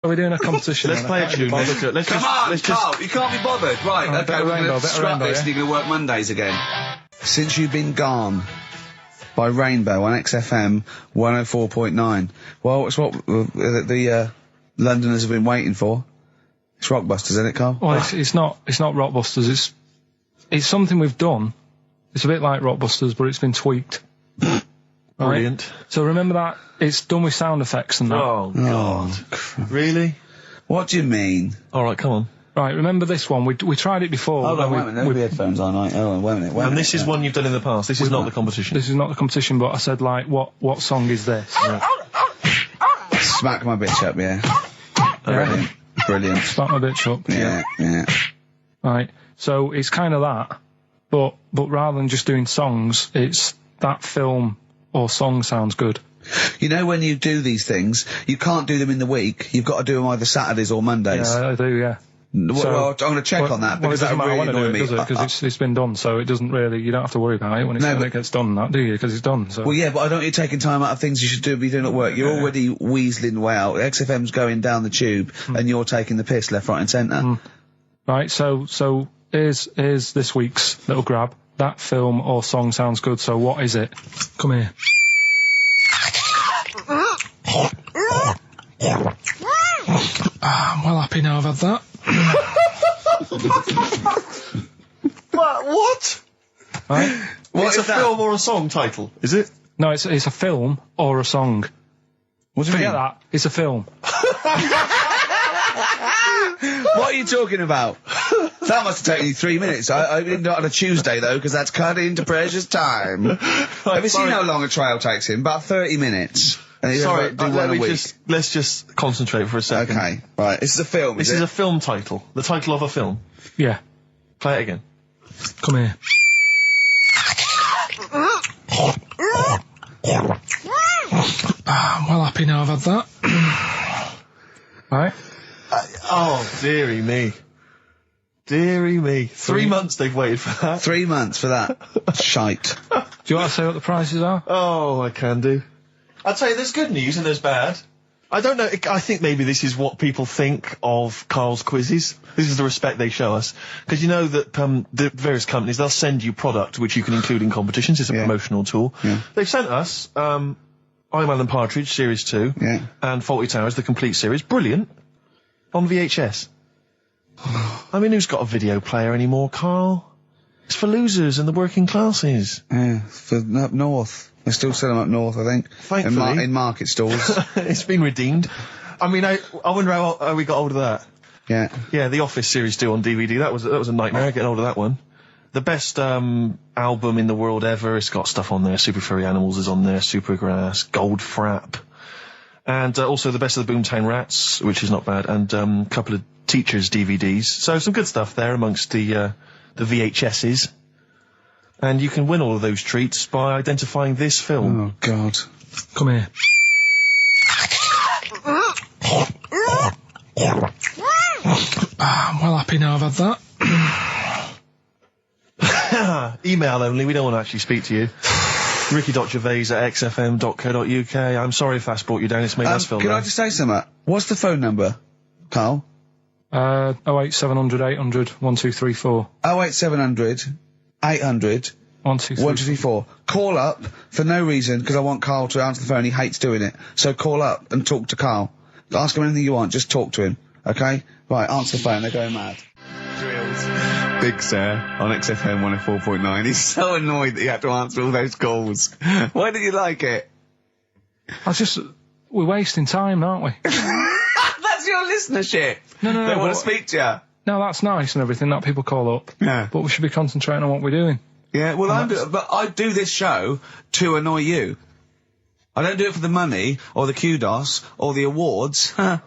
Are we doing a competition? Let's play a tune. Come on, Carl, you can't be bothered. Right, okay, we're going to scrap this and you're going to work Mondays again. Since You've Been Gone by Rainbow on XFM 104.9. Well, it's what the Londoners have been waiting for. It's Rockbusters, isn't it, Carl? Well, it's not Rockbusters. It's something we've done. It's a bit like Rockbusters, but it's been tweaked. Brilliant. Right? So remember that it's done with sound effects and that. Oh God! Really? What do you mean? All right, come on. Right, remember this one? We tried it before. Hold on, wait a minute. No headphones on, right? Hold on, wait a minute. And this is one you've done in the past. This is not the competition. This is not the competition, but I said, like, what song is this? Right. Smack my bitch up, yeah. Yeah. Brilliant. Smack my bitch up. Yeah. Right. So it's kind of that, but rather than just doing songs, it's that film or song sounds good. You know, when you do these things, you can't do them in the week. You've got to do them either Saturdays or Mondays. Yeah, I do, yeah. Well, I'm going to check on that, because that really annoy me. Because it's been done, so it doesn't really, you don't have to worry about it when it gets done, that, do you? Because it's done, so. Well, yeah, but I don't want you taking time out of things you should be doing at work. You're already weaseling way out. XFM's going down the tube, and you're taking the piss left, right and centre. Right, so here's this week's little grab. That film or song sounds good, so what is it? Come here. I'm well happy now I've had that. What? Right? It's a film or a song title, is it? No, it's a film or a song. What do you Forget mean? that. It's a film. What are you talking about? That must have taken you 3 minutes. I didn't do it on a Tuesday, though, because that's cut into precious time. Have you seen how long a trial takes him? About 30 minutes. And Sorry, do one a week. let's just concentrate for a second. Okay, right. This is a film, This is a film title. The title of a film. Yeah. Play it again. Come here. I'm well happy now I've had that. Right? Oh, dearie me. Dearie me. 3 months they've waited for that. 3 months for that. Shite. Do you want to say what the prices are? Oh, I can do. I'll tell you, there's good news and there's bad. I don't know, I think maybe this is what people think of Carl's quizzes. This is the respect they show us. Because you know that the various companies, they'll send you product which you can include in competitions. It's a promotional tool. Yeah. They've sent us I'm Alan Partridge, Series 2, and Fawlty Towers, the complete series. Brilliant. On VHS. I mean, who's got a video player anymore, Carl? It's for losers and the working classes. Yeah, for up north. They still sell them up north, I think. Thankfully. In market stalls. It's been redeemed. I mean, I wonder how we got hold of that. Yeah. Yeah, The Office Series 2 on DVD. That was a nightmare, getting hold of that one. The best album in the world ever. It's got stuff on there. Super Furry Animals is on there. Supergrass, Gold Frap. And also the best of the Boomtown Rats, which is not bad. And a couple of Teachers DVDs. So some good stuff there amongst the VHSs. And you can win all of those treats by identifying this film. Oh, God. Come here. I'm well happy now I've had that. Email only, we don't want to actually speak to you. ricky.gervais@xfm.co.uk. I'm sorry if that's brought you down, it's made us feel Can bad. I just say something? What's the phone number, Carl? 08700 800 1234. 08700 800 1234. Call up for no reason, because I want Carl to answer the phone. He hates doing it. So call up and talk to Carl. Ask him anything you want, just talk to him. Okay? Right, answer the phone, they're going mad. Big Sir on XFM 104.9. He's so annoyed that you have to answer all those calls. Why did you like it? We're wasting time, aren't we? That's your listenership. No. They want to speak to you. No, that's nice and everything that people call up. Yeah. But we should be concentrating on what we're doing. Yeah, well, I do this show to annoy you. I don't do it for the money, or the kudos, or the awards. Do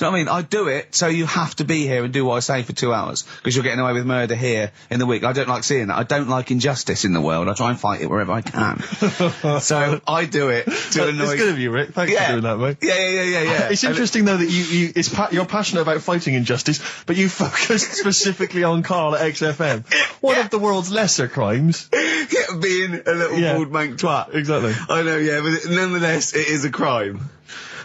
you know what I mean? I do it so you have to be here and do what I say for 2 hours, because you're getting away with murder here in the week. I don't like seeing that. I don't like injustice in the world. I try and fight it wherever I can. So I do it to annoy... It's good of you, Rick. Thanks for doing that, mate. Yeah. It's interesting, though, that you're passionate about fighting injustice, but you focus specifically on Carl at XFM. One of the world's lesser crimes. Being a little bald mank twat. Exactly. I know, yeah, but nonetheless, it is a crime.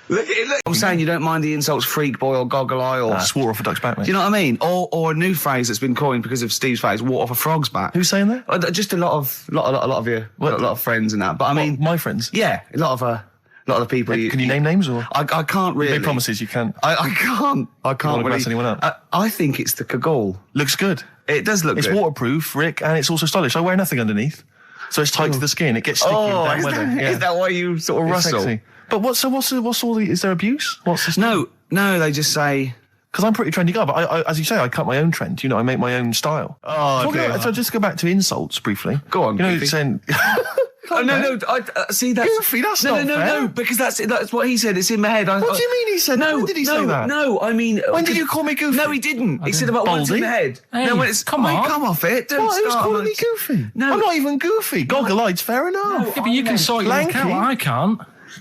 Look. I'm saying you don't mind the insults freak boy or goggle eye or... swore off a duck's back, mate. Do you know what I mean? Or a new phrase that's been coined because of Steve's face, water off a frog's back. Who's saying that? Just a lot of your... A lot of friends and that. But I mean... My friends? Yeah, a lot of the people... Can you name names, or...? I can't really... You made promises, you can't. I can't really... mess anyone up? I think it's the Kaggle. Looks good. It does look good. It's waterproof, Rick, and it's also stylish. I wear nothing underneath. So it's tight to the skin. It gets sticky in bad weather. Is that why you sort of rustle? Sexy. But what's all the... Is there abuse? What's this? No, they just say... Because I'm a pretty trendy guy, but I, as you say, I cut my own trend. You know, I make my own style. Oh, dear. So just go back to insults briefly. Go on, you know, Goofy. saying... No, see, that's... Goofy, that's not fair. No, because that's what he said. It's in my head. What do you mean he said that? When did he say that? No, I mean... When did you call me Goofy? No, he didn't. He said about what's in the head. Hey, no, when it's... come on. Come off it. Don't Who's start calling me Goofy? No. I'm not even Goofy. Goggle-eyed's fair enough. Yeah, but you can sort your look out. I can't.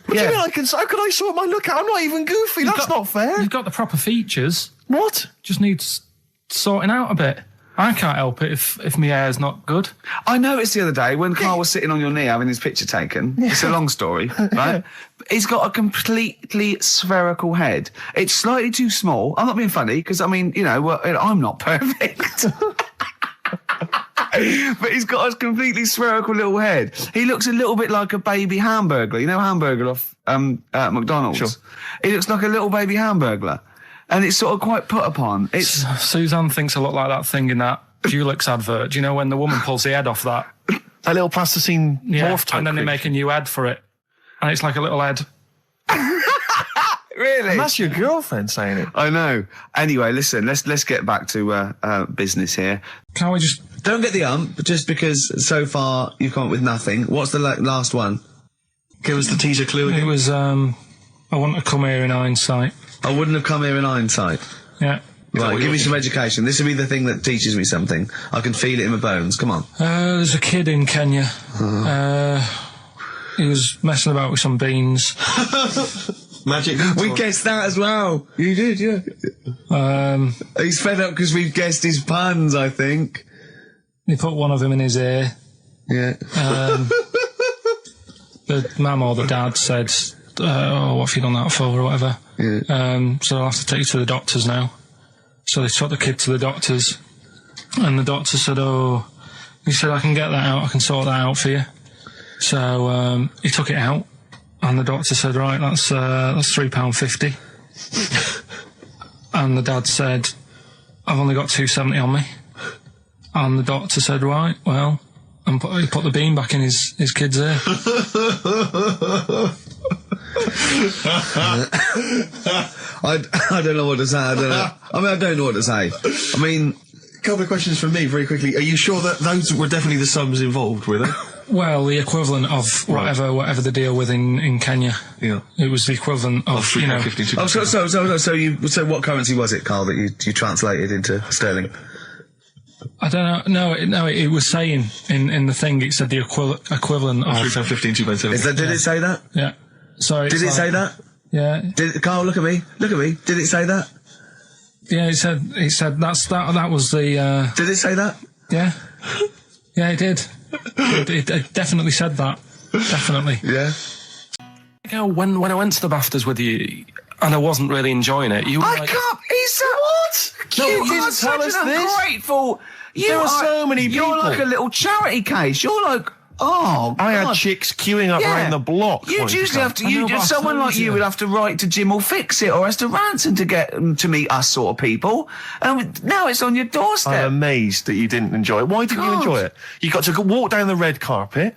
What do you mean I can... How could I sort my look out? I'm not even Goofy. That's not fair. You've got the proper features. What? Just needs sorting out a bit. I can't help it if my hair's not good. I noticed the other day when Carl was sitting on your knee having his picture taken. It's a long story, right? He's got a completely spherical head. It's slightly too small. I'm not being funny because, I mean, you know, I'm not perfect. But he's got a completely spherical little head. He looks a little bit like a baby hamburger. You know Hamburger off McDonald's? Sure. He looks like a little baby hamburger. And it's sort of quite put upon. Suzanne thinks I look like that thing in that Dulux advert. Do you know when the woman pulls the head off that? That little plasticine morph type and then they make a new head for it. And it's like a little head. Really? And that's your girlfriend saying it. I know. Anyway, listen, let's get back to business here. Can't we just... Don't get the just because so far you've come up with nothing. What's the last one? Give us the teaser clue again. It was, I want to come here in hindsight. I wouldn't have come here in hindsight. Yeah. Right, give me some education. This will be the thing that teaches me something. I can feel it in my bones. Come on. There's a kid in Kenya. He was messing about with some beans. Magic. We guessed that as well. You did, yeah. He's fed up because we've guessed his puns, I think. He put one of them in his ear. Yeah. The mum or the dad said, what have you done that for, or whatever. Yeah. So I'll have to take you to the doctors now. So they took the kid to the doctors, and the doctor said, he said, I can get that out, I can sort that out for you. So he took it out, and the doctor said, right, that's £3.50. And the dad said, I've only got £2.70 on me. And the doctor said, right, well, and he put the bean back in his kid's ear. I don't know what to say. I don't know what to say. I mean, a couple of questions from me very quickly. Are you sure that those were definitely the sums involved, were they? Well, the equivalent of whatever the deal with in Kenya. Yeah. It was the equivalent of, you know. So what currency was it, Carl, that you translated into sterling? I don't know. No, it was saying in the thing, it said the equivalent of... £3.15, Did it say that? Yeah. Sorry. Did it say that? Yeah. Carl, look at me. Did it say that? Yeah, it said that was the... Did it say that? Yeah. Yeah, it did. It definitely said that. Definitely. Yeah. You know, when I went to the BAFTAs with you, and I wasn't really enjoying it, you were I like... can't... He said... What? No, you he didn't are tell us such an this. ungrateful... There are so many people. You're like a little charity case. You're like... Oh, I God. had chicks queuing up around the block. You'd usually have to... someone like you would have to write to Jim or Fix It or Esther Ranson to get them to meet us sort of people. And now it's on your doorstep. I'm amazed that you didn't enjoy it. Why didn't you enjoy it? You got to walk down the red carpet.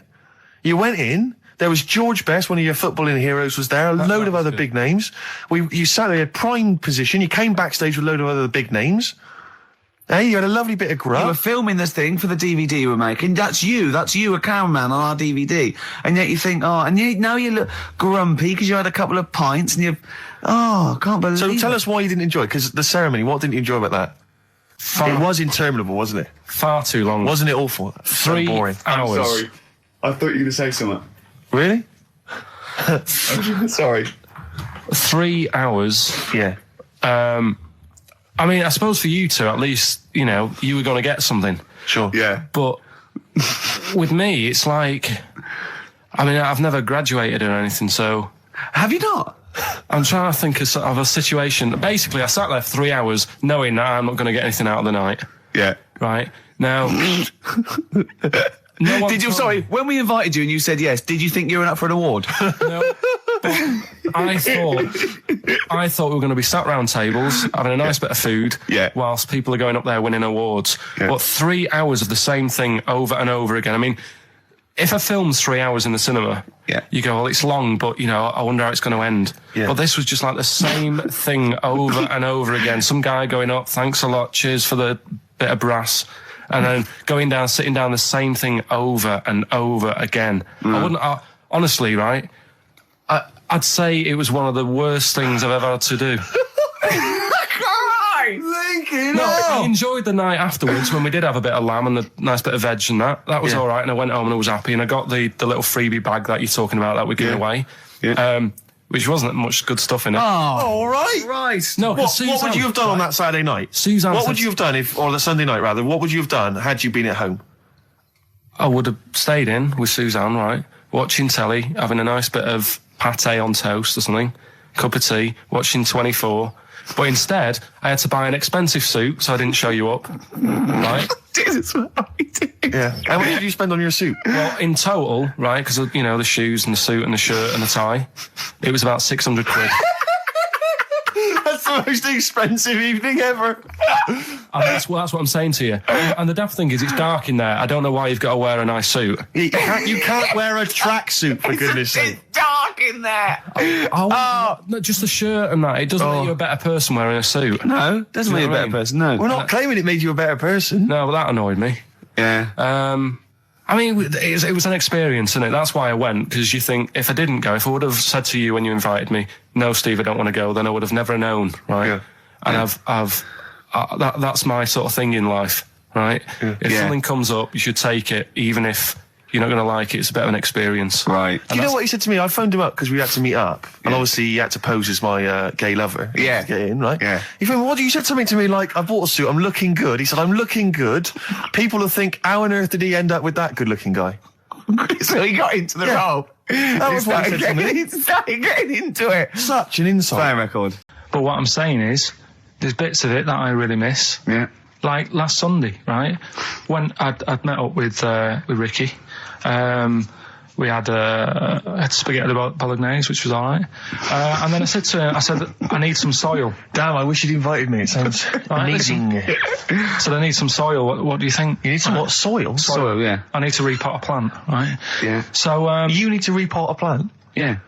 You went in. There was George Best, one of your footballing heroes, was there. A load of other big names. You sat there in prime position. You came backstage with a load of other big names. Hey, you had a lovely bit of grub. You were filming this thing for the DVD you were making. That's you, a cameraman on our DVD. And yet you think, now you look grumpy because you had a couple of pints and I can't believe it. So tell us why you didn't enjoy it, because the ceremony, what didn't you enjoy about that? It was interminable, wasn't it? Far too long. Wasn't it awful? 3 boring. hours. I'm sorry. I thought you were going to say something. Really? Sorry. 3 hours. Yeah. I mean, I suppose for you two, at least, you know, you were going to get something. Sure. Yeah. But with me, it's like, I mean, I've never graduated or anything, so... Have you not? I'm trying to think of a situation. Basically, I sat there for 3 hours knowing that I'm not going to get anything out of the night. Yeah. Right? Now... Sorry, when we invited you and you said yes, did you think you were up for an award? No. I thought we were going to be sat round tables, having a nice bit of food, whilst people are going up there winning awards. Yeah. But 3 hours of the same thing over and over again. I mean, if a film's 3 hours in the cinema, you go, well, it's long, but, I wonder how it's going to end. Yeah. But this was just like the same thing over and over again. Some guy going up, thanks a lot, cheers for the bit of brass. And then going down, sitting down, the same thing over and over again. Honestly, right, I'd say it was one of the worst things I've ever had to do. I enjoyed the night afterwards when we did have a bit of lamb and a nice bit of veg and that. That was all right, and I went home and I was happy, and I got the little freebie bag that you're talking about that we're giving away. Yeah. Which wasn't much good stuff in it. Oh, all right. Right. No, what would you have done on that Saturday night? Suzanne what would you have done or the Sunday night rather, what would you have done had you been at home? I would have stayed in with Suzanne, right, watching telly, having a nice bit of pate on toast or something, cup of tea, watching 24. But instead, I had to buy an expensive suit, so I didn't show you up, right? Jesus, what are we doing? Yeah. How much did you spend on your suit? Well, in total, right, because, the shoes and the suit and the shirt and the tie, it was about 600 quid. That's the most expensive evening ever. And that's what I'm saying to you. And the daft thing is, it's dark in there. I don't know why you've got to wear a nice suit. You can't wear a tracksuit, for goodness sake. It's dark in there. No, just the shirt and that. It doesn't make you a better person wearing a suit. No, doesn't make you a better person, no. We're not claiming it made you a better person. No, but that annoyed me. Yeah. I mean, it was an experience, innit? That's why I went, because you think, if I didn't go, if I would have said to you when you invited me, no, Steve, I don't want to go, then I would have never known, right? Yeah. And that's my sort of thing in life, right? Yeah. If something comes up, you should take it, even if you're not going to like it. It's a bit of an experience. Right. Do you know what he said to me? I phoned him up because we had to meet up. And obviously he had to pose as my gay lover. Yeah. To get in, right? Yeah. He phoned me, you said something to me like, I bought a suit, I'm looking good. He said, I'm looking good. People will think, how on earth did he end up with that good-looking guy? So he got into the role. That was what he said to me. He started getting into it. Such an insult. Fair record. But what I'm saying is, there's bits of it that I really miss. Yeah. Like last Sunday, right? When I'd met up with Ricky, we had spaghetti bolognese, which was all right. And then I said to him, I need some soil. Damn, I wish you'd invited me. It sounds amazing. So I need some soil. What do you think? You need some what? Soil? Soil, yeah. I need to repot a plant, right? Yeah. So you need to repot a plant? Yeah.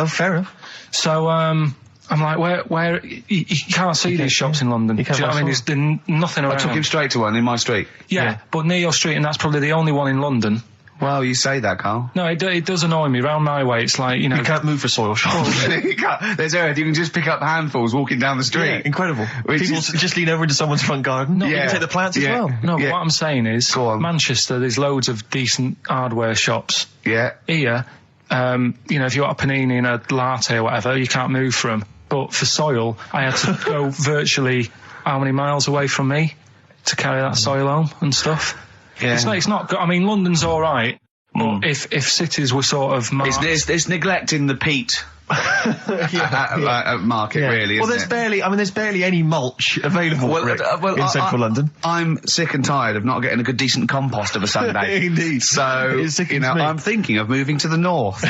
Fair enough. So I'm like, where you can't see these shops in London. Do you know what I mean? There's nothing around. I took him straight to one in my street. Yeah, but near your street, and that's probably the only one in London. Well, you say that, Carl. No, it does annoy me. Round my way, it's like, You can't move for soil shops. You can't. There's earth. You can just pick up handfuls walking down the street. Yeah, incredible. People just lean over into someone's front garden. No, you can take the plants as well. No, but what I'm saying is, Manchester, there's loads of decent hardware shops. Yeah. Here, if you want a panini and a latte or whatever, you can't move for them. But for soil, I had to go virtually how many miles away from me to carry that soil home and stuff. Yeah. It's not good. I mean, London's all right, but if cities were sort of marked... It's neglecting the peat market, really, well, there's barely any mulch available in central London. I'm sick and tired of not getting a good, decent compost of a Sunday. Indeed. So, I'm thinking of moving to the north,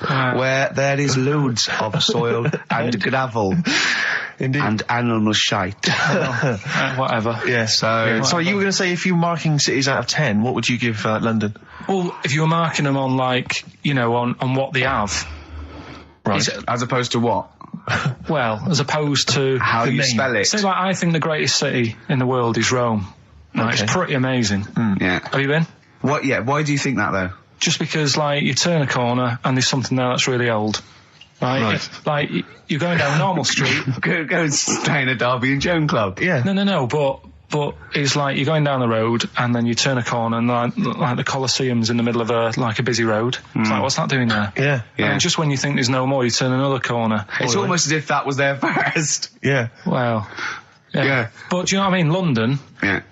where there is loads of soil and gravel. Indeed. And animal shite. Whatever. Yeah. So you were going to say, if you were marking cities out of 10, what would you give London? Well, if you were marking them on, on what they have. Right. As opposed to what? Well, as opposed to... How you spell it. So, I think the greatest city in the world is Rome. Right? Okay. It's pretty amazing. Yeah. Have you been? What? Yeah. Why do you think that, though? Just because, you turn a corner and there's something there that's really old. Right. You're going down a normal street. Go and stay in a Derby and Joan club. Yeah. No, but it's you're going down the road and then you turn a corner and the Colosseum's in the middle of a busy road. It's what's that doing there? Yeah. And just when you think there's no more, you turn another corner. It's almost as if that was there first. Yeah. Well. Yeah. But do you know what I mean? London. Yeah.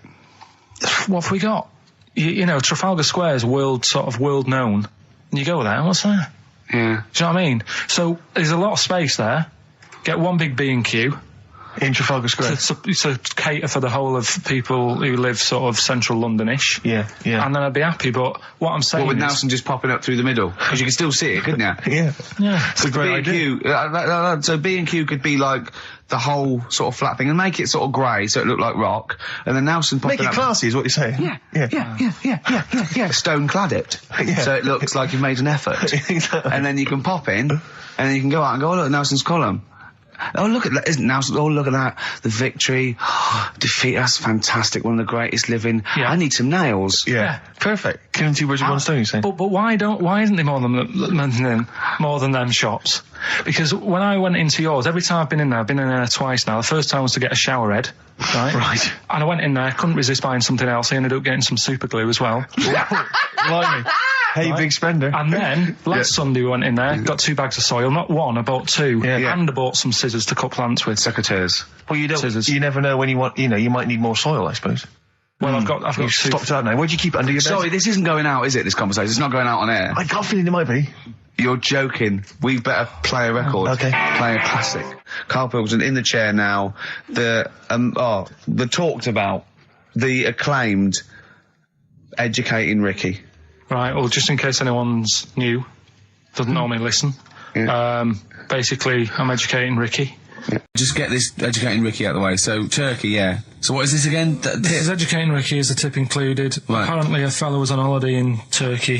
What have we got? Trafalgar Square is world known. And you go there, what's there? Yeah. Do you know what I mean? So there's a lot of space there. Get one big B&Q. In Trafalgar Square. To cater for the whole of people who live sort of central Londonish. Yeah. And then I'd be happy, but what I'm saying with Nelson just popping up through the middle? Because you can still see it, couldn't you? Yeah. It's a great idea. So B&Q could be like the whole sort of flat thing and make it sort of grey so it looked like rock, and then Nelson popping Make it classy is what you're saying. Yeah. Stone clad it. So it looks like you've made an effort. Exactly. And then you can pop in, and then you can go out and go, oh look, Nelson's column. Oh, look at that, isn't Nelson? Oh, look at that. The victory. Defeat, that's fantastic. One of the greatest living. Yeah. I need some nails. Yeah. Perfect. Killing two birds with one stone, you're saying? But why isn't there more than them shops? Because when I went into yours, every time I've been in there twice now. The first time was to get a shower head. Right. And I went in there, couldn't resist buying something else. I ended up getting some super glue as well. Blimey. Hey, big spender. And then, last Sunday we went in there, got 2 bags of soil, not one, I bought 2. And I bought some scissors to cut plants with. Secateurs. Well, Scissors. You never know when you want, you might need more soil, I suppose. Well, I've got You've stopped out now. Where'd you keep it under your bed? Sorry, this isn't going out, is it, this conversation? It's not going out on air. I got a feeling it might be. You're joking. We better play a record. Okay. Play a classic. Karl Pilkington in the chair now. The talked about, the acclaimed Educating Ricky. Right, well, just in case anyone's new, doesn't normally listen. Basically, I'm educating Ricky. Just get this Educating Ricky out of the way. So, Turkey, yeah. So what is this again? This is Educating Ricky, is the tip included. Right. Apparently a fellow was on holiday in Turkey.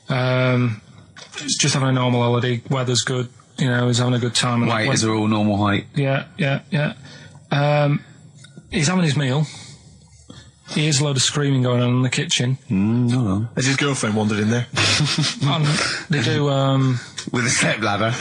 He's just having a normal holiday, weather's good, he's having a good time. Waiters are all normal height. Yeah. He's having his meal. He hears a load of screaming going on in the kitchen. No. Has his girlfriend wandered in there? And they do, with a step ladder.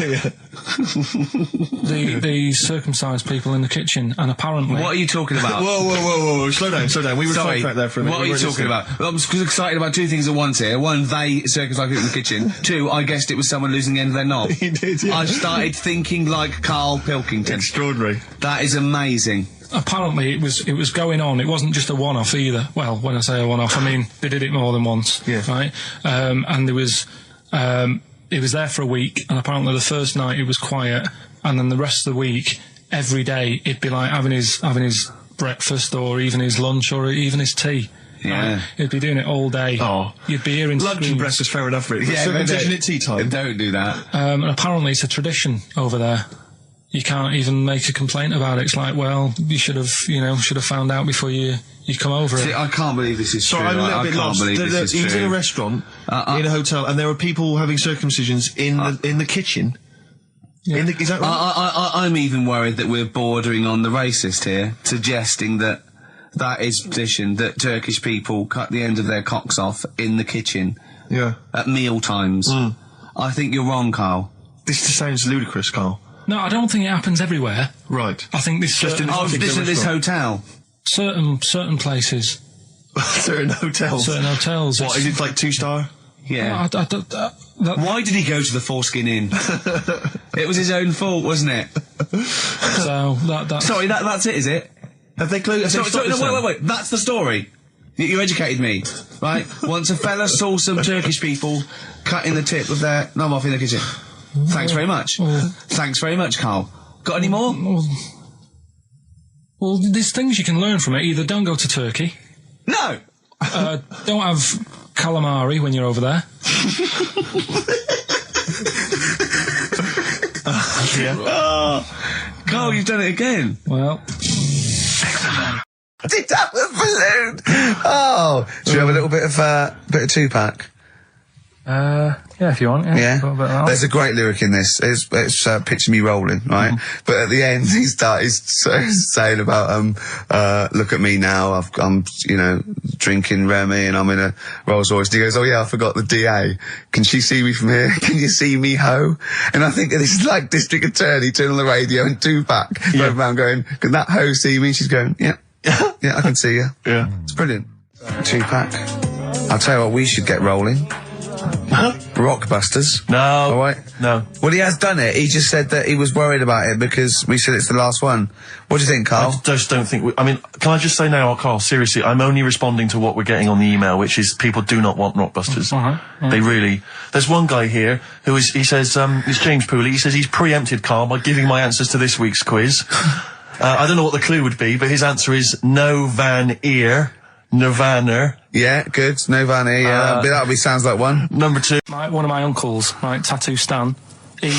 the circumcised people in the kitchen, and apparently... What are you talking about? Whoa. Slow down. We were Sorry, sidetracked there for a minute. What are you talking about? Well, I'm excited about 2 things at once here. 1, they circumcised people in the kitchen. 2, I guessed it was someone losing the end of their knob. He did, yeah. I started thinking like Karl Pilkington. Extraordinary. That is amazing. Apparently it was going on. It wasn't just a one-off either. Well, when I say a one-off, I mean they did it more than once. Yeah. Right. And there was it was there for a week, and apparently the first night it was quiet, and then the rest of the week, every day it'd be like having his breakfast, or even his lunch, or even his tea. Yeah. Right? He'd be doing it all day. Oh. You'd be hearing Lunch and breakfast, fair enough, really. Yeah, circumcision at tea time. Don't do that. And apparently it's a tradition over there. You can't even make a complaint about it. It's like, well, you should have found out before you come over. See, I can't believe this is true. I'm a little bit lost. Believe this is he was true. in a restaurant, in a hotel, and there were people having circumcisions in the kitchen. Yeah. Is that right? I'm even worried that we're bordering on the racist here, suggesting that is position that Turkish people cut the end of their cocks off in the kitchen. Yeah. At meal times. I think you're wrong, Karl. This sounds ludicrous, Karl. No, I don't think it happens everywhere. Right. I think this Just in this hotel. Certain places. Certain hotels. Certain hotels. What, is it like 2-star? Yeah. Why did he go to the Foreskin Inn? It was his own fault, wasn't it? So that's... Sorry, that's it, is it? Have they closed? No, wait. That's the story. You educated me, right? Once a fella saw some Turkish people cutting the tip of their knob off in the kitchen. Thanks very much. Thanks very much, Karl. Got any more? Well, there's things you can learn from it. Either don't go to Turkey. No! Don't have calamari when you're over there. Karl, you've done it again. Well... Did that with balloon? Oh, should we have a little bit of 2-pack? Yeah, if you want. Yeah. There's a great lyric in this. It's picture me rolling, right? But at the end, he's saying about look at me now. I'm drinking Remy and I'm in a Rolls Royce. And he goes, oh yeah, I forgot the DA. Can she see me from here? Can you see me, ho? And I think this is like District Attorney turning on the radio and 2-pack going around going, can that ho see me? She's going, yeah, I can see you. Yeah, it's brilliant. 2-pack. I'll tell you what, we should get rolling. Rockbusters. No. All right. No. Well, he has done it. He just said that he was worried about it because we said it's the last one. What do you think, Carl? I just don't think... I mean, can I just say now, Carl, seriously, I'm only responding to what we're getting on the email, which is people do not want Rockbusters. They really... There's one guy here who is... He says... it's James Pooley. He says he's preempted Carl by giving my answers to this week's quiz. I don't know what the clue would be, but his answer is no van ear. Nirvana. Yeah, good. Nirvana, yeah. That sounds like one. Number 2. One of my uncles, right, Tattoo Stan, he's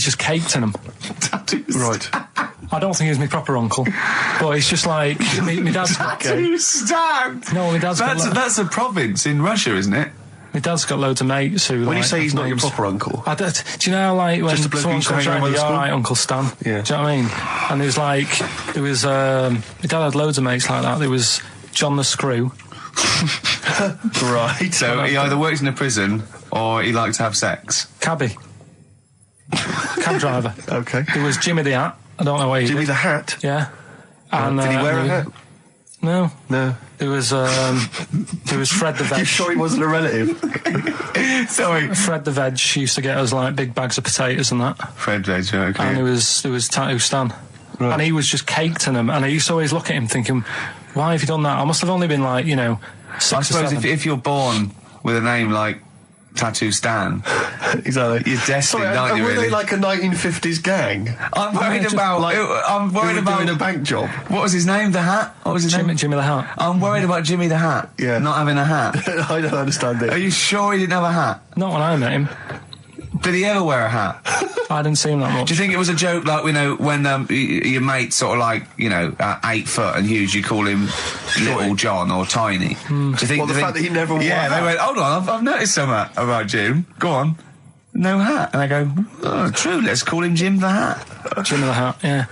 just caked in them. Tattoo Right. I don't think he's my proper uncle, but it's just like, my dad's got... Tattoo Stan! No, my dad's got... That's a province in Russia, isn't it? My dad's got loads of mates who... When you say he's not your proper uncle... do you know how, like, when someone comes around, you're alright, Uncle Stan? Yeah. Do you know what I mean? And there was, my dad had loads of mates like that. There was John the Screw. Right. So he either works in a prison or he likes to have sex. Cabbie. Cab driver. Okay. There was Jimmy the Hat. I don't know where he Jimmy did. the Hat? Yeah. And, did he wear a hat? No. No. There was Fred the Veg. You sure he wasn't a relative? Sorry. Fred the Veg used to get us, like, big bags of potatoes and that. Fred Veg, okay. And there was Tattoo Stan. Right. And he was just caked in them. And I used to always look at him thinking, why have you done that? I must have only been, like, 6 I or suppose 7. if you're born with a name like Tattoo Stan, exactly. You're destined, aren't you, were really? they like a 1950s gang? I'm worried about... I'm worried about... doing a bank job. What was his name? The Hat? What was his name? Jimmy the Hat. I'm worried about Jimmy the Hat. Yeah. Not having a hat. I don't understand it. Are you sure he didn't have a hat? Not when I met him. Did he ever wear a hat? I didn't see him that much. Do you think it was a joke, like, when your mate's sort of like, 8 foot and huge, you call him Little John or Tiny? Do you think... Well, the fact that he never wore a hat. Yeah, they went, hold on, I've noticed something about Jim. Go on. No hat. And I go, oh, true, let's call him Jim the Hat. Jimmy the Hat, yeah.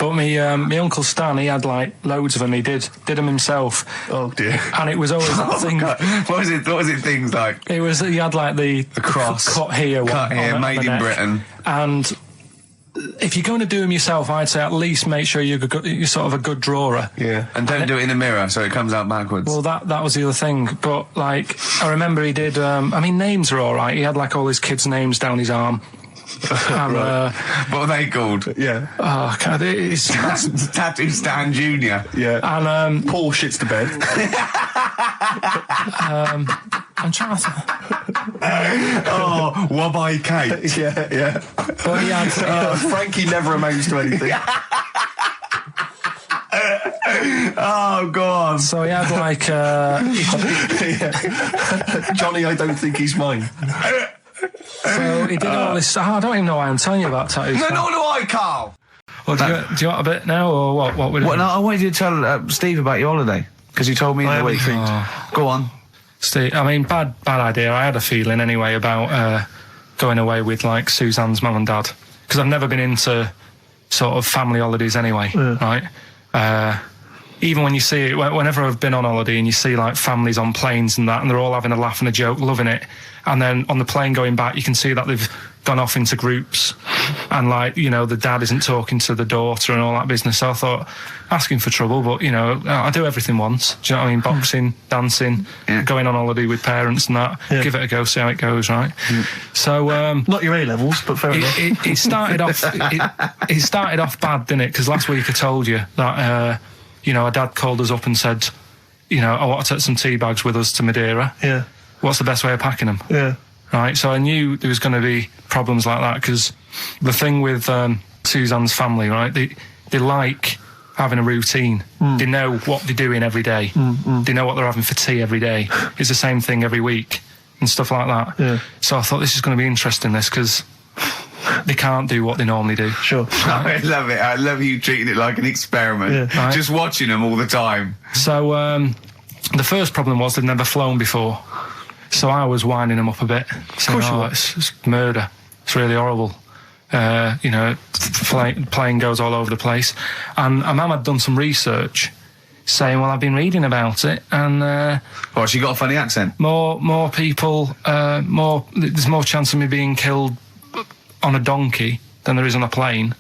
But my Uncle Stan, he had, like, loads of them. He did them himself. Oh, dear. And it was always that thing... God. What was it things like? He had, like, the cross. Cut here. Cut here, made in Britain. And if you're going to do them yourself, I'd say at least make sure you're sort of a good drawer. Yeah. And don't do it in the mirror so it comes out backwards. Well, that was the other thing. But, like, I remember he did... names are all right. He had, like, all his kids' names down his arm. And, what are they called? Yeah. Oh, God, it's... Tattoo Stan Jr. Yeah. And, Paul shits to bed. I'm trying to... Wabbai Kate. Yeah. But he had... Frankie never amounts to anything. Oh, go on. So he had, like... Johnny, I don't think he's mine. So he did all this... I don't even know why I'm telling you about tattoos. No, nor do I, Carl. Well, do you want a bit now, or what we're doing? No, I wanted you to tell Steve about your holiday, because you told me in the week. Go on. Steve, bad idea. I had a feeling anyway about going away with, like, Suzanne's mum and dad, because I've never been into sort of family holidays anyway, right? Even when you see it, whenever I've been on holiday and you see, like, families on planes and that, and they're all having a laugh and a joke, loving it, and then on the plane going back, you can see that they've gone off into groups, and, like, the dad isn't talking to the daughter and all that business. So I thought, asking for trouble, but, I do everything once. Do you know what I mean? Boxing, dancing, going on holiday with parents and that. Yeah. Give it a go, see how it goes, right? So, not your A-levels, but fair enough. It started off, it started off bad, didn't it? Because last week I told you that, our dad called us up and said, I want to take some tea bags with us to Madeira. Yeah. What's the best way of packing them? Yeah. Right, so I knew there was going to be problems like that, because the thing with Suzanne's family, right, they like having a routine. They know what they're doing every day. They know what they're having for tea every day. It's the same thing every week and stuff like that. Yeah. So I thought this is going to be interesting, because they can't do what they normally do. Sure. I love it. I love you treating it like an experiment. Yeah. Right. Just watching them all the time. So the first problem was they'd never flown before. So I was winding them up a bit, saying, it's murder. It's really horrible. Plane goes all over the place. And my mum had done some research saying, well, I've been reading about it, and... she got a funny accent? More people, there's more chance of me being killed on a donkey than there is on a plane.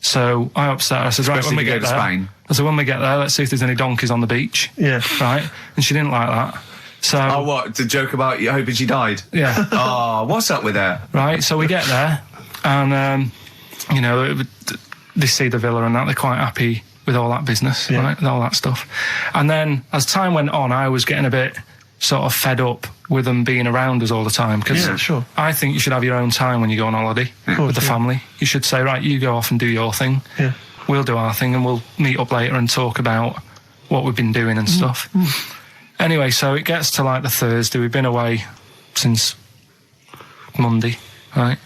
So I upset her. I said, right, when we get there... Spain. I said, when we get there, let's see if there's any donkeys on the beach. Yeah. Right? And she didn't like that. So, oh, what? The joke about you hoping she died? Yeah. Oh, what's up with that? Right, so we get there, and, you know, they see the villa and that, they're quite happy with all that business, right, with all that stuff. And then, as time went on, I was getting a bit sort of fed up with them being around us all the time, because I think you should have your own time when you go on holiday with the family. You should say, right, you go off and do your thing, we'll do our thing, and we'll meet up later and talk about what we've been doing and stuff. Anyway, so it gets to like the Thursday. We've been away since Monday, right?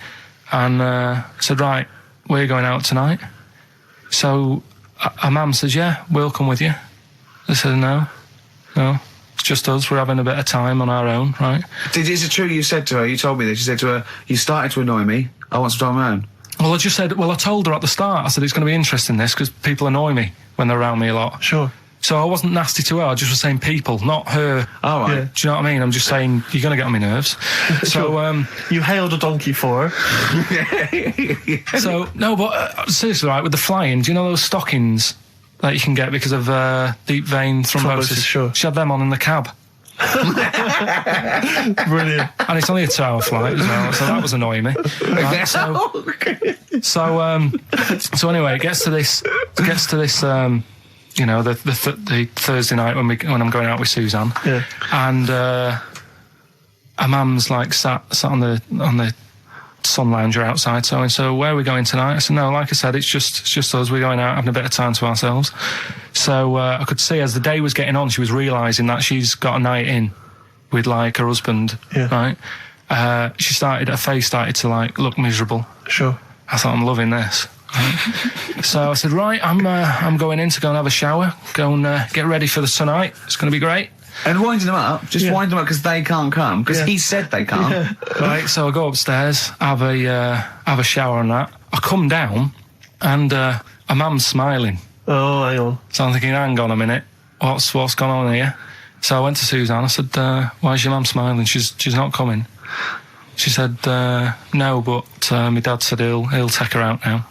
And said, right, we're going out tonight. So our mum says, yeah, we'll come with you. I said, no, it's just us. We're having a bit of time on our own, right? Is it true you said to her, you told me this, you said to her, you started to annoy me, I want some time on my own? Well, I told her at the start, I said, it's going to be interesting, this, because people annoy me when they're around me a lot. Sure. So I wasn't nasty to her, I just was saying people, not her. Oh, right. Do you know what I mean? I'm just saying, you're going to get on my nerves. So, you hailed a donkey for her. So, no, but seriously, right, with the flying, do you know those stockings that you can get because of deep vein thrombosis? Sure. She had them on in the cab. Brilliant. And it's only a 2-hour flight as well, so that was annoying me. Right, so anyway, it gets to this, you know, the Thursday night when I'm going out with Suzanne, and her mum's like sat on the sun lounger outside. So where are we going tonight? I said, no, like I said, it's just us. We're going out having a bit of time to ourselves. So I could see as the day was getting on, she was realising that she's got a night in with like her husband, right? Her face started to like look miserable. Sure. I thought, I'm loving this. Right? So I said, right, I'm going in to go and have a shower, go and get ready for the tonight. It's going to be great. And wind them up, wind them up because they can't come, because he said they can't. Yeah. Right, so I go upstairs, have a shower and that. I come down, and a mum's smiling. Oh, hang on. So I'm thinking, hang on a minute, what's gone on here? So I went to Suzanne, I said, why's your mum smiling? She's not coming. She said, no, but my dad said he'll take her out now.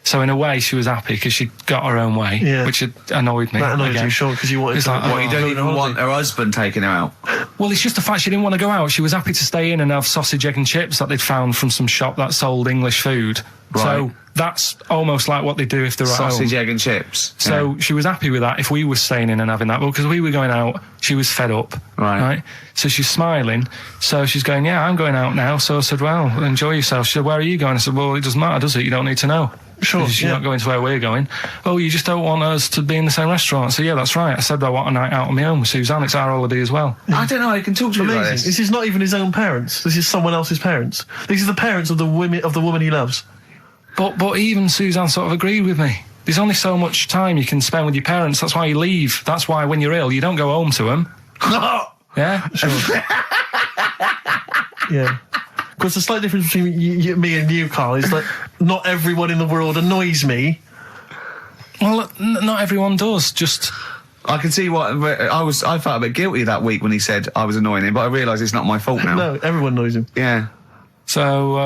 So in a way, she was happy because she got her own way, which annoyed me. That annoyed you, sure, because you wanted you don't even want her husband taking her out? Well, it's just the fact she didn't want to go out. She was happy to stay in and have sausage, egg and chips that they'd found from some shop that sold English food. Right. So that's almost like what they do if they're at home. Sausage, egg and chips. So she was happy with that if we were staying in and having that. Well, because we were going out, she was fed up. Right. So she's smiling. So she's going, yeah, I'm going out now. So I said, well, enjoy yourself. She said, where are you going? I said, well, it doesn't matter, does it? You don't need to know. Sure. You're not going to where we're going. Oh, you just don't want us to be in the same restaurant. So yeah, that's right. I said I want a night out on my own with Suzanne. It's our holiday as well. I don't know. I can talk to you about this. This is not even his own parents. This is someone else's parents. These are the parents of the woman he loves. But even Suzanne sort of agreed with me. There's only so much time you can spend with your parents. That's why you leave. That's why when you're ill, you don't go home to them. Yeah. Sure. Yeah. Because the slight difference between me and you, Karl, is that not everyone in the world annoys me. Well, not everyone does. Just I can see what I felt a bit guilty that week when he said I was annoying him, but I realise it's not my fault now. No, everyone annoys him. Yeah. So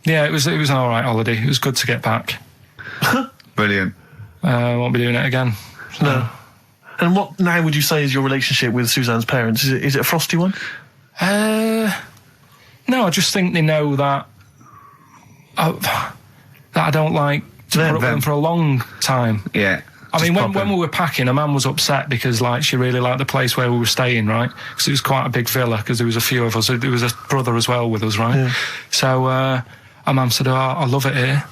yeah, it was an all right holiday. It was good to get back. Brilliant. Won't be doing it again. So. No. And what now would you say is your relationship with Suzanne's parents? Is it a frosty one? No, I just think they know that I don't like to put up with them for a long time. Yeah. I mean, when we were packing, her mum was upset because, like, she really liked the place where we were staying, right? Because it was quite a big villa, because there was a few of us. There was a brother as well with us, right? Yeah. So our mum said, oh, I love it here.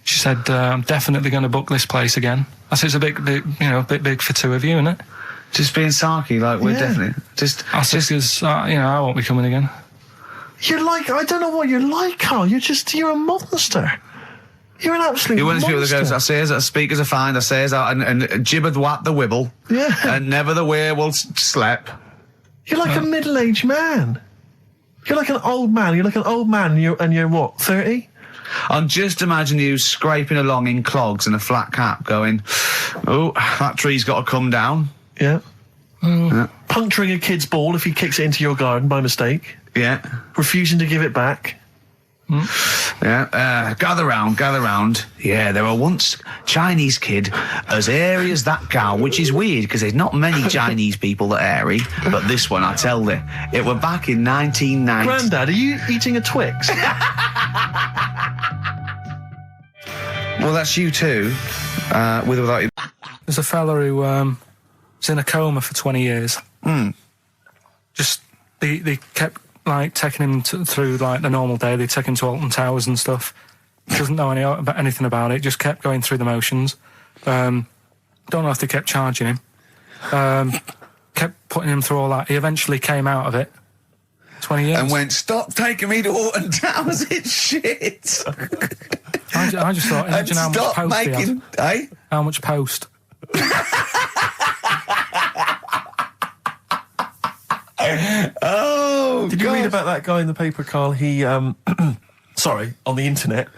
She said, I'm definitely going to book this place again. I said, it's a bit big for two of you, isn't it? Just being sarky, like, we're definitely... I said, because, I won't be coming again. You're like, I don't know what you're like, Karl. You're a monster. You're an absolute monster. You're one of those people that goes, I says that speakers are fine, I says that, and jibbered whap the wibble. Yeah. And never the werewolf slep. You're like a middle-aged man. You're like an old man. You're like an old man, and you're what, 30? I'm just imagining you scraping along in clogs and a flat cap going, oh, that tree's got to come down. Yeah. Puncturing a kid's ball if he kicks it into your garden by mistake. Yeah. Refusing to give it back. Yeah, gather round. Yeah, there were once Chinese kid as hairy as that cow, which is weird because there's not many Chinese people that are hairy, but this one, I tell you, it were back in 1990. Grandad, are you eating a Twix? Well, that's you too, with or without you. There's a fella who was in a coma for 20 years. Just, they kept, like, taking him through, like, the normal day. They'd take him to Alton Towers and stuff. Doesn't know anything about it. Just kept going through the motions. Don't know if they kept charging him. Kept putting him through all that. He eventually came out of it. 20 years. And went, stop taking me to Alton Towers, it's shit. I just thought, imagine how much post he had. Eh? How much post? Oh, Did you read about that guy in the paper, Carl? He, sorry, on the internet.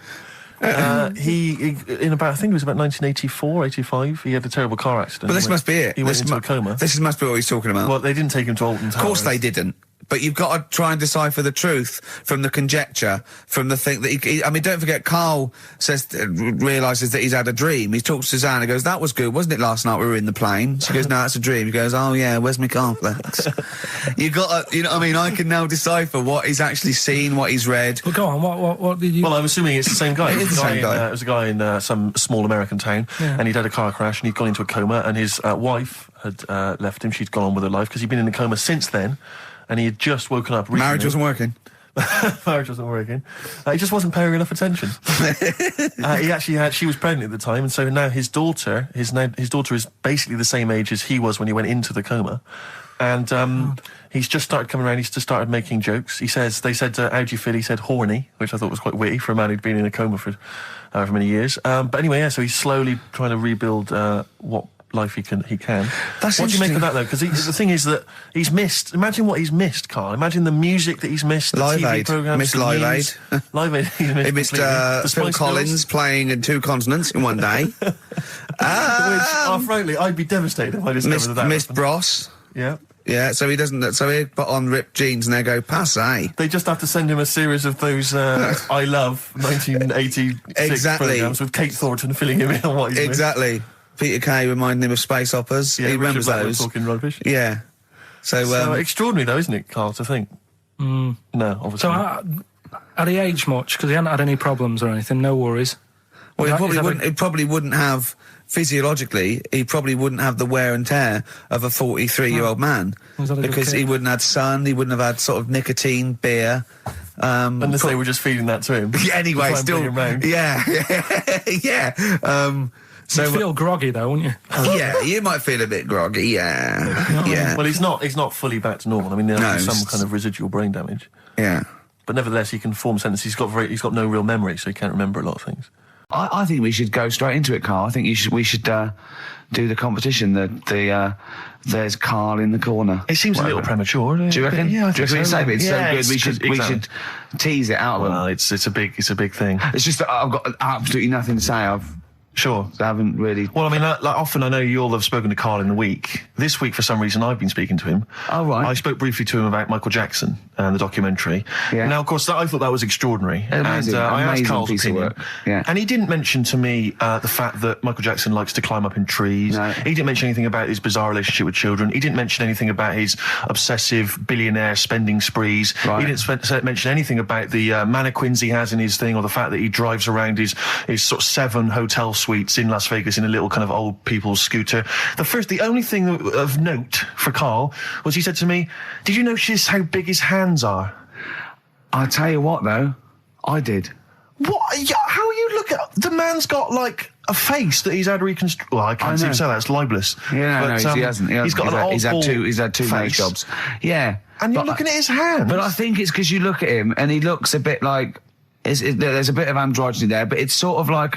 He in about, I think it was about 1984, 85, he had a terrible car accident. But this must be it. He went into a coma. This must be what he's talking about. Well, they didn't take him to Alton Towers. Of course they didn't. But you've got to try and decipher the truth from the conjecture, from the thing that he I mean, don't forget, Carl realises that he's had a dream. He talks to Suzanne and goes, that was good, wasn't it, last night we were in the plane? She goes, no, that's a dream. He goes, oh yeah, where's my cornflakes? You got to, you know what I mean? I can now decipher what he's actually seen, what he's read. Well, go on, what did you... Well, I'm assuming it's the same guy. It is the same guy. It was a guy in some small American town, and he'd had a car crash, and he'd gone into a coma, and his wife had left him. She'd gone on with her life, because he'd been in a coma since then, and he had just woken up recently. Marriage wasn't working. Marriage wasn't working. He just wasn't paying enough attention. He actually had, she was pregnant at the time, and so now his daughter is basically the same age as he was when he went into the coma. And he's just started coming around. He's just started making jokes. They said, how do you feel? He said horny, which I thought was quite witty for a man who'd been in a coma for however many years. But anyway, yeah, so he's slowly trying to rebuild what life he can. That's what do you make of that, though? Because the thing is that he's missed. Imagine what he's missed, Carl. Imagine the music that he's missed. The Live TV Aid. programs. Missed Live Aid. Live Aid. He missed Phil Collins playing in 2 continents in one day. Which, frankly, I'd be devastated if I discovered that. Missed Bros. Yeah. Yeah, so he doesn't. So he put on ripped jeans and they go passe. They just have to send him a series of those I Love 1986 exactly. programs with Kate Thornton filling him in on what he's exactly. Peter Kay reminding him of space operas. Yeah, he remembers those. Talking rubbish. Yeah. So extraordinary, though, isn't it, Carl? To think. No, obviously. So had he aged much? Because he hadn't had any problems or anything. No worries. Well, he probably wouldn't have, physiologically, he probably wouldn't have the wear and tear of a 43-year-old man. Because he wouldn't have had sun, he wouldn't have had sort of nicotine, beer. Unless they were just feeding that to him. Anyway, still. Yeah. Yeah. So you'd feel groggy, though, wouldn't you? Yeah, you might feel a bit groggy, yeah. Yeah. Well, he's not fully back to normal. I mean, there's some kind of residual brain damage. Yeah. But nevertheless, he can form sentences. He's got no real memory, so he can't remember a lot of things. I think we should go straight into it, Carl. I think we should do the competition. There's Carl in the corner. It seems a little premature. Do you reckon? Yeah, I do you reckon so. It's so good. We should tease it out. Well, it's a big thing. It's just that I've got absolutely nothing to say. Sure. I haven't really... Well, I mean, often I know you all have spoken to Carl in the week. This week, for some reason, I've been speaking to him. Oh, right. I spoke briefly to him about Michael Jackson and the documentary. Yeah. Now, of course, I thought that was extraordinary. Amazing. And I asked Carl's piece opinion. Of work. Yeah. And he didn't mention to me the fact that Michael Jackson likes to climb up in trees. No. He didn't mention anything about his bizarre relationship with children. He didn't mention anything about his obsessive billionaire spending sprees. Right. He didn't mention anything about the mannequins he has in his thing, or the fact that he drives around his sort of 7 hotel suites in Las Vegas in a little kind of old people's scooter. The only thing of note for Carl was he said to me, "Did you notice how big his hands are?" I'll tell you what, though, I did. What? How are you looking at... The man's got, like, a face that he's had reconstructed. Well, I can't even say that. It's libelous. Yeah, no, he hasn't. He's got he's had two nose jobs. Yeah. And you're looking at his hands. But I think it's because you look at him and he looks a bit like... there's a bit of androgyny there, but it's sort of like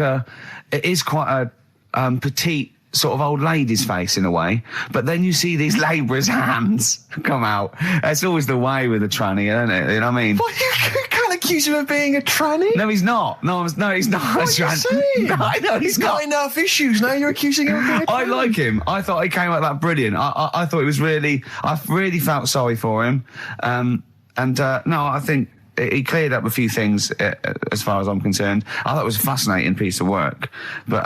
it is quite a petite sort of old lady's face in a way, but then you see these labourers' hands come out. That's always the way with a tranny, isn't it? You know what I mean? What, you can't accuse him of being a tranny? No, he's not. No, he's not. What are you saying? No, I know he's got enough issues. Now you're accusing him of being a tranny. I like him. I thought he came out that brilliant. I thought it was really... I really felt sorry for him. No, I think... he cleared up a few things as far as I'm concerned. I thought it was a fascinating piece of work, but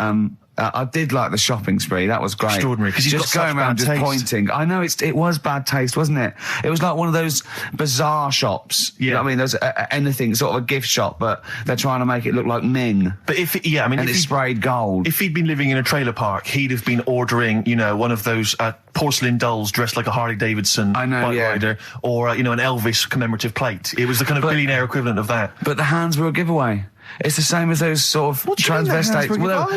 I did like the shopping spree. That was great. Extraordinary, because he's just going around just pointing. I know it was bad taste, wasn't it? It was like one of those bazaar shops. Yeah, you know what I mean, there's anything sort of a gift shop, but they're trying to make it look like Ming. But if it's sprayed gold. If he'd been living in a trailer park, he'd have been ordering, one of those porcelain dolls dressed like a Harley Davidson bike rider, or an Elvis commemorative plate. It was the kind of billionaire equivalent of that. But the hands were a giveaway. It's the same as those sort of transvestites.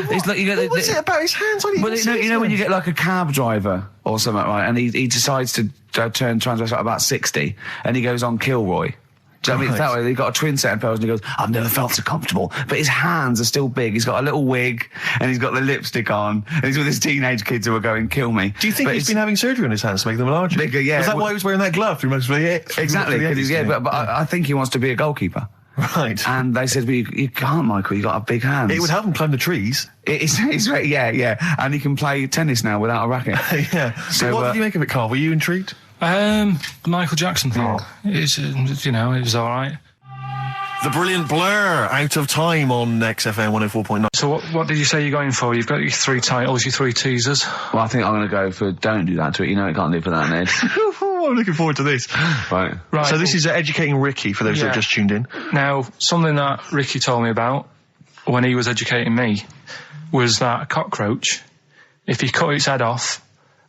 It's like what was it about his hands? When you get like a cab driver or something, right, and he decides to turn transvestite about 60, and he goes on Kilroy. Do you know what I mean? It's that way. He got a twin set of pearls, and he goes, "I've never felt so comfortable." But his hands are still big. He's got a little wig, and he's got the lipstick on, and he's with his teenage kids who are going, "Kill me." Do you think he's been having surgery on his hands to make them larger? Bigger, yeah. Is that why he was wearing that glove? Exactly. But I think he wants to be a goalkeeper. Right. And they said, well, you can't, Michael, you got a big hands. It would help him climb the trees. Yeah. And he can play tennis now without a racket. Yeah. So what did you make of it, Carl? Were you intrigued? Michael Jackson thing. It was all right. The brilliant Blur, Out of Time on XFM 104.9. So what did you say you're going for? You've got your 3 titles, your 3 teasers. Well, I think I'm going to go for Don't Do That to It. You know it can't live without an edge. I'm looking forward to this. Right. So this is Educating Ricky, for those that have just tuned in. Now, something that Ricky told me about when he was educating me was that a cockroach, if you cut its head off,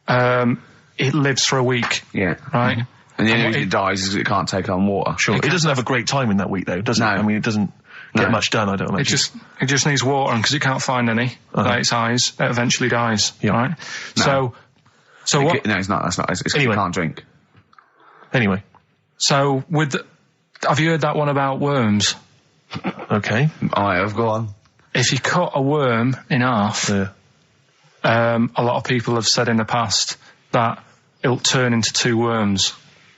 it lives for a week. Yeah. Right? And the only reason it dies is because it can't take on water. Sure. It doesn't have a great time in that week, though, does it? I mean, it doesn't get much done, I don't imagine. It just needs water, and because it can't find any, like its eyes, it eventually dies. Yeah. Right? No. So what? No, it's not. That's not. It's anyway. You can't drink. Anyway. So have you heard that one about worms? Okay. I have. Go on. If you cut a worm in half, a lot of people have said in the past that it'll turn into 2 worms.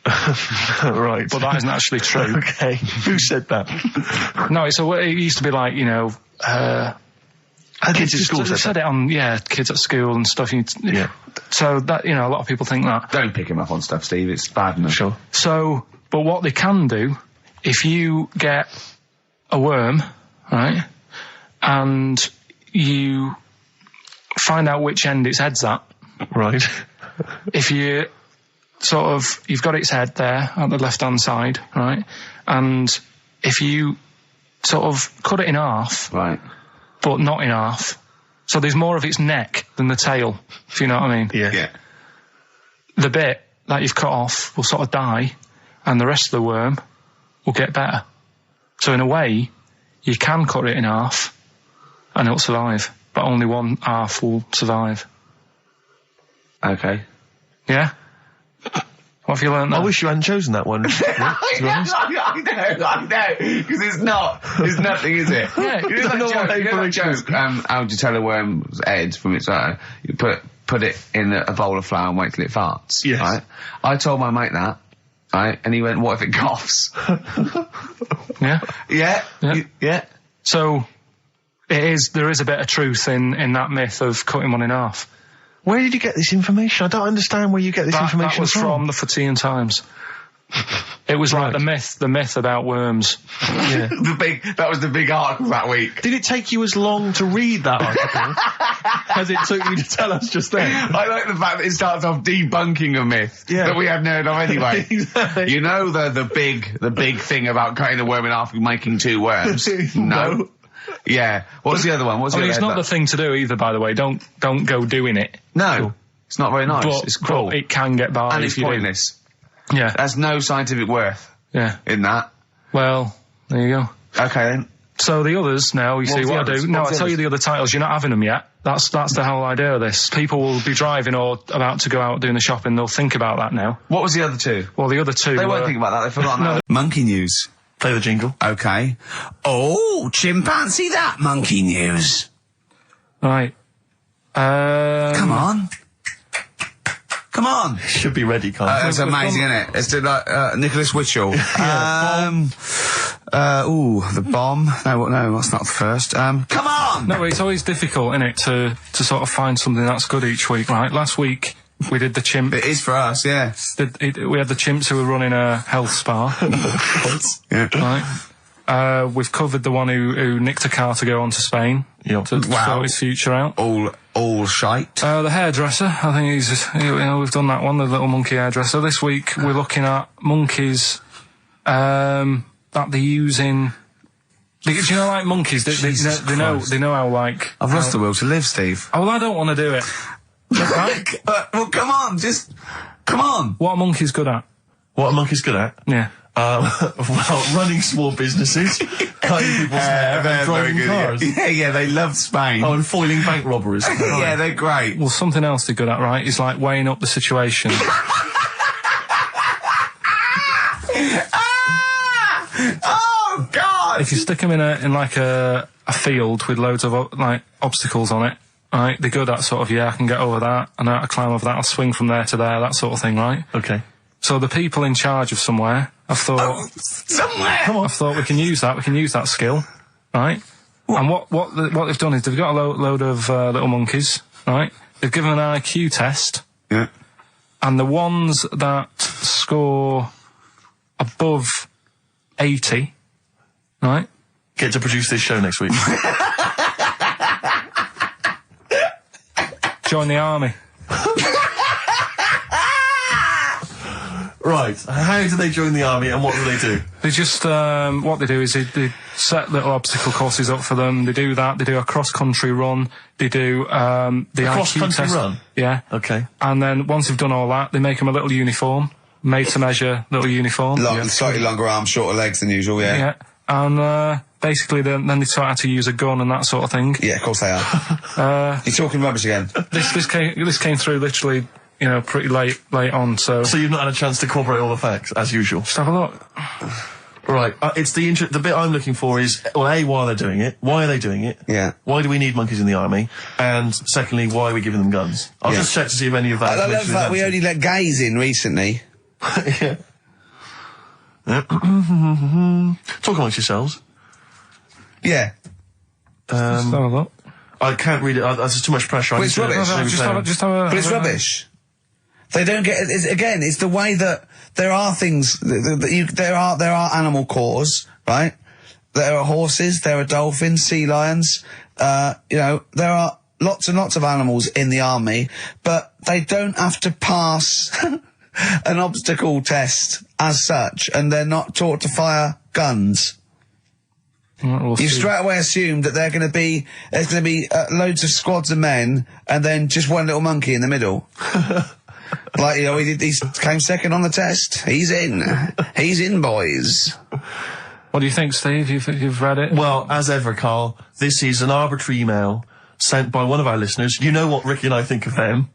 Right. But that isn't actually true. Okay. Who said that? No, it used to be like, kids at school said it on, kids at school and stuff. So that, a lot of people think that. Don't pick him up on stuff, Steve. It's bad enough. Sure. So, but what they can do, if you get a worm, right, and you find out which end its head's at. Right. If you you've got its head there at the left-hand side, right, and if you sort of cut it in half. Right. But not in half. So there's more of its neck than the tail, if you know what I mean. Yeah. The bit that you've cut off will sort of die, and the rest of the worm will get better. So in a way, you can cut it in half, and it'll survive, but only one half will survive. Okay. Yeah? What have you learned there? I wish you hadn't chosen that one. I know, because there's nothing, is it? Yeah, how do you tell a worm's head from its eye? You put it in a bowl of flour and wait till it farts. Yes. Right? I told my mate that, right? And he went, "What if it coughs?" Yeah. So there is a bit of truth in that myth of cutting one in half. Where did you get this information? I don't understand where you get this information That was from the Fortean Times. It was like the myth about worms. Yeah. That was the big article that week. Did it take you as long to read that article as it took you to tell us just then? I like the fact that it starts off debunking a myth that we hadn't heard of anyway. Exactly. You know the big thing about cutting a worm in half and making 2 worms? No. Yeah. What's the other one? It's not the thing to do either, by the way. Don't go doing it. No. It's not very nice. It's cruel. But it can get by and if it's you pointless. do. Yeah. There's no scientific worth in that. Well, there you go. Okay then. So the others now, you see what I do. No, I tell you the other titles. You're not having them yet. That's the whole idea of this. People will be driving or about to go out doing the shopping. They'll think about that now. What was the other 2? Well, the other 2 They won't think about that. They've forgotten that. Monkey news. Play the jingle. Okay. Oh, chimpanzee that monkey news. Right. Come on. Should be ready, Carl. That's amazing, isn't it? It's like Nicholas Witchell. The bomb. No, that's not the first. Come on! No, it's always difficult, isn't it, to sort of find something that's good each week, right? Last week, We did the chimp. It is for us, yeah. We had the chimps who were running a health spa. Yeah. Right. We've covered the one who nicked a car to go on to Spain. Yep. To sort his future out. All shite. The hairdresser, I think we've done that one, the little monkey hairdresser. This week we're looking at monkeys, that they're using. Do you know, like monkeys? They know how, like. I've lost the will to live, Steve. Oh, well, I don't want to do it. Right? Well, come on, come on. What are monkeys good at? What are monkeys good at? Yeah. Well, running small businesses, cutting people's hair, and driving cars. Yeah, they love Spain. Oh, and foiling bank robberies. Yeah, they're great. Well, something else they're good at, right, is like weighing up the situation. Oh, God! If you stick them in a field with loads of, like, obstacles on it, right, they're good at sort of, I can get over that, and I climb over that, I'll swing from there to there, that sort of thing, right? Okay. So the people in charge of somewhere, I've thought... somewhere! I've thought we can use that skill, right? And what they've done is they've got a load of little monkeys, right? They've given an IQ test. Yeah. And the ones that score above 80, right? Get to produce this show next week. Join the army. Right. How do they join the army and what do they do? They just, what they do is they set little obstacle courses up for them. They do that. They do a cross-country run. They do, the cross-country run? Yeah. Okay. And then once they've done all that, they make them a little uniform. Made to measure little uniform. Slightly longer arms, shorter legs than usual, yeah. Yeah. And, basically then they taught how to use a gun and that sort of thing. Yeah, of course they are. You're talking rubbish again. This came through literally, pretty late on, so... So you've not had a chance to corroborate all the facts, as usual? Just have a look. Right, it's the bit I'm looking for is, well, A, why they're doing it, why are they doing it? Yeah. Why do we need monkeys in the army? And secondly, why are we giving them guns? I'll just check to see if any of that I love that we only let gays in recently. Yeah. Talk amongst yourselves. Yeah. Just have a look. I can't read it. There's too much pressure. Well, it's rubbish. But it's rubbish. They don't get. It's the way that there are things. There are animal cores, right? There are horses. There are dolphins, sea lions. There are lots and lots of animals in the army, but they don't have to pass an obstacle test as such, and they're not taught to fire guns. You straight away assumed that there's going to be loads of squads of men and then just one little monkey in the middle. Like, he came second on the test. He's in, boys. What do you think, Steve? You've read it? Well, as ever, Carl, this is an arbitrary email sent by one of our listeners. You know what Ricky and I think of them.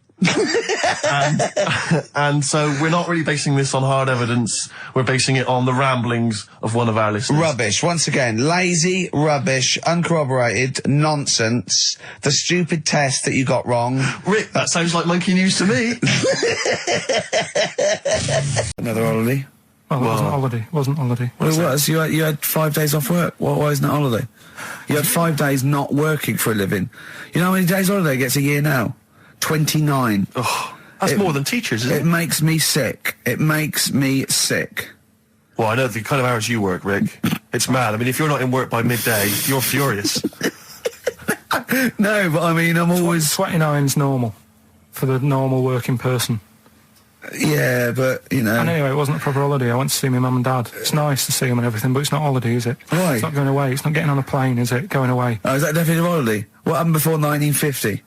and so we're not really basing this on hard evidence. We're basing it on the ramblings of one of our listeners. Rubbish. Once again, lazy, rubbish, uncorroborated, nonsense. The stupid test that you got wrong. Rick, that sounds like monkey news to me. Another holiday. Well, it wasn't holiday. Well, it was. You had 5 days off work. Why isn't it holiday? You had 5 days not working for a living. You know how many days holiday gets a year now? 29. Oh, that's more than teachers, isn't it? It makes me sick. It makes me sick. Well, I know the kind of hours you work, Rick. It's mad. I mean, if you're not in work by midday, you're furious. No, but I mean, I'm always... 29's normal for the normal working person. Yeah, but, And anyway, it wasn't a proper holiday. I went to see my mum and dad. It's nice to see them and everything, but it's not holiday, is it? Why? It's not going away. It's not getting on a plane, is it? Going away. Oh, is that definitely a holiday? What happened before 1950?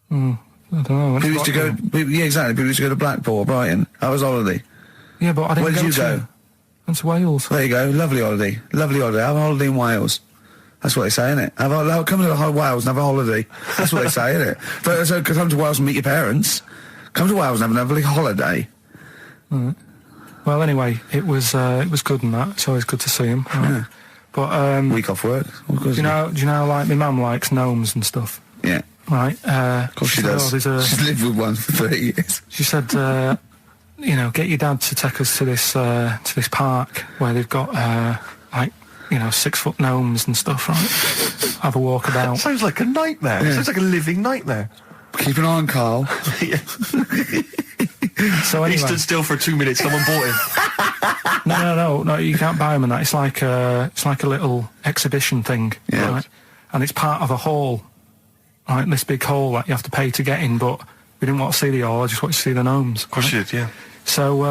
I don't know. People used to go... Yeah, exactly. People used to go to Blackpool or Brighton. That was holiday. Yeah, but I didn't Where did you go? Went to Wales. There you go. Lovely holiday. Lovely holiday. Have a holiday in Wales. That's what they say, innit? Come to Wales and have a holiday. That's what they say, innit? So come to Wales and meet your parents. Come to Wales and have a lovely holiday. Right. Well, anyway, it was good and that. It's always good to see him. Right? Yeah. But week off work. Do you know, like my mum likes gnomes and stuff. Yeah. Right. Of course she does. She's lived with one for 30 years. She said, get your dad to take us to this park where they've got 6-foot gnomes and stuff. Right. Have a walk about. Sounds like a nightmare. Yeah. Sounds like a living nightmare. Keep an eye on Carl. So anyway, he stood still for 2 minutes. Someone bought him. No. You can't buy them and that. It's like a little exhibition thing, right? And it's part of a hall, right? This big hall that you have to pay to get in. But we didn't want to see the hall. I just wanted to see the gnomes. Of course you did, yeah. So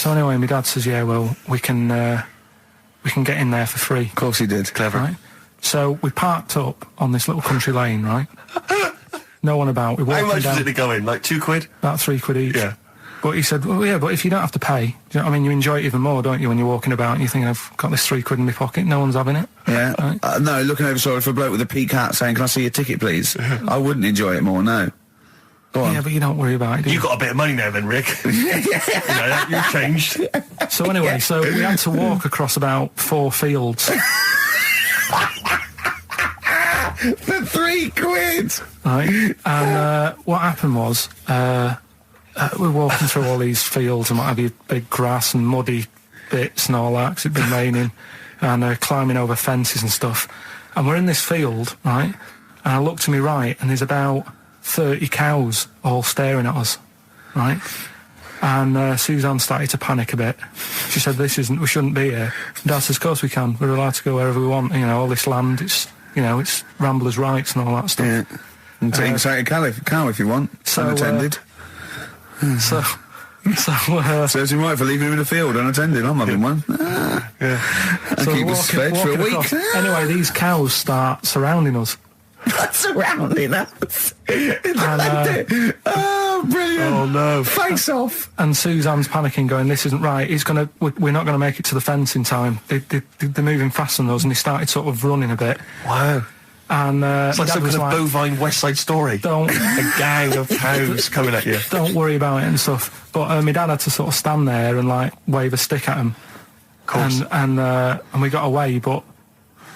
anyway, my dad says, yeah, well, we can get in there for free. Of course he did. Clever. Right? So we parked up on this little country lane, right? No one about. We How much was it to go in? Like £2? About £3 each. Yeah. But he said, well, yeah, but if you don't have to pay, do you know what I mean? You enjoy it even more, don't you, when you're walking about and you think, I've got this £3 in my pocket, no one's having it. Yeah. Right? No, looking over for a bloke with a peak hat saying, can I see your ticket, please? I wouldn't enjoy it more, no. Go on. Yeah, but you don't worry about it, do you? You got a bit of money now then, Rick. You've changed. So anyway, so we had to walk across about 4 fields. For £3? Right? And what happened was, we're walking through all these fields and what have you, big grass and muddy bits and all that, 'cause it'd been raining, and climbing over fences and stuff. And we're in this field, right? And I look to my right, and there's about 30 cows all staring at us, right? And Suzanne started to panic a bit. She said, we shouldn't be here. And Dad says, of course we can. We're allowed to go wherever we want. You know, all this land, it's ramblers' rights and all that stuff. Yeah. And take a cow if you want. So, unattended. Serves him right for leaving him in the field unattended. I'm having one. So keep us fed for a week. Anyway, these cows start surrounding us. Surrounding us. Oh, brilliant. Oh, no. Face off. And Suzanne's panicking, going, this isn't right. We're not going to make it to the fence in time. They're moving faster than us, and he started sort of running a bit. Wow. And it's like some kind of bovine West Side Story. A gang of cows coming at you. Don't worry about it and stuff. But my dad had to sort of stand there and like wave a stick at him. Of course. And we got away, but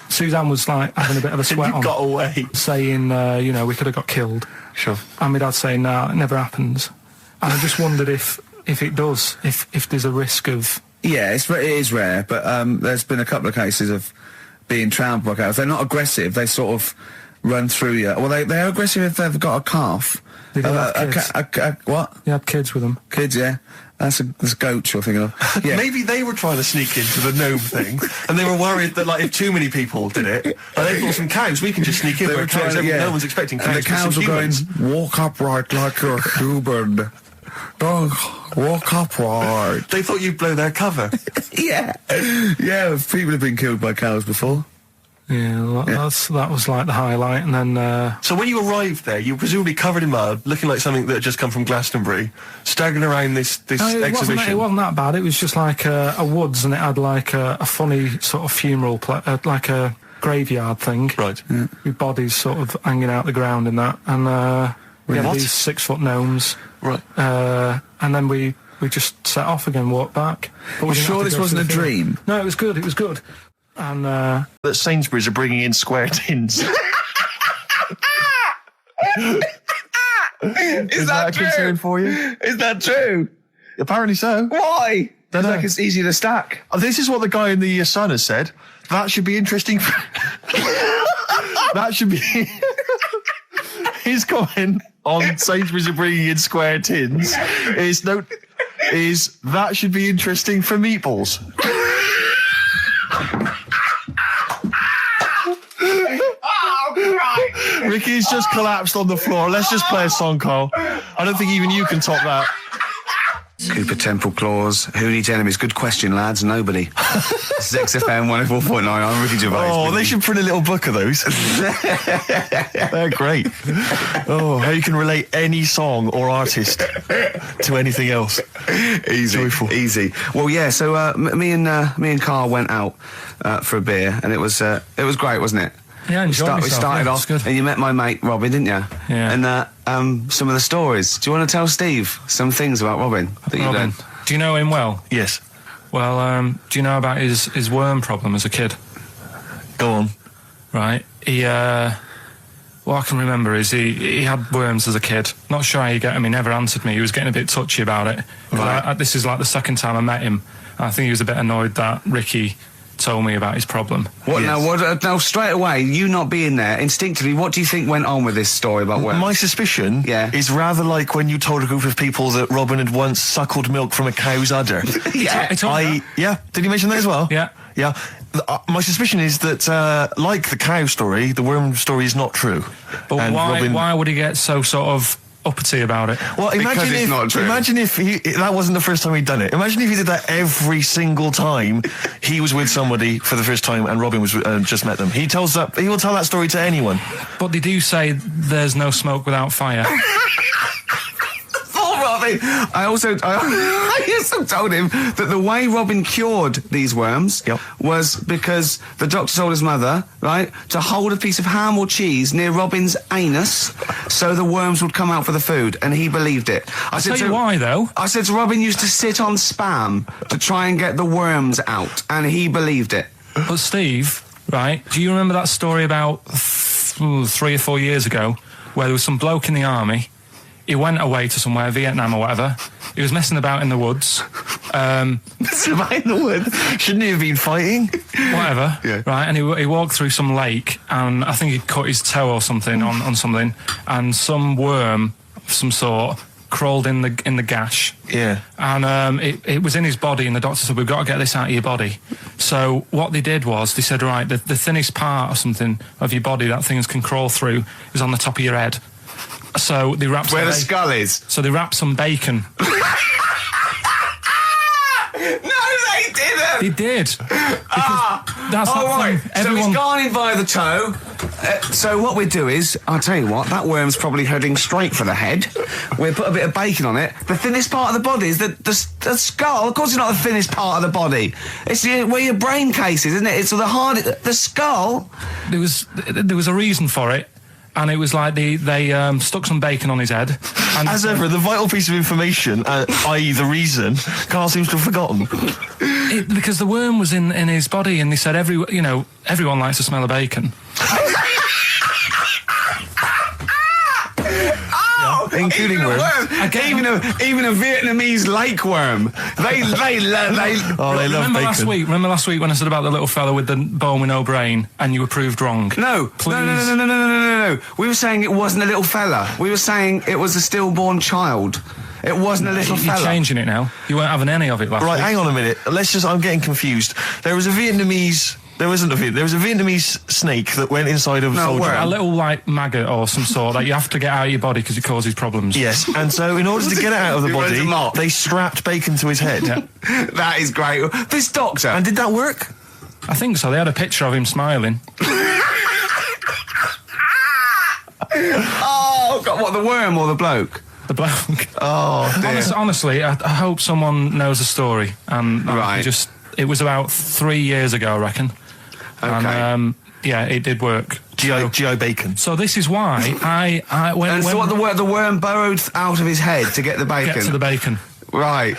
Suzanne was like having a bit of a sweat on. Got away. Saying, we could have got killed. Sure. And my dad saying, no, it never happens. And I just wondered if it does, if there's a risk of... Yeah, it is rare, but there's been a couple of cases of being trampled by cows. They're not aggressive, they sort of run through you. Well, they're aggressive if they've got a calf. They have kids. What? They had kids with them. Kids, yeah. That's goats you're thinking of. Yeah. Maybe they were trying to sneak into the gnome thing, and they were worried that, like, if too many people did it, they bought some cows, we can just sneak in where cows, no one's expecting cows. And the cows were going, walk upright like you're human. Don't walk upright. They thought you'd blow their cover. Yeah, people have been killed by cows before. Yeah, that was like the highlight, and then... So when you arrived there, you were presumably covered in mud, looking like something that had just come from Glastonbury, staggering around this exhibition. It wasn't that bad, it was just like a woods, and it had like a funny sort of funeral, like a graveyard thing. Right. Yeah. With bodies sort of hanging out the ground and that, and we had these 6-foot gnomes. Right. And then we just set off again, walked back. But we're sure this wasn't a dream? No, it was good, And that Sainsbury's are bringing in square tins. Is that true? A concern for you? Is that true? Apparently so. Why? Don't know. Like it's easy to stack. This is what the guy in the Sun has said. That should be interesting. That should be his comment on Sainsbury's are bringing in square tins. Is that should be interesting for meatballs. Ricky's just collapsed on the floor. Let's just play a song, Carl. I don't think even you can top that. Cooper Temple Claws. Who needs enemies? Good question, lads. Nobody. This is XFM 104.9. I'm Ricky Gervais. Oh, they should print a little book of those. They're great. Oh, how you can relate any song or artist to anything else. Easy. Joyful. Easy. Well, yeah, so me and Carl went out for a beer, and it was great, wasn't it? Yeah, we started off, good. And you met my mate Robin, didn't you? Yeah. And some of the stories. Do you want to tell Steve some things about Robin that you learned? Do you know him well? Yes. Well, do you know about his worm problem as a kid? Go on. Right. He, what I can remember is he had worms as a kid. Not sure how you get him. He never answered me. He was getting a bit touchy about it. Right. This is like the second time I met him. I think he was a bit annoyed that Ricky told me about his problem. What now? Now, straight away, you not being there, instinctively, what do you think went on with this story about worms? My suspicion is rather like when you told a group of people that Robin had once suckled milk from a cow's udder. Did he mention that as well? Yeah. Yeah. My suspicion is that, like the cow story, the worm story is not true. But and why would he get so sort of uppity about it? Well, imagine if that wasn't the first time he'd done it. Imagine if he did that every single time he was with somebody for the first time and Robin was just met them. He will tell that story to anyone. But they do say there's no smoke without fire. Robin. I also told him that the way Robin cured these worms was because the doctor told his mother, right, to hold a piece of ham or cheese near Robin's anus so the worms would come out for the food, and he believed it. I'll tell you why, though. I said to Robin used to sit on spam to try and get the worms out, and he believed it. But Steve, right, do you remember that story about 3 or 4 years ago where there was some bloke in the army? He went away to somewhere, Vietnam or whatever. He was messing about in the woods. Messing about in the woods? Shouldn't he have been fighting? Whatever. Yeah. Right, and he walked through some lake, and I think he'd cut his toe or something on something, and some worm of some sort crawled in the gash. Yeah. And it was in his body, and the doctor said, we've got to get this out of your body. So what they did was, they said, right, the thinnest part or something of your body that things can crawl through is on the top of your head. So they wrapped where the skull is. So they wrapped some bacon. No, they didn't. They did. That's right. Thing. So he's gone in via the toe. So what we do is, I'll tell you what, that worm's probably heading straight for the head. We'll put a bit of bacon on it. The thinnest part of the body is the skull. Of course, it's not the thinnest part of the body. It's where your brain case is, isn't it? It's the skull. There was a reason for it. And it was like they stuck some bacon on his head. And as ever, the vital piece of information, i.e. the reason, Karl seems to have forgotten. Because the worm was in his body, and they said everyone likes the smell of bacon. Including worms. Even a Vietnamese lake worm. They love bacon. Remember last week when I said about the little fella with the bone with no brain, and you were proved wrong? No. Please. No. We were saying it wasn't a little fella. We were saying it was a stillborn child. It wasn't a little fella. You're changing it now. You weren't having any of it last week. Right, hang on a minute. I'm getting confused. There was a Vietnamese snake that went inside of a soldier. A little, like, maggot or some sort that you have to get out of your body because it causes problems. Yes, and so in order to get it out of the body, they strapped bacon to his head. Yeah. That is great. This doctor... And did that work? I think so. They had a picture of him smiling. Oh, God, what, the worm or the bloke? The bloke. Oh, dear. Honestly, I hope someone knows the story. Right. It was about 3 years ago, I reckon. Okay. And, it did work. G.I. Bacon. So this is why the worm burrowed out of his head to get the bacon? Get to the bacon. Right.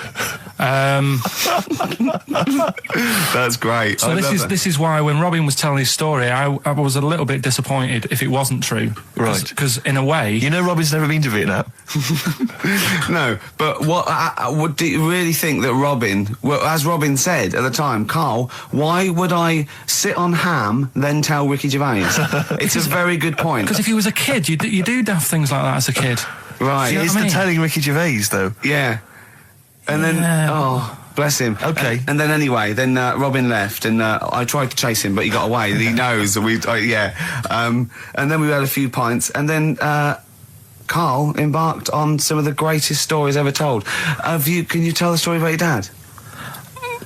That's great. So this is why when Robin was telling his story, I was a little bit disappointed if it wasn't true. Right. Because in a way... You know Robin's never been to Vietnam. No, but what do you really think that Robin... Well, as Robin said at the time, Karl, why would I sit on ham, then tell Ricky Gervais? It's a very good point. Because if he was a kid, you do daft things like that as a kid. Right. He is telling Ricky Gervais, though. Yeah. And then, bless him. Okay. And then anyway, Robin left, and I tried to chase him, but he got away. He knows. And then we had a few pints, and then Karl embarked on some of the greatest stories ever told. Can you tell the story about your dad?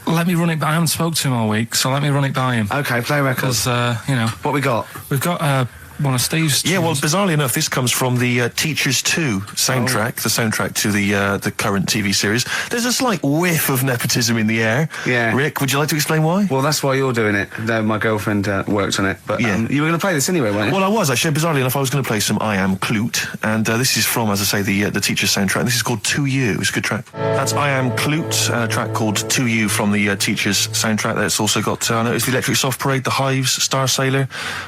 Let me run it by. I haven't spoke to him all week, so let me run it by him. Okay, play records. Because what we got? We've got one of Steve's tunes. Yeah, well, bizarrely enough, this comes from the Teachers 2 soundtrack, the soundtrack to the current TV series. There's a slight whiff of nepotism in the air. Yeah. Rick, would you like to explain why? Well, that's why you're doing it. No, my girlfriend worked on it. But you were going to play this anyway, weren't you? Well, I was, actually. Bizarrely enough, I was going to play some I Am Clute, and this is from, as I say, the Teachers soundtrack. This is called To You. It's a good track. That's I Am Clute, a track called To You from the Teachers soundtrack. That's also got, I noticed, the Electric Soft Parade, The Hives, Star Sailor,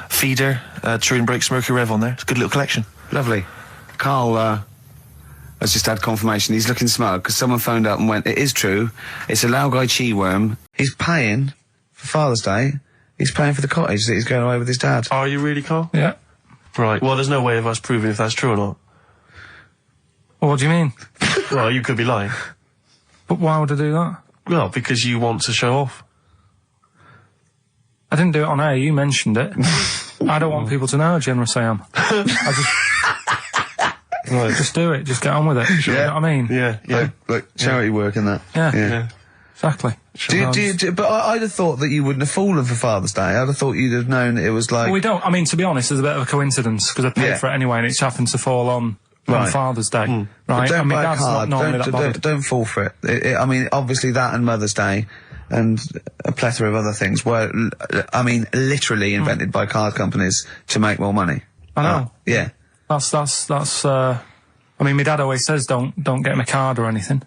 Feeder, Turin Breaks, Mercury Rev on there. It's a good little collection. Lovely. Karl has just had confirmation. He's looking smug because someone phoned up and went, it is true. It's a Laogai chi worm. He's paying for Father's Day, he's paying for the cottage that he's going away with his dad. Are you really, Carl? Yeah. Right. Well, there's no way of us proving if that's true or not. Well, what do you mean? Well, you could be lying. But why would I do that? Well, because you want to show off. I didn't do it on air, you mentioned it. I don't want people to know how generous I am. Right. Just do it, just get on with it. You know what I mean? Yeah. Like charity work and that. Yeah. Exactly. But I'd have thought that you wouldn't have fallen for Father's Day. I'd have thought you'd have known that it was like... Well, we don't. I mean, to be honest, there's a bit of a coincidence, because I paid for it anyway, and it's happened to fall on Father's Day. Right? But don't I mean, buy a Dad's card. not normally that bothered. Don't fall for it. I mean, obviously that and Mother's Day and a plethora of other things were, I mean, literally invented by card companies to make more money. I know. Yeah. That's, I mean, my dad always says don't get him a card or anything.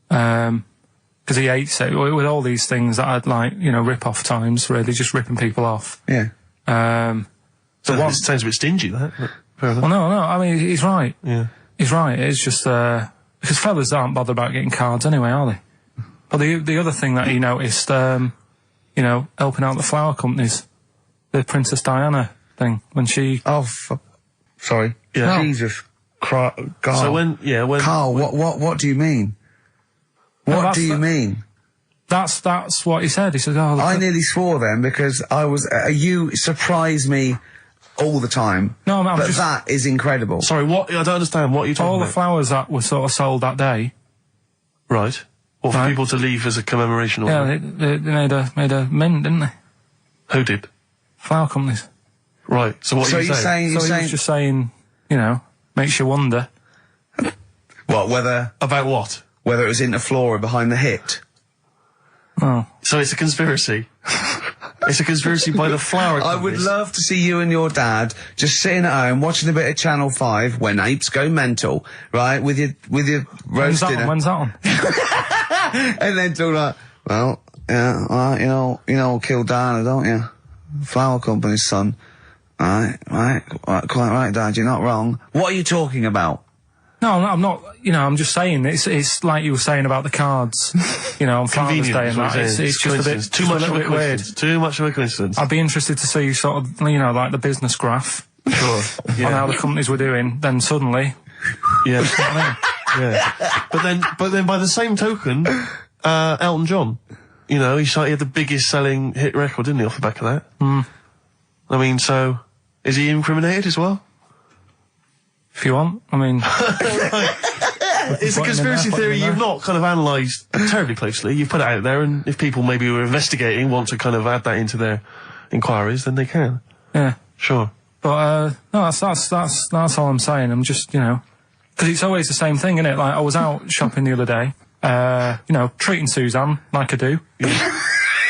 Because he hates it. With all these things that I'd like, rip-off times, really, just ripping people off. Yeah. So it sounds a bit stingy, that. Fair enough. Well, no, I mean, he's right. Yeah. He's right. It's just, because fellas aren't bothered about getting cards anyway, are they? But the other thing that he noticed, helping out the flower companies, the Princess Diana thing, when she... Oh, sorry. Yeah. Jesus. God. So when... Carl, what do you mean? What do you mean? That's what he said. He said, "Oh, I nearly swore then because I was. You surprise me all the time. No, I'm but just, that is incredible. Sorry, what? I don't understand. What are you talking about? All the flowers that were sort of sold that day. Right. Or for people to leave as a commemoration. Or yeah, they made a mint, didn't they? Who did? Flower companies. Right. So what are you saying? He was just saying, makes you wonder. What? About what? Whether it was Interflora behind the hit. Oh. So it's a conspiracy. It's a conspiracy by the flower companies. I would love to see you and your dad just sitting at home watching a bit of Channel 5 when apes go mental, right? With your roast dinner. When's that on? And then talk like, well, yeah, you know, kill Diana, don't you? Flower company's son. Right, quite right, Dad, you're not wrong. What are you talking about? No, I'm not, I'm just saying, it's like you were saying about the cards, on Father's Day and that. It's just a bit, too much of a weird. Too much of a coincidence. I'd be interested to see sort of, like the business graph. Sure. Yeah. On how the companies were doing, then suddenly. Yeah. Yeah. But then by the same token, Elton John, he had the biggest selling hit record, didn't he, off the back of that? Mm. I mean, so, is he incriminated as well? If you want, I mean... It's a conspiracy theory you've not kind of analysed terribly closely. You've put it out there, and if people maybe who are investigating want to kind of add that into their inquiries, then they can. Yeah. Sure. But, no, that's all I'm saying. I'm just, because it's always the same thing, isn't it? Like, I was out shopping the other day, treating Suzanne like I do.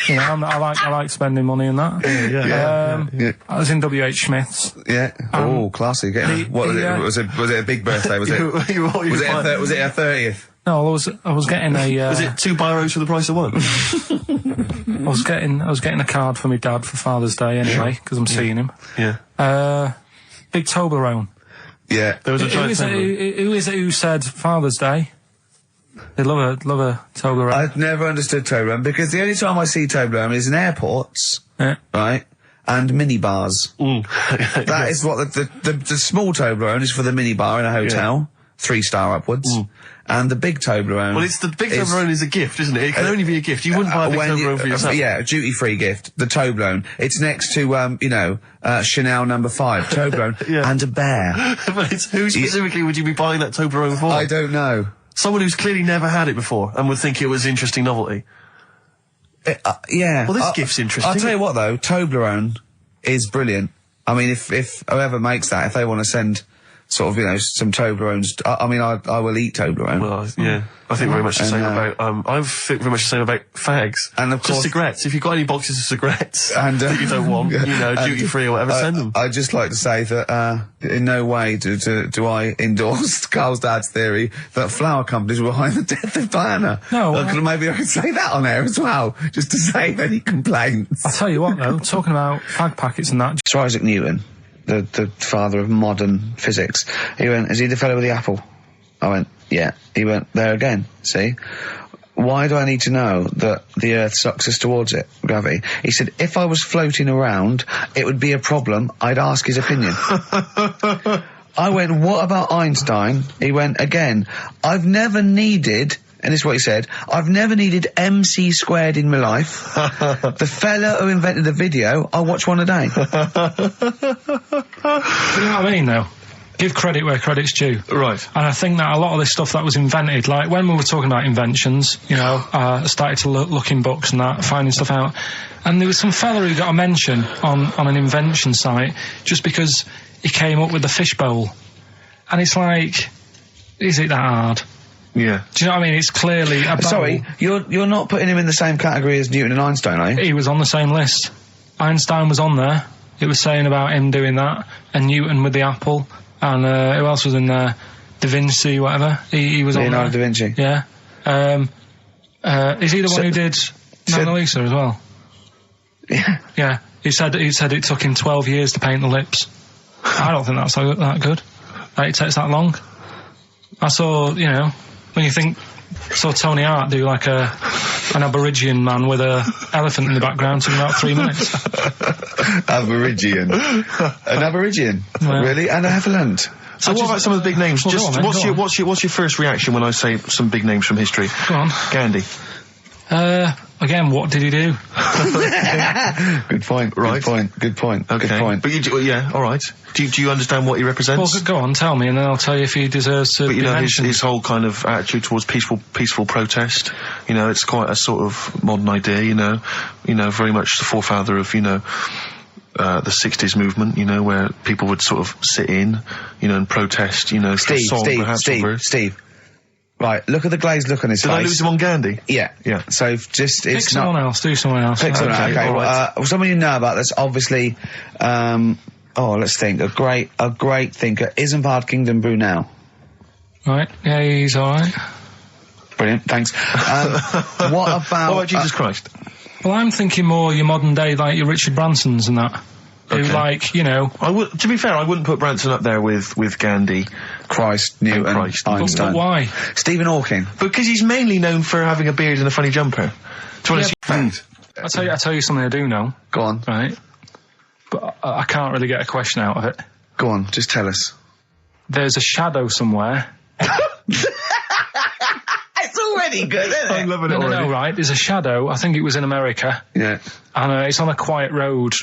I like spending money and that. Yeah. I was in WH Smith's. Yeah. Classy. Was it a big birthday? Was it? Was it a 30th? No, I was getting a. Was it 2 biros for the price of one? I was getting a card for my dad for Father's Day anyway, because I'm seeing him. Yeah. Big Toblerone. Yeah. There was a giant Toblerone. Who is it who said Father's Day? They love a Toblerone. I've never understood Toblerone because the only time I see Toblerone is in airports, right, and minibars. That is what the small Toblerone is for the minibar in a hotel, 3-star upwards, and the big Toblerone. Well, the big Toblerone is a gift, isn't it? It can only be a gift. You wouldn't buy a big Toblerone for yourself. Yeah, a duty-free gift. The Toblerone. It's next to Chanel No. 5 Toblerone and a bear. But who specifically would you be buying that Toblerone for? I don't know. Someone who's clearly never had it before and would think it was interesting novelty. Yeah. Well, this gift's interesting. I'll tell you what, though, Toblerone is brilliant. I mean, if whoever makes that, if they want to send sort of, some Toblerones, I will eat Toblerone. Well, yeah. I think very much the same about, I think very much the same about fags. And of course... Just cigarettes. If you've got any boxes of cigarettes that you don't want, duty-free or whatever, send them. I'd just like to say that, in no way do I endorse Carl's dad's theory that flower companies were behind the death of Diana. No. Maybe I could say that on air as well, just to save any complaints. I'll tell you what, though, talking about fag packets and that... Sir Isaac Newton, the father of modern physics, he went, is he the fellow with the apple? I went, yeah. He went, there again, see? why do I need to know that the Earth sucks us towards it, Gervais? He said, if I was floating around, it would be a problem. I'd ask his opinion. I went, what about Einstein? He went, again, I've never needed, and this is what he said, I've never needed MC squared in my life. The fella who invented the video, I watch one a day. You know what I mean, though? Give credit where credit's due. Right. And I think that a lot of this stuff that was invented, like when we were talking about inventions, you know, I started to look in books and that, finding stuff out. And there was some fella who got a mention on an invention site just because he came up with the fishbowl. And it's like, is it that hard? Yeah. Do you know what I mean? It's clearly a bowl. Sorry, you're not putting him in the same category as Newton and Einstein, are you? He was on the same list. Einstein was on there. It was saying about him doing that. And Newton with the apple. And who else was in there? Da Vinci, whatever. He was Leonardo on there. da Vinci. Yeah. Is he the one who did Mona Lisa as well? Yeah. Yeah. He said it took him 12 years to paint the lips. I don't think that's that good. Like, it takes that long. I saw, you know, when you saw Tony Hart do like an Aborigine man with a elephant in the background in about 3 minutes. Aborigine. An Aborigine? Yeah. Really? An elephant? So what about some of the big names? Well, what's your first reaction when I say some big names from history? Go on. Gandhi. Again, what did he do? Good point. Right. Good point. Okay. Good point. But yeah, all right. Do you understand what he represents? Well, go on, tell me, and then I'll tell you if he deserves to. But you be know, mentioned. his whole kind of attitude towards peaceful protest. You know, it's quite a sort of modern idea. You know, very much the forefather of the 60s movement. You know, where people would sort of sit in, and protest. Steve. Right, look at the glazed look on his face. Did I lose him on Gandhi? Yeah. So just, Pick someone else, do someone else. Pick someone else, okay. All right. Someone you know about that's obviously, let's think, a great thinker, Isambard Kingdom Brunel. Right, yeah, he's alright. Brilliant, thanks. What about Jesus Christ? Well, I'm thinking more your modern day, like your Richard Bransons and that. Okay. Who, like, you know... To be fair, I wouldn't put Branson up there with Gandhi. Christ, Newton, Einstein. But why? Stephen Hawking. Because he's mainly known for having a beard and a funny jumper. Do you want to see fact? I'll tell you something I do know. Go on. Right? But I can't really get a question out of it. Go on, just tell us. There's a shadow somewhere. It's already good, isn't it? I'm loving it already. No, right. There's a shadow. I think it was in America. Yeah. And it's on a quiet road.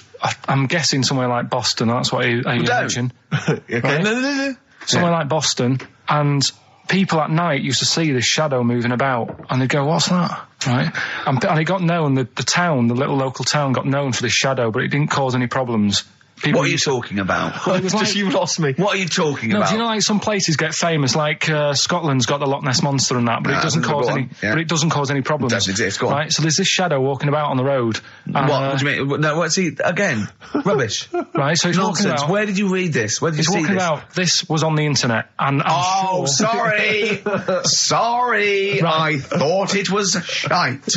I'm guessing somewhere like Boston. That's what I imagine. Okay. Right? No. Somewhere like Boston. And people at night used to see this shadow moving about. And they'd go, what's that? Right? And it got known, the town, the little local town got known for this shadow, but it didn't cause any problems. What are you talking about? Well, it was like, you've lost me. What are you talking about? Do you know, like, some places get famous, like Scotland's got the Loch Ness Monster and that, but it doesn't cause any. Yeah. But it doesn't cause any problems. It doesn't exist. Go on. Right. So there's this shadow walking about on the road. What do you mean? No. What's he again? Rubbish. Right. So he's nonsense. Walking about, where did you read this? Where did you see this? Walking about. This was on the internet, and I'm sure. Sorry. Sorry. Right. I thought it was shite.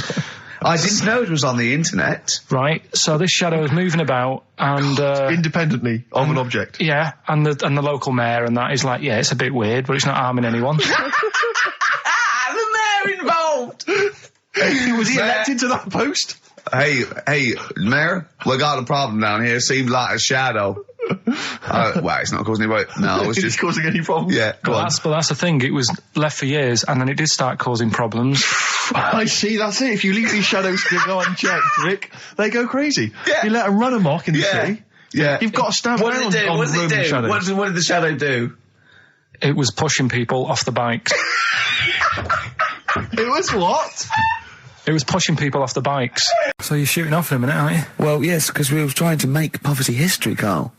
I didn't know it was on the internet. Right, so this shadow is moving about and... independently of an object. Yeah, and the local mayor and that is like, yeah, it's a bit weird, but it's not harming anyone. The mayor involved! Was he elected to that post? Hey, mayor, we got a problem down here. Seems like a shadow. Well, it's not causing any... No, it's just... causing any problems? Yeah, but that's the thing. It was left for years, and then it did start causing problems. I see, that's it. If you leave these shadows to go unchecked, Rick, they go crazy. Yeah. You let them run amok in the city. Yeah. You've got to stand around on Roman shadows. What did the shadow do? It was pushing people off the bikes. It was what? It was pushing people off the bikes. So you're shooting off in a minute, aren't you? Well, yes, because we were trying to make poverty history, Carl.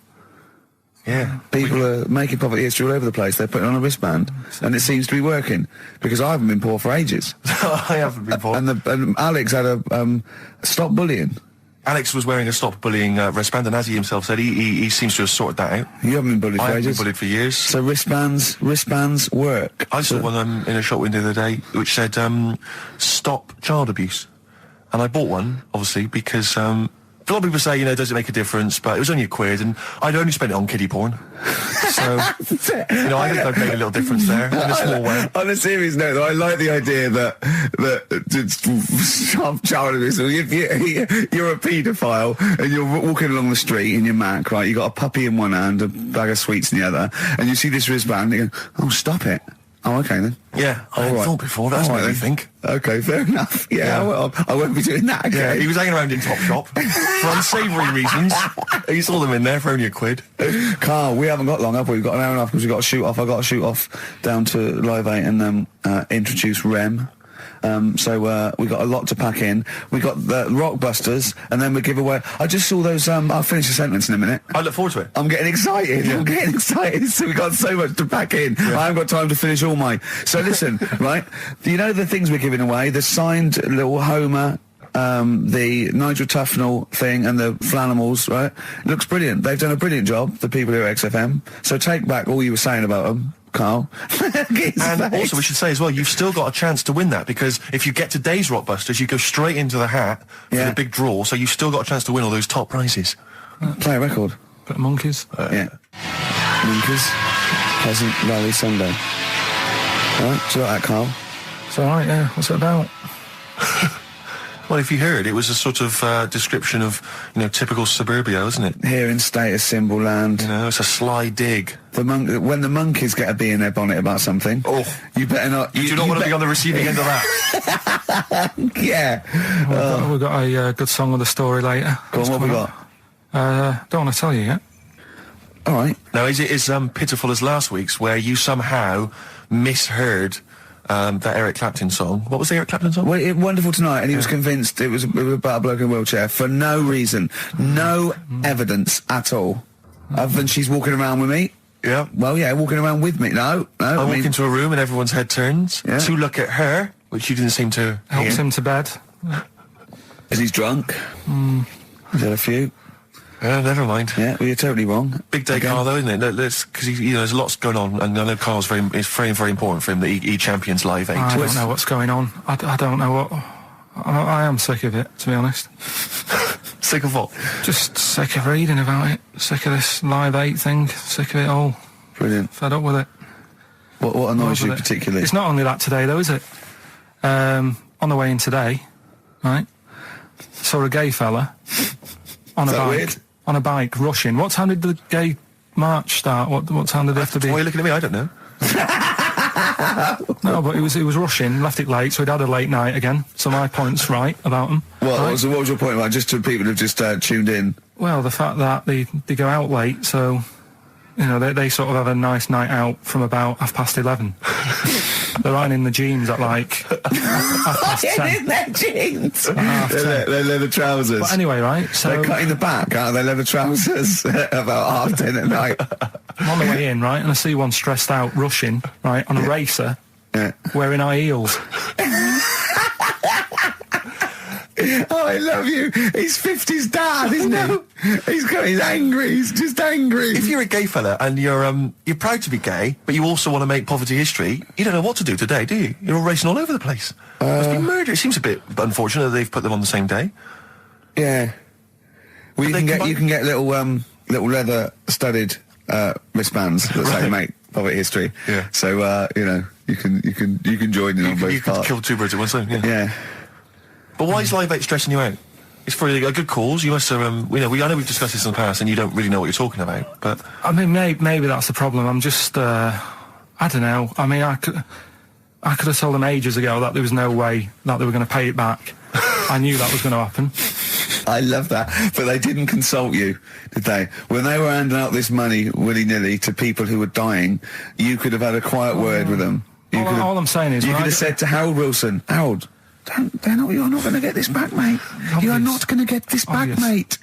Yeah. People are making poverty history all over the place. They're putting on a wristband, and it seems to be working, because I haven't been poor for ages. I haven't been poor. And Alex had a stop bullying. Alex was wearing a stop bullying wristband, and as he himself said, he seems to have sorted that out. You haven't been bullied for ages? I haven't been bullied for years. So wristbands work. I saw one in a shop window the other day which said, stop child abuse. And I bought one, obviously, because A lot of people say, does it make a difference? But it was only £1, and I'd only spent it on kiddie porn. So, I think I've made a little difference there in a small way. On a serious note, though, I like the idea that if you're a paedophile and you're walking along the street in your Mac, right? You got a puppy in one hand, a bag of sweets in the other, and you see this wristband, and you go, "Oh, stop it." Oh, okay then. Yeah, I thought before. That's made me think. Okay, fair enough. Yeah. Well, I won't be doing that again. Yeah, he was hanging around in Topshop for unsavoury reasons. You saw them in there for only £1. Carl, we haven't got long, have we? We've got an hour and a half because we've got to shoot off. I've got to shoot off down to Live 8 and introduce Rem. So we got a lot to pack in. We got the Rockbusters, and then we give away. I just saw those. I'll finish the sentence in a minute. I look forward to it. I'm getting excited. Yeah. I'm getting excited. So we got so much to pack in. Yeah. I haven't got time to finish all my. So listen, right? You know the things we're giving away. The signed little Homer. The Nigel Tufnell thing and the Flanimals, right? It looks brilliant. They've done a brilliant job, the people here at XFM. So take back all you were saying about them, Carl. And also we should say as well, you've still got a chance to win that, because if you get today's Rockbusters, you go straight into the hat for the big draw, so you've still got a chance to win all those top prizes. Play a record. Bit of Monkeys. Yeah. Monkeys. Pleasant Valley Sunday. Alright, do you like that, Carl? It's alright, yeah. What's it about? Well, if you heard, it was a sort of description of, typical suburbia, isn't it? Here in status symbol land. It's a sly dig. When the monkeys get a bee in their bonnet about something, you better not. You do not want to be on the receiving end of that. Yeah. We've got a good song with a story later. Go on, what we got? Don't want to tell you yet. All right. Now, is it as pitiful as last week's, where you somehow misheard that Eric Clapton song? What was the Eric Clapton song? Well, Wonderful Tonight, and he was convinced it was about a bloke in a wheelchair for no reason, no evidence at all, other than she's walking around with me. Yeah. Well, yeah, walking around with me. No. I walk into a room and everyone's head turns to look at her, which you didn't seem to helps him to bed. Is he's drunk? He's had a few. Never mind. Yeah, well, you're totally wrong. Big day, Carl, though, isn't it? Because there's lots going on, and I know Carl's it's very, very important for him that he champions Live 8. I don't know what's going on. I don't know what. I am sick of it, to be honest. Sick of what? Just sick of reading about it. Sick of this Live 8 thing. Sick of it all. Brilliant. Fed up with it. What annoys you particularly? It's not only that today, though, is it? On the way in today, right? Saw a gay fella on a bike. Weird? On a bike, rushing. What time did the gay march start? What time did it have to be? Why are you looking at me? I don't know. No, but he was rushing, left it late, so he'd had a late night again. So my point's right about him. What right? was your point about just to people who've just tuned in? Well, the fact that they go out late, so they sort of have a nice night out from about 11:30. They're ironing the jeans at like 10:30. In their jeans. Their leather trousers. But anyway, right? So they're cutting the back out of their leather trousers about 10:30 at night. I'm on the way in, right, and I see one stressed out, rushing, right, on a racer, wearing high heels. Oh, I love you. He's 50's dad, isn't he? He's angry. He's just angry. If you're a gay fella and you're proud to be gay, but you also want to make poverty history, you don't know what to do today, do you? You're all racing all over the place. Must be murder. It seems a bit unfortunate that they've put them on the same day. Yeah. Well, you can get little leather studded wristbands that say make poverty history. Yeah. So you can join in on both parts. You can kill two birds with one stone. Yeah. But why is Live 8 stressing you out? It's for a good cause. You must have, I know we've discussed this in the past, and you don't really know what you're talking about. But I mean, maybe that's the problem. I'm just, I don't know. I mean, I could have told them ages ago that there was no way that they were going to pay it back. I knew that was going to happen. I love that. But they didn't consult you, did they? When they were handing out this money willy-nilly to people who were dying, you could have had a quiet word with them. All I'm saying is, you could have said to Harold Wilson, Harold, you're not going to get this back, mate. You are not going to get this back, mate.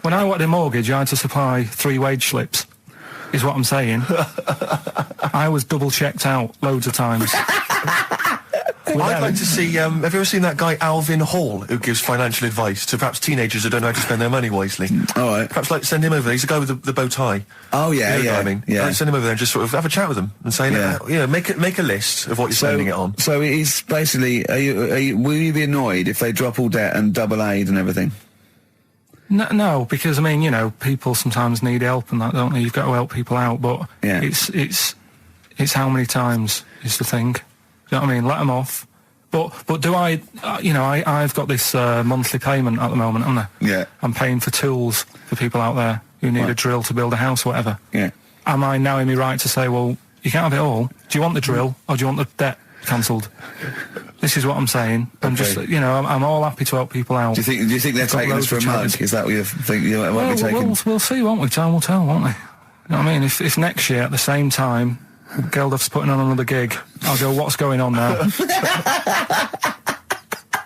When I wanted a mortgage, I had to supply 3 wage slips, is what I'm saying. I was double-checked out loads of times. I'd like to see, have you ever seen that guy Alvin Hall, who gives financial advice to perhaps teenagers who don't know how to spend their money wisely? All right. Perhaps send him over there. He's the guy with the bow tie. Oh, yeah, you know yeah. What I mean? Yeah. Send him over there and just sort of have a chat with him and say, make a list of what you're spending it on. So he's basically, will you be annoyed if they drop all debt and double aid and everything? No, because I mean, you know, people sometimes need help and that, don't they? You've got to help people out, but Yeah. it's how many times is the thing. Do you know what I mean? Let them off. But do I? You know, I've got this monthly payment at the moment, haven't I? Yeah. I'm paying for tools for people out there who need a drill to build a house or whatever. Yeah. Am I now in my right to say, well, you can't have it all? Do you want the drill or do you want the debt cancelled? This is what I'm saying. I'm just, you know, I'm all happy to help people out. Do you think they're taking us for a mug? Is that what you think you might be taking? We'll see, won't we? Time will tell, won't we? You know what I mean? If next year at the same time Geldof's putting on another gig, I'll go, what's going on now?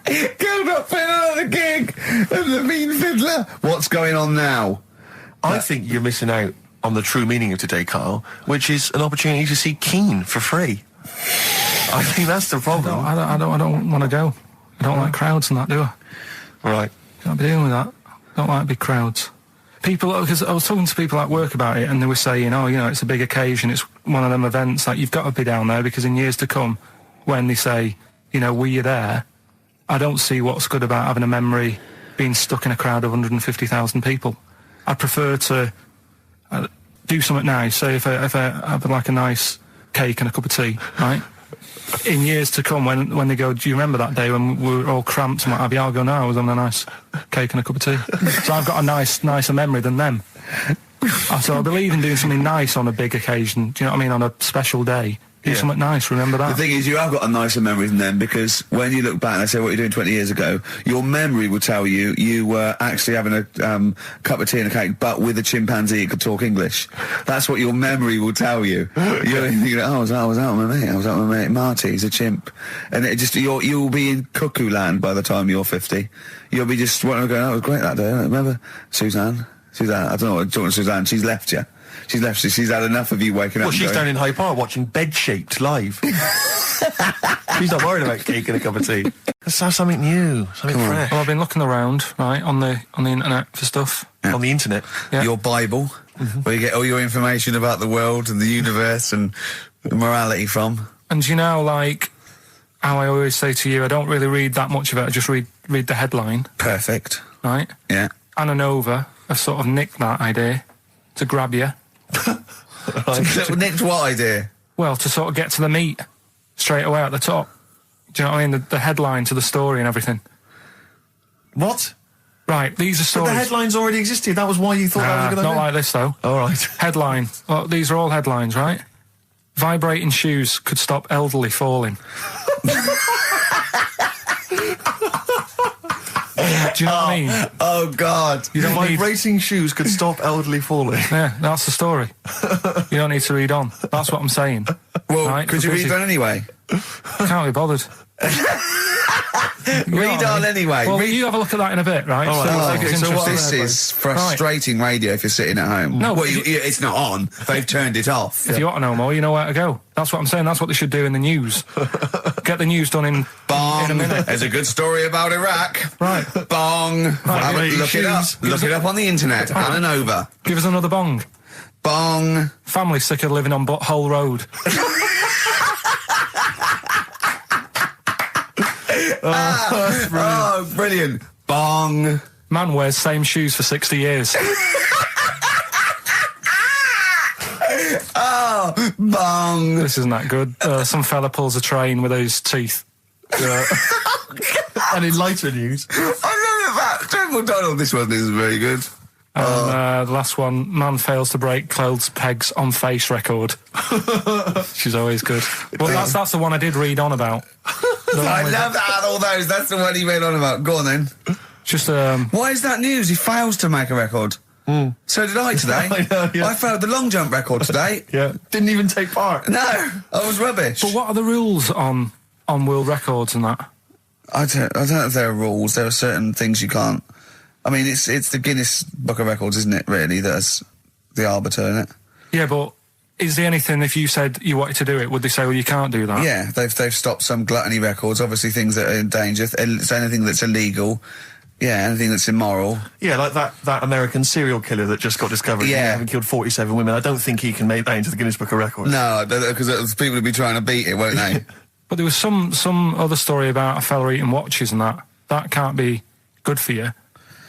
Geldof putting on another gig of the Mean Fiddler. What's going on now? I think you're missing out on the true meaning of today, Carl, which is an opportunity to see Keane for free. I think that's the problem. I don't want to go. I don't like crowds and that, do I? Right. Can't be dealing with that. Don't like big crowds. People, because I was talking to people at work about it, and they were saying, oh, you know, it's a big occasion, it's one of them events, like, you've got to be down there, because in years to come, when they say, you know, were you there, I don't see what's good about having a memory being stuck in a crowd of 150,000 people. I'd prefer to do something nice. Say if I have like a nice cake and a cup of tea, right? In years to come, when they go, do you remember that day when we were all cramped and what have you? I'll go, no, I was on a nice cake and a cup of tea. So I've got a nicer memory than them. So I believe in doing something nice on a big occasion. Do you know what I mean? On a special day. Do something nice, remember that. The thing is, you have got a nicer memory than them, because when you look back and they say what you're doing 20 years ago, your memory will tell you you were actually having a cup of tea and a cake, but with a chimpanzee that could talk English. That's what your memory will tell you. You're thinking, oh, I was out with my mate. I was out with my mate Marty, he's a chimp. And it just, you'll be in cuckoo land by the time you're 50. You'll be just going, oh, it was great that day. Remember Suzanne, I don't know what, talking to Suzanne, she's left you. She's had enough of you waking up. Well, she's down in Hyde Park watching Bed-Shaped live. She's not worried about cake and a cup of tea. Let's have something new, something fresh. Well, I've been looking around, right, on the internet for stuff. Yeah. On the internet? Yeah. Your Bible, where you get all your information about the world and the universe and morality from. And you know, like, how I always say to you, I don't really read that much of it, I just read the headline. Perfect. Right? Yeah. Anna Nova have sort of nicked that idea to grab you. Nicked what idea? Well, to sort of get to the meat straight away at the top. Do you know what I mean? The headline to the story and everything. What? Right, these are stories. But the headlines already existed. That was why you thought that was a good idea? Not like this, though. All right. Headline. Well, these are all headlines, right? Vibrating shoes could stop elderly falling. Do you know what I mean? Oh, God. You don't Vibrating shoes could stop elderly falling. Yeah, that's the story. You don't need to read on. That's what I'm saying. Well, right? could you read on anyway? Can't be bothered. Read on anyway. Well, you have a look at that in a bit, right? So this is frustrating radio if you're sitting at home. No, well, it's not on. They've turned it off. If you want to know more, you know where to go. That's what I'm saying. That's what they should do in the news. Get the news done in a minute. There's a good story about Iraq. Right. Bong. Look it up. Look it up on the internet. Anna Nova. Give us another bong. Bong. Family sick of living on Butthole Road. Oh, brilliant. Bong. Man wears same shoes for 60 years. Oh, bong. This isn't that good. Some fella pulls a train with his teeth. And in lighter news. I love that. John McDonald, this one isn't very good. And the last one, man fails to break clothes pegs on face record. She's always good. Well, that's the one I did read on about. I love that, all those. That's the one he read on about. Go on then. Just why is that news? He fails to make a record. So did I today. I know, yeah. I failed the long jump record today. Yeah. Didn't even take part. No, I was rubbish. But what are the rules on world records and that? I don't know if there are rules. There are certain things you can't. I mean, it's the Guinness Book of Records, isn't it, really, that's the arbiter, isn't it? Yeah, but is there anything, if you said you wanted to do it, would they say, well, you can't do that? Yeah, they've stopped some gluttony records, obviously things that are in danger. It's anything that's illegal. Yeah, anything that's immoral. Yeah, like that American serial killer that just got discovered. Yeah. Having killed 47 women. I don't think he can make that into the Guinness Book of Records. No, because people will be trying to beat it, won't they? But there was some other story about a fella eating watches and that. That can't be good for you.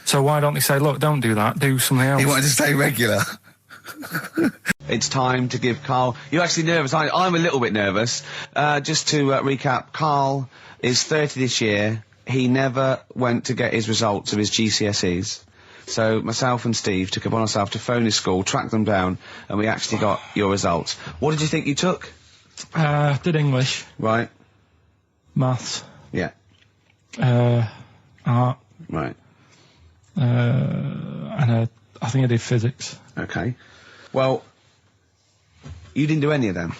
So why don't they say, look, don't do that, do something else? He wanted to stay regular. It's time to give Karl... You're actually nervous. I'm a little bit nervous. Just to recap, Karl is 30 this year. He never went to get his results of his GCSEs. So myself and Steve took it upon ourselves to phone his school, track them down, and we actually got your results. What did you think you took? Did English. Right. Maths. Yeah. Art. Right. And I think I did physics. Okay. Well, you didn't do any of them.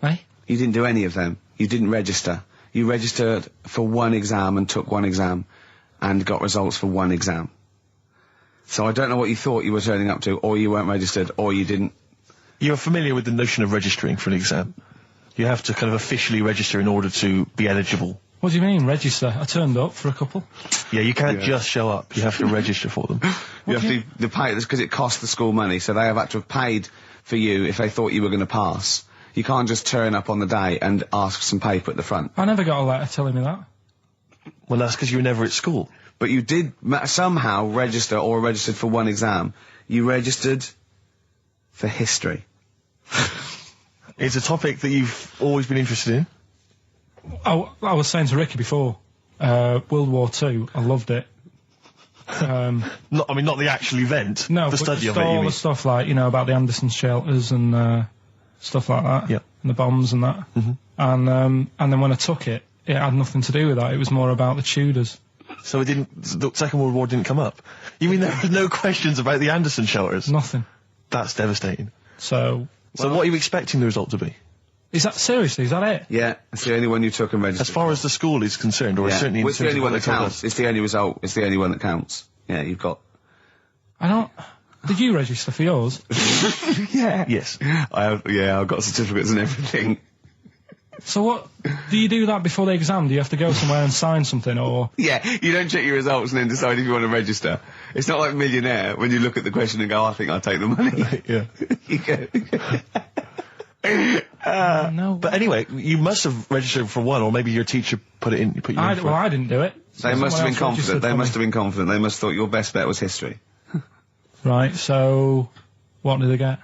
Eh? You didn't do any of them. You didn't register. You registered for one exam and took one exam and got results for one exam. So I don't know what you thought you were turning up to, or you weren't registered, or you didn't. You're familiar with the notion of registering for an exam. You have to kind of officially register in order to be eligible. What do you mean, register? I turned up for a couple. Yeah, you can't just show up. You have to register for them. You have to pay this because it costs the school money, so they have had to have paid for you if they thought you were going to pass. You can't just turn up on the day and ask for some paper at the front. I never got a letter telling me that. Well, that's because you were never at school. But you did somehow register or registered for one exam. You registered for history. It's a topic that you've always been interested in. I was saying to Ricky before, World War II, I loved it. Not the actual event. No, the study of it. all the stuff like, you know, about the Anderson shelters and stuff like that. Yeah. And the bombs and that. Mm-hmm. And then when I took it, it had nothing to do with that. It was more about the Tudors. So the Second World War didn't come up? You mean there were no questions about the Anderson shelters? Nothing. That's devastating. So what are you expecting the result to be? Is that seriously? Is that it? Yeah, it's the only one you took and registered. As far as the school is concerned, or certainly it's the only one that counts. It's the only result. It's the only one that counts. Yeah, you've got. I don't. Did you register for yours? Yeah. Yes. I've got certificates and everything. So what, do you do that before the exam? Do you have to go somewhere and sign something, or...? Yeah, you don't check your results and then decide if you want to register. It's not like Millionaire, when you look at the question and go, I think I'll take the money. Yeah. You go. No. But anyway, you must have registered for one, or maybe your teacher put you in for well, I didn't do it. They must have been confident. They must have been confident. They must have thought your best bet was history. Right, so... what did they get?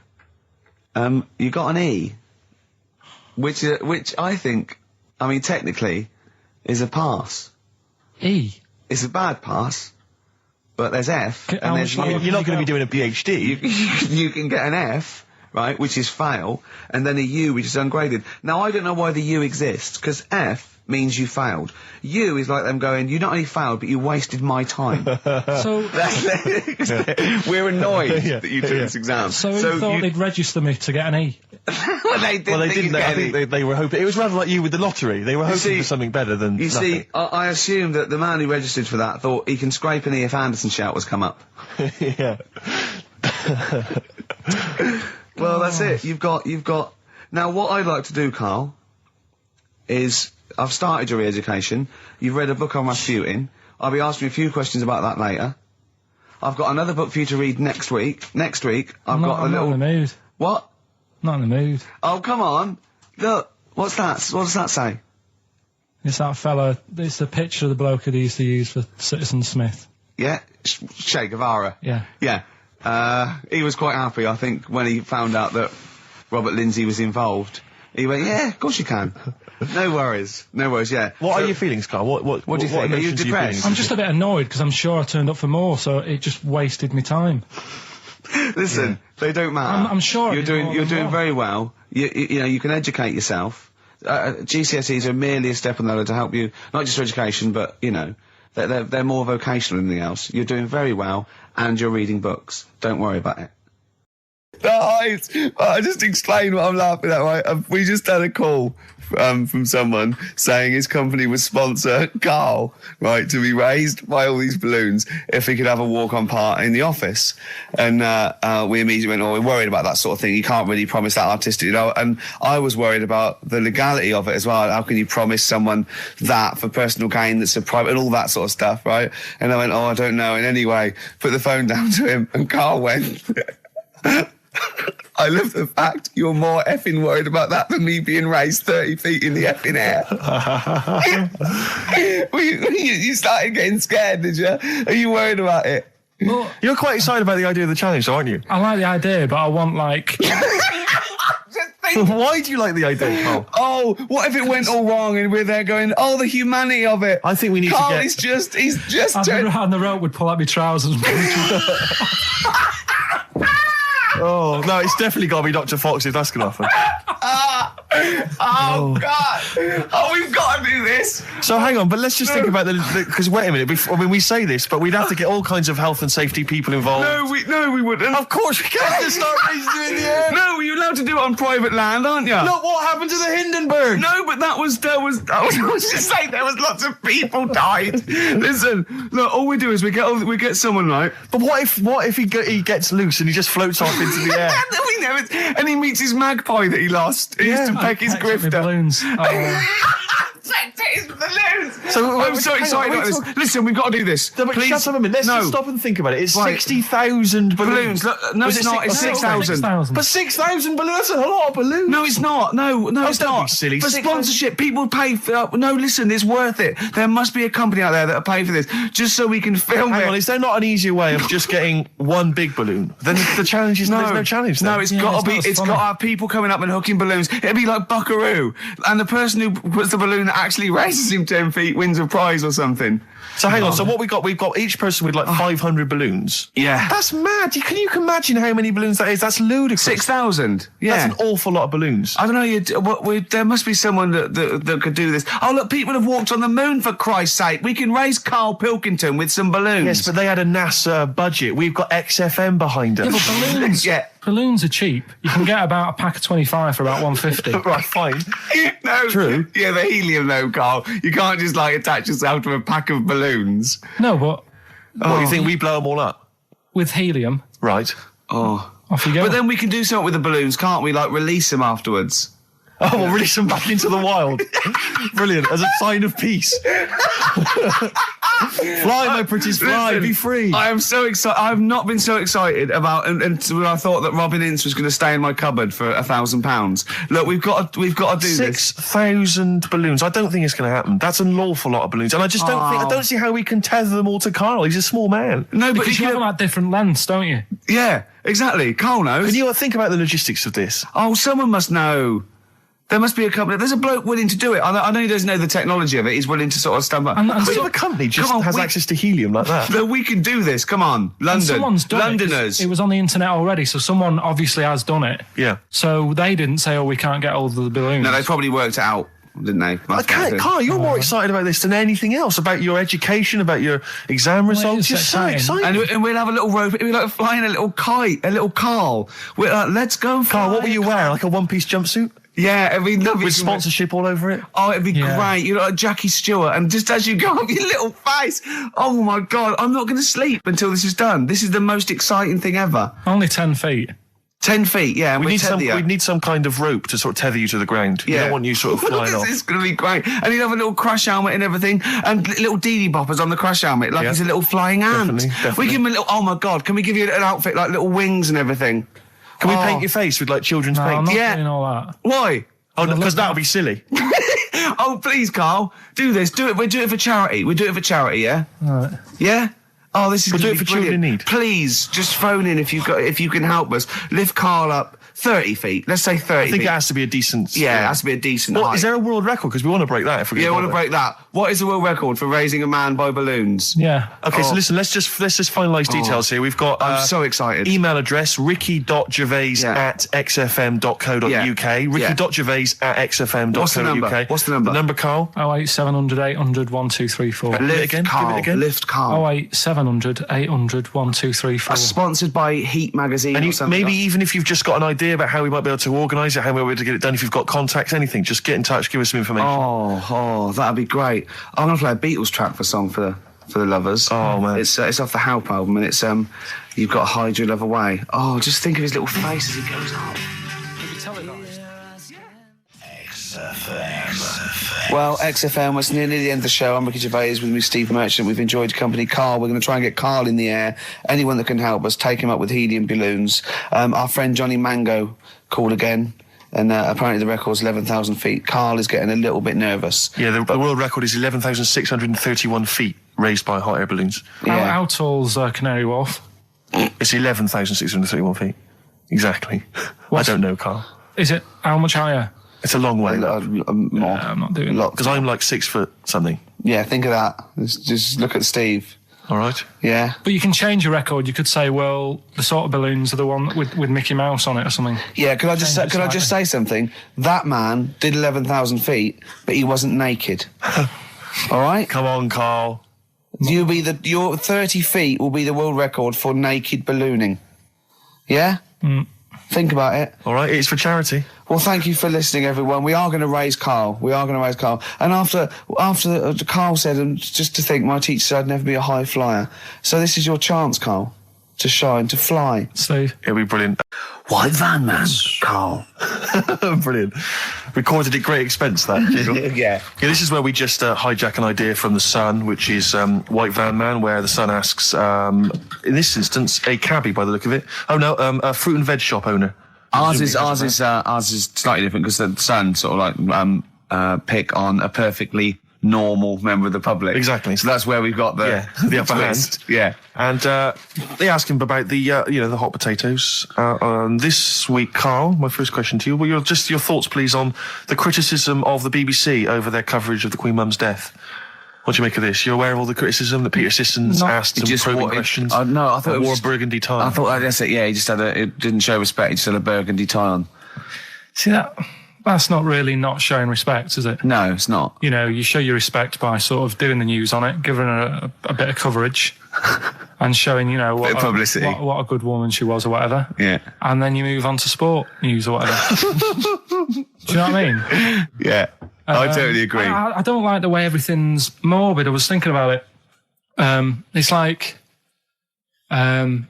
You got an E. Which I think, I mean, technically, is a pass. E? It's a bad pass, but there's F, and there's you're not going to be doing a PhD. You can get an F, right, which is fail, and then a U, which is ungraded. Now, I don't know why the U exists, because F means you failed. U is like them going, you not only failed, but you wasted my time. So... We're annoyed that you took this exam. So you thought they'd register me to get an E? Well, they didn't. I think they were hoping... It was rather like you with the lottery. They were hoping for something better than nothing. See, I assume that the man who registered for that thought he can scrape an E if Anderson shelters come up. Yeah. Well, that's it. You've got... Now, what I'd like to do, Karl, is... I've started your re-education. You've read a book on Rasputin. I'll be asking you a few questions about that later. I've got another book for you to read next week. Next week, I'm not in the mood. What? Not in the mood. Oh, come on. Look, what's that? What does that say? It's that fella, it's the picture of the bloke that he used to use for Citizen Smith. Yeah? Che Guevara. Yeah. Yeah. He was quite happy, I think, when he found out that Robert Lindsay was involved. He went, yeah, of course you can. No worries, yeah. What are your feelings, Karl? What do you think? Are you depressed? I'm just a bit annoyed because I'm sure I turned up for more, so it just wasted me time. Listen, they don't matter. I'm sure you're doing very well. You know, you can educate yourself. GCSEs are merely a step on the ladder to help you, not just for education, but you know, they're more vocational than anything else. You're doing very well, and you're reading books. Don't worry about it. I just explained what I'm laughing at, right? We just had a call from someone saying his company would sponsor Karl, right, to be raised by all these balloons if he could have a walk-on part in the office. And we immediately went, we're worried about that sort of thing. You can't really promise that artistic, you know. And I was worried about the legality of it as well. How can you promise someone that for personal gain that's a private and all that sort of stuff, right? And I went, I don't know. And anyway, put the phone down to him, and Karl went... I love the fact you're more effing worried about that than me being raised 30 feet in the effing air. You started getting scared, did you? Are you worried about it? Well, you're quite excited about the idea of the challenge, aren't you? I like the idea, but I want, like... Why do you like the idea, Carl? Oh, what if it went all wrong and we're there going, oh, the humanity of it? I think we need Carl, to get... he's just... On the rope would pull out my trousers. Oh, no, it's definitely got to be Dr. Fox if that's going to happen. Oh, God. Oh, we've got to do this. So hang on, but let's just think about because wait a minute, we say this, but we'd have to get all kinds of health and safety people involved. No, we wouldn't. Of course we can't just start raising you in the air. No, you're allowed to do it on private land, aren't you? Look what happened to the Hindenburg. No, but I was just saying there was lots of people died. Listen, look, all we do is we get someone, right? But what if he gets loose and he just floats off into the air? We never, and he meets his magpie that he lost. He used to peck his grifter. Balloons. So I'm so excited about this. Listen, we've got to do this. No, but please. Shut up a minute. Let's just stop and think about it. It's 60,000 balloons. No, it's not. It's 6,000. But 6,000 balloons. That's a lot of balloons. No, it's not. No, it's don't not. Be silly. For sponsorship, people pay for... no, listen, it's worth it. There must be a company out there that'll pay for this, just so we can film it. Hang on, is there not an easier way of just getting one big balloon? Then the challenge is... There's no challenge then. No, it's got to be... It's got to have people coming up and hooking balloons. It'd be like Buckaroo. And the person who puts the balloon that actually raises him 10 feet wins a prize or something. So hang on, so what we've got each person with like 500 balloons. Yeah. That's mad. Can you imagine how many balloons that is? That's ludicrous. 6,000. Yeah. That's an awful lot of balloons. I don't know, there must be someone that could do this. Oh, look, people have walked on the moon, for Christ's sake. We can raise Karl Pilkington with some balloons. Yes, but they had a NASA budget. We've got XFM behind us. Yeah, but balloons... Yeah. Balloons are cheap. You can get about a pack of 25 for about 150. Right, fine. No. True. Yeah, the helium though, Carl. You can't just like attach yourself to a pack of balloons. No, but... What, you think we blow them all up? With helium. Right. Oh. Off you go. But then we can do something with the balloons, can't we? Like release them afterwards. Oh, we'll release them back into the wild. Brilliant. As a sign of peace. Fly, my pretties, fly. Listen, be free. I am so excited. I've not been so excited about until I thought that Robin Ince was going to stay in my cupboard for £1,000. Look, we've got to do this. 6,000 balloons. I don't think it's going to happen. That's an awful lot of balloons, and I just don't see how we can tether them all to Karl. He's a small man. No, but because you have them at different lengths, don't you? Yeah, exactly. Karl knows. Can you think about the logistics of this? Oh, someone must know. There must be a company. There's a bloke willing to do it. I know he doesn't know the technology of it. He's willing to sort of stand up. And a company just has access to helium like that. No, we can do this. Come on, London. Someone's done Londoners. It was on the internet already, so someone obviously has done it. Yeah. So they didn't say, "Oh, we can't get hold of the balloons." No, they probably worked it out, didn't they? Karl, you're more excited about this than anything else. About your education, about your exam results. You're so excited. And we'll have a little rope. We'll like flying a little kite, a little Karl. Let's go, Karl. What will you wear? Like a one-piece jumpsuit? Yeah, it'd be lovely. With sponsorship all over it? Oh, it'd be great. You're like Jackie Stewart, and just as you go up, your little face. Oh my God, I'm not going to sleep until this is done. This is the most exciting thing ever. Only 10 feet. 10 feet, yeah. We need some kind of rope to sort of tether you to the ground. Yeah. We don't want you sort of flying off. This is going to be great. And he'd have a little crash helmet and everything, and little Dee Dee boppers on the crash helmet, like he's a little flying ant. Definitely. We give him a little, oh my God, can we give you an outfit like little wings and everything? Can we paint your face with like children's paint? I'm not doing all that. Why? Oh, because that would be silly. Oh, please, Karl, do this. Do it. We do it for charity. We do it for charity, yeah? All right. Yeah? Oh, this is We'll do it for brilliant. children in need. Please, just phone in if you can help us. Lift Karl up 30 feet. Let's say 30 feet. I think it has to be a decent... Yeah, it has to be a decent height. Is there a world record? Because we want to break that if we're going to... Yeah, we want to break that. What is the world record for raising a man by balloons? Yeah. Okay, so listen, let's just finalise details here. We've got... I'm so excited. Email address, ricky.gervais@xfm.co.uk. ricky.gervais@xfm.co.uk. What's the number? The number, Karl? 08700 800 1234. Give it again. Lift Karl. 08700 800 1234. Sponsored by Heat Magazine And or something. maybe even if you've just got an idea about how we might be able to organise it, how we might be able to get it done, if you've got contacts, anything, just get in touch, give us some information. Oh, that'd be great. I'm going to play a Beatles track for the lovers. Oh, man. It's off the Help album, and it's You've Got to Hide Your Love Away. Oh, just think of his little face as he goes up. Well, XFM, it's nearly the end of the show. I'm Ricky Gervais, with me Steve Merchant. We've enjoyed your company. Karl, we're going to try and get Karl in the air. Anyone that can help us, take him up with helium balloons. Our friend Johnny Mango called again, and apparently the record's 11,000 feet. Karl is getting a little bit nervous. Yeah, the world record is 11,631 feet raised by hot air balloons. Yeah. How tall's Canary Wharf? It's 11,631 feet. Exactly. I don't know, Karl. Is it how much higher? It's a long way. More. I'm not doing that. Because I'm like 6 foot something. Yeah, think of that. Just look at Steve. All right. Yeah. But you can change your record. You could say, well, the sort of balloons are the one with Mickey Mouse on it or something. Yeah, could I just say something? That man did 11,000 feet, but he wasn't naked. All right? Come on, Karl. Your 30 feet will be the world record for naked ballooning. Yeah? Mm. Think about it. All right, it's for charity. Well, thank you for listening, everyone. We are going to raise Karl. And after Karl said, and just to think, my teacher said I'd never be a high flyer. So this is your chance, Karl, to shine, to fly. Steve. It'll be brilliant. White Van Man, Karl. Brilliant. Recorded at great expense, that. Yeah. This is where we just hijack an idea from The Sun, which is White Van Man, where The Sun asks, in this instance, a cabbie by the look of it. Oh, no, a fruit and veg shop owner. Ours is slightly different because the Sun sort of like pick on a perfectly normal member of the public. Exactly. So that's where we've got the upper hand. Yeah. And they ask him about the the hot potatoes. This week, Karl, my first question to you, well, your thoughts, please, on the criticism of the BBC over their coverage of the Queen Mum's death. What do you make of this? You're aware of all the criticism that Peter Sissons asked some probing questions? No, I thought it wore was a burgundy tie. I thought that's it. Yeah, he just it didn't show respect. He just had a burgundy tie on. See, that's not really not showing respect, is it? No, it's not. You know, you show your respect by sort of doing the news on it, giving her a bit of coverage, and showing, what publicity. What a good woman she was, or whatever. Yeah. And then you move on to sport news or whatever. Do you know what I mean? Yeah. I totally agree. I don't like the way everything's morbid. I was thinking about it. It's like, the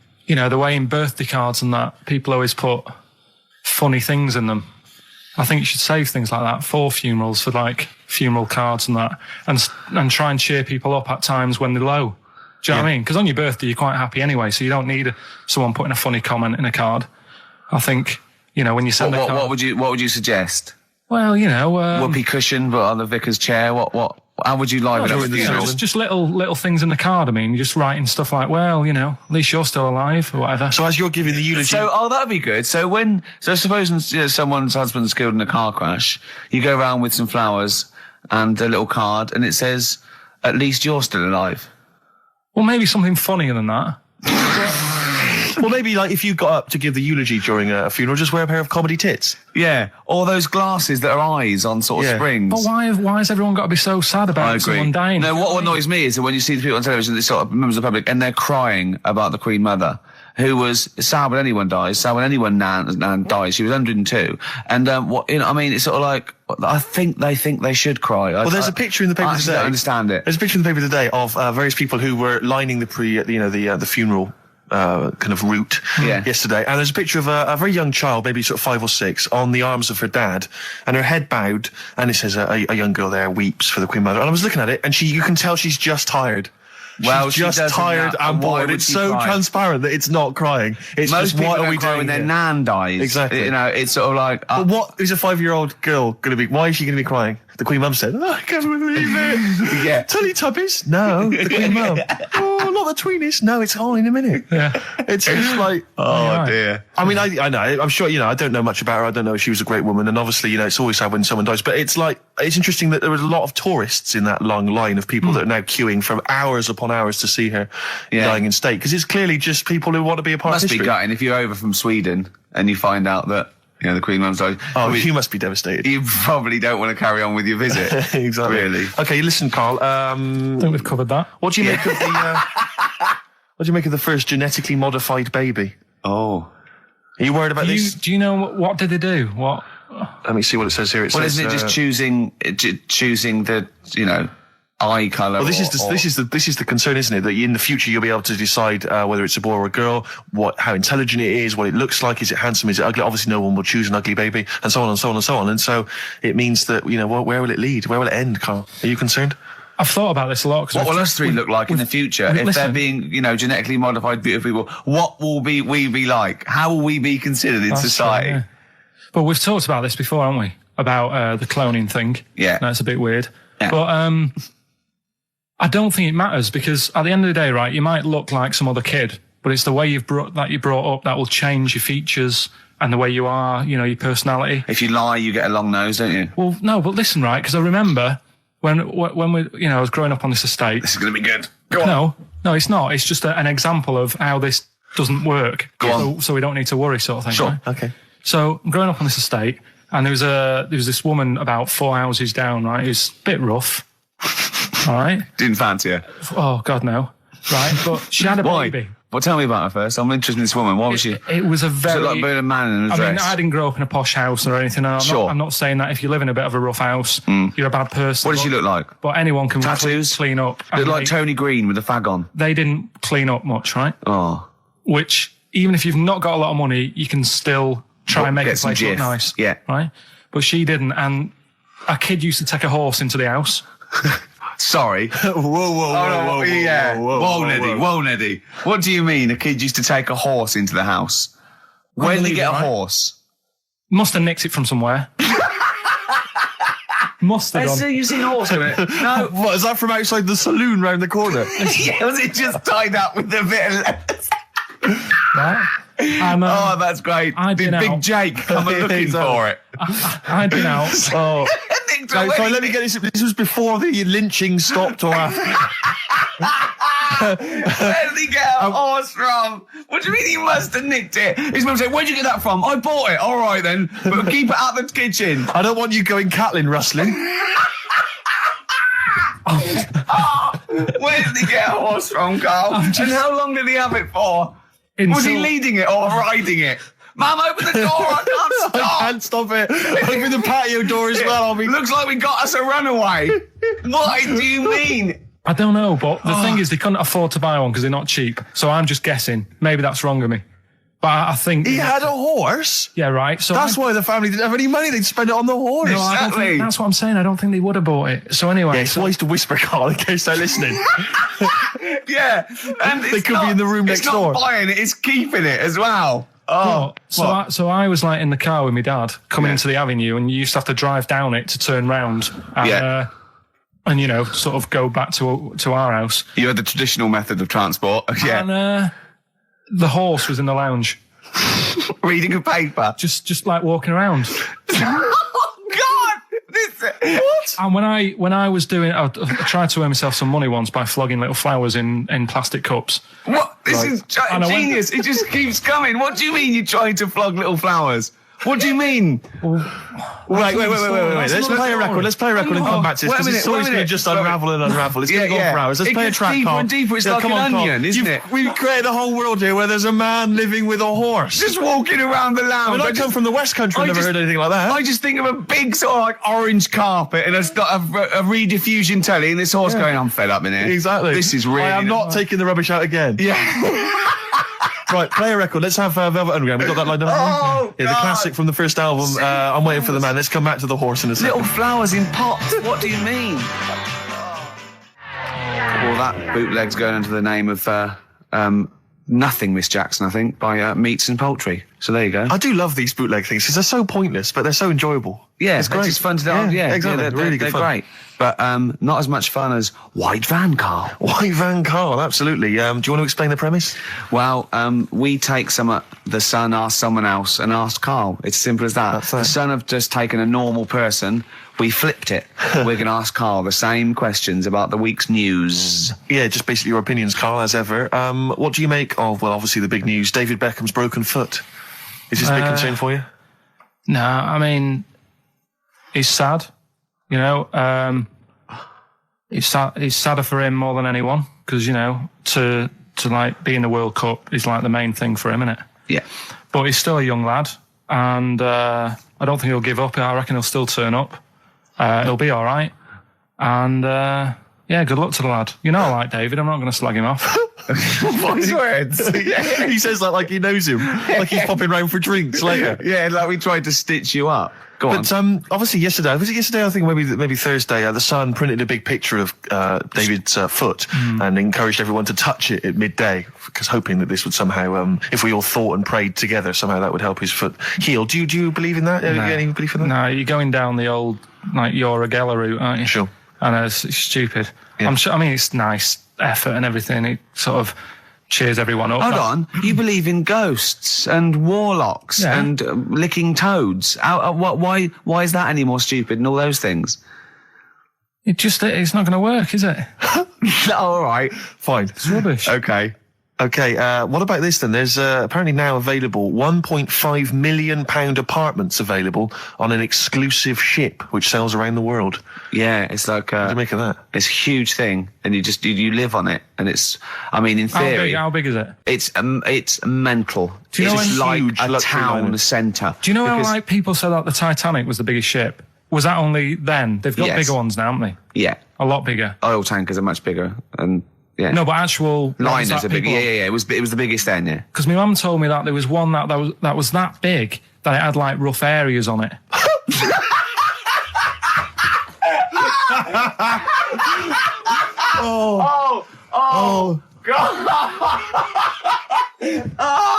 way in birthday cards and that, people always put funny things in them. I think you should save things like that for funerals, for like funeral cards and that, and try and cheer people up at times when they're low. Do you know what I mean? Because on your birthday, you're quite happy anyway, so you don't need someone putting a funny comment in a card. I think, when you send a card... What would you suggest? Well, whoopee cushion, but on the vicar's chair. How would you liven up with the just little things in the card. I mean, you're just writing stuff like, well, at least you're still alive or whatever. So as you're giving the eulogy... that'd be good. So suppose someone's husband's killed in a car crash, you go around with some flowers and a little card, and it says, at least you're still alive. Well, maybe something funnier than that. Well, maybe like if you got up to give the eulogy during a funeral, just wear a pair of comedy tits. Yeah, or those glasses that are eyes on sort of springs. But why has everyone got to be so sad about someone dying? No, what annoys me is that when you see the people on television, these sort of members of the public, and they're crying about the Queen Mother, who was sad when anyone dies, sad when anyone nan dies. She was 102, and it's sort of like I think they should cry. Well, there's a picture in the paper today. I don't understand it. There's a picture in the paper today of various people who were lining the funeral kind of route yesterday, and there's a picture of a very young child, maybe sort of 5 or 6, on the arms of her dad, and her head bowed, and it says a young girl there weeps for the Queen Mother. And I was looking at it, and you can tell she's just tired. Well, she's just tired and bored. It's so transparent that it's not crying. It's most just, what are we doing when their nan dies? Exactly. It's sort of like... But what is a 5-year-old girl going to be? Why is she going to be crying? The Queen Mum said, I can't believe it. Yeah. Teletubbies? No. The Queen Mum. Oh, not the tweenies. No, it's all in a minute. Yeah. It's just like... Oh, dear. I mean, I know. I'm sure, I don't know much about her. I don't know if she was a great woman. And obviously, it's always sad when someone dies. But it's like, it's interesting that there was a lot of tourists in that long line of people that are now queuing for hours upon hours to see her dying in state. Because it's clearly just people who want to be a part of history. Must be gutting if you're over from Sweden and you find out that the Queen Mum's died. Oh, you must be devastated. You probably don't want to carry on with your visit. Exactly. Really. Okay, listen, Karl. I think we've covered that. What do you make of the? What do you make of the first genetically modified baby? Oh, are you worried about this? Do you know what did they do? What? Let me see what it says here. Isn't it just choosing the eye colour. Well, this is the concern, isn't it? That in the future you'll be able to decide whether it's a boy or a girl, how intelligent it is, what it looks like, is it handsome, is it ugly? Obviously, no one will choose an ugly baby, and so on and so on and so on. And so it means that where will it lead? Where will it end, Carl? Are you concerned? I've thought about this a lot. What will us three look like in the future if they're being, genetically modified beautiful people? What will we be like? How will we be considered in society? True, yeah. But we've talked about this before, haven't we? About the cloning thing. Yeah, that's a bit weird. Yeah. But I don't think it matters, because at the end of the day, right, you might look like some other kid, but it's the way you're brought up that will change your features and the way you are, your personality. If you lie, you get a long nose, don't you? Well, no, but listen, right, because I remember when we, I was growing up on this estate. This is going to be good. Go on. No, it's not. It's just an example of how this doesn't work. Go on. So we don't need to worry, sort of thing. Sure. Right? Okay. So I'm growing up on this estate, and there was this woman about 4 houses down, right, who's a bit rough. All right. Didn't fancy her. Oh, God, no. Right. But she had a baby. Well, tell me about her first. I'm interested in this woman. What was she? It was a very... Was it like being a man in a dress? I mean, I didn't grow up in a posh house or anything. I'm not saying that if you live in a bit of a rough house, you're a bad person. What did she look like? But anyone can Tattoos? clean up. Looked like Tony Green with a fag on. They didn't clean up much, right? Oh. Which, even if you've not got a lot of money, you can still try and make the place look nice. Yeah. Right? But she didn't. And a kid used to take a horse into the house. Sorry. Whoa, Neddy. What do you mean a kid used to take a horse into the house? Where did he get a horse? Must have nicked it from somewhere. Must have done. You've seen a horse in it? No. What, is that from outside the saloon round the corner? Yeah, was it just tied up with a bit of lettuce? Right? Oh, that's great. Big Jake coming looking for it. I'd been out. Oh. Sorry, let me get this. This was before the lynching stopped or after. Where did he get a horse from? What do you mean he must have nicked it? His mum said, where'd you get that from? I bought it. All right, then. But keep it out of the kitchen. I don't want you going Catlin rustling. Where did he get a horse from, Carl? And how long did he have it for? Was he leading it or riding it? Mum, open the door, I can't stop. I can't stop it. Open the patio door as well. Looks like we got us a runaway. What do you mean? I don't know, but the thing is they couldn't afford to buy one because they're not cheap. So I'm just guessing. Maybe that's wrong of me. But I think... He had a horse? Yeah, right. So that's why the family didn't have any money. They'd spend it on the horse. No, exactly. That's what I'm saying. I don't think they would have bought it. So anyway... Yeah, it's wise to whisper, Carl, in case they're listening. Yeah. And they could be in the room next door. It's not buying it, it's keeping it as well. Oh, so I was like in the car with my dad coming into the avenue, and you used to have to drive down it to turn round. And, and sort of go back to our house. You had the traditional method of transport. Yeah. And the horse was in the lounge. Reading a paper. Just like walking around. Oh, God! What? And when I was doing, I tried to earn myself some money once by flogging little flowers in plastic cups. What? This is genius. It just keeps coming. What do you mean you're trying to flog little flowers? What do you mean? Wait. Let's play a record. Let's play a record and come back to this, because it's always going to just unravel and unravel. It's going to go for hours. Let's play a track, deeper Carl. and deeper. It's like an onion, isn't it? We've created a whole world here where there's a man living with a horse. Just walking around the lounge. I come from the West Country. I've never heard anything like that. I just think of a big sort of like orange carpet, and it's got a rediffusion telly, and this horse going, I'm fed up in here. Exactly. This is really... I am not taking the rubbish out again. Yeah. Right, play a record. Let's have Velvet Underground. We've got that lined up. Oh, yeah, the classic from the first album. I'm waiting for the man. Let's come back to the horse in a second. Little flowers in pots. What do you mean? Well, that bootleg's going under the name of Nothing, Miss Jackson, I think, by Meats and Poultry. So there you go. I do love these bootleg things because they're so pointless, but they're so enjoyable. Yeah, it's great. It's fun to do. Yeah, exactly. Really good fun. They're great. But not as much fun as White Van Carl. White Van Carl, absolutely. Do you want to explain the premise? Well, we take the Sun asks someone else and asks Carl. It's simple as that. The Sun have just taken a normal person. We flipped it. We're going to ask Carl the same questions about the week's news. Yeah, just basically your opinions, Carl, as ever. What do you make of, well, obviously the big news, David Beckham's broken foot? Is this a big concern for you? No, I mean, it's sad. It's sadder for him more than anyone, because, to like be in the World Cup is like the main thing for him, isn't it? Yeah. But he's still a young lad, and I don't think he'll give up. I reckon he'll still turn up. He'll be all right. And, Yeah, good luck to the lad. You know I like David, I'm not going to slag him off. Voice words. He says that like he knows him, like he's popping round for drinks later. Yeah, like we tried to stitch you up. Go on. But obviously yesterday, was it yesterday? I think maybe Thursday. The Sun printed a big picture of David's foot and encouraged everyone to touch it at midday, because hoping that this would somehow, if we all thought and prayed together, somehow that would help his foot heal. Do you believe in that? No. Any belief in that? No, you're going down the old like Yoragella route, aren't you? Sure. I know it's stupid. Yeah. I'm sure. I mean, it's nice effort and everything. It sort of cheers everyone up. Hold on, you believe in ghosts and warlocks and licking toads? Why is that any more stupid than all those things? It's not going to work, is it? All right, fine. It's rubbish. Okay. Okay, what about this then? There's apparently now available £1.5 million apartments available on an exclusive ship which sails around the world. Yeah, it's like what do you make of that? It's a huge thing, and you live on it, and it's. I mean, in theory, how big is it? It's mental. Do you know it's like huge a town centre. Do you know how like people said that the Titanic was the biggest ship? Was that only then? They've got bigger ones now, haven't they? Yeah, a lot bigger. Oil tankers are much bigger, and. Yeah. No, but actual liners are big. Yeah. It was the biggest then. Yeah. Because my mum told me that there was one that was that big that it had like rough areas on it. Oh God!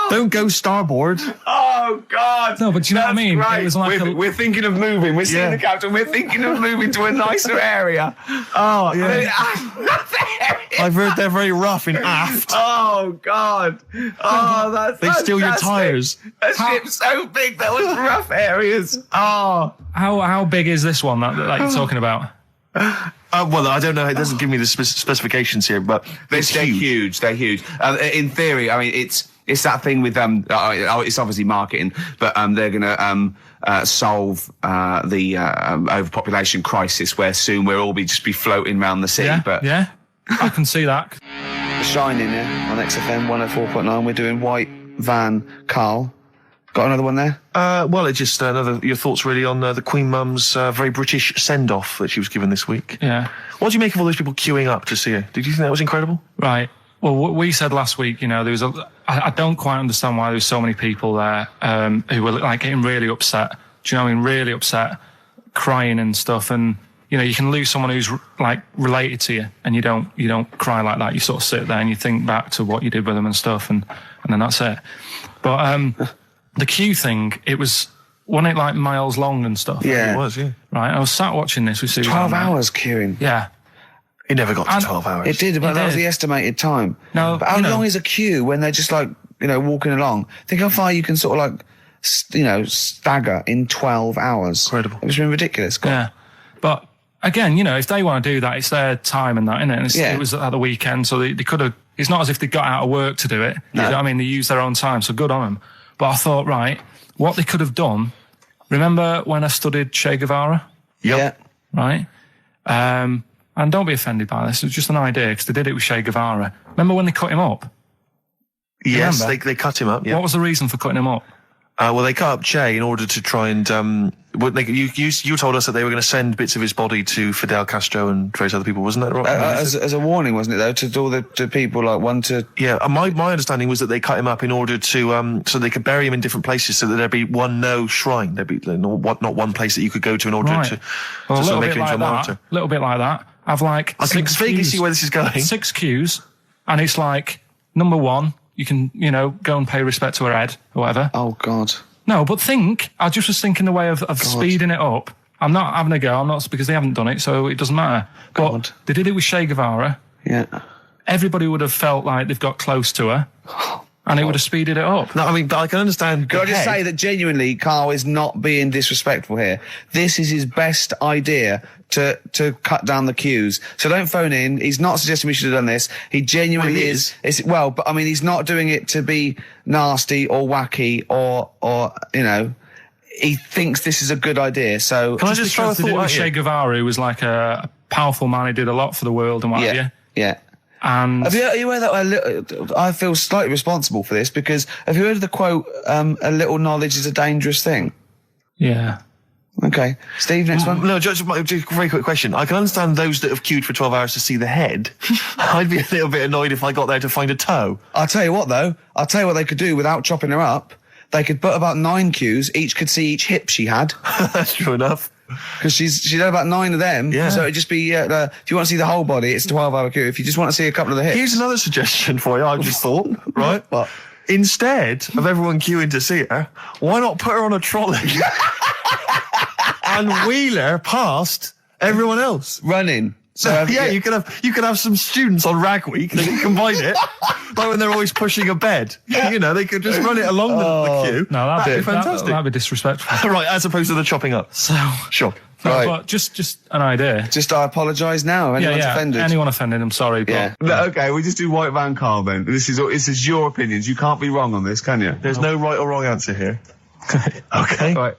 Don't go starboard. Oh God! No, but do you know what I mean? Right. It was like we're thinking of moving. We're seeing the captain. We're thinking of moving to a nicer area. Oh yeah. I've heard they're very rough in aft. Oh God! Oh, that's they steal your tyres. A ship's so big that was rough areas. Oh, how big is this one that you're talking about? Well, I don't know. It doesn't give me the specifications here, but they're huge. They're huge. In theory, I mean, it's that thing with it's obviously marketing, but they're going to solve the overpopulation crisis, where soon we'll all just be floating around the sea. Yeah, I can see that. Shining on XFM 104.9. We're doing White Van Karl. Got another one there? Well, it's just your thoughts really on the Queen Mum's very British send-off that she was given this week. Yeah. What do you make of all those people queuing up to see her? Did you think that was incredible? Right. Well, what we said last week, there was I don't quite understand why there was so many people there who were like getting really upset. Do you know what I mean? Really upset, crying and stuff. And you can lose someone who's like related to you, and you don't cry like that. You sort of sit there and you think back to what you did with them and stuff, and then that's it. But the queue thing, wasn't it like miles long and stuff? Yeah. It was, yeah. Right, I was sat watching this with Susan. 12 hours queuing. Yeah. It never got to 12 hours. It did, but that was the estimated time. No, but how long is a queue when they're just like, walking along? Think how far you can sort of like, stagger in 12 hours. Incredible. It's been ridiculous. Yeah. But again, if they want to do that, it's their time and that, isn't it? And it was at the weekend, so they could have, it's not as if they got out of work to do it. No. You know what I mean? They used their own time, so good on them. But I thought, right, what they could have done, remember when I studied Che Guevara? Yep. Yeah. Right? And don't be offended by this, it was just an idea, because they did it with Che Guevara. Remember when they cut him up? Yes, they cut him up, yeah. What was the reason for cutting him up? Well, they cut up Che in order to try and... you told us that they were going to send bits of his body to Fidel Castro and various other people, wasn't that right? As a warning, wasn't it, though, to all to people, like, one to... Yeah, my understanding was that they cut him up in order to... so they could bury him in different places, so that there'd be one shrine. There'd be not one place that you could go to in order to sort of make it into a martyr. A little bit like that. I've like... I can vaguely see where this is going. 6 queues, and it's like, number 1... You can, go and pay respect to her head, or whatever. Oh, God. No, but I just was thinking the way of speeding it up. I'm not having a go, because they haven't done it, so it doesn't matter. But they did it with Che Guevara. Yeah. Everybody would have felt like they've got close to her. And it would have speeded it up. No, I mean, but I can understand. Can I just say that genuinely, Karl is not being disrespectful here. This is his best idea to cut down the queues. So don't phone in. He's not suggesting we should have done this. He genuinely is. But I mean, he's not doing it to be nasty or wacky or he thinks this is a good idea. So can I just throw a thought at Che Guevara, who was like a powerful man who did a lot for the world and what have you. Yeah. And have you heard that? I feel slightly responsible for this, because have you heard of the quote, a little knowledge is a dangerous thing? Yeah. Okay. Steve, next one? No, just a very quick question. I can understand those that have queued for 12 hours to see the head. I'd be a little bit annoyed if I got there to find a toe. I'll tell you what, though. I'll tell you what they could do without chopping her up. They could put about 9 queues. Each could see each hip she had. That's true enough. Because she'd had about 9 of them. Yeah. So it'd just be, if you want to see the whole body, it's a 12-hour queue. If you just want to see a couple of the hips. Here's another suggestion for you, I just thought, right? What? Instead of everyone queuing to see her, why not put her on a trolley and wheel her past everyone else? Running. So yeah, you could have some students on Rag Week. They can combine it, like when they're always pushing a bed. You know, they could just run it along the queue. No, that'd be fantastic. That'd be disrespectful. Right, as opposed to the chopping up. So sure. no, Right. but just an idea. Just I apologise now. If anyone's offended. Anyone offended, I'm sorry. But Yeah. No, okay, we just do White Van Carl then. This is your opinions. You can't be wrong on this, can you? There's no right or wrong answer here. Okay. Right.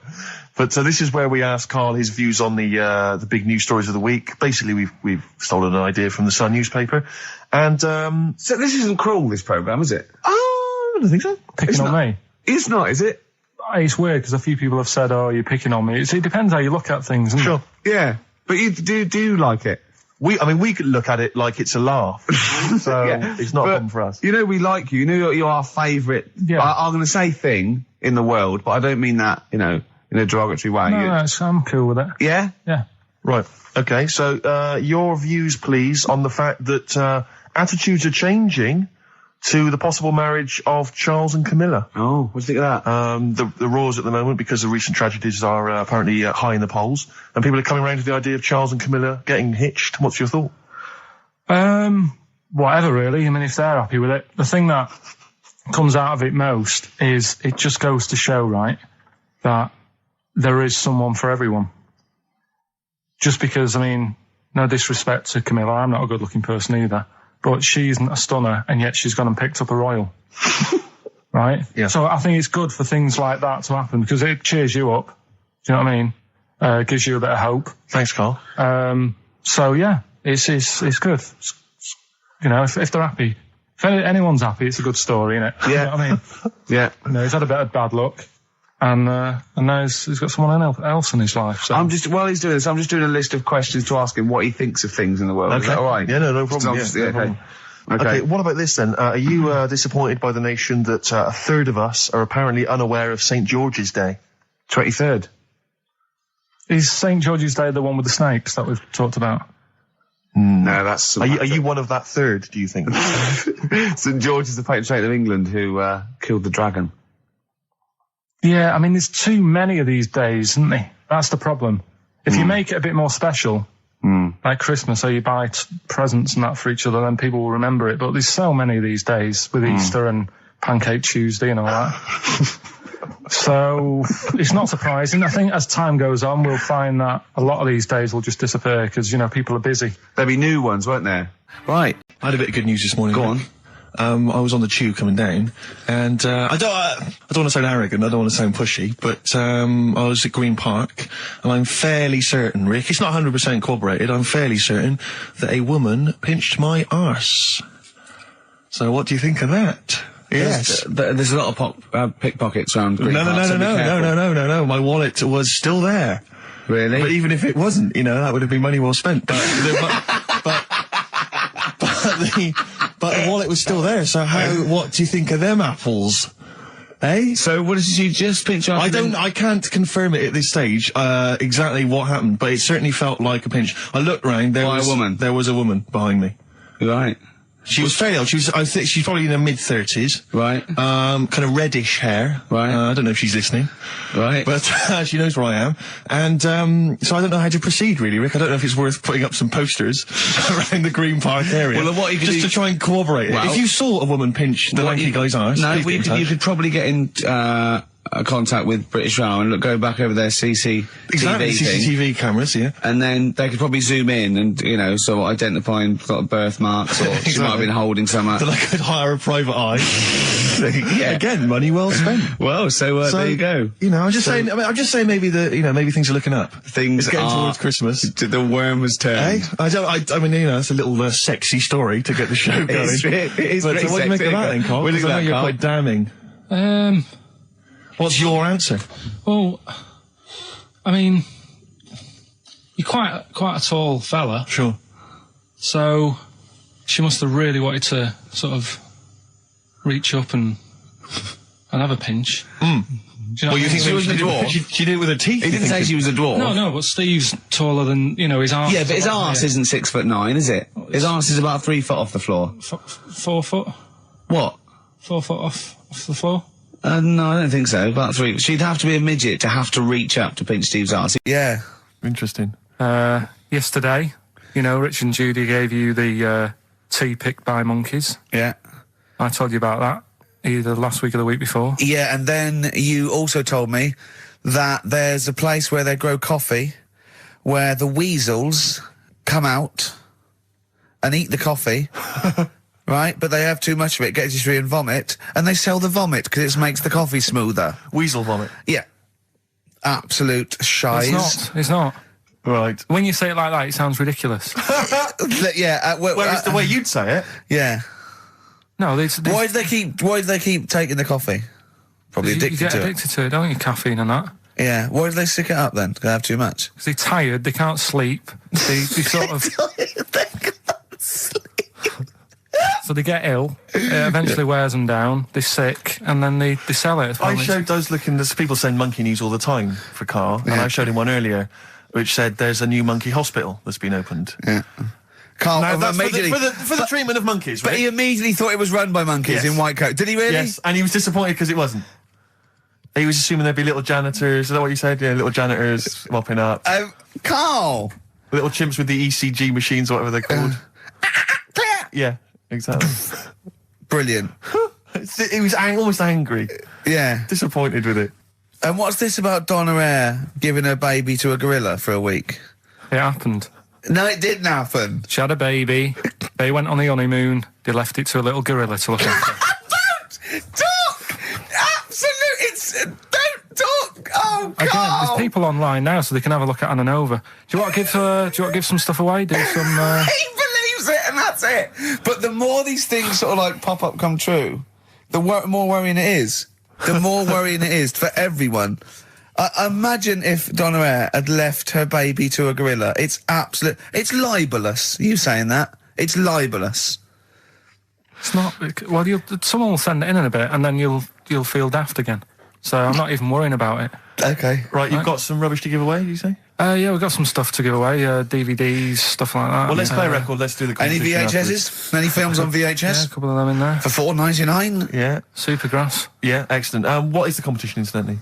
But so this is where we ask Karl his views on the big news stories of the week. Basically, we've stolen an idea from the Sun newspaper, and So this isn't cruel, this programme, is it? I don't think so. picking on me. It's not, is it? It's weird because a few people have said, "Oh, you're picking on me." It depends how you look at things, isn't Sure. Yeah. But you do like it? We could look at it like it's a laugh. So it's not a problem for us. You know we like you. You know you're our favourite. Yeah. I'm going to say thing in the world, but I don't mean that, in a derogatory way. it? No, I'm cool with it. Yeah? Yeah. Right. Okay. So your views, please, on the fact that attitudes are changing to the possible marriage of Charles and Camilla. Oh, what do you think of that? The roars at the moment, because the recent tragedies are apparently high in the polls, and people are coming around to the idea of Charles and Camilla getting hitched. What's your thought? Whatever, really. I mean, if they're happy with it. The thing that comes out of it most is it just goes to show, right, that there is someone for everyone. Just because, I mean, no disrespect to Camilla, I'm not a good-looking person either, but she isn't a stunner, and yet she's gone and picked up a royal. Right? Yeah. So I think it's good for things like that to happen, because it cheers you up. Do you know what I mean? Gives you a bit of hope. Thanks, Karl. So yeah, it's good. You know, if they're happy, if anyone's happy, it's a good story, isn't it? Yeah. You know what I mean? Yeah. You know, he's had a bit of bad luck, and now he's got someone else in his life. So. While he's doing this, I'm just doing a list of questions to ask him what he thinks of things in the world. Okay. Is that all right? Yeah, no problem. Just- Yeah, no okay. problem. Okay. Okay, what about this then? Are you disappointed by the nation that a third of us are apparently unaware of St. George's Day? 23rd. Is St. George's Day the one with the snakes that we've talked about? No, that's... Are you one of that third, do you think? St. George is the patron saint of England who killed the dragon. Yeah, I mean, there's too many of these days, isn't there? That's the problem. If you make it a bit more special, like Christmas, so you buy presents and that for each other, then people will remember it. But there's so many of these days with Easter and Pancake Tuesday and all that. So it's not surprising. I think as time goes on, we'll find that a lot of these days will just disappear because, you know, people are busy. There'll be new ones, won't there? Right. I had a bit of good news this morning. Go on. I was on the tube coming down, and I don't want to sound arrogant, I don't want to sound pushy, but I was at Green Park, and I'm fairly certain, Rick, it's not 100% corroborated, I'm fairly certain that a woman pinched my arse. So what do you think of that? Yes. There's a lot of pickpockets around Green Park, so be careful. No. My wallet was still there. Really? But even if it wasn't, you know, that would have been money well spent. But the wallet was still there. So what do you think of them apples? Eh? So what did you just pinch off? I can't confirm it at this stage, exactly what happened, but it certainly felt like a pinch. I looked round, there was a woman behind me. Right. She was fairly old. I think she's probably in her mid-30s. Right. Kind of reddish hair. Right. I don't know if she's listening. Right. But she knows where I am. And so I don't know how to proceed, really, Rick. I don't know if it's worth putting up some posters around the Green Park area. Well, what you could just do... to try and corroborate it. If you saw a woman pinch the lanky guy's arse... No, you could probably get in contact with British Rail and go back over their CCTV CCTV cameras, yeah. And then they could probably zoom in and, you know, so identifying sort of birthmarks, or she might have been holding something. Then I could hire a private eye. Yeah. Again, money well spent. Well, so there you go. You know, I'm just saying maybe maybe things are looking up. Things it's getting are towards Christmas. The worm has turned. I mean, you know, it's a little sexy story to get the show going. It is but pretty what do you make of that then, Karl? What do you think of that, you're Karl? quite damning. What's your answer? Well, I mean, you're quite a tall fella. Sure. So she must have really wanted to sort of reach up and have a pinch. Mm. Do you know you think she was a dwarf? She did it with her teeth. He didn't say she was a dwarf. No, but Steve's taller than, his arse. Yeah, but his arse isn't 6'9", is it? His arse is about 3 foot off the floor. 4 foot? What? 4 foot off the floor? No, I don't think so. About 3. She'd have to be a midget to have to reach up to pinch Steve's arse. Yeah. Interesting. Yesterday, Rich and Judy gave you the tea picked by monkeys. Yeah. I told you about that either last week or the week before. Yeah, and then you also told me that there's a place where they grow coffee where the weasels come out and eat the coffee, right? But they have too much of it, get dysentery and vomit, and they sell the vomit because it makes the coffee smoother. Weasel vomit. Yeah. Absolute shies. It's not. Right. When you say it like that, it sounds ridiculous. Yeah. Whereas the way you'd say it. Yeah. No, Why do they keep taking the coffee? Probably addicted you get to addicted to it, don't you? Caffeine and that. it. Yeah. Why do they stick it up then? Do they have too much? Because they're tired, they can't sleep. They sort of. They can't sleep. So they get ill. It eventually wears them down. They're sick, and then they sell it. I showed those there's people send monkey news all the time for Carl, and I showed him one earlier, which said there's a new monkey hospital that's been opened. Yeah. Carl, Now, that's immediately, for the treatment of monkeys, right? but he immediately thought it was run by monkeys in white coat. Did he really? Yes, and he was disappointed because it wasn't. He was assuming there'd be little janitors. Is that what you said? Yeah, little janitors mopping up. Carl! Little chimps with the ECG machines, or whatever they're called. Yeah, exactly. Brilliant. He was almost angry. Yeah. Disappointed with it. And what's this about Donna Eyre giving her baby to a gorilla for a week? It happened. No, it didn't happen. She had a baby. They went on the honeymoon. They left it to a little gorilla to look after. Don't talk! Absolute, don't talk! Oh, God! Again, there's people online now, so they can have a look at Anna Nova. Do you want to give some stuff away? Do some. He believes it, and that's it. But the more these things sort of like pop up, come true, the more worrying it is. The more worrying it is for everyone. Imagine if Donna Eyre had left her baby to a gorilla. It's libelous. You saying that? It's libelous. It's not. Well, someone will send it in a bit, and then you'll feel daft again. So I'm not even worrying about it. Okay. Right, you've got some rubbish to give away, did you say? Yeah, we've got some stuff to give away, DVDs, stuff like that. Well, let's play a record, let's do the Any competition VHSs? Any films on VHS? Yeah, a couple of them in there. For $4.99? Yeah. Supergrass. Yeah, excellent. What is the competition, incidentally?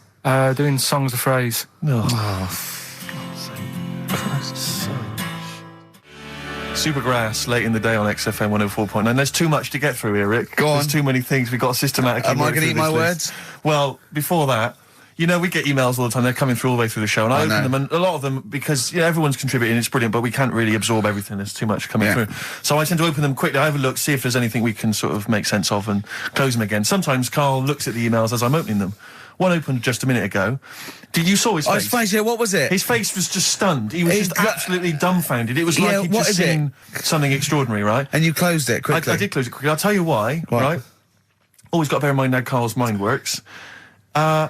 Doing songs of phrase. Supergrass, late in the day on XFM 104.9. There's too much to get through here, Rick. Go on. There's too many things. We've got to systematically. Am I going to eat my words? Well, before that, we get emails all the time. They're coming through all the way through the show, and I open them, and a lot of them, because everyone's contributing, it's brilliant, but we can't really absorb everything. There's too much coming through. So I tend to open them quickly. I have a look, see if there's anything we can sort of make sense of, and close them again. Sometimes Carl looks at the emails as I'm opening them. One opened just a minute ago. You saw his face? His face, yeah, what was it? His face was just stunned. He was just absolutely dumbfounded. It was like he'd just seen something extraordinary, right? And you closed it quickly. I did close it quickly. I'll tell you why, right? Always got to bear in mind how Carl's mind works. All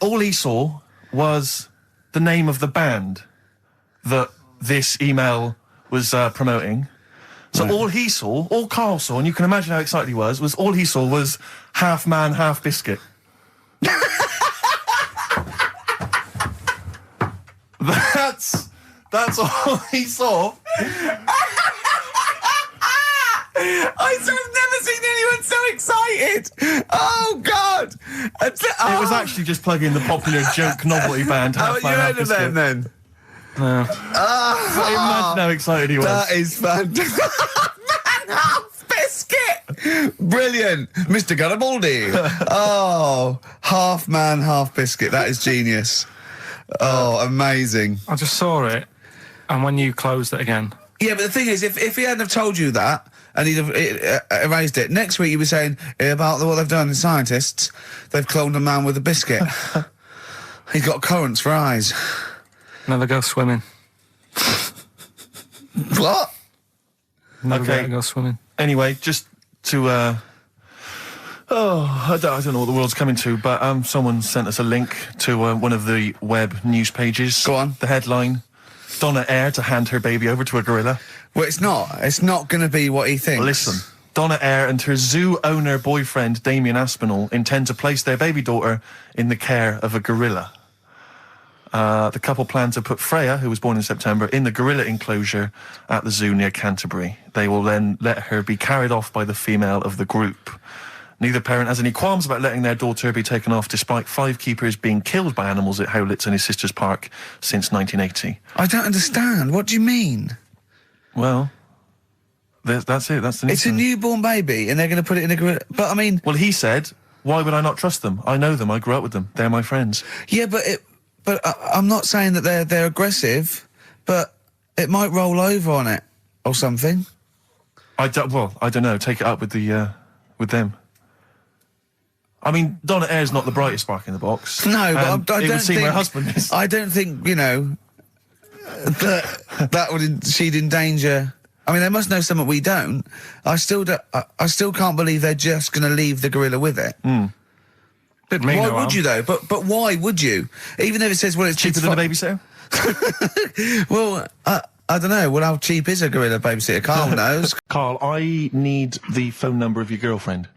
he saw was the name of the band that this email was promoting. So all Carl saw, and you can imagine how excited he was all he saw was Half Man, Half Biscuit. That's all he saw. I've never seen anyone so excited. Oh, God. It was actually just plugging the popular joke novelty band Half Man, Half Biscuit. You heard of them, then? Imagine how excited he was. That is fantastic. Man, Half Biscuit. Brilliant. Mr. Garibaldi. Oh, Half Man, Half Biscuit. That is genius. Oh, amazing. I just saw it, and when you closed it again. Yeah, but the thing is, if he hadn't have told you that, and he'd have erased it, next week you'd be saying about what they've done, the scientists, they've cloned a man with a biscuit. He's got currants for eyes. Never go swimming. What? Never go swimming. Anyway, just to Oh, I don't know what the world's coming to, but someone sent us a link to one of the web news pages. Go on. The headline: Donna Eyre to hand her baby over to a gorilla. Well, it's not. It's not going to be what he thinks. Listen, Donna Eyre and her zoo owner boyfriend Damien Aspinall intend to place their baby daughter in the care of a gorilla. The couple plan to put Freya, who was born in September, in the gorilla enclosure at the zoo near Canterbury. They will then let her be carried off by the female of the group. Neither parent has any qualms about letting their daughter be taken off, despite 5 keepers being killed by animals at Howlett's and his sister's park since 1980. I don't understand. What do you mean? Well, that's it. That's the news. It's a newborn baby, and they're going to put it in a gorilla. But I mean, well, he said, "Why would I not trust them? I know them. I grew up with them. They're my friends." Yeah, but I'm not saying that they're aggressive, but it might roll over on it or something. I don't know. Take it up with with them. I mean, Donna Eyre's not the brightest spark in the box. No, but I it don't would seem think her husband is. I don't think that would she'd endanger. I mean, they must know something we don't. I still can't believe they're just going to leave the gorilla with it. Mm. Why would you though? But why would you? Even if it says, well, it's cheaper than a babysitter. Well, I don't know. Well, how cheap is a gorilla babysitter? Carl knows. Carl, I need the phone number of your girlfriend.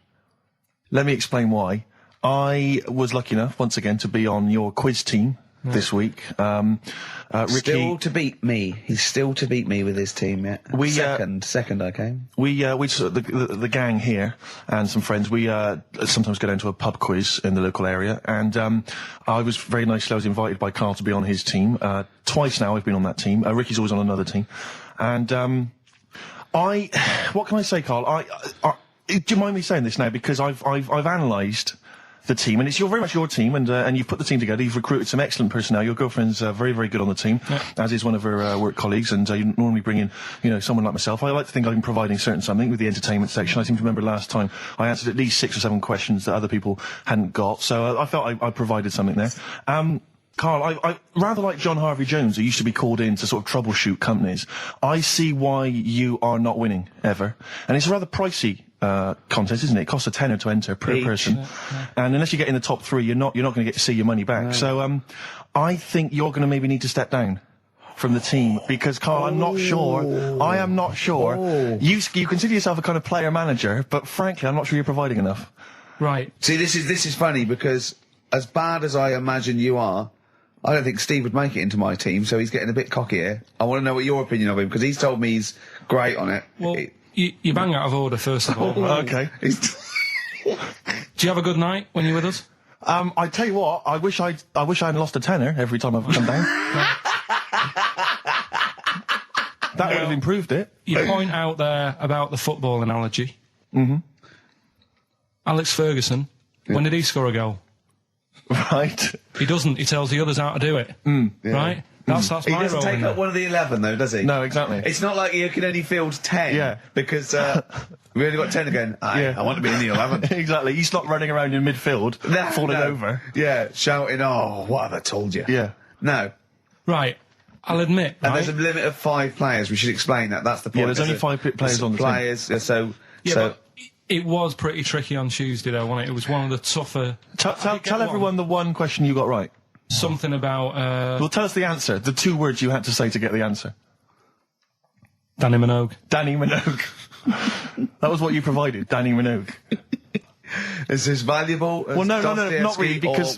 Let me explain why. I was lucky enough, once again, to be on your quiz team this week. Ricky, still to beat me. He's still to beat me with his team. Yeah. Second I came. The gang here and some friends. We sometimes go down to a pub quiz in the local area, and I was very nicely. I was invited by Carl to be on his team. Twice now I've been on that team. Ricky's always on another team, and what can I say, Carl? Do you mind me saying this now? Because I've analysed the team, and it's very much your team, and you've put the team together. You've recruited some excellent personnel. Your girlfriend's very, very good on the team, as is one of her work colleagues. And you normally bring in, someone like myself. I like to think I'm providing something with the entertainment section. I seem to remember last time I answered at least 6 or 7 questions that other people hadn't got. So I felt I provided something there. Carl, I rather like John Harvey Jones, who used to be called in to sort of troubleshoot companies. I see why you are not winning ever, and it's a rather pricey contest, isn't it? It costs a tenner to enter per person, and unless you get in the top 3, you're not going to get to see your money back. No. So I think you're going to maybe need to step down from the team, because Carl, I am not sure. You consider yourself a kind of player manager, but frankly, I'm not sure you're providing enough. Right. See, this is funny, because as bad as I imagine you are, I don't think Steve would make it into my team, so he's getting a bit cocky here. I want to know what your opinion of him, because he's told me he's great on it. Well, you bang out of order, first of all. Okay. Do you have a good night when you're with us? I tell you what, I wish I hadn't lost a tenner every time I've come down. That would have improved it. You point out there about the football analogy. Mm-hmm. Alex Ferguson, when did he score a goal? Right. He doesn't. He tells the others how to do it. Right? That's my role. He doesn't take up one of the 11, though, does he? No, exactly. It's not like you can only field 10. Yeah. Because we only got 10 again. I want to be in the 11. Exactly. He's not running around in midfield, falling over. Yeah, shouting, "Oh, what have I told you?" Yeah. No. Right. I'll admit. And there's a limit of 5 players. We should explain that. That's the point. Yeah, there's only 5 players on the team. But it was pretty tricky on Tuesday, though, wasn't it? It was one of the tougher... Tell everyone the one question you got right. Something about... Well, tell us the answer. The 2 words you had to say to get the answer. Danny Minogue. Danny Minogue. That was what you provided, Danny Minogue. Is this valuable? Well, no, not really, because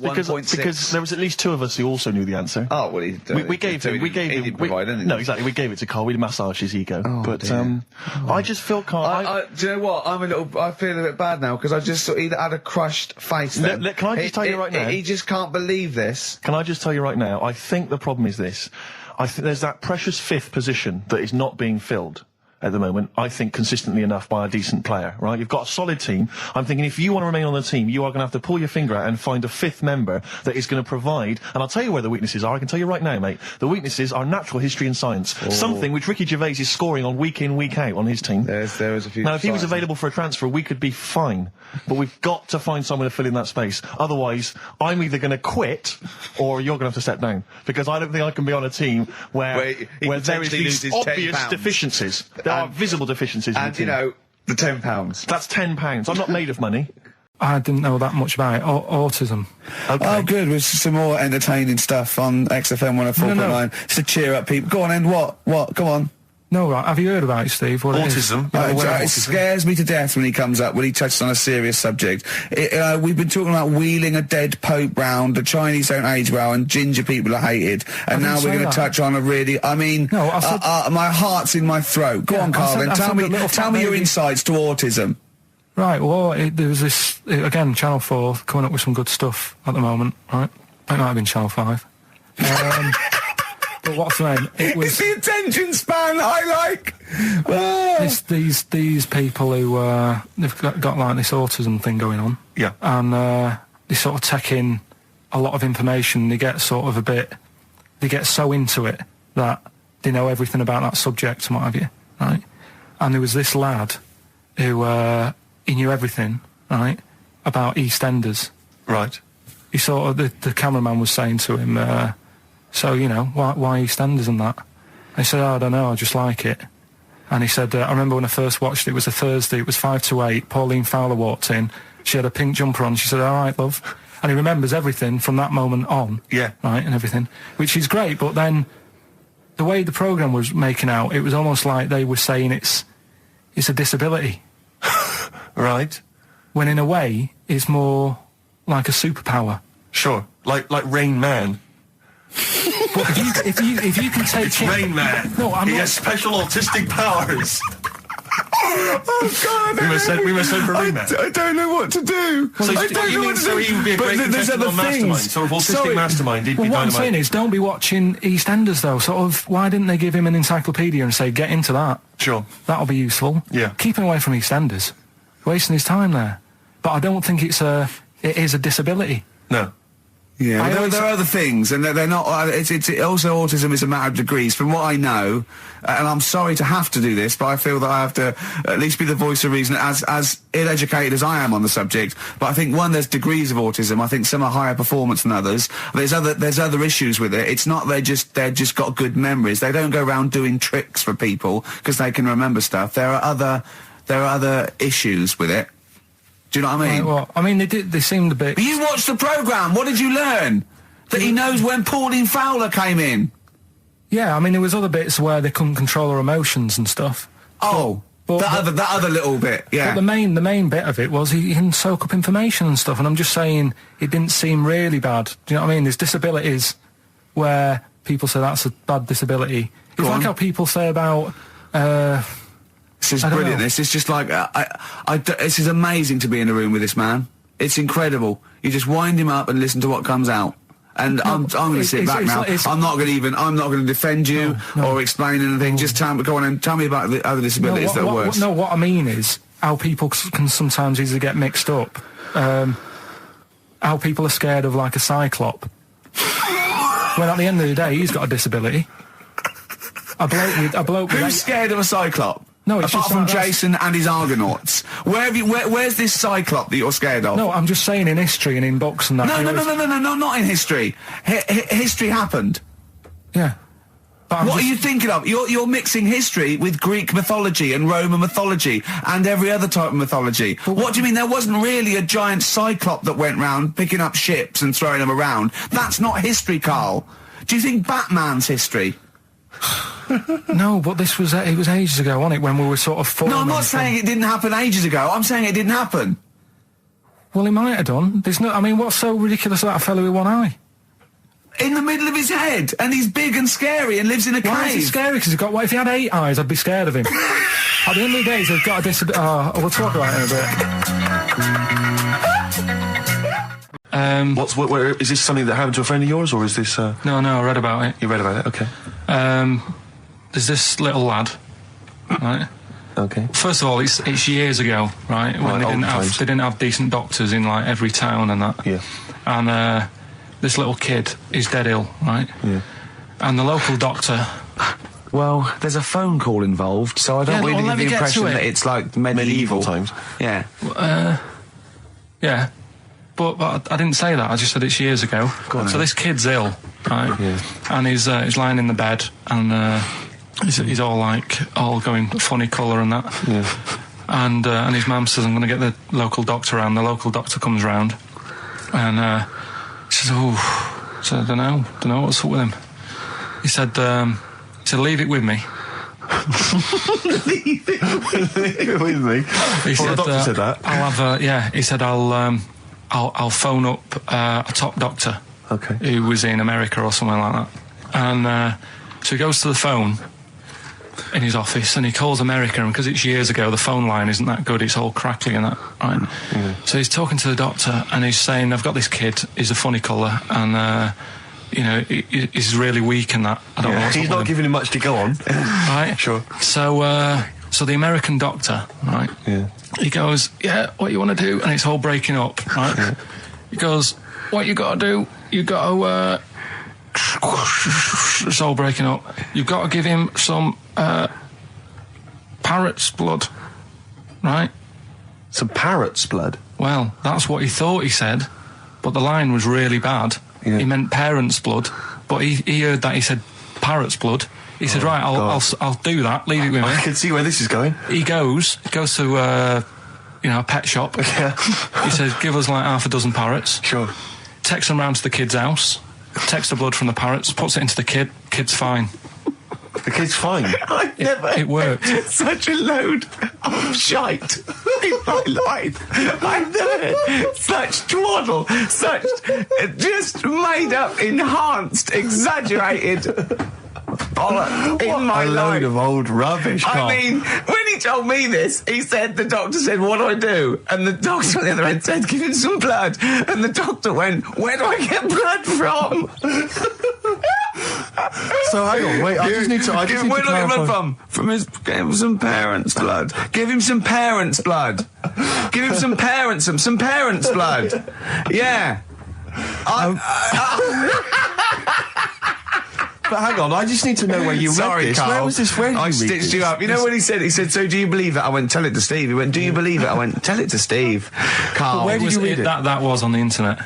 there was at least 2 of us who also knew the answer. Oh, well, we gave him. No, exactly. We gave it to Carl. We massaged his ego. Oh, but dear. I just feel Carl. Do you know what? I feel a bit bad now, because I just sort of either had a crushed face. Can I just tell you right now? He just can't believe this. Can I just tell you right now? I think the problem is this. I think there's that precious 5th position that is not being filled at the moment, I think, consistently enough by a decent player, right? You've got a solid team. I'm thinking if you want to remain on the team, you are going to have to pull your finger out and find a 5th member that is going to provide, and I'll tell you where the weaknesses are. I can tell you right now, mate. The weaknesses are natural history and science. Something which Ricky Gervais is scoring on week in, week out on his team. There is a few. Now, if he was available for a transfer, we could be fine. But we've got to find someone to fill in that space. Otherwise, I'm either going to quit, or you're going to have to step down. Because I don't think I can be on a team where there is these obvious deficiencies. There are visible deficiencies. And, the £10. That's £10. I'm not made of money. I didn't know that much about it. Autism. Okay. Oh, good. With some more entertaining stuff on XFM 104.9. Just to cheer up people. Go on, and what? Come on. No, right. Have you heard about it, Steve? What autism? It scares me to death when he comes up, when he touches on a serious subject. We've been talking about wheeling a dead pope round, the Chinese don't age well, and ginger people are hated. And now we're going to touch on a really... I mean, my heart's in my throat. Go on, Carl, then. Tell me your insights to autism. Right, well, there was this... Again, Channel 4 coming up with some good stuff at the moment, right? It might have been Channel 5. But what's the name? It's the attention span I like. These people who they've got like this autism thing going on. Yeah. And they sort of take in a lot of information. They get sort of they get so into it that they know everything about that subject and what have you, right? And there was this lad who he knew everything, right, about EastEnders. Right. He sort of the cameraman was saying to him. So, you know, why EastEnders and that? And he said, I don't know, I just like it. And he said, I remember when I first watched it was a Thursday, it was 5 to 8, Pauline Fowler walked in, she had a pink jumper on, she said, all right, love. And he remembers everything from that moment on. Yeah. Right, and everything, which is great, but then the way the programme was making out, it was almost like they were saying it's a disability. Right. When in a way, it's more like a superpower. Sure, like Rain Man. But if you can take it's Rain Man. No, he has special autistic powers. Oh God! We must send for Rain Man. I don't know what to do. So I don't know what to do. So he would be a great contestant on Mastermind. So if autistic Mastermind, he'd be dynamite. What I'm saying is, don't be watching EastEnders though. Sort of, why didn't they give him an encyclopedia and say, get into that? Sure. That'll be useful. Yeah. Keep him away from EastEnders. Wasting his time there. But I don't think it is a disability. No. Yeah, there are other things, and they're not. It's also autism is a matter of degrees. From what I know, and I'm sorry to have to do this, but I feel that I have to at least be the voice of reason, as ill-educated as I am on the subject. But I think there's degrees of autism. I think some are higher performance than others. There's other issues with it. It's not they're just got good memories. They don't go around doing tricks for people because they can remember stuff. There are other issues with it. Do you know what I mean? Right, well, I mean, they seemed a bit... But you watched the programme. What did you learn? That he knows when Pauline Fowler came in. Yeah, I mean, there was other bits where they couldn't control her emotions and stuff. Oh, that other little bit, yeah. But the main bit of it was he can soak up information and stuff, and I'm just saying it didn't seem really bad. Do you know what I mean? There's disabilities where people say that's a bad disability. It's like how people say about... This is brilliant. This is just like this is amazing to be in a room with this man. It's incredible. You just wind him up and listen to what comes out. And I'm going to sit back now. I'm not going to defend you or explain anything. Just go on and tell me about the other disabilities that are worse. What I mean is how people can sometimes easily get mixed up. How people are scared of like a cyclop. When at the end of the day, he's got a disability. A bloke with Who's scared of a cyclop? No, it's apart just from like Jason and his Argonauts. Where's this cyclop that you're scared of? No, I'm just saying in history and in books and that. No, not in history. History happened. Yeah. What are you thinking of? You're mixing history with Greek mythology and Roman mythology and every other type of mythology. What do you mean there wasn't really a giant cyclop that went round picking up ships and throwing them around? That's not history, Carl. Do you think Batman's history? No, but it was ages ago, wasn't it, when we were sort of forming... No, I'm not saying it didn't happen ages ago. I'm saying it didn't happen. Well, it might have done. I mean, what's so ridiculous about a fellow with one eye? In the middle of his head, and he's big and scary and lives in a cave. Why is he scary? Because what if he had 8 eyes, I'd be scared of him. At the end of the day, he's got a disability... we'll talk about it in a bit. Where is this something that happened to a friend of yours, or is this... No, I read about it. You read about it, okay. There's this little lad, right? Okay. First of all, it's years ago, right? When they didn't have decent doctors in, like, every town and that. Yeah. And, this little kid is dead ill, right? Yeah. And the local doctor... Well, there's a phone call involved, so I don't really get the impression that it's like medieval times. Yeah. Yeah. But I didn't say that. I just said it's years ago. So this kid's ill, right? Yeah. And he's lying in the bed, and he's all going funny colour and that. Yeah. And his mum says, I'm going to get the local doctor round. The local doctor comes round, and he says, oh, so I don't know what's up with him. He said, leave it with me. Leave it with me. He said, the doctor said that. I'll have he said, I'll phone up a top doctor. Okay. Who was in America or something like that. And so he goes to the phone in his office and he calls America, and because it's years ago, the phone line isn't that good, it's all crackly and that, right? Mm. So he's talking to the doctor and he's saying, I've got this kid, he's a funny colour, and he's really weak and that. I don't know what's he's not giving him much to go on. Right? Sure. So the American doctor, right? Yeah. He goes, yeah, what you want to do? And it's all breaking up, right? Yeah. He goes, what you got to do? You got to, it's all breaking up. You've got to give him some parrot's blood, right? Some parrot's blood? Well, that's what he thought he said, but the line was really bad. Yeah. He meant parent's blood, but he heard that he said parrot's blood. He said, right, I'll do that, leave it with me. I can see where this is going. He goes to, a pet shop. Yeah. He says, give us like half a dozen parrots. Sure. Takes them round to the kid's house, takes the blood from the parrots, puts it into the kid's fine. The kid's fine? It worked. Such a load of shite in my life. I've never heard such twaddle, such just made up, enhanced, exaggerated bollock in my life. A load of old rubbish, Carl. I mean, when he told me this, the doctor said, what do I do? And the doctor on the other end said, give him some blood. And the doctor went, where do I get blood from? So hang on, wait, I just need to where do I get blood from? Give him some parents' blood. Give him some parents' blood. Give him some parents' blood. Yeah. But hang on, I just need to know where you read this. Carl. Where was this? Where did I stitched you up. You know what he said? He said, so do you believe it? I went, tell it to Steve. He went, do you believe it? I went, tell it to Steve. Carl. But where did you read it? That was on the internet.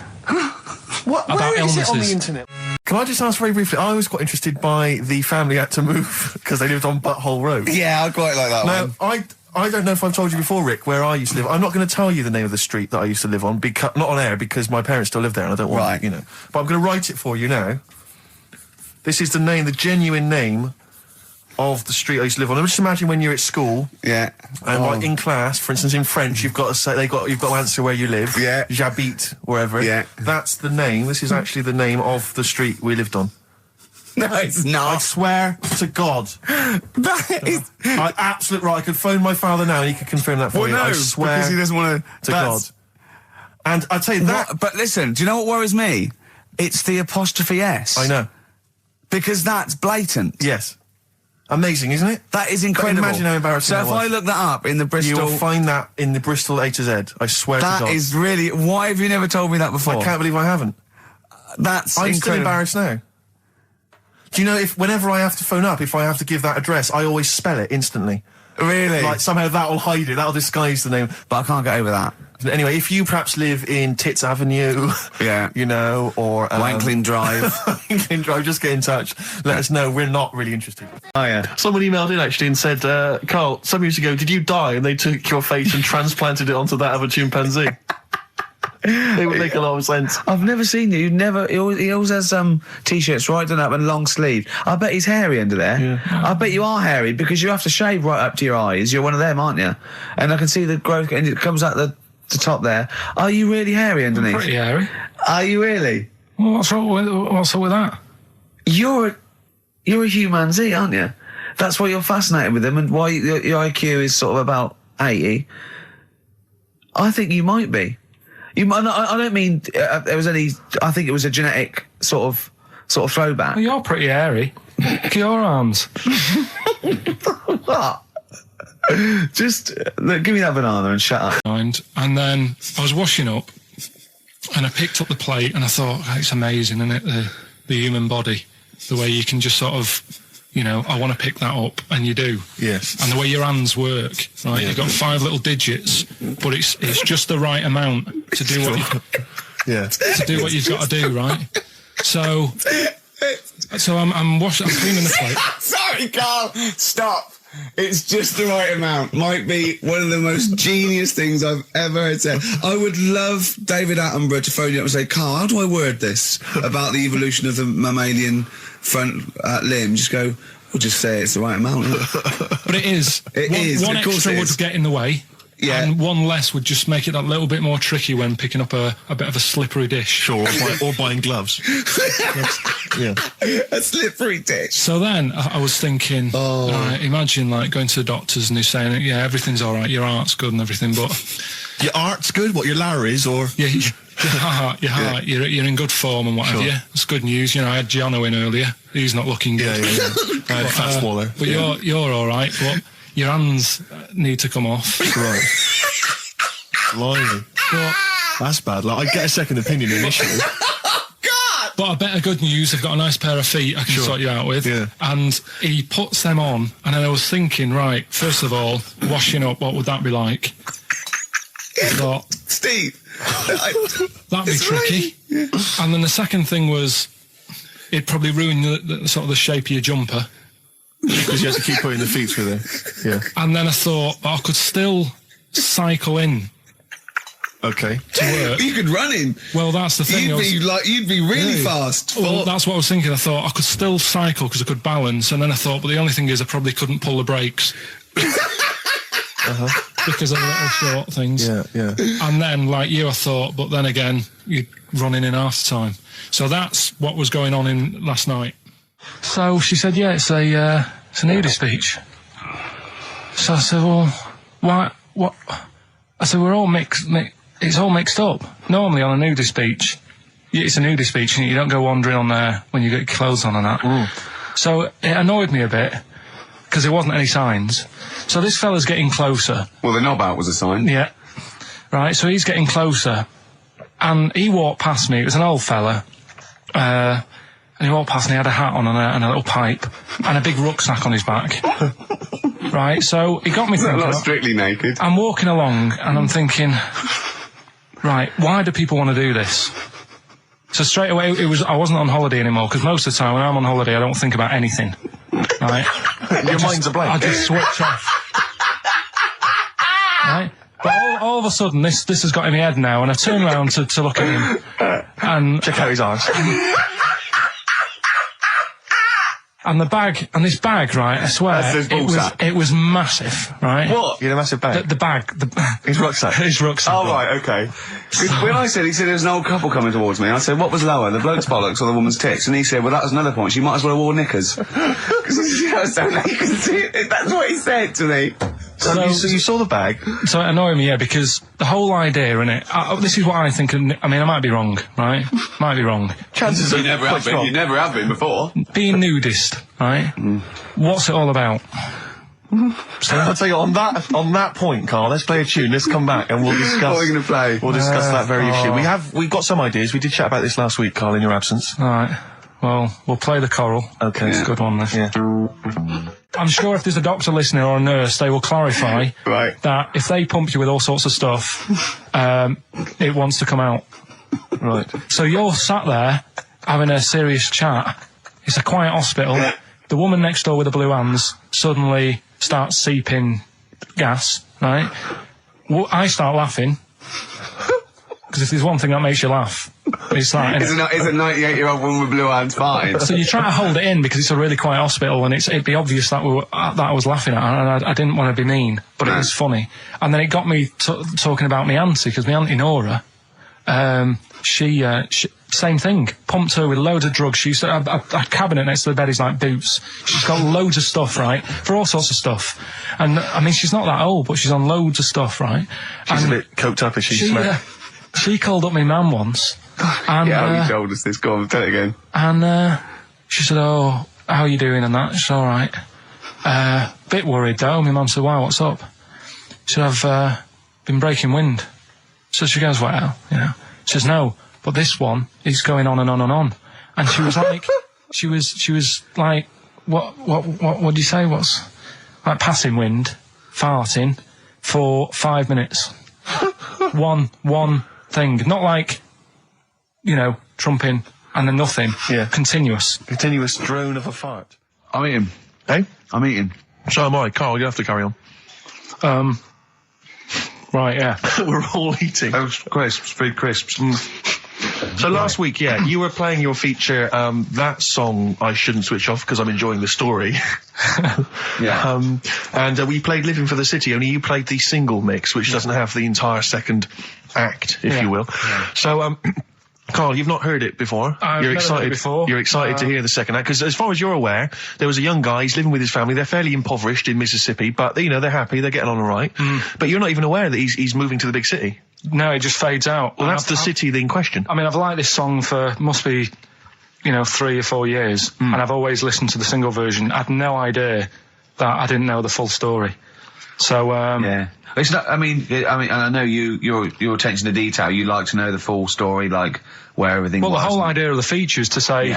What? Where is it on the internet? Can I just ask very briefly, I was quite interested by the family had to move because they lived on Butthole Road. Yeah, I quite like that one. I don't know if I've told you before, Rick, where I used to live. I'm not going to tell you the name of the street that I used to live on, not on air, because my parents still live there and I don't want, But I'm going to write it for you now. This is the genuine name of the street I used to live on. Just imagine when you're at school. Yeah. And like in class, for instance, in French, you've got to answer where you live. Yeah. J'habite, wherever. Yeah. That's the name. This is actually the name of the street we lived on. No, it's not. I swear to God. That is... Absolute right. I could phone my father now and he could confirm that for you. No, I swear because he doesn't want to God. And I tell you that... But listen, do you know what worries me? It's the apostrophe S. I know. Because that's blatant. Yes. Amazing, isn't it? That is incredible. But imagine how embarrassing that was. So if I look that up in the Bristol... You will find that in the Bristol A to Z. I swear to God. That is really... Why have you never told me that before? I can't believe I haven't. That's I'm incredible. still embarrassed now. Do you know, whenever I have to phone up, if I have to give that address, I always spell it instantly. Really? Like, somehow that will hide it. That will disguise the name. But I can't get over that. Anyway, if you perhaps live in Tits Avenue, yeah, or Wankling Drive, Wankling Drive, just get in touch. Let us know. We're not really interested. Oh yeah. Someone emailed in actually and said, Carl, some years ago, did you die? And they took your face and transplanted it onto that of a chimpanzee. It would make a lot of sense. I've never seen you. He always has t-shirts right done up and long sleeve. I bet he's hairy under there. Yeah. I bet you are hairy because you have to shave right up to your eyes. You're one of them, aren't you? And I can see the growth, and it comes out the top there. Are you really hairy underneath? I'm pretty hairy. Are you really? Well, what's up with that? You're a humanzee, aren't you? That's why you're fascinated with them, and why your IQ is sort of about 80. I think you might be. You might. I don't mean there was any. I think it was a genetic sort of throwback. Well, you're pretty hairy. Look at your arms. What? Just look, give me that banana and shut up. And then I was washing up, and I picked up the plate, and I thought, oh, it's amazing, isn't it? The human body, the way you can just sort of, I want to pick that up, and you do. Yes. And the way your hands work, right? Yeah. You've got 5 little digits, but it's just the right amount to do what you've got to do, right? So I'm cleaning the plate. Sorry, Carl. Stop. It's just the right amount. Might be one of the most genius things I've ever heard said. I would love David Attenborough to phone you up and say, Carl, how do I word this about the evolution of the mammalian front limb? Just go, we'll just say it's the right amount. But it is. One extra would get in the way. Yeah. And one less would just make it that little bit more tricky when picking up a bit of a slippery dish. Sure, or buying gloves. Yeah. A slippery dish. So then I was thinking, imagine like going to the doctors and they're saying, yeah, everything's all right, your heart's good and everything, but... Your art's good? What, your Larry's, or...? Yeah, your heart, you're in good form and what have you. It's good news. You know, I had Gianno in earlier. He's not looking good. Yeah. Fast swaller. But you're all right, but... Your hands need to come off. Right. Blimey. That's bad. Like, I get a second opinion initially. God! But I better good news, I've got a nice pair of feet I can sort you out with. Yeah. And he puts them on, and then I was thinking, right, first of all, washing up, what would that be like? I thought... Steve! That'd be tricky. Yeah. And then the second thing was, it'd probably ruin the sort of the shape of your jumper. Because you have to keep putting the feet through there. Yeah. And then I thought, I could still cycle in. Okay. To work. You could run in. Well, that's the thing. You'd be really fast. Well, that's what I was thinking. I thought I could still cycle because I could balance. And then I thought, but the only thing is I probably couldn't pull the brakes. Because of the little short things. Yeah. And then, like you, I thought, but then again, you're running in half the time. So that's what was going on in last night. So she said, yeah, it's a nudist beach. So I said, well, why, what? I said, we're all it's all mixed up. Normally on a nudist beach, it's a nudist beach and you don't go wandering on there when you get your clothes on and that. So it annoyed me a bit, because there wasn't any signs. So this fella's getting closer. Well, the knob out was a sign. Yeah. Right, so he's getting closer. And he walked past me, it was an old fella, and he walked past and he had a hat on and a little pipe and a big rucksack on his back. Right, so he got me thinking... Not strictly naked. I'm walking along and I'm thinking, right, why do people want to do this? So straight away, I wasn't on holiday anymore, because most of the time when I'm on holiday, I don't think about anything. Right? Your mind's a blank. I just switch off. Right? But all of a sudden, this has got in my head now, and I turn around to look at him and... Check out his arse. And this bag, right, I swear, it was massive, right? What? You had a massive bag? The bag. His rucksack? His rucksack. Oh, right, okay. When he said there was an old couple coming towards me, I said, what was lower, the bloke's bollocks or the woman's tits? And he said, well, that was another point, she might as well have worn knickers. Because I was so naked to see it. That's what he said to me. So you saw the bag? So it annoyed me, yeah, because the whole idea, innit, this is what I think, I mean, I might be wrong, right? Might be wrong. Chances are you never have been. You never have been before. Being nudist, right? What's it all about? So I'll tell you, on that point, Carl, let's play a tune, let's come back and we'll discuss... What are you going to play? We'll discuss that very issue. We've got some ideas, we did chat about this last week, Carl, in your absence. Alright, well, we'll play the choral. Okay. It's a good one, this. Yeah. I'm sure if there's a doctor listening or a nurse, they will clarify that if they pump you with all sorts of stuff, it wants to come out. Right. So you're sat there having a serious chat. It's a quiet hospital. The woman next door with the blue hands suddenly starts seeping gas, right? Well, I start laughing. Because if there's one thing that makes you laugh, it's like... Is a 98-year-old woman with blue hands farting? So you try to hold it in because it's a really quiet hospital and it'd be obvious that I was laughing at her, and I didn't want to be mean, but it was funny. And then it got me talking about my auntie, because my auntie Nora, she same thing, pumped her with loads of drugs. She used to have a cabinet next to the bed is like Boots. She's got loads of stuff, right, for all sorts of stuff. And I mean, she's not that old, but she's on loads of stuff, right? She's a bit coked up, is she? She called up my mum once. And, you told us this. Go on, tell it again. And she said, oh, how are you doing and that? She said, all right. Bit worried though. My mum said, why, what's up? She said, I've been breaking wind. So she goes, well, you know. She says, no, but this one is going on and on and on. And she was like, she was like, what do you say? What's like passing wind, farting for 5 minutes. One thing, not like, you know, trumping and then nothing. Yeah. Continuous drone of a fart. I'm eating. Hey? I'm eating. So am I. Carl, you have to carry on. Right, yeah. We're all eating. Those crisps, food crisps. So last week, you were playing your feature, that song I shouldn't switch off because I'm enjoying the story. And we played Living for the City, only you played the single mix, which doesn't have the entire second act, if you will. Yeah. So, Carl, you've not heard it before. You're excited. Before. You're excited to hear the second act because, as far as you're aware, there was a young guy. He's living with his family. They're fairly impoverished in Mississippi, but they're happy. They're getting on all right. But you're not even aware that he's moving to the big city. No, it just fades out. Well, that's the city in question. I mean, I've liked this song for must be, 3 or 4 years, and I've always listened to the single version. I had no idea that I didn't know the full story. So yeah. It's not. I mean, I know your attention to detail. You like to know the full story, like where everything. Well, was. The whole idea of the feature is to say,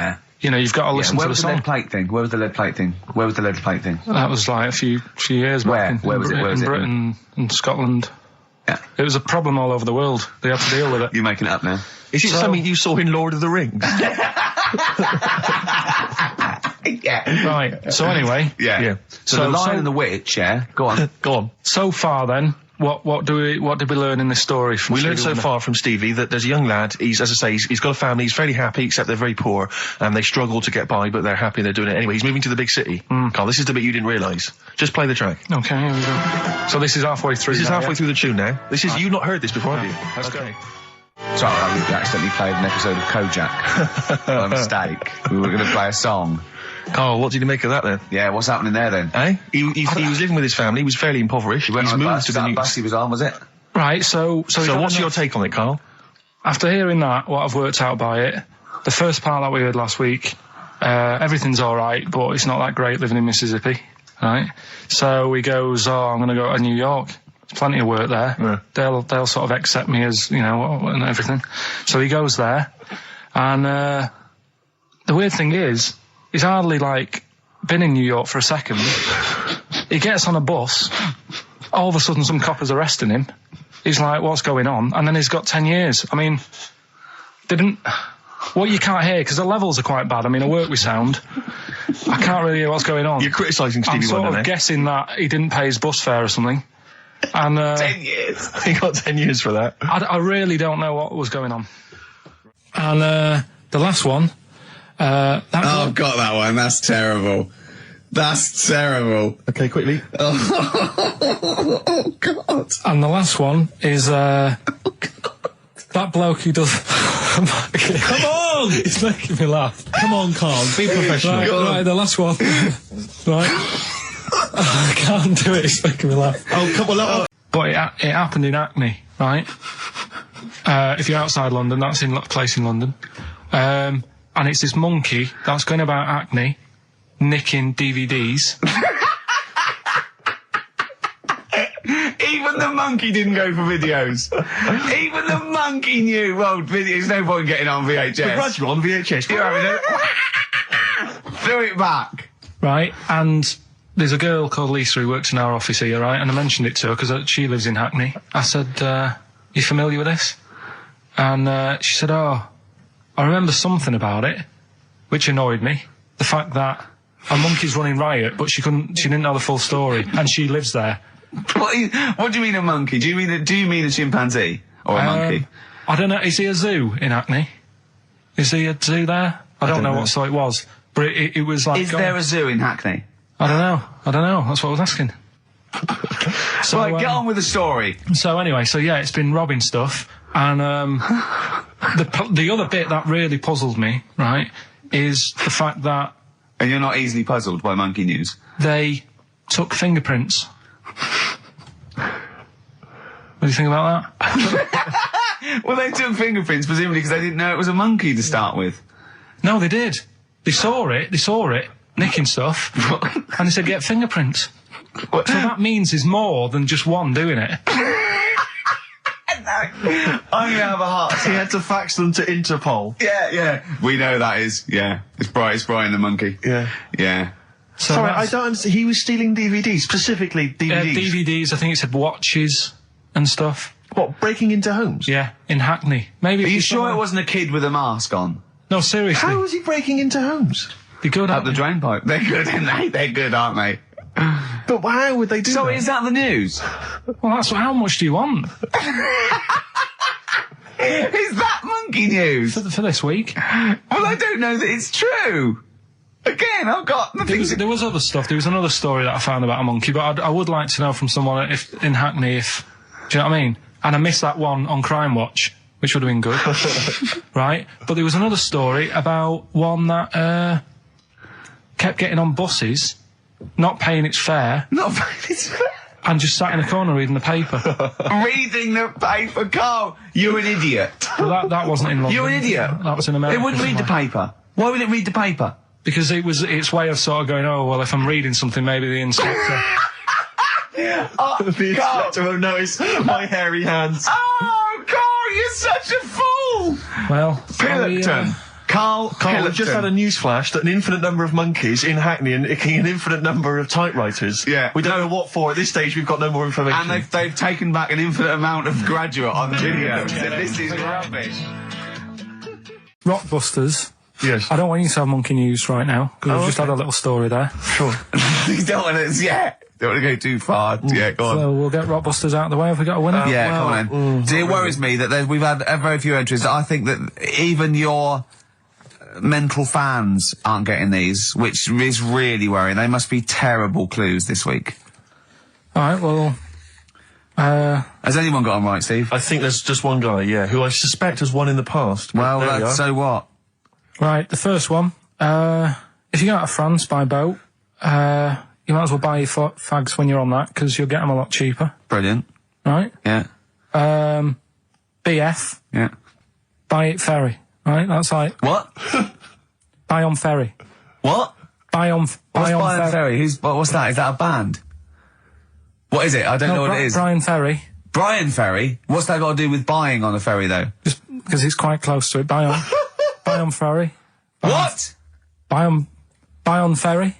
you've got to listen to the song. Where was the lead plate thing? Where was the lead plate thing? That was like a few years back. Where was it? In Britain and Scotland. Yeah. It was a problem all over the world. They had to deal with it. You're making it up now. Is it something you saw in Lord of the Rings? Yeah. Right. So anyway. Yeah. So the Lion and the Witch. Yeah. Go on. Go on. So far, then, what did we learn in this story? We learned so far from Stevie that there's a young lad. He's, as I say, he's got a family. He's fairly happy, except they're very poor and they struggle to get by, but they're happy. They're doing it anyway. He's moving to the big city. Carl, this is the bit you didn't realise. Just play the track. Okay. Here we go. So this is halfway through. This is halfway through the tune now. This is you've not heard this before, have you? Let's go. Sorry, I accidentally played an episode of Kojak by mistake. We were going to play a song. Carl, what did you make of that then? Yeah, what's happening there then? He was living with his family. He was fairly impoverished. He went on moved to the bus he was on, was it? Right. So what's your take on it, Carl? After hearing that, what I've worked out by it, the first part that we heard last week, everything's all right, but it's not that great living in Mississippi, right? So he goes, I'm going to go to New York. There's plenty of work there. Yeah. They'll sort of accept me as, and everything. So he goes there, and the weird thing is, he's hardly, been in New York for a second. He gets on a bus, all of a sudden some copper's arresting him. He's like, what's going on? And then he's got 10 years. I mean, what you can't hear, because the levels are quite bad. I mean, I work with sound. I can't really hear what's going on. You're criticising Stevie Wonder, I'm sort of guessing that he didn't pay his bus fare or something. And 10 years. He got 10 years for that. I really don't know what was going on. And the last one. I've got that one. That's terrible. That's terrible. Okay, quickly. Oh, God. And the last one is that bloke who does... Come on! It's making me laugh. Come on, Carl. Be professional. Right, the last one. Right. I can't do it. It's making me laugh. Oh, come on. But it happened in Hackney, right? If you're outside London, that's in a place in London. And it's this monkey that's going about Hackney, nicking DVDs. Even the monkey didn't go for videos. Even the monkey knew, well, there's no point getting on VHS. But Brad, you're on VHS. You're having a... Threw it back. Right, and there's a girl called Lisa who works in our office here, right? And I mentioned it to her because she lives in Hackney. I said, you familiar with this? And she said, I remember something about it, which annoyed me. The fact that a monkey's running riot, but she didn't know the full story, and she lives there. What do you mean a monkey? Do you mean a chimpanzee or a monkey? I don't know. Is he a zoo in Hackney? Is he a zoo there? I don't know what sort it was, but it was like. Is there a zoo in Hackney? I don't know. That's what I was asking. So get on with the story. So anyway, it's been robbing stuff, and the other bit that really puzzled me, right, is the fact that. And you're not easily puzzled by monkey news. They took fingerprints. What do you think about that? Well, they took fingerprints presumably because they didn't know it was a monkey to start with. No, they did. They saw it, nicking stuff, and they said, get fingerprints. So that means there's more than just one doing it. I'm going to have a heart attack. He had to fax them to Interpol. Yeah. We know that is, It's Brian the monkey. Yeah. So sorry, I don't understand. He was stealing DVDs, specifically DVDs. DVDs, I think it said watches and stuff. What, breaking into homes? Yeah, in Hackney. Maybe. Are you sure it wasn't a kid with a mask on? No, seriously. How was he breaking into homes? They're good, up the drain pipe. They're good, aren't they? They're good, aren't they? But how would they do that? So is that the news? Well, that's how much do you want Is that monkey news? for this week? Well, I don't know that it's true. Again, I've got nothing. There was other stuff. There was another story that I found about a monkey, but I would like to know from someone in Hackney do you know what I mean? And I missed that one on Crime Watch, which would have been good, right? But there was another story about one that kept getting on buses, not paying its fare, and just sat in a corner reading the paper. Reading the paper, Carl. You're an idiot. Well, that wasn't in London. You're an idiot. That was in America. It wouldn't read the paper. Why would it read the paper? Because its way of sort of going, oh, well, if I'm reading something, maybe the inspector... The inspector won't notice my hairy hands. Oh, Carl, you're such a fool! Well... Pilkington. Karl Pilkington. We've just had a news flash that an infinite number of monkeys in Hackney and an infinite number of typewriters. Yeah. We don't know what for. At this stage, we've got no more information. And they've taken back an infinite amount of graduate on the video. This is rubbish. Rockbusters. Yes. I don't want you to have monkey news right now, because we've just had a little story there. Sure. You don't want to, don't want to go too far. Yeah, go on. So we'll get Rockbusters out of the way. Have we got a winner? Come on then. See, it worries me that we've had very few entries. I think that even your mental fans aren't getting these, which is really worrying. They must be terrible clues this week. Alright, well... Has anyone got them right, Steve? I think there's just one guy, who I suspect has won in the past. Well, so what? Right, the first one. If you go out of France by boat, you might as well buy your fags when you're on that, because you'll get them a lot cheaper. Brilliant. Right? Yeah. BF. Yeah. Buy it ferry. Right? That's like... What? Buy on ferry. What? Buy on Ferry? What's that? Is that a band? What is it? I don't know what it is. Brian Ferry. Brian Ferry? What's that got to do with buying on a ferry, though? Just because it's quite close to it. Buy on... Buy on ferry. What? Buy on ferry.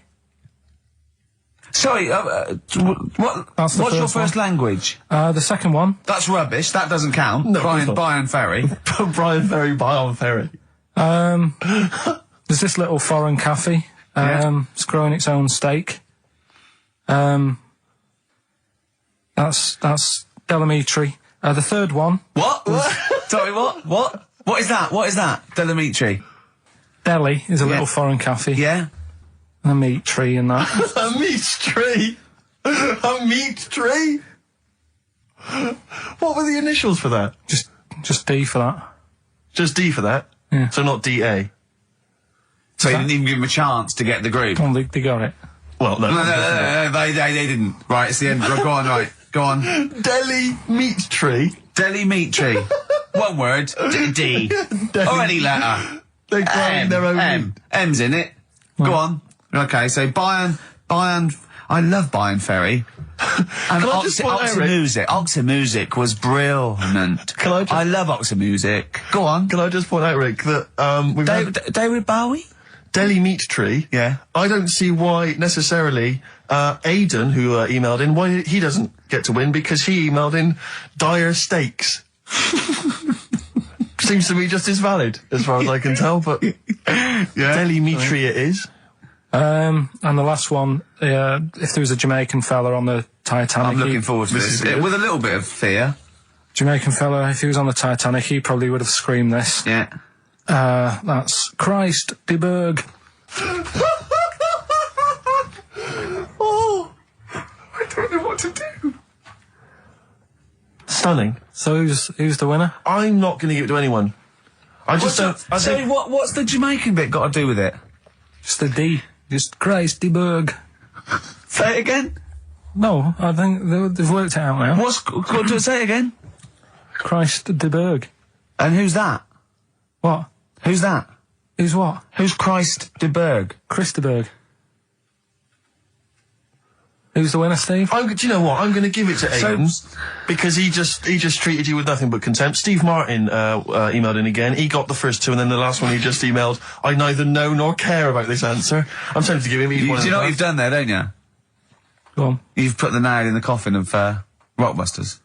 Sorry, what's your first language? The second one. That's rubbish. That doesn't count. No, Brian Ferry. Brian Ferry, buy on ferry. There's this little foreign cafe. It's growing its own steak. That's Delamitri. The third one. What? Sorry, what? What is that? What is that? Delamitri. Delhi is a little foreign cafe. Yeah. And a meat tree and that. A meat tree? A meat tree? What were the initials for that? Just D for that. Just D for that? Yeah. So not DA? So you didn't even give them a chance to get the group? Well, they got it. Well, no. No, they didn't. Right, it's the end. Go on, right. Go on. Delhi meat tree? Delhi meat tree. One word. D. Or any letter. They're growing their own M. M's in it. Go on. Okay, so Bayern, I love Bayern Ferry. And Oxymusic was brilliant. I love Oxymusic. Go on. Can I just point out, Rick, that we've David Bowie? Delhi meat tree. Yeah. I don't see why necessarily Aidan, who emailed in, why he doesn't get to win, because he emailed in dire steaks. Seems to me just as valid, as far as I can tell, but Delhi meat tree it is. And the last one, if there was a Jamaican fella on the Titanic... I'm looking forward to this. With a little bit of fear. Jamaican fella, if he was on the Titanic, he probably would have screamed this. Yeah. That's Christ de Berg. Oh, I don't know what to do. Stunning. So who's the winner? I'm not going to give it to anyone. I just don't... what's the Jamaican bit got to do with it? Just the D. Just Christ de Berg. Say it again? No, I think they've worked it out now. Say it again? Christ de Berg. And who's that? What? Who's that? Who's what? Who's Christ de Berg? Chris de Berg. Who's the winner, Steve? Do you know what? I'm going to give it to Aidan, because he just treated you with nothing but contempt. Steve Martin emailed in again. He got the first two, and then the last one he just emailed, I neither know nor care about this answer. I'm tempted to give him each one. Do you know what you've done there, don't you? Go on. You've put the nail in the coffin of Rockbusters.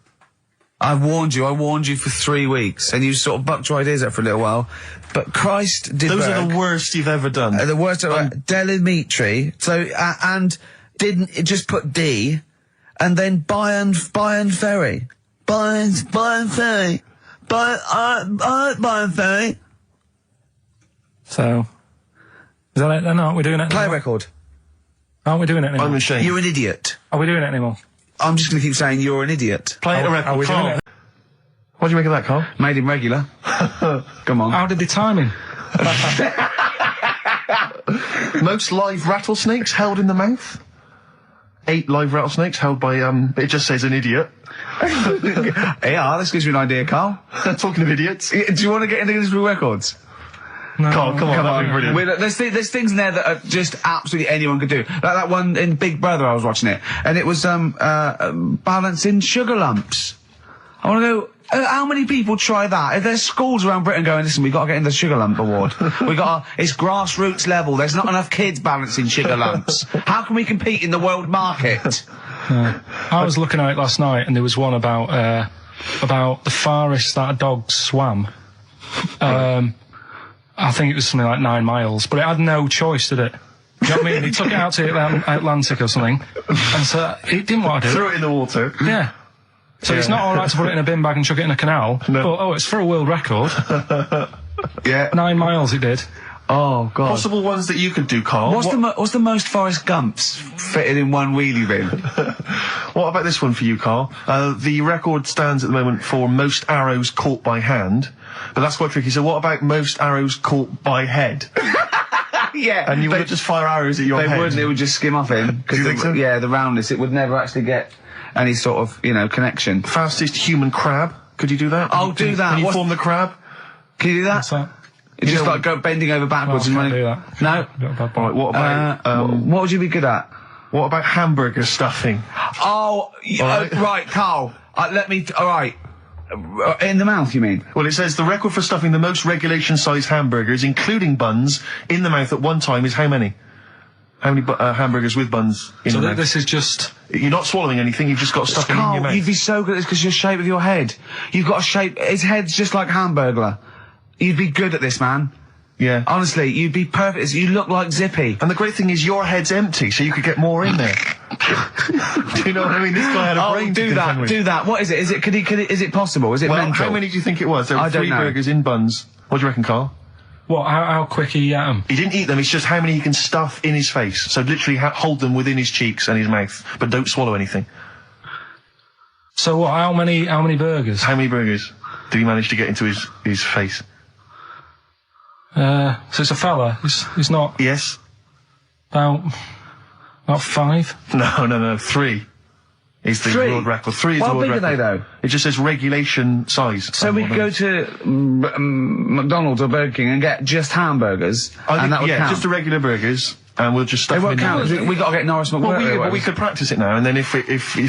I warned you for 3 weeks, and you sort of bucked your ideas up for a little while. But Christ de Berg... Those are the worst you've ever done. The worst... Delamitri. So, and... didn't just put D, and then Bayern Ferry. Bayern Ferry. Bayern Ferry. So, is that it then? Aren't we doing it Play anymore? record. Aren't we doing it anymore? I'm ashamed. You're an idiot. Are we doing it anymore? I'm just going to keep saying you're an idiot. Play a record. Are we doing Carl. it? What do you make of that, Carl? Made him regular. Come on. How did they time him? Most live rattlesnakes held in the mouth. 8 live rattlesnakes held by, it just says an idiot. Yeah, this gives you an idea, Carl. Talking of idiots. Do you want to get into Guinness World Records? No. Carl, come on, that'd be brilliant. There's things in there that are just absolutely anyone could do. Like that one in Big Brother, I was watching it, and it was balancing sugar lumps. I want to go. How many people try that? If there's schools around Britain going, listen, we've got to get in the Sugar Lump Award. It's grassroots level. There's not enough kids balancing sugar lumps. How can we compete in the world market? I was looking at it last night, and there was one about the farthest that a dog swam. I think it was something like 9 miles, but it had no choice, did it? You know what I mean? He took it out to the Atlantic or something, and so it didn't want to do it. Threw it in the water. Yeah. So it's not alright to put it in a bin bag and chuck it in a canal, but, it's for a world record. Yeah. 9 miles it did. Oh, God. Possible ones that you could do, Carl. What's the most Forrest Gumps fitted in one wheelie bin? What about this one for you, Carl? The record stands at the moment for most arrows caught by hand, but that's quite tricky. So what about most arrows caught by head? Yeah. And you would just fire arrows at your head? They wouldn't, it would just skim off him. Do you think so? Yeah, the roundness, it would never actually get any sort of, connection. Fastest human crab. Could you do that? I'll do that. Can you form the crab? Can you do that? What's that? It's just like go bending over backwards and running. Do that. No. Right, what about, what would you be good at? what about hamburger stuffing? Oh, right, Carl. Alright. In the mouth, you mean? Well, it says the record for stuffing the most regulation-sized hamburgers, including buns, in the mouth at one time is how many? How many hamburgers with buns in the mouth? This is just... You're not swallowing anything, you've just got stuffing in your mouth. You'd be so good at this because your shape of your head. You've got a shape... His head's just like Hamburglar. You'd be good at this, man. Yeah. Honestly, you'd be perfect. You look like Zippy. And the great thing is your head's empty, so you could get more in there. Do you know what I mean? This guy had a brain to contend with. Do that. What is it? Is it possible? Is it mental? How many do you think it was? There were 3 burgers in buns. What do you reckon, Carl? What, how quick he ate them? He didn't eat them, it's just how many he can stuff in his face. So literally hold them within his cheeks and his mouth, but don't swallow anything. So what, how many burgers? How many burgers did he manage to get into his face? So it's a fella, he's not... Yes? About 5? No, 3. Is the world record. 3 is the world record. How big are they, though? It just says regulation size. So we could go to McDonald's or Burger King and get just hamburgers, and that would count. Just the regular burgers, and we'll just stuff It them won't in count. there. We got to get Norris McWhirter. Well, we could practice it now, and then if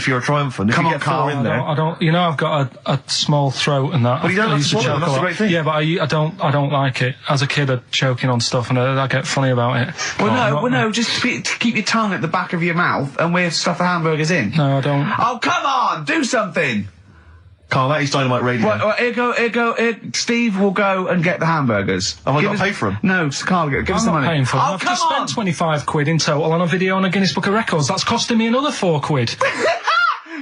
you're triumphant, if you get 4 in there... I don't, I've got a small throat and that. Well, you don't have to swallow them, that's the great thing. Yeah, but I don't like it. As a kid, I'd choking on stuff and I get funny about it. No, just keep your tongue at the back of your mouth and we'll stuff the hamburgers in. No, I don't. Oh, come on, do something! Carl, that is Dynamite Radio. Right, here, Steve will go and get the hamburgers. Have I got to pay for them? No, Carl, give us the money. I'm not paying for them. Oh, I've just spent 25 quid in total on a video on a Guinness Book of Records. That's costing me another 4 quid.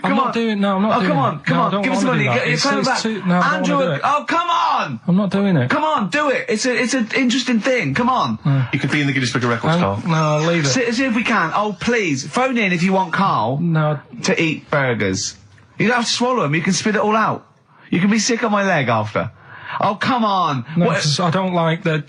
I'm not doing it. Come on, give us the money. Andrew, come on! I'm not doing it. Come on, do it. It's an interesting thing. Come on. You could be in the Guinness Book of Records, Carl. No, leave it. See if we can. Oh, please, phone in if you want Carl to eat burgers. You don't have to swallow them. You can spit it all out. You can be sick on my leg after. Oh, come on. No, I don't like the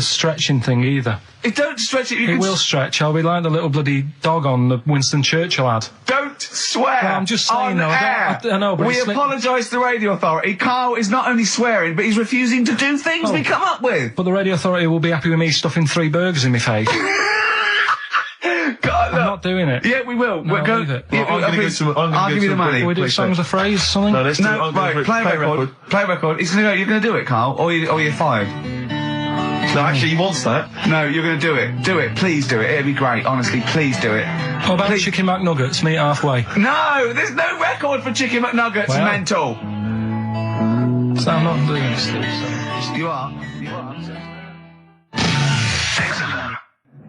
stretching thing either. Don't stretch it. It will stretch. I'll be like the little bloody dog on the Winston Churchill ad. Don't swear. Well, I'm just saying, though. I know, but we apologise to the Radio Authority. Carl is not only swearing, but he's refusing to do things we come up with. But the Radio Authority will be happy with me stuffing 3 burgers in my face. God, I'm not doing it. Yeah, we will. No, We'll go. Leave it. Yeah, I'll give you the money. Can we do songs of phrase or something? No, let's do right, play a record. Play a record. He's gonna go. You're gonna do it, Carl, or you're fired. No, actually, he wants that. No, you're gonna do it. Do it. Please do it. It'd be great. Honestly, please do it. How about Chicken McNuggets? Meet halfway. No, there's no record for Chicken McNuggets. Well. Mental. So I'm not doing it, Steve. You are.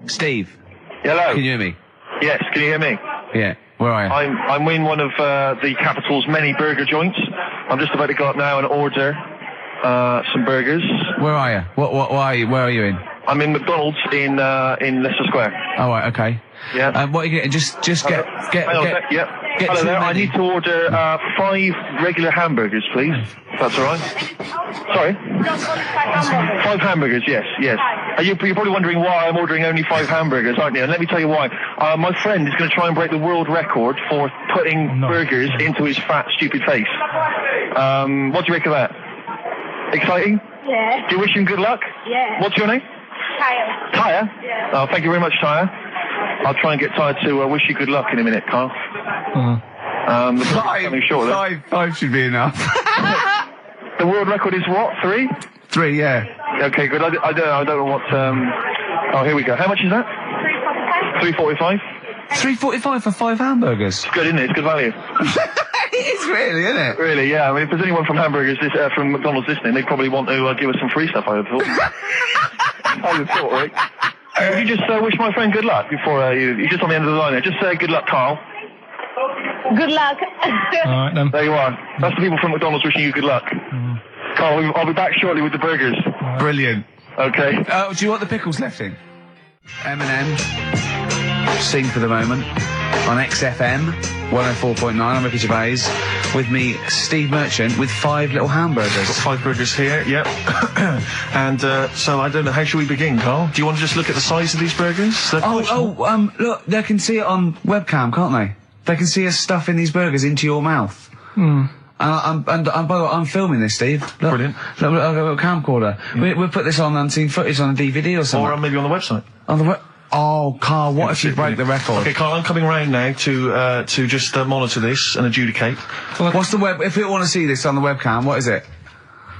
Steve. Hello. Can you hear me? Yes, can you hear me? Yeah. Where are you? I'm in one of the capital's many burger joints. I'm just about to go up now and order some burgers. Where are you? What are you? Where are you in? I'm in McDonald's in Leicester Square. Oh, right, okay. Yeah. What are you getting? Just get Hello there. I need to order 5 regular hamburgers, please. If that's all right. Sorry? 5 hamburgers, yes. You're probably wondering why I'm ordering only 5 hamburgers, aren't you? And let me tell you why. My friend is going to try and break the world record for putting burgers into his fat, stupid face. What do you make of that? Exciting? Yeah. Do you wish him good luck? Yeah. What's your name? Tyre. Tyre? Yeah. Oh, thank you very much, Tyre. I'll try and get Tyre to wish you good luck in a minute, Carl. The 5 should be enough. The world record is what? 3? 3, yeah. Okay, good. I don't know what. Oh, here we go. How much is that? $3.45. $3.45 for 5 hamburgers. It's good, isn't it? It's good value. It is really, isn't it? Really, yeah. I mean, if there's anyone from from McDonald's listening, they'd probably want to give us some free stuff, I would have thought. I would have thought, right? Would you just wish my friend good luck before you're just on the end of the line there? Just say good luck, Carl. Good luck. All right, then. There you are. That's the people from McDonald's wishing you good luck. Carl, I'll be back shortly with the burgers. Brilliant. Okay. Do you want the pickles left in? Eminem. Sing for the moment. On XFM 104.9. I'm Ricky Gervais. With me, Steve Merchant, with 5 little hamburgers. Got 5 burgers here, yep. And so I don't know, how should we begin, Carl? Do you want to just look at the size of these burgers? Look, they can see it on webcam, can't they? They can see us stuffing these burgers into your mouth. And by the way, I'm filming this, Steve. Look, brilliant. Look, I've got a camcorder. We'll put this on unseen footage on a DVD or something. Or maybe on the website. On the Oh, Carl, what if you break the record? Okay, Carl, I'm coming round now to just monitor this and adjudicate. What's the web? If you want to see this on the webcam, what is it?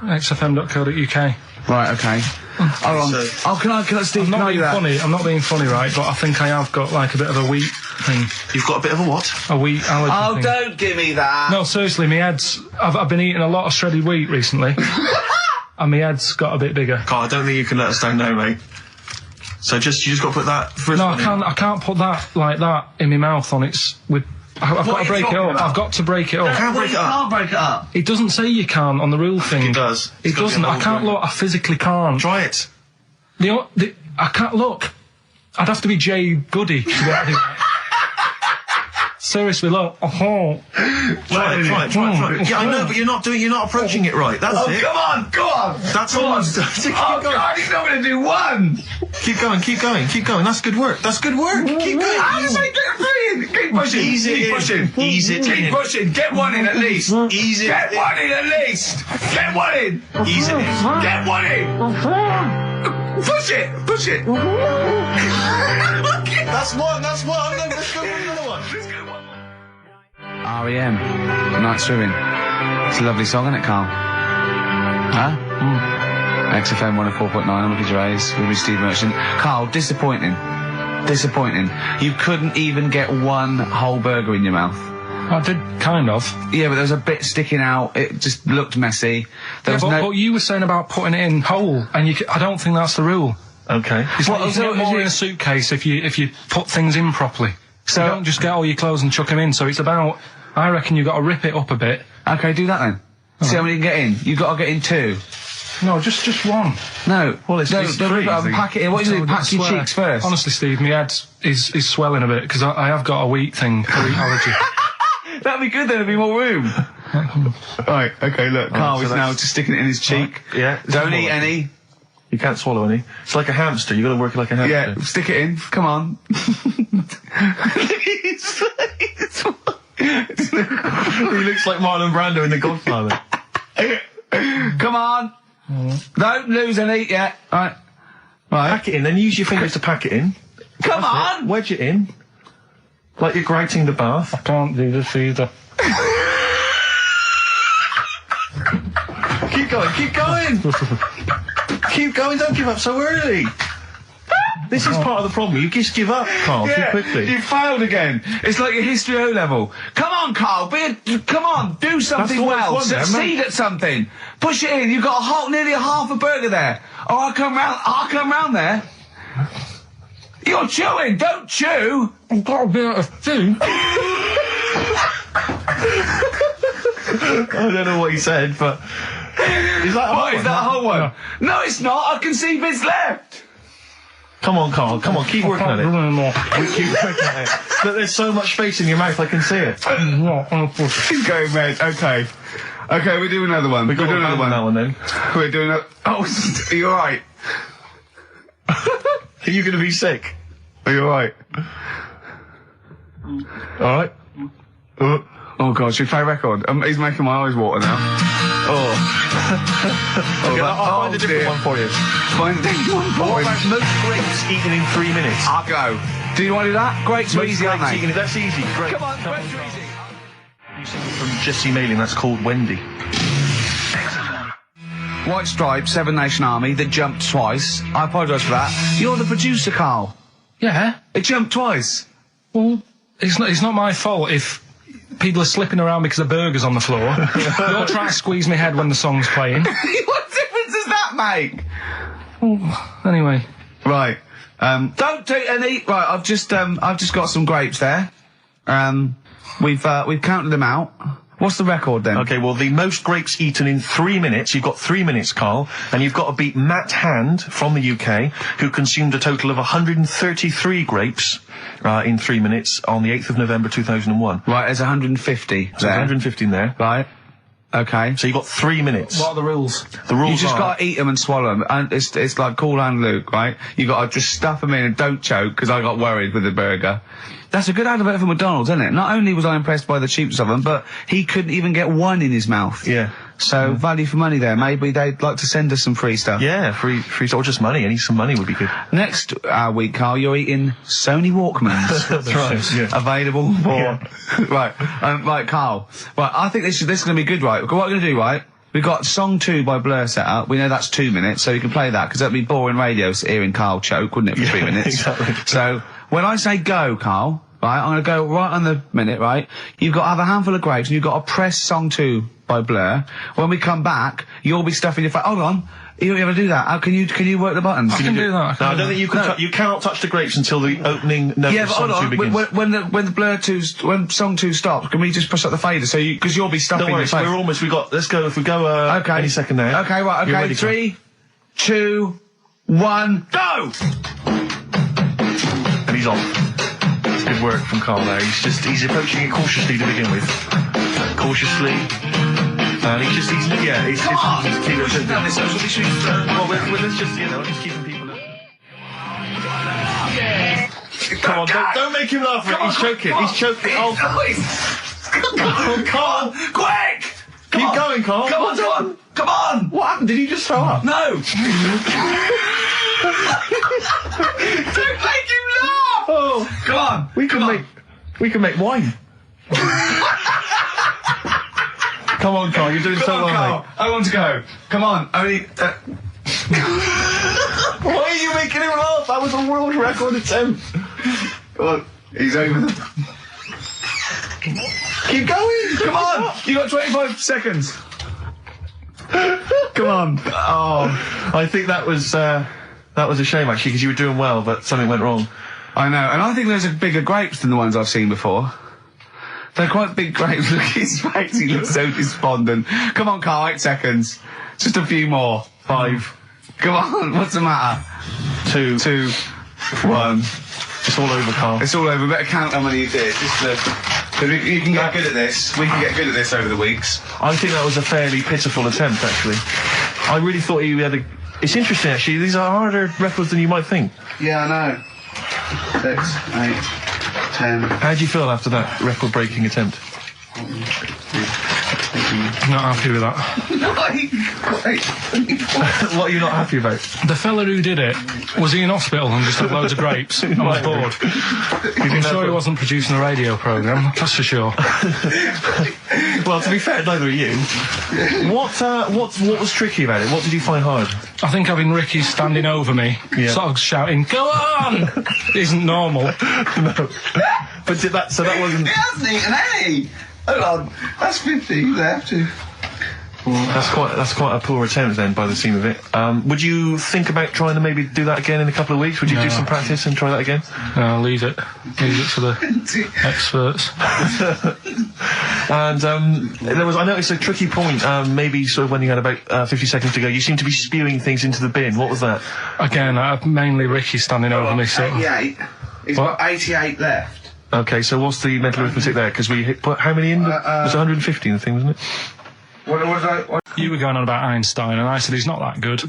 xfm.co.uk. Right, okay. Hold on. Can I, Steve, I'm not being that? funny. I'm not being funny, right? But I think I have got like a bit of a wheat thing. You've got a bit of a what? A wheat allergy thing. Don't give me that. No, seriously, my head's... I've been eating a lot of shredded wheat recently. And my head's got a bit bigger. Carl, I don't think you can let us down now, mate. So you just got to put that... No, I can't put that like that in my mouth on its... I've got to break it up. I've got to break it up. You can't break it up. Can't break it up. It doesn't say you can on the rule thing. It does. It doesn't. I can't look. I physically can't. Try it. I can't look. I'd have to be Jay Goody to be able to do that. Seriously, look. Try it. Yeah, I know, but you're not approaching it right. That's it. Come on. That's all I'm doing. He's not going to do one. Keep going. That's good work. Keep going. How do I get 3 in? Keep pushing. Ease it in. Keep pushing. Get 1 in at least. Ease it. Get 1 in at least. Get 1 in. Ease it in. Get 1 in. Push it. That's one. Let's go for another one. R.E.M. Night Swimming. It's a lovely song, isn't it, Carl? Huh? XFM 104.9. I'm Ricky Gervais with me, Steve Merchant. Carl, disappointing. You couldn't even get 1 whole burger in your mouth. I did, kind of. Yeah, but there was a bit sticking out. It just looked messy. But you were saying about putting it in whole, and I don't think that's the rule. Okay. It's like you can get more in a suitcase if you put things in properly. So you don't just get all your clothes and chuck them in. So it's about, I reckon you've got to rip it up a bit. Okay, do that then. See how many you can get in. You've got to get in 2. No, just 1. No. Well, it's three. Pack it in. What do you do? Pack your cheeks first. Honestly, Steve, my head is swelling a bit because I have got a wheat thing, a wheat allergy. That'd be good. There'd be more room. Right. Okay. Look, Carl is now just sticking it in his cheek. Yeah. Don't eat any. You can't swallow any. It's like a hamster. You've got to work it like a hamster. Yeah. Stick it in. Come on. He looks like Marlon Brando in The Godfather. Come on. Don't lose any yet. Right. Pack it in, then use your fingers to pack it in. Come on. Wedge it in. Like you're grouting the bath. I can't do this either. Keep going, don't give up so early. This is part of the problem. You just give up, Carl, too quickly. You failed again. It's like your history O level. Come on, Carl. Come on. Do something well. Succeed at something. Push it in. You've got nearly a half a burger there. Oh, I'll come round there. You're chewing! Don't chew! I've got a bit of food. I don't know what he said, but... Is that a whole one? Is that a whole one? No, it's not. I can see bits left. Come on, Carl. Come on, keep working at it. We keep working at it. Look, there's so much space in your mouth, I can see it. He's going red. Okay. Okay, we'll do another one. We'll do another one. That one then. We're doing a... Oh, are you alright? Are you going to be sick? Are you alright? Alright. Oh God, should we play a record? He's making my eyes water now. Oh. Okay, I'll find a different one for you. Find a different one for What him. about most grapes eaten in 3 minutes? I'll go. Do you want to do that? Grapes are easy, aren't they? That's easy. Great. Come on, grapes are easy. You sing from Jesse Mailing, that's called Wendy. White Stripes, Seven Nation Army, that jumped twice. I apologise for that. You're the producer, Carl. Yeah. It jumped twice. Well, it's not my fault if people are slipping around because of burgers on the floor. You're trying to squeeze my head when the song's playing. What difference does that make? Well, anyway. Right. Don't do any. Right. I've just got some grapes there. We've counted them out. What's the record then? Okay, well, the most grapes eaten in 3 minutes, you've got 3 minutes, Carl, and you've got to beat Matt Hand from the UK, who consumed a total of 133 grapes in 3 minutes on the 8th of November 2001. Right, there's 150 So 150 in there. Right. Okay. So you've got 3 minutes. What are the rules? The rules You just are... got to eat them and swallow them. And it's like Cool Hand Luke, right? You got to just stuff them in and don't choke, because I got worried with the burger. That's a good advert for McDonald's, isn't it? Not only was I impressed by the cheapness of them, but he couldn't even get one in his mouth. Yeah. So, value for money there. Maybe they'd like to send us some free stuff. Yeah, free stuff, or just money. Any some money would be good. Next week, Carl, you're eating Sony Walkmans. That's right. Yeah. Available for... Right, right, Carl. Right, I think this is going to be good, right? What we're going to do, right? We've got Song 2 by Blur set up. We know that's 2 minutes, so you can play that, because that'd be boring radio hearing Carl choke, wouldn't it, for 3 minutes? Exactly. So, when I say go, Carl, right, I'm going to go right on the minute, right? You've got to have a handful of grapes, and you've got to press Song 2 by Blur. When we come back, you'll be stuffing your face. Hold on. You don't ever do that. How can you work the buttons? I can do that. No, I don't think you can. You cannot touch the grapes until the opening note of Song 2 begins. When the Blur 2's, when Song 2 stops, can we just push up the fader so you, because you'll be stuffing Don't worry, your face. we're almost, let's go, if we go, Okay. any second now. Okay, right, You're okay. ready, 3, 2, 1, go! And he's off. It's good work from Carl there. He's approaching it cautiously to begin with. Cautiously. And he's keeping well, let's just, just keeping people up. Come on, don't make him laugh. He's choking. He's choking. Oh, Carl, Quick! keep going, Carl. Come on! Come on! What happened? Did he just throw up? No! Don't make him laugh! Oh, Come on! we can make wine. Come on, Carl, you're doing so well, Carl. mate. I want to go. Come on, only... Why are you making him laugh? That was a world record attempt. Come on, he's over. Keep going. Come on! You got 25 seconds. Come on. Oh, I think that was a shame, actually, because you were doing well, but something went wrong. I know, and I think those are bigger grapes than the ones I've seen before. They're quite big grapes. Look at his face, he looks so despondent. Come on, Carl, 8 seconds. Just a few more. 5. Come on, what's the matter? 2, 1. It's all over, Carl. It's all over. Better count how many you did. You can get good at this. We can get good at this over the weeks. I think that was a fairly pitiful attempt, actually. I really thought he had a... It's interesting, actually. These are harder records than you might think. Yeah, I know. 6, 8, 10. How do you feel after that record-breaking attempt? Not happy with that. What are you not happy about? The fella who did it, was he in hospital and just had loads of grapes and was bored? I'm sure he wasn't producing a radio programme, that's for sure. Well, to be fair, neither are you. What was tricky about it? What did you find hard? I think having Ricky standing over me, sort of shouting, "Go on!" isn't normal. No. But that wasn't... He hasn't eaten any! Hold on, that's 50 left. That's quite a poor attempt then, by the seam of it. Would you think about trying to maybe do that again in a couple of weeks? Would you do some practice and try that again? No, leave it for the experts. And I noticed a tricky point. Maybe sort of when you had about 50 seconds to go, you seemed to be spewing things into the bin. What was that? Again, mainly Ricky standing over me. So 88. He's got 88 left. Okay, so what's the mental arithmetic there? Because we put how many in? It was 150 in the thing, wasn't it? What? You were going on about Einstein, and I said he's not that good.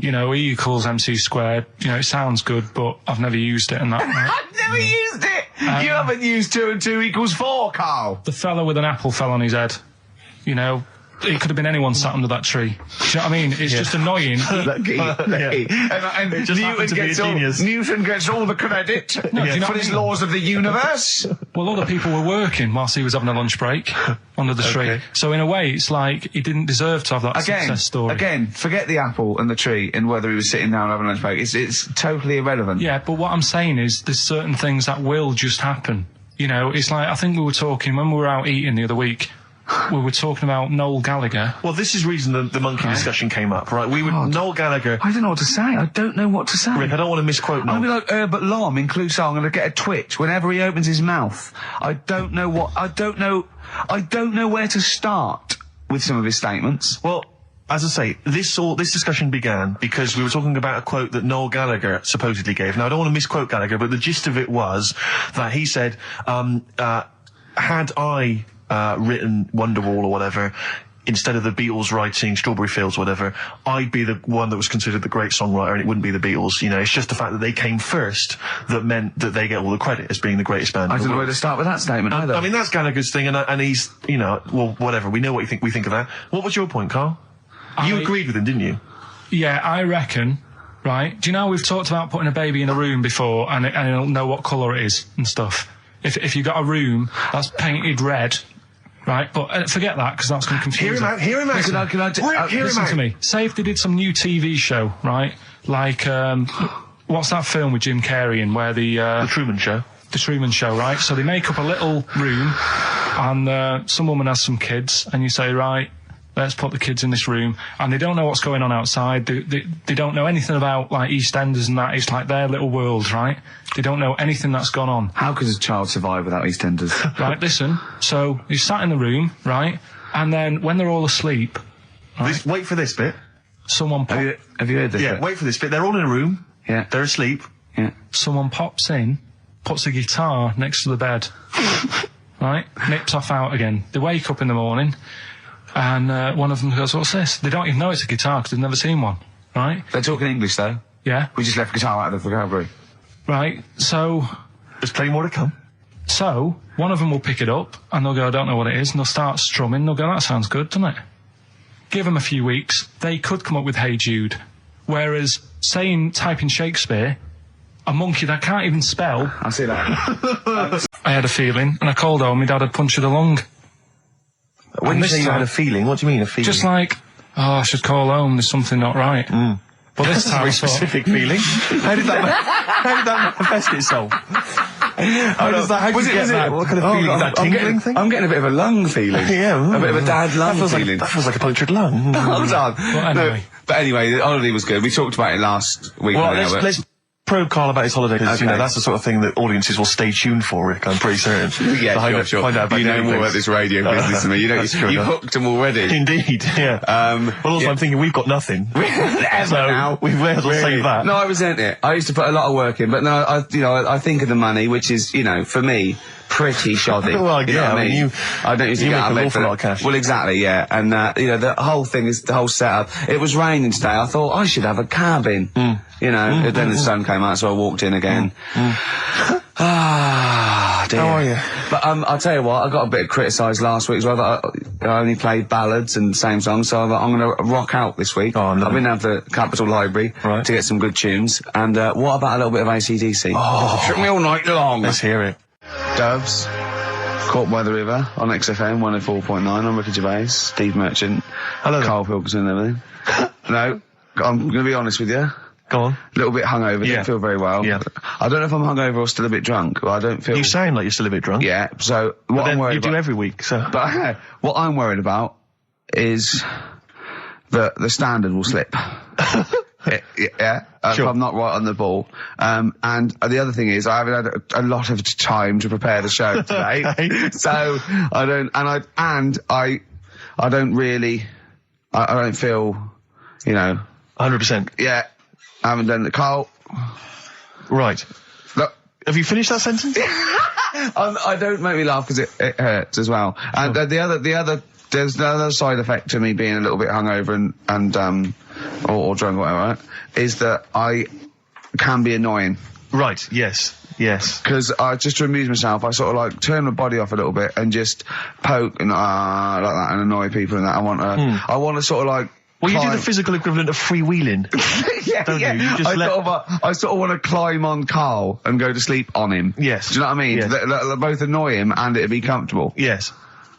E equals MC squared. It sounds good, but I've never used it, and that. I've never used it. You haven't used 2 and 2 equals 4, Carl. The fellow with an apple fell on his head. It could have been anyone sat under that tree. Do you know what I mean? It's just annoying. Lucky. And Newton gets all the credit for his laws of the universe. Well, other people were working whilst he was having a lunch break under the tree. So in a way, it's like he didn't deserve to have that success story. Again, forget the apple and the tree and whether he was sitting down having a lunch break. It's totally irrelevant. Yeah, but what I'm saying is there's certain things that will just happen. It's like, I think we were talking when we were out eating the other week. We were talking about Noel Gallagher. Well, this is the reason the monkey discussion came up, right? Noel Gallagher. I don't know what to say. I don't know what to say. Rick, I don't want to misquote Noel. I'll be like Herbert Lom in Clouseau. I'm going to get a twitch whenever he opens his mouth. I don't know where to start with some of his statements. Well, as I say, this discussion began because we were talking about a quote that Noel Gallagher supposedly gave. Now, I don't want to misquote Gallagher, but the gist of it was that he said, had I written Wonderwall or whatever, instead of the Beatles writing Strawberry Fields or whatever, I'd be the one that was considered the great songwriter and it wouldn't be the Beatles. It's just the fact that they came first that meant that they get all the credit as being the greatest band. I don't know where to start with that statement either. I mean, that's Gallagher's thing and he's, well, whatever. We know what we think of that. What was your point, Carl? You agreed with him, didn't you? Yeah, I reckon, right? Do you know we've talked about putting a baby in a room before and it'll know what colour it is and stuff? If you've got a room that's painted red, right, but forget that because that's going to confuse him. Hear him out. Listen to me. Say if they did some new TV show, right? Like, what's that film with Jim Carrey in where the Truman Show? The Truman Show, right? So they make up a little room and some woman has some kids and you say, right, let's put the kids in this room, and they don't know what's going on outside. They don't know anything about like EastEnders and that. It's like their little world, right? They don't know anything that's gone on. How could a child survive without EastEnders? Right, listen. So he's sat in the room, right, and then when they're all asleep, right, wait for this bit. Someone have you heard this? Yeah, bit? Wait for this bit. They're all in a room. Yeah, they're asleep. Yeah. Someone pops in, puts a guitar next to the bed, right, nips off out again. They wake up in the morning. And one of them goes, what's this? They don't even know it's a guitar because they've never seen one, right? They're talking English, though. Yeah. We just left guitar out of the vocabulary. Right, so... There's plenty more to come. So, one of them will pick it up, and they'll go, I don't know what it is, and they'll start strumming, they'll go, that sounds good, doesn't it? Give them a few weeks, they could come up with Hey Jude. Whereas, typing Shakespeare, a monkey that can't even spell... I see that. I had a feeling, and I called home, my dad had punctured a lung. When you say you had a feeling, what do you mean a feeling? Just like, I should call home, there's something not right. Mm. But this time, very specific feeling. How did that manifest itself? How did you get that? What kind of feeling? Is that tingling thing? I'm getting a bit of a lung feeling. Yeah. A bit of a dad lung feeling. That feels like a punctured lung. Hold on. Well, anyway. No, but anyway, the holiday was good. We talked about it last week. Well, let's probe Carl about his holiday, because that's the sort of thing that audiences will stay tuned for, Rick, I'm pretty certain. Yeah, sure. Find out about you know more about this radio business than me. You hooked them already. Indeed, yeah. Well, also I'm thinking we've got nothing. So now. We may as well save that. No, I resent it. I used to put a lot of work in, but no, I think of the money, which is, for me, pretty shoddy. Well, you know what I mean? I don't usually get out of bed for an awful lot of cash. Well, exactly, yeah. And, the whole thing is, the whole setup. It was raining today. I thought, I should have a cabin. And then the sun came out, so I walked in again. Ah, dear. How are you? But, I'll tell you what, I got a bit criticised last week as well, that I only played ballads and same songs, so I'm going to rock out this week. Oh, no. I've been down to the Capitol Library to get some good tunes. And, what about a little bit of AC/DC? Oh. Took me all night long. Let's hear it. Doves, Caught by the River on XFM 104.9. I'm Ricky Gervais, Steve Merchant, hello, Karl Pilkington and everything. No, I'm going to be honest with you. Go on. A little bit hungover, didn't feel very well. Yeah. I don't know if I'm hungover or still a bit drunk. I don't feel... You sound like you're still a bit drunk. Yeah, so what I'm worried about... You do every week, so... But what I'm worried about is that the standard will slip. Yeah, if I'm not right on the ball. And the other thing is I haven't had a lot of time to prepare the show today. Okay. So I don't, I don't feel, 100%. Yeah, I haven't done it. Carl. Right. Look. Have you finished that sentence? I don't make me laugh because it hurts as well. And there's another side effect to me being a little bit hungover or drunk or whatever, right, is that I can be annoying. Right, yes. Because just to amuse myself, I sort of like turn my body off a little bit and just poke and like that and annoy people and that. I want to sort of like. Well, you do the physical equivalent of freewheeling. Don't you? You just I sort of want to climb on Carl and go to sleep on him. Yes. Do you know what I mean? Yes. They'll both annoy him and it'd be comfortable. Yes.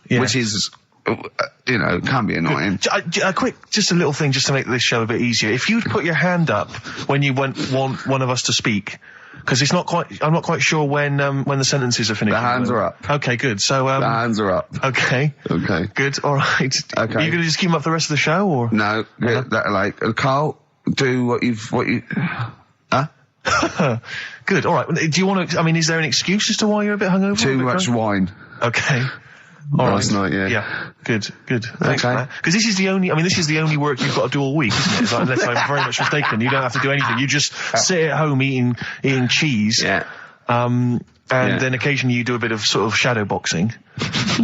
Which is, can be annoying. Just a little thing just to make this show a bit easier. If you'd put your hand up when you want one of us to speak, because I'm not quite sure when the sentences are finished. The hands are up. Okay, good. So, the hands are up. Okay. Good, alright. Okay. Are you gonna just keep them up the rest of the show, or? No, Carl, do what you, huh? Good, alright. Do you want to, is there an excuse as to why you're a bit hungover? Too much wine. Okay. Last night, yeah. Yeah. Good. Thanks for that. Because this is the only work you've got to do all week, isn't it? It's like, unless I'm very much mistaken. You don't have to do anything. You just sit at home eating cheese. Yeah. Then occasionally you do a bit of sort of shadow boxing.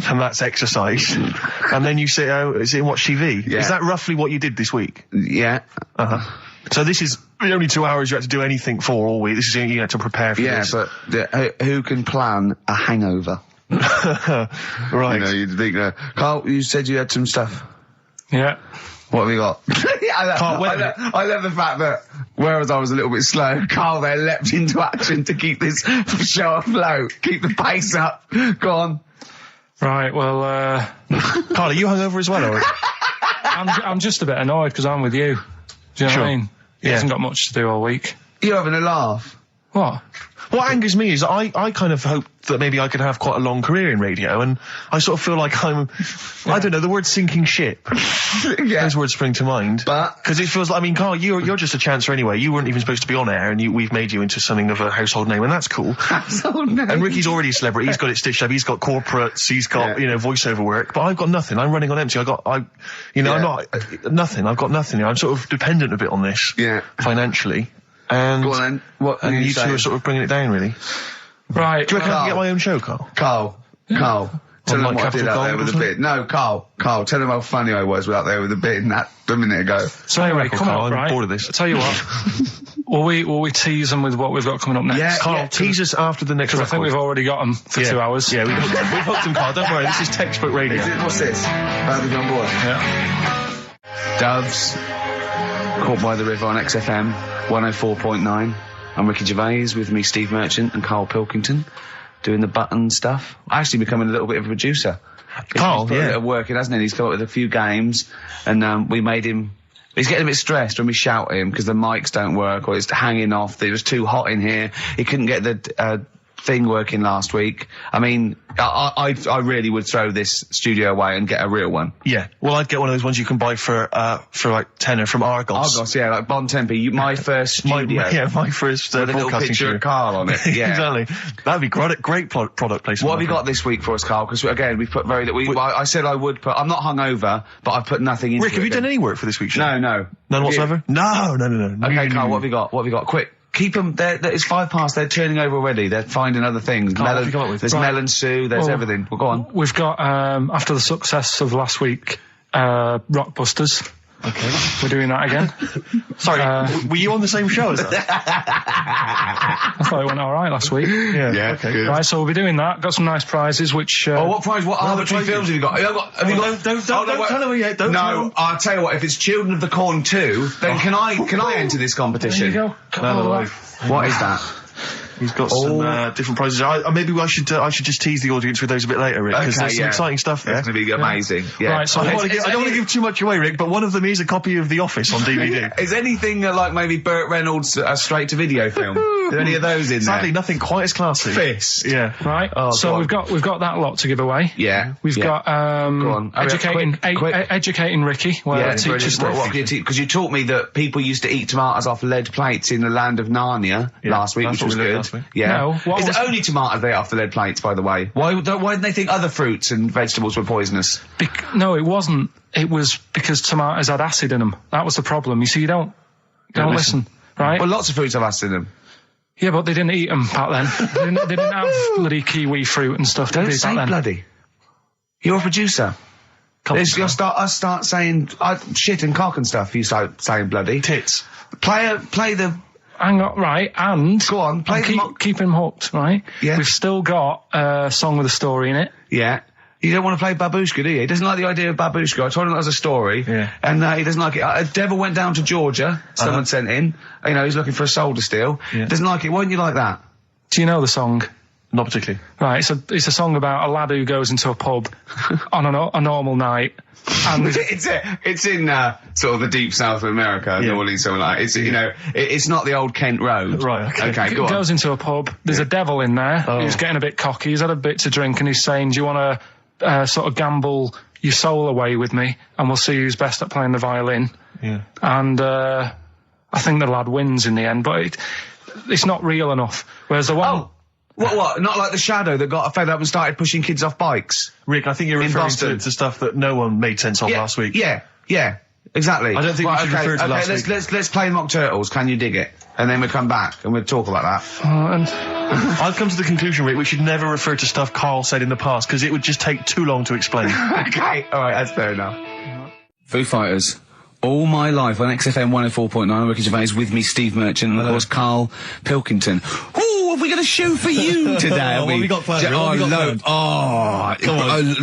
And that's exercise. And then you sit and watch TV. Yeah. Is that roughly what you did this week? Yeah. Uh-huh. So this is the only 2 hours you had to do anything for all week. This is you had to prepare for this. Yeah, but who can plan a hangover? Right. You'd think, Carl, you said you had some stuff. Yeah. What have you got? I love the fact that, whereas I was a little bit slow, Carl there leapt into action to keep this show afloat, keep the pace up. Go on. Right, well, Carl, are you hungover as well, or? I'm just a bit annoyed because I'm with you. Do you know what I mean? He hasn't got much to do all week. You're having a laugh. What? What angers me is I kind of hope that maybe I could have quite a long career in radio, and I sort of feel like I don't know, the word sinking ship. Yeah. Those words spring to mind. But because it feels like, Carl, you're just a chancer anyway. You weren't even supposed to be on air, and we've made you into something of a household name, and that's cool. Household name. And Ricky's already a celebrity. He's got it stitched up. He's got corporates. He's got voiceover work. But I've got nothing. I'm running on empty. I'm not nothing. I've got nothing. I'm sort of dependent a bit on this. Yeah. Financially. And, go on then. What and you two are sort of bringing it down, really. Right. Do you reckon I can get my own show, Carl? Carl. Tell them what I did out there with a bid. No, Carl, tell them how funny I was out there with a bid and that a minute ago. So anyway, come on, I'm bored of this. I'll tell you what. Will we tease them with what we've got coming up next? Yeah, Carl, tease us after the next record. I think we've already got them for 2 hours. Yeah, we've hooked them, Carl. Don't worry, this is textbook radio. What's this? Barbie on board. Yeah. Doves, Caught by the River on XFM 104.9. I'm Ricky Gervais, with me Steve Merchant and Karl Pilkington, doing the button stuff. Actually becoming a little bit of a producer. Carl, he's put a bit of work in, hasn't he? He's come up with a few games, and we made him. He's getting a bit stressed when we shout at him because the mics don't work or it's hanging off. It was too hot in here. He couldn't get the thing working last week. I really would throw this studio away and get a real one. Yeah. Well, I'd get one of those ones you can buy for like tenner from Argos. Argos, yeah, like Bon Tempe. My first studio. my first with a little picture studio. of Carl on it. Yeah. Exactly. That'd be great product placement. What have you got this week for us, Carl? Because again, we've put very little. I said I would put. I'm not hungover, but I've put nothing into Rick, have you done any work for this week's show? No. None whatsoever? No. Okay, Carl, what have you got? Quick. Keep them. It's 5 past. They're turning over already. They're finding other things. There's melon stew. There's everything. Well, go on. We've got after the success of last week, Rockbusters. Okay. We're doing that again. Sorry, were you on the same show as us? I thought it went all right last week. Yeah. Okay. Good. Right, so we'll be doing that. Got some nice prizes, which. What prize? What arbitrary films have you got? Have you got? Don't tell her yet. Don't. No, I'll tell you what. If it's Children of the Corn 2, then can I enter this competition? There you go. No. What is that? He's got some different prizes. Maybe I should just tease the audience with those a bit later, Rick, because there's some exciting stuff there. It's going to be amazing. Yeah. Right, so I don't want to give too much away, Rick, but one of them is a copy of The Office on DVD. Is anything like maybe Burt Reynolds' straight-to-video film? Are any of those in there? Sadly, nothing quite as classy. Fist. Yeah. Right. So we've got that lot to give away. Yeah. We've got Go on. educating Ricky. Where teachers because you taught me that people used to eat tomatoes off lead plates in the land of Narnia last week, which was good. Yeah. No, is it only tomatoes they ate off the lead plates, by the way? Why didn't they think other fruits and vegetables were poisonous? No, it wasn't. It was because tomatoes had acid in them. That was the problem. You see, you don't listen, right? Well, lots of fruits have acid in them. Yeah, but they didn't eat them back then. they didn't have bloody kiwi fruit and stuff. Don't say bloody. You're a producer. You'll start saying shit and cock and stuff. You start saying bloody. Tits. Play the. Hang on, right, and go on. Keep him hooked, right? Yeah. We've still got a song with a story in it. Yeah. You don't want to play Babushka, do you? He doesn't like the idea of Babushka. I told him that was a story. Yeah. And he doesn't like it. A devil went down to Georgia. Someone sent in. You know, he's looking for a soul to steal. Yeah. Doesn't like it. Why don't you like that? Do you know the song? Not particularly. Right, it's a song about a lad who goes into a pub on a normal night. And it's in sort of the deep south of America, New Orleans, something like that. It's you know, it's not the old Kent Road. Right. Okay. Go on. Goes into a pub. There's a devil in there. Who's getting a bit cocky. He's had a bit to drink, and he's saying, "Do you want to sort of gamble your soul away with me, and we'll see who's best at playing the violin?" Yeah. And I think the lad wins in the end, but it's not real enough. Whereas the one. What? Not like the Shadow that got fed up and started pushing kids off bikes? Rick, I think you're referring to stuff that no one made sense of last week. Yeah, exactly. I don't think we should refer to last week. Let's play Mock Turtles, Can You Dig It? And then we'll come back and we'll talk about that. I've come to the conclusion, Rick, we should never refer to stuff Carl said in the past, because it would just take too long to explain. Okay, alright, that's fair enough. Foo Fighters. All my life on XFM 104.9, I'm Ricky Gervais, with me, Steve Merchant, and of course, Karl Pilkington. Ooh, have we got a show for you today? What have we got planned?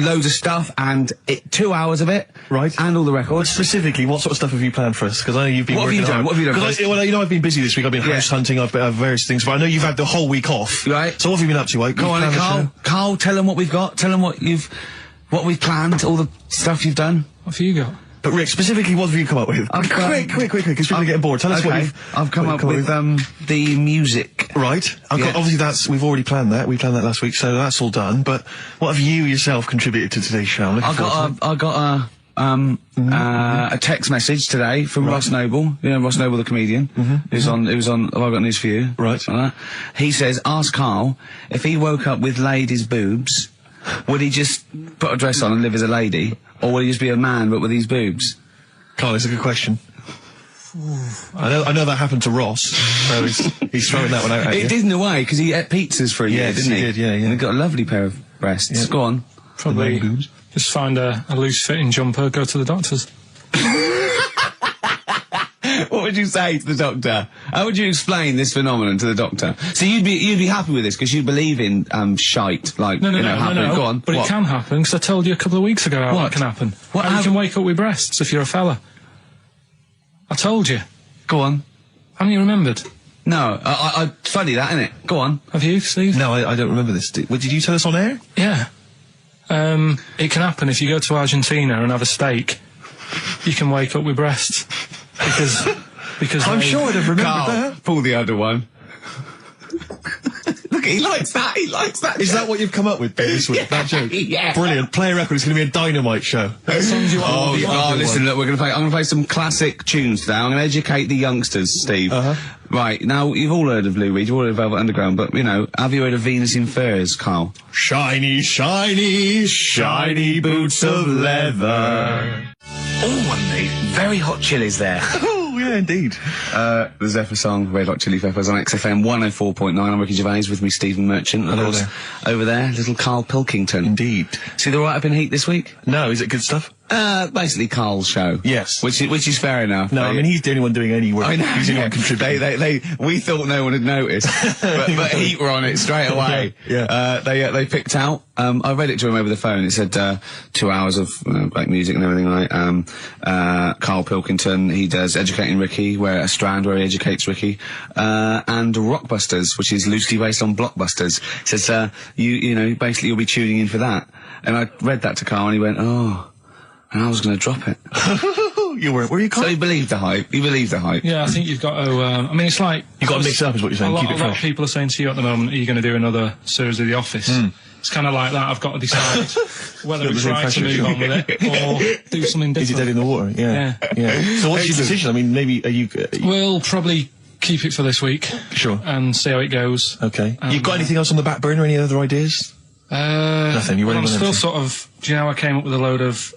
Loads of stuff, and 2 hours of it. Right. And all the records. Specifically, what sort of stuff have you planned for us? Because I know you've been working hard. What have you done? Well, you know, I've been busy this week. I've been house hunting, I've various things, but I know you've had the whole week off. Right. So what have you been up to? Go on, Karl, tell them what we've got. Tell them what we've planned, all the stuff you've done. What have you got? But Rick, specifically, what have you come up with? Quick, because people are getting bored. Tell us what I've come up with the music. Right. Obviously we've already planned that. We planned that last week, so that's all done. But what have you yourself contributed to today's show? I got a text message today from Ross Noble. You know Ross Noble, the comedian. It was on. Have I got news for you? Right. He says, ask Karl if he woke up with ladies' boobs, would he just put a dress on and live as a lady? Or will he just be a man, but with these boobs? Carl, it's a good question. I know that happened to Ross, so he's throwing that one out at you. It did in a way, because he ate pizzas for a year, didn't he? Yes, he did, yeah. And he got a lovely pair of breasts. Yeah. Go on. Probably just find a loose-fitting jumper, go to the doctor's. What would you say to the doctor? How would you explain this phenomenon to the doctor? So you'd be happy with this because you believe in shite, like no. Go on. But it can happen because I told you a couple of weeks ago how that can happen. You can wake up with breasts if you're a fella. I told you. Go on. Haven't you remembered? No, I funny that, isn't it? Go on. Have you, Steve? No, I don't remember this. Did you tell us on air? Yeah. It can happen if you go to Argentina and have a steak. You can wake up with breasts. Because I'm sure I'd have remembered that. Pull the other one. Look, he likes that. Is that what you've come up with this week? That joke? Yeah. Brilliant. Play a record. It's going to be a dynamite show. Songs you want. Listen, look, I'm going to play some classic tunes today. I'm going to educate the youngsters, Steve. Right, now, you've all heard of Lou Reed, you've all heard of Velvet Underground, but, you know, have you heard of Venus in Furs, Karl? Shiny, shiny, shiny boots of leather. Oh, mate, very hot chilies there. Oh, yeah, indeed. The Zephyr song, Red Hot Chili Peppers on XFM 104.9. I'm Ricky Gervais, with me, Stephen Merchant. And Hello there. Over there, little Karl Pilkington. Indeed. See the write-up in Heat this week? No, is it good stuff? Basically Carl's show. Yes. Which is fair enough. No, I mean, he's the only one doing any work. I know. He's the only one contributing. We thought no one had noticed, but Heat were on it straight away. Yeah. They picked out, I read it to him over the phone. It said, 2 hours of, like music and everything, right? Karl Pilkington, he does Educating Ricky, where a strand where he educates Ricky, and Rockbusters, which is loosely based on Blockbusters. Says, you know, basically you'll be tuning in for that. And I read that to Karl and he went, oh, and I was going to drop it. You weren't, were you, Carl? So he believed the hype. Yeah, I think you've got to, I mean, it's like... You've got to mix it up, is what you're saying. Keep it fresh. A lot of people are saying to you at the moment, are you going to do another series of The Office? It's kind of like that. I've got to decide whether it's right to move on with it or do something different. Is it dead in the water? Yeah. So what's your decision? I mean, maybe, are you... We'll probably keep it for this week. Sure. And see how it goes. Okay. You've got anything else on the back burner? Any other ideas? Nothing. I'm still sort of. Do you know I came up with a load of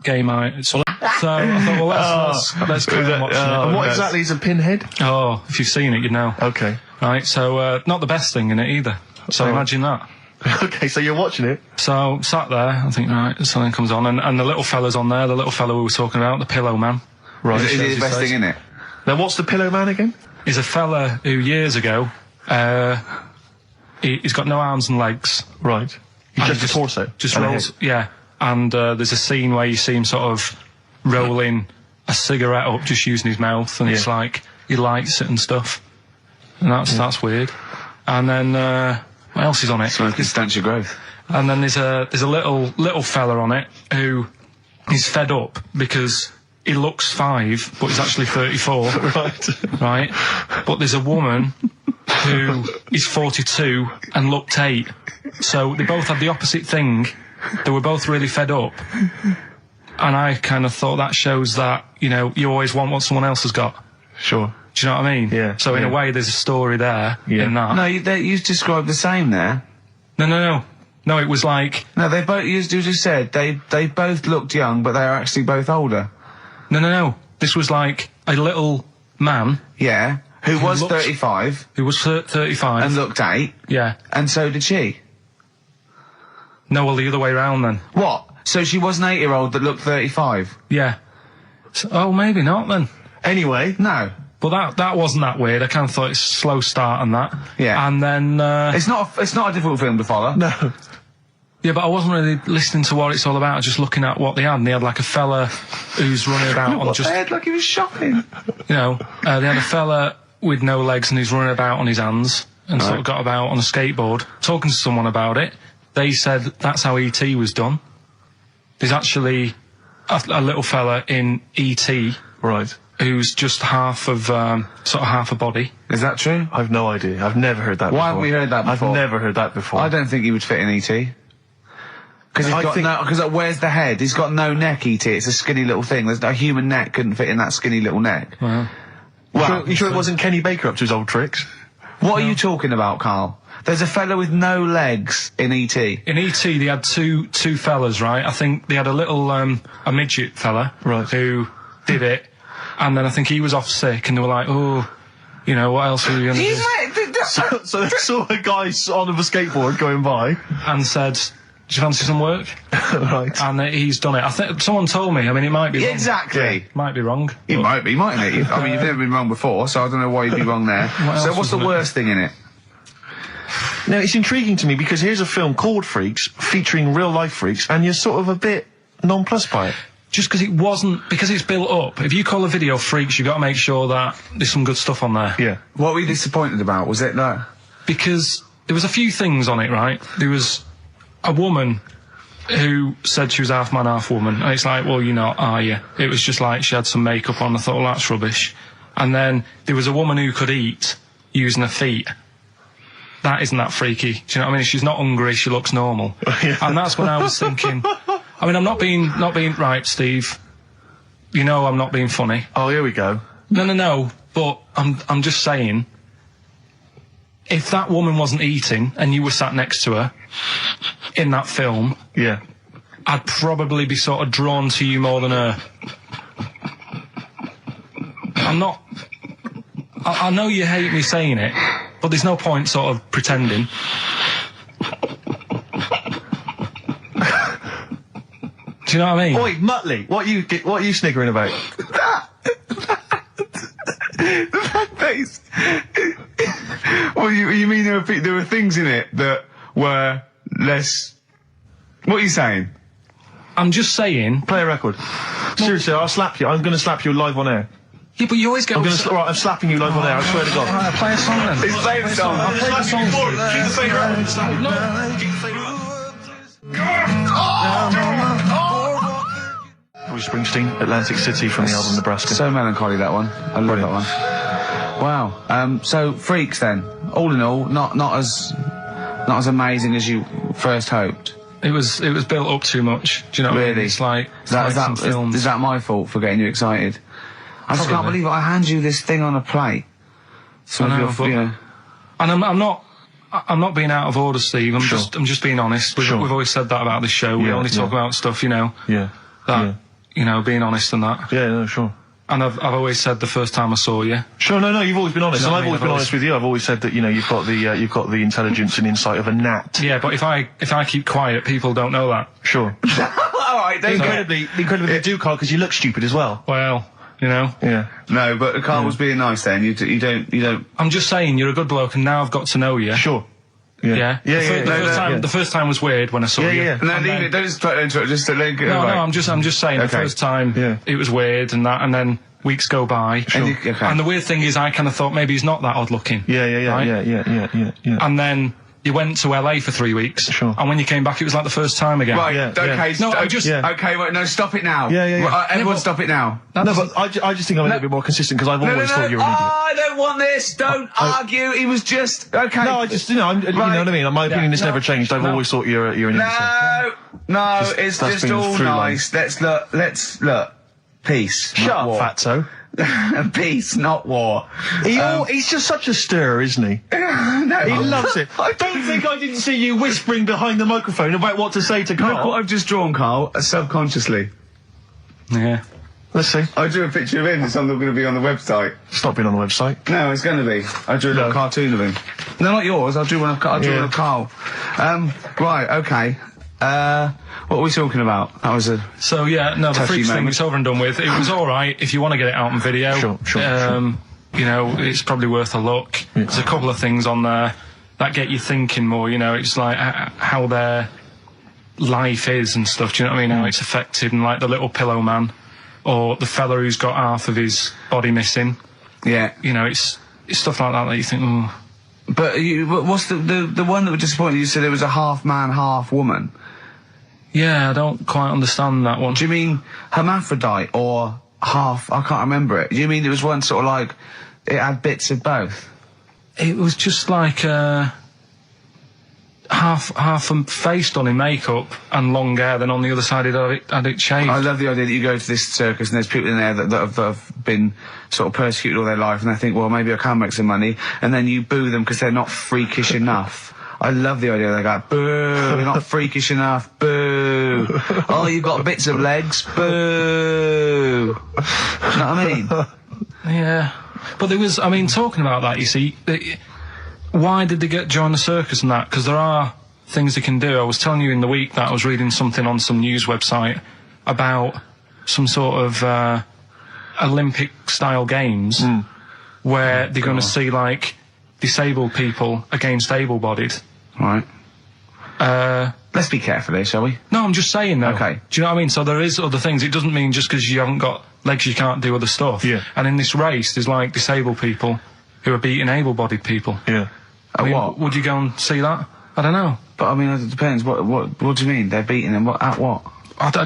game items? So I thought, well, let's go and watch it. And what exactly is a pinhead? Oh, if you've seen it, you'd know. Okay. Right. So not the best thing in it either. So imagine that. Okay, so you're watching it. So sat there. I think right, something comes on, and the little fella's on there. The little fella we were talking about, the Pillow Man. Right. Is it the best thing in it? Now, what's the Pillow Man again? He's a fella who years ago. He's got no arms and legs. Right. He's just a torso. Just rolls. Yeah. And there's a scene where you see him sort of rolling a cigarette up, just using his mouth, and it's like he lights it and stuff. And that's weird. And then what else is on it? Smoking stunts your growth. And then there's a little fella on it who is fed up because he looks 5, but he's actually 34. Right. But there's a woman who is 42 and looked 8. So they both had the opposite thing. They were both really fed up. And I kind of thought that shows that, you know, you always want what someone else has got. Sure. Do you know what I mean? Yeah. So in a way, there's a story there in that. No, you described the same there. No. No, it was like... No, they both, you just said, they both looked young, but they are actually both older. No. This was like a little man. Yeah. Who was 35. Who was 35. And looked 8. Yeah. And so did she. No, well, the other way around then. What? So she was an 8-year-old that looked 35? Yeah. So, maybe not then. Anyway. No. But that wasn't that weird. I kind of thought it's a slow start on that. Yeah. And then... It's not a difficult film to follow. No. Yeah, but I wasn't really listening to what it's all about, just looking at what they had. And they had like a fella who's running about on just... They had like he was shopping. You know, they had a fella with no legs and he's running about on his hands and sort of got about on a skateboard, talking to someone about it. They said that's how E.T. was done. There's actually a little fella in E.T. Right. Who's just half of, sort of half a body. Is that true? I've no idea. I've never heard that before. Why haven't we heard that before? I've never heard that before. I don't think he would fit in E.T. Because where's the head? He's got no neck, E.T. It's a skinny little thing. There's no human neck couldn't fit in that skinny little neck. Well, you sure it wasn't Kenny Baker up to his old tricks? What are you talking about, Carl? There's a fella with no legs in E.T. In E.T. they had two fellas, right? I think they had a little, a midget fella. Right. Who did it. And then I think he was off sick and they were like, oh, you know, what else are we going to do? So they saw a guy on a skateboard going by. And said, do you fancy some work? Right. And he's done it. I think someone told me. I mean, it might be wrong. Exactly. Might be wrong. It might be, mightn't it? I mean, you've never been wrong before, so I don't know why you'd be wrong there. So what's the worst thing in it? Now, it's intriguing to me because here's a film called Freaks, featuring real-life freaks, and you're sort of a bit nonplussed by it. Just because it wasn't... Because it's built up. If you call a video Freaks, you've got to make sure that there's some good stuff on there. Yeah. What were you disappointed about? Was it that? Because there was a few things on it, right? There was a woman who said she was half man, half woman. And it's like, well, you're not, are you? It was just like she had some makeup on. I thought, well, that's rubbish. And then there was a woman who could eat using her feet. That isn't that freaky. Do you know what I mean? She's not hungry, she looks normal. Yeah. And that's when I was thinking, I mean, I'm not being right, Steve. You know I'm not being funny. Oh, here we go. No, but I'm just saying, if that woman wasn't eating and you were sat next to her in that film, yeah, I'd probably be sort of drawn to you more than her. I'm not... I know you hate me saying it, but there's no point sort of pretending. Do Do you know what I mean? Oi, Muttley, what are you sniggering about? Well, you mean there were things in it that were less... What are you saying? I'm just saying... Play a record. Seriously, I'll slap you. I'm going to slap you live on air. Yeah, but you always get... Alright, I'm slapping you live on air, I swear to God. Alright, play a song then. He's playing a song. I'll play the song for you. Keep the finger up. Bruce Springsteen, Atlantic City from the album Nebraska. So melancholy, that one. I love that one. Wow. So Freaks then. All in all, not as amazing as you first hoped. It was built up too much. Do you know what I mean? Really? It's like Is that my fault for getting you excited? I just can't believe it. I hand you this thing on a plate. So I know, and I'm not being out of order, Steve. I'm just being honest. We've always said that about this show. We only talk about stuff, being honest and that. Yeah, no, sure. And I've always said the first time I saw you. Sure, no, you've always been honest, You know and I've always been honest with you. I've always said that you've got the intelligence and insight of a gnat. Yeah, but if I keep quiet, people don't know that. Sure. All right, Incredibly, they do, Carl, because you look stupid as well. Well, Yeah. No, but Carl was being nice then. You don't. I'm just saying you're a good bloke, and now I've got to know you. Sure. Yeah. The first time was weird when I saw you. Yeah. No, leave it. Don't just try to interrupt. Just let it go. No, I'm just saying the first time it was weird and that, and then weeks go by. Sure. And the weird thing is, I kind of thought maybe he's not that odd looking. Yeah. And then you went to LA for 3 weeks. Sure. And when you came back, it was like the first time again. Right. Okay. No, I'm just. Okay. Wait. No. Stop it now. Yeah. Everyone, stop it now. No, but I just think I'm a little bit more consistent because I've always thought you were an idiot. I don't want this. Don't argue. He was just okay. No, I just you know what I mean. My opinion has never changed. I've always thought you're an idiot. No. It's just all nice. Let's look. Peace. Shut up, fatso. Peace, not war. He's just such a stirrer, isn't he? No, he loves it. I don't think I didn't see you whispering behind the microphone about what to say to Carl. Look what I've just drawn, Carl, subconsciously. Yeah. Let's see. I drew a picture of him. It's something going to be on the website. It's not been on the website. No, it's going to be. I drew a little cartoon of him. No, not yours. I drew one of Carl. Right, okay. What were we talking about? That was the Freaks thing, it's over and done with. It was alright if you want to get it out on video. Sure. It's probably worth a look. Yeah. There's a couple of things on there that get you thinking more, it's like how their life is and stuff, do you know what I mean? How it's affected, and like the little pillow man, or the fella who's got half of his body missing. Yeah. It's stuff like that you think, oh. But what's the one that was disappointing? You said it was a half man, half woman. Yeah, I don't quite understand that one. Do you mean hermaphrodite or half? I can't remember it. Do you mean it was one sort of like it had bits of both? It was just like half a face done in makeup and long hair, then on the other side it had it shaved. I love the idea that you go to this circus and there's people in there that have been sort of persecuted all their life, and they think, well, maybe I can make some money, and then you boo them because they're not freakish enough. I love the idea they go, boo, you're not freakish enough, boo. Oh, you've got bits of legs, boo. You know what I mean? Yeah. But there was, talking about that, you see, why did they join the circus and that? Because there are things they can do. I was telling you in the week that I was reading something on some news website about some sort of Olympic-style games where they're going to see, like, disabled people against able-bodied. Right. Let's be careful here, shall we? No, I'm just saying, though. Okay. Do you know what I mean? So there is other things. It doesn't mean just because you haven't got legs you can't do other stuff. Yeah. And in this race, there's, like, disabled people who are beating able-bodied people. Yeah. What? Would you go and see that? I don't know. But, it depends. What do you mean? They're beating them? At what?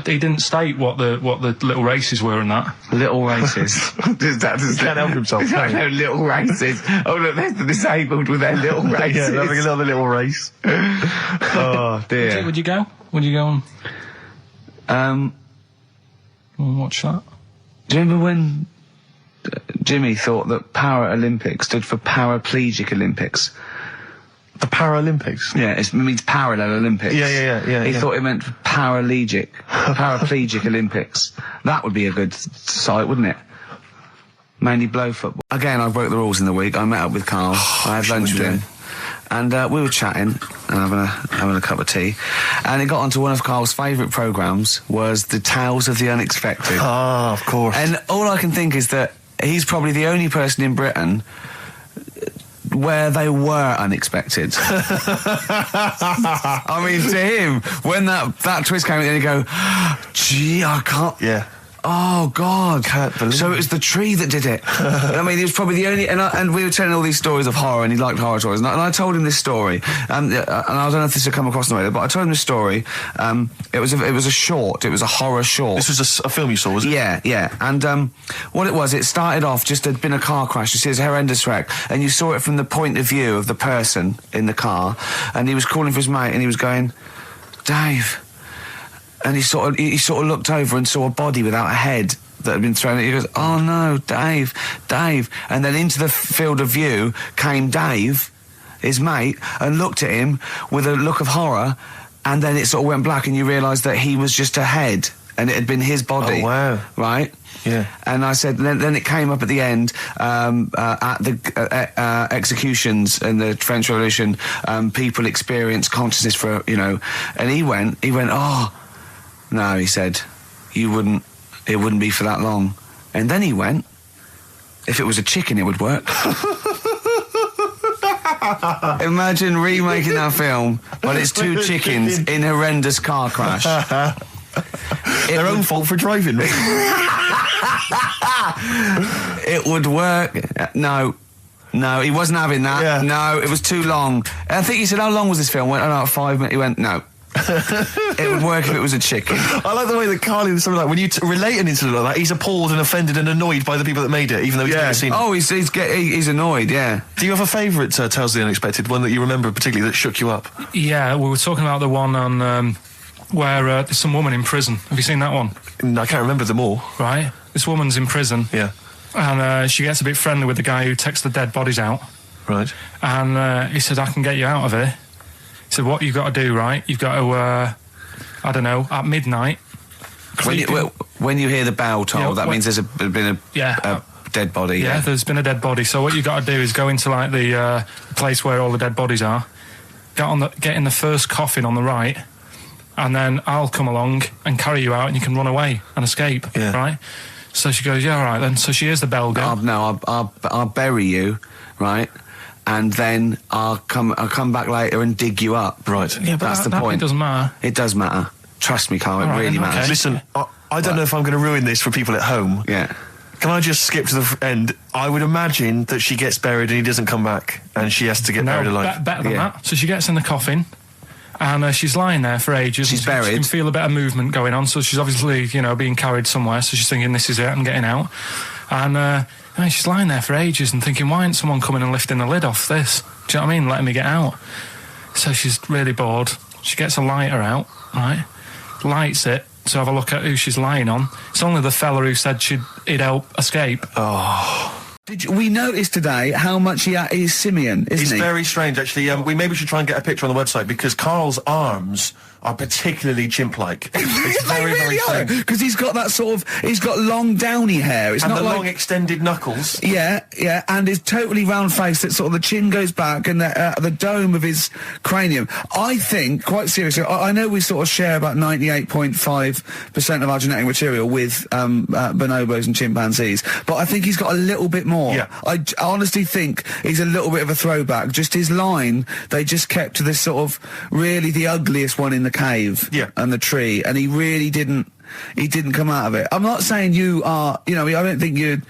He didn't state what the little races were and that. Little races. He can't help himself. No, little races. Oh, look, there's the disabled with their little races. Yeah, they're having another little race. Oh, dear. Would you go? Would you go and watch that? Do you remember when Jimmy thought that Paralympics stood for Paraplegic Olympics? The Paralympics? Yeah, it means parallel Olympics. Yeah. He thought it meant paraplegic Olympics. That would be a good site, wouldn't it? Mainly blow football. Again, I broke the rules in the week. I met up with Carl. I had lunch with him. and we were chatting and having a cup of tea, and it got onto one of Carl's favourite programmes was the Tales of the Unexpected. Ah, of course. And all I can think is that he's probably the only person in Britain where they were unexpected. I mean, to him, when that twist came in, he'd go, gee, I can't... Yeah. Oh, God. Can't believe So it was the tree that did it. I mean, he was probably the only... And we were telling all these stories of horror, and he liked horror stories. And I told him this story, and I don't know if this had come across the way, but I told him this story. It was a short. It was a horror short. This was a film you saw, was it? Yeah. And what it was, it started off, just there'd been a car crash. You see, it's a horrendous wreck. And you saw it from the point of view of the person in the car. And he was calling for his mate, and he was going, Dave... And he sort of looked over and saw a body without a head that had been thrown. He goes, oh no, Dave. And then into the field of view came Dave, his mate, and looked at him with a look of horror. And then it sort of went black, and you realised that he was just a head, and it had been his body. Oh wow! Right? Yeah. And I said, then it came up at the end at the executions in the French Revolution. People experience consciousness for and he went, oh. No, he said, it wouldn't be for that long. And then he went, if it was a chicken, it would work. Imagine remaking that film, but it's two chickens in horrendous car crash. Their own fault for driving. It would work. No, he wasn't having that. Yeah. No, it was too long. I think he said, how long was this film? I went, about 5 minutes. He went, no. It would work if it was a chicken. I like the way that Carly was something like, when you relate an incident like that, he's appalled and offended and annoyed by the people that made it, even though he's never seen it. Oh, he's annoyed, yeah. Do you have a favourite Tales of the Unexpected, one that you remember particularly that shook you up? Yeah, we were talking about the one on where there's some woman in prison. Have you seen that one? I can't remember them all. Right. This woman's in prison. Yeah. And she gets a bit friendly with the guy who takes the dead bodies out. Right. And he said, I can get you out of here. He said, what you've got to do, right? You've got to, at midnight... When you hear the bell toll, that means there's been a dead body. Yeah, there's been a dead body. So what you've got to do is go into, like, the place where all the dead bodies are, get in the first coffin on the right, and then I'll come along and carry you out, and you can run away and escape, right? So she goes, yeah, all right, then. So she hears the bell go. I'll bury you, right? And then I'll come back later and dig you up. Right. Yeah, but that's the point. It doesn't matter. It does matter. Trust me, Carl, it really matters. Okay. Listen, I don't know if I'm going to ruin this for people at home. Yeah. Can I just skip to the end? I would imagine that she gets buried and he doesn't come back, and she has to get buried alive. Better than that. So she gets in the coffin, and she's lying there for ages. She's buried. She can feel a bit of movement going on, so she's obviously, being carried somewhere, so she's thinking, this is it, I'm getting out. And she's lying there for ages and thinking, why isn't someone coming and lifting the lid off this? Do you know what I mean? Letting me get out. So she's really bored. She gets a lighter out, right? Lights it to have a look at who she's lying on. It's only the fella who said he'd help escape. Oh. We noticed today how much he's simian, isn't he? It's very strange, actually. We maybe should try and get a picture on the website, because Carl's arms are particularly chimp-like. It's very, very strange. Because he's got that he's got long downy hair. It's not long extended knuckles. Yeah, and his totally round face, that sort of the chin goes back, and the dome of his cranium. I think, quite seriously, I know we sort of share about 98.5% of our genetic material with bonobos and chimpanzees, but I think he's got a little bit more. Yeah. I honestly think he's a little bit of a throwback. Just his line, they just kept to this sort of really the ugliest one in the cave and the tree, and he really didn't come out of it. I'm not saying you are, I don't think you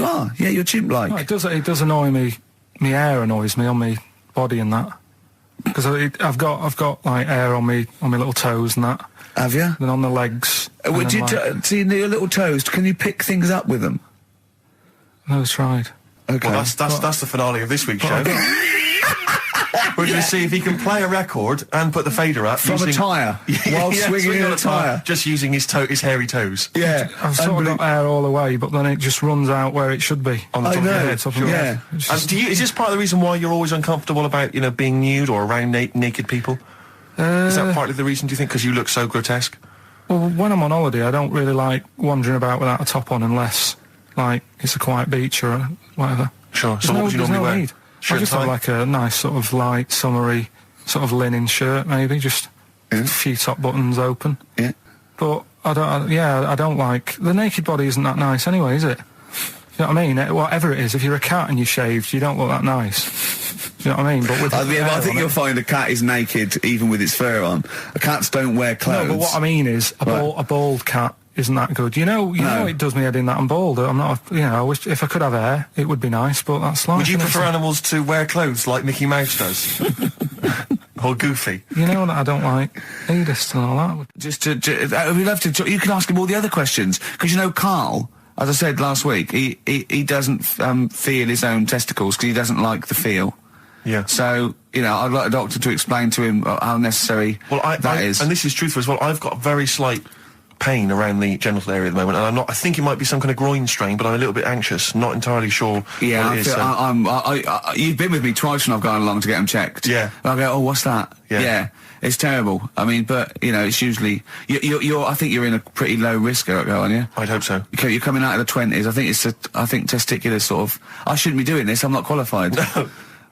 are. Yeah, you're chimp-like. No, it does annoy me. My hair annoys me on my body and that. Because I've got like hair on my little toes and that. Have you? And on the legs. Would you see your little toes? Can you pick things up with them? No, it's tried. Okay. Well, that's the finale of this week's show. We're going to see if he can play a record and put the fader up from a tyre while swinging in a tyre, just using his hairy toes. Yeah, I've sort of got hair all the way, but then it just runs out where it should be on the top of your head. Top of your head. Is this part of the reason why you're always uncomfortable about being nude or around naked people? Is that partly the reason, do you think, because you look so grotesque? Well, when I'm on holiday, I don't really like wandering about without a top on unless, like, it's a quiet beach or whatever. Sure. So what would you normally wear? I just have like a nice sort of light, summery, sort of linen shirt, maybe, just a few top buttons open. Yeah. But I don't like... The naked body isn't that nice anyway, is it? You know what I mean? Whatever it is, if you're a cat and you're shaved, you don't look that nice. You know what I mean? But with I think you'll find a cat is naked even with its fur on. Cats don't wear clothes. No, but what I mean is, a bald cat isn't that good. You know, it does me head in that I'm bald. I'm not, I wish if I could have hair, it would be nice, but that's life. Would you prefer animals to wear clothes like Mickey Mouse does? Or Goofy? You know that I don't like nudist and all that. We'd love to. You can ask him all the other questions, because Carl, as I said last week, he doesn't feel his own testicles because he doesn't like the feel. Yeah. So, I'd like a doctor to explain to him how necessary that is. And this is truthful as well. I've got a very slight pain around the genital area at the moment, and I think it might be some kind of groin strain, but I'm a little bit anxious, not entirely sure. Yeah, what it is, you've been with me twice when I've gone along to get them checked. Yeah. And I go, oh, what's that? Yeah. It's terrible. I mean, but, it's usually... I think you're in a pretty low risk, aren't you? I'd hope so. You're coming out of the 20s. I think testicular sort of... I shouldn't be doing this, I'm not qualified. No.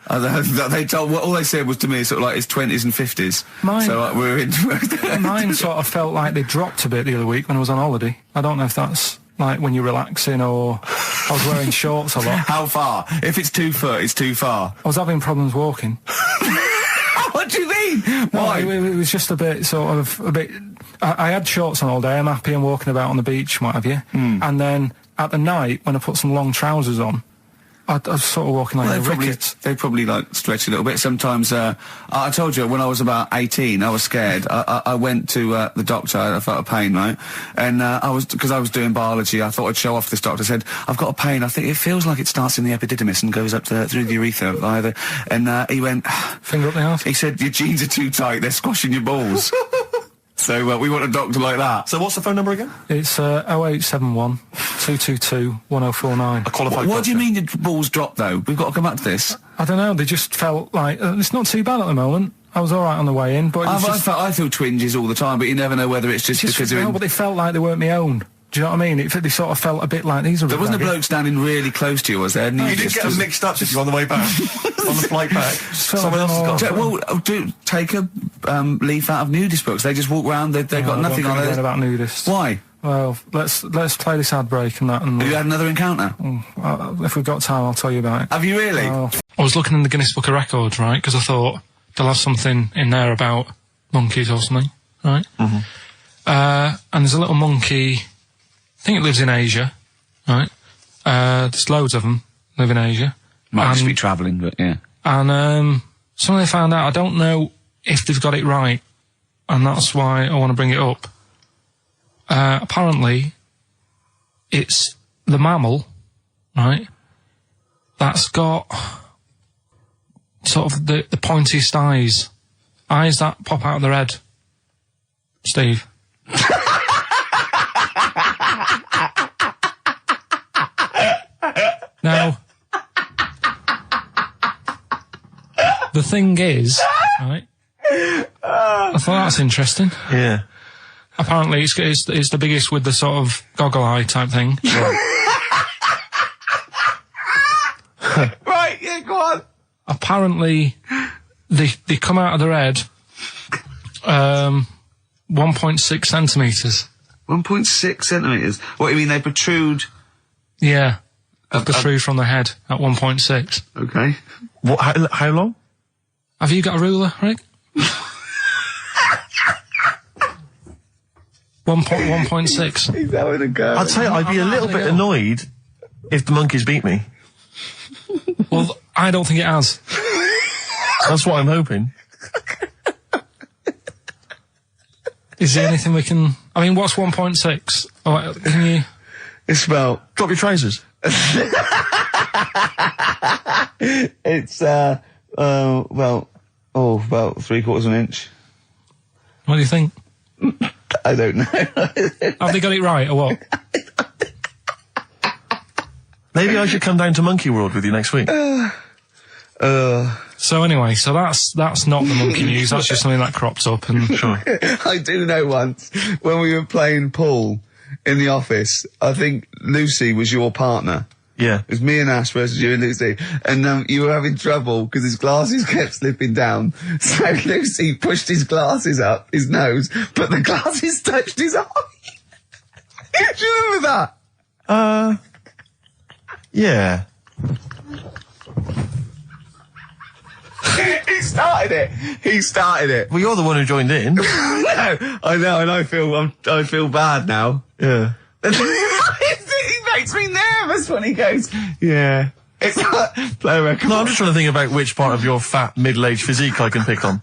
All they said was to me sort of like it's 20s and 50s. We're into Mine sort of felt like they dropped a bit the other week when I was on holiday. I don't know if that's like when you're relaxing or I was wearing shorts a lot. How far? If it's 2 foot, it's too far. I was having problems walking. What do you mean? Why? No, it was just a bit I had shorts on all day. I'm happy and walking about on the beach, what have you. And then at the night when I put some long trousers on, I was sort of walking like rickets. They probably like stretch a little bit. Sometimes, I told you when I was about 18, I was scared. I went to the doctor. I felt a pain, right? And because I was doing biology, I thought I'd show off this doctor. I said, I've got a pain. I think it feels like it starts in the epididymis and goes up through the urethra either. And he went, finger up the arse. He said, your jeans are too tight. They're squashing your balls. So we want a doctor like that. So what's the phone number again? It's 0871 222 1049. A qualified What do you mean your balls dropped, though? We've got to come back to this. I don't know, they just felt like... it's not too bad at the moment. I was all right on the way in, but I feel twinges all the time, but you never know whether it's just because they're... No, but they felt like they weren't my own. Do you know what I mean? They sort of felt a bit like these are... There wasn't a bloke standing really close to you, was there? You didn't get them mixed up, did you, on the way back? On the flight back? Someone else has got... Well, take a leaf out of nudist books. They just walk round, they've got nothing on it. About nudists. Why? Well, let's play this ad break and that. And have you had another encounter? If we've got time, I'll tell you about it. Have you really? I was looking in the Guinness Book of Records, right, because I thought they'll have something in there about monkeys or something, right? Mm-hmm. And there's a little monkey... I think it lives in Asia, right? There's loads of them live in Asia. Might just be travelling, but yeah. And something they found out, I don't know if they've got it right, and that's why I want to bring it up. Apparently, it's the mammal, right, that's got sort of the pointiest eyes that pop out of their head. Steve. Now, the thing is, right, I thought that's interesting. Yeah. Apparently it's the biggest with the sort of goggle eye type thing. Right, yeah, go on. Apparently, they come out of their head 1.6 centimetres. 1.6 centimetres? What, you mean they protrude? Yeah. Protrude from the head at 1.6. Okay. What? How long? Have you got a ruler, Rick? 1.6. He's having a go. I'd say I'd be a little bit annoyed if the monkeys beat me. Well, I don't think it has. That's what I'm hoping. Is there anything we can... I mean, what's 1.6? Oh, can you... It's about... Drop your trousers. It's, about 3/4 of an inch. What do you think? I don't know. Have they got it right, or what? Maybe I should come down to Monkey World with you next week. So anyway, so that's not the monkey news, that's just something that cropped up and... Sure. I do know once, when we were playing pool in the office, I think Lucy was your partner. Yeah. It was me and Ash versus you and Lucy. And you were having trouble because his glasses kept slipping down. So Lucy pushed his glasses up his nose, but the glasses touched his eye. Do you remember that? Yeah. He started it. Well, you're the one who joined in. No, I know, and I feel bad now. Yeah. He makes me nervous when he goes, yeah. It's like, play a record. No, I'm just trying to think about which part of your fat, middle-aged physique I can pick on.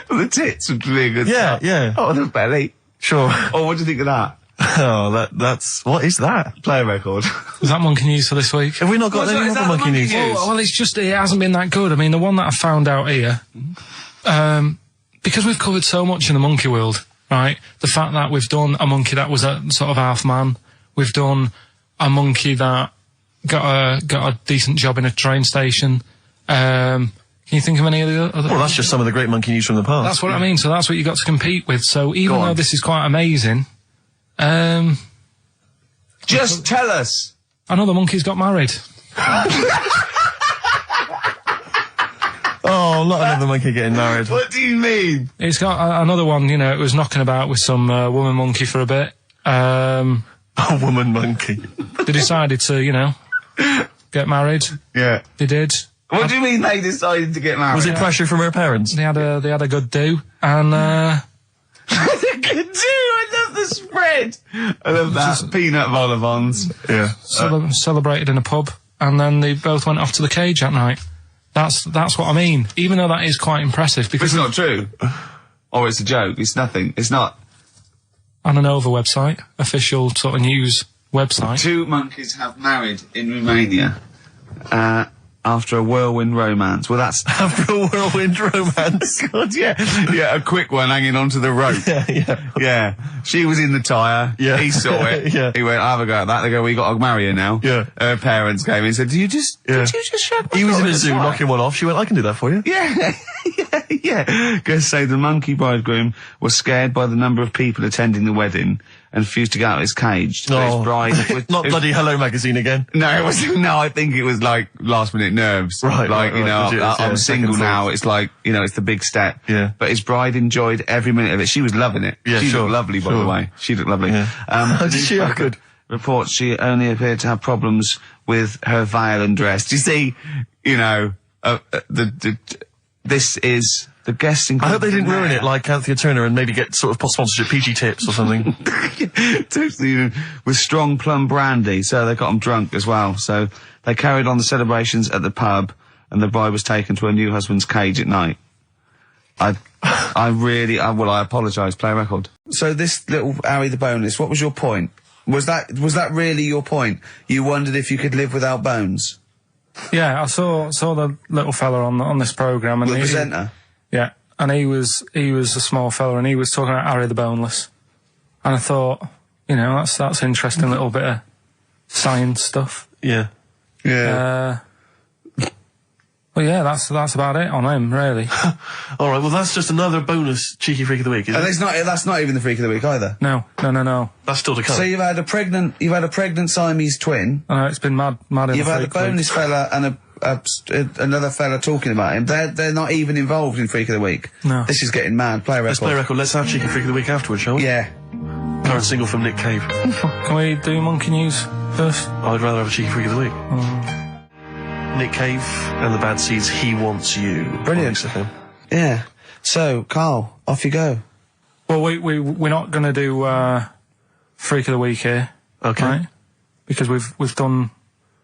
The tits would be a good Yeah, start. yeah. Oh, the belly. Sure. Oh, what do you think of that? Oh, that's... What is that? Play a record. Was that monkey news for this week? Have we not got any other monkey news? Well, it's just, it hasn't been that good. I mean, the one that I found out here, because we've covered so much in the monkey world, right? The fact that we've done a monkey that was a sort of half man, we've done a monkey that got a decent job in a train station. Can you think of any of the other? Well, that's just some of the great monkey news from the past. That's what I mean. So that's what you got to compete with. So even though this is quite amazing, just tell us. Another monkey's got married. Oh, not another monkey getting married. What do you mean? It's got another one, you know, it was knocking about with some woman monkey for a bit. A woman monkey. They decided to, you know, get married. Yeah. They did. What do you mean they decided to get married? Was it pressure from her parents? They had a good do, and good do. I love the spread. I love that. Peanut vol-au-vents. Yeah. Celebrated in a pub, and then they both went off to the cage that night. That's what I mean. Even though that is quite impressive, because it's not true. Or it's a joke. It's nothing. It's not. On an Nova website, official sort of news website. 2 monkeys have married in Romania after a whirlwind romance. Well, that's after a whirlwind romance. God, yeah, a quick one hanging onto the rope. Yeah. She was in the tyre. Yeah. He saw it. Yeah. He went, "I'll have a go at that." They go, "We got to marry her now." Yeah. Her parents came in and said, "Did you just shut?" He was in a zoo knocking one off. She went, "I can do that for you." Yeah. Goes say the monkey bridegroom was scared by the number of people attending the wedding and refused to get out of his cage. So his bride not bloody Hello Magazine again. No, it wasn't. No, I think it was like last minute nerves. Right. Like, you know, legit, I'm single now. It's like, you know, it's the big step. Yeah. But his bride enjoyed every minute of it. She was loving it. Yeah, she looked lovely, by the way. She looked lovely. Yeah. Did she? Oh, good. Reports she only appeared to have problems with her veil and dress. Do you see, you know, this is the guesting. I hope they didn't ruin it like Anthea Turner and maybe get sort of sponsorship PG tips or something. Totally, with strong plum brandy, so they got them drunk as well. So they carried on the celebrations at the pub, and the bride was taken to her new husband's cage at night. I apologise. Play a record. So this little Harry the Boneless, what was your point? Was that really your point? You wondered if you could live without bones? Yeah, I saw the little fella on this programme, and the presenter. Yeah, and he was a small fella, and he was talking about Harry the Boneless, and I thought, you know, that's interesting little bit of science stuff. Yeah. Well, yeah, that's about it on him, really. All right, well, that's just another bonus cheeky freak of the week, isn't it? That's not even the freak of the week either. No. That's still to come. So you've had a pregnant Siamese twin. It's been mad. You've had a boneless fella and another fella talking about him. They're not even involved in freak of the week. No. This is getting mad. Play a record. Let's play a record. Let's have cheeky freak of the week afterwards, shall we? Yeah. Current single from Nick Cave. Can we do monkey news first? I'd rather have a cheeky freak of the week. Nick Cave and the Bad Seeds, He Wants You. Brilliant. XFM. Yeah. So, Carl, off you go. Well, we're not going to do freak of the week here. Okay. Right? Because we've done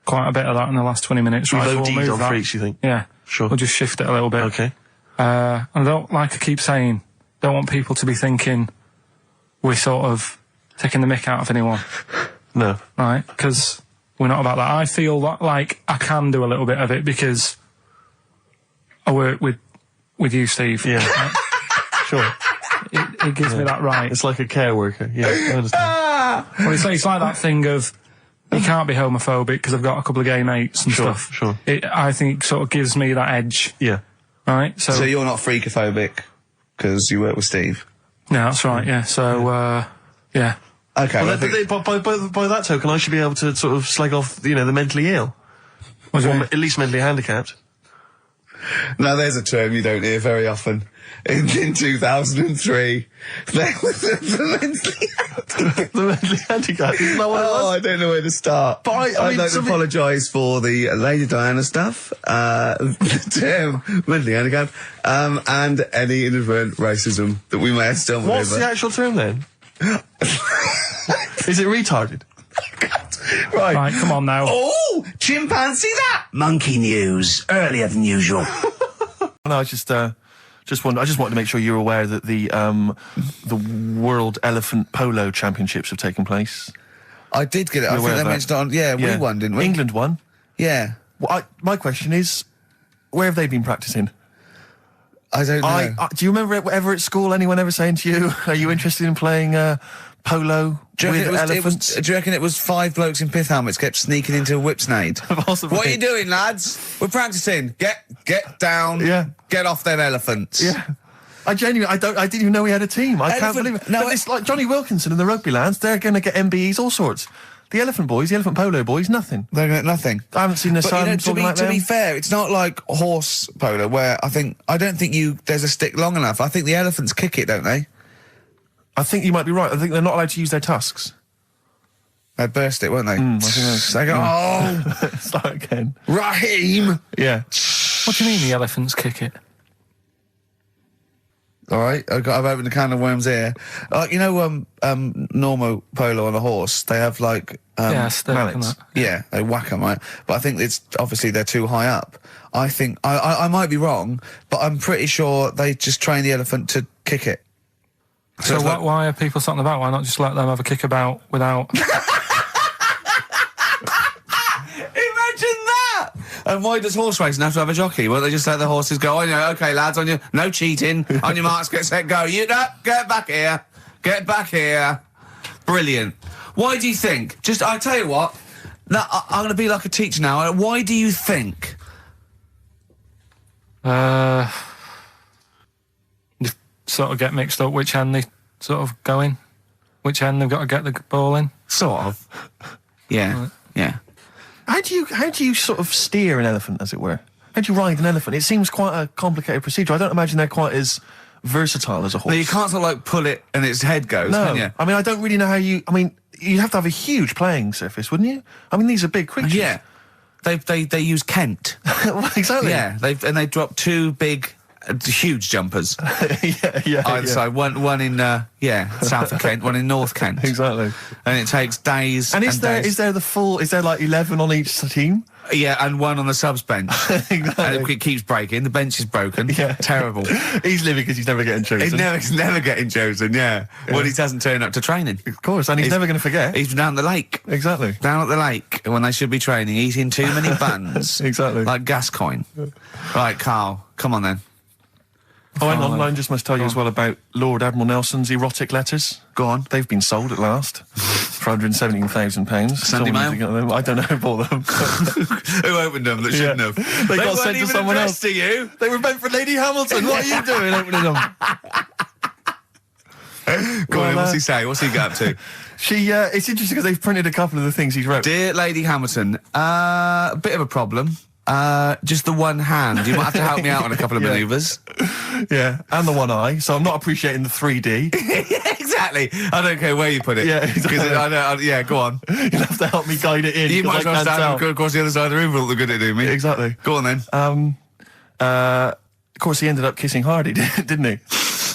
quite a bit of that in the last 20 minutes. We've right, OD'd on freaks, you think? Yeah. Sure. We'll just shift it a little bit. Okay. And I don't, like I keep saying, don't want people to be thinking we're sort of taking the mick out of anyone. No. Right? Because we're not about that. I feel like I can do a little bit of it because I work with you, Steve. Yeah. Right? Sure. It gives me that right. It's like a care worker. Yeah, I understand. Well, it's like that thing of you can't be homophobic because I've got a couple of gay mates and stuff. Sure. I think sort of gives me that edge. Yeah. Right? So you're not freakophobic because you work with Steve? Yeah, that's right, yeah. So, yeah. Okay. Well, by that token, I should be able to sort of slag off, the mentally ill. Or at least mentally handicapped. Now, there's a term you don't hear very often. In 2003, there was the mentally handicapped. The mentally handicapped. Isn't that what it was? I don't know where to start. But I'd like to apologise for the Lady Diana stuff, the term mentally handicapped, and any inadvertent racism that we may have stumbled over. What's the actual term then? Is it retarded? Right, come on now. Oh, chimpanzee that! Monkey news, earlier than usual. No, I just wanted to make sure you're aware that the World Elephant Polo Championships have taken place. I did get it. I think they mentioned it on. Yeah, we won, didn't we? England won. Yeah. Well, my question is, where have they been practicing? I don't know. Do you remember ever at school anyone ever saying to you, "Are you interested in playing polo with elephants?" Do you reckon it was 5 blokes in pith helmets kept sneaking into a whipsnade? Possibly. What are you doing, lads? We're practicing. Get down. Yeah. Get off them elephants. Yeah. I didn't even know we had a team. I can't believe it. No, but it's like Johnny Wilkinson and the rugby lads. They're going to get MBEs, all sorts. The elephant boys, the elephant polo boys, nothing. They're going to get nothing. I haven't seen the sun talking like them. To be fair, it's not like horse polo where I don't think there's a stick long enough. I think the elephants kick it, don't they? I think you might be right. I think they're not allowed to use their tusks. They'd burst it, won't they? I think They go, oh, start again. Raheem! Yeah. What do you mean the elephants kick it? All right, I've opened a can of worms here. Normal polo on a horse, they have like mallets. Yeah, they whack them, right? But I think it's obviously they're too high up. I think I might be wrong, but I'm pretty sure they just train the elephant to kick it. So why are people something about? Why not just let them have a kick about without? Imagine that! And why does horse racing have to have a jockey? Won't they just let the horses go, okay, lads, no cheating, on your marks, get set, go. Get back here. Get back here. Brilliant. Why do you think? I tell you what, I'm going to be like a teacher now. Why do you think? You sort of get mixed up which hand they sort of go in, which hand they've got to get the ball in. Sort of. Yeah. Right. Yeah. How do you sort of steer an elephant, as it were? How do you ride an elephant? It seems quite a complicated procedure. I don't imagine they're quite as versatile as a horse. No, you can't sort of like pull it and its head goes, can you? I mean, I don't really know how you... I mean, you'd have to have a huge playing surface, wouldn't you? I mean, these are big creatures. Yeah. They use Kent. Well, exactly. Yeah, they drop 2 big... huge jumpers. yeah. Either side. One in south of Kent, one in North Kent. Exactly. And it takes days. And is there like 11 on each team? Yeah, and 1 on the subs bench. Exactly. And it keeps breaking. The bench is broken. Yeah. Terrible. He's living because he's never getting chosen. He's never getting chosen, yeah. Well, he doesn't turn up to training. Of course, and he's never going to forget. He's down the lake. Exactly. Down at the lake when they should be training, eating too many buns. Exactly. Like Gascoigne. Right, Carl, come on then. Oh, hang on, I just must tell you as well about Lord Admiral Nelson's erotic letters. Go on. They've been sold at last for £117,000. Sunday Mail? I don't know who bought them. Who opened them that shouldn't have? They got sent to someone else. To you. They were meant for Lady Hamilton. What are you doing opening them? Go on, what's he say? What's he get up to? It's interesting because they've printed a couple of the things he's wrote. Dear Lady Hamilton, a bit of a problem. Just the one hand. You might have to help me out on a couple of manoeuvres. Yeah, and the one eye. So I'm not appreciating the 3D. Yeah, exactly. I don't care where you put it. Yeah, exactly. Yeah, go on. You'll have to help me guide it in. You might as well stand across the other side of the room for all the good it do me. Exactly. Go on then. Of course, he ended up kissing Hardy, didn't he?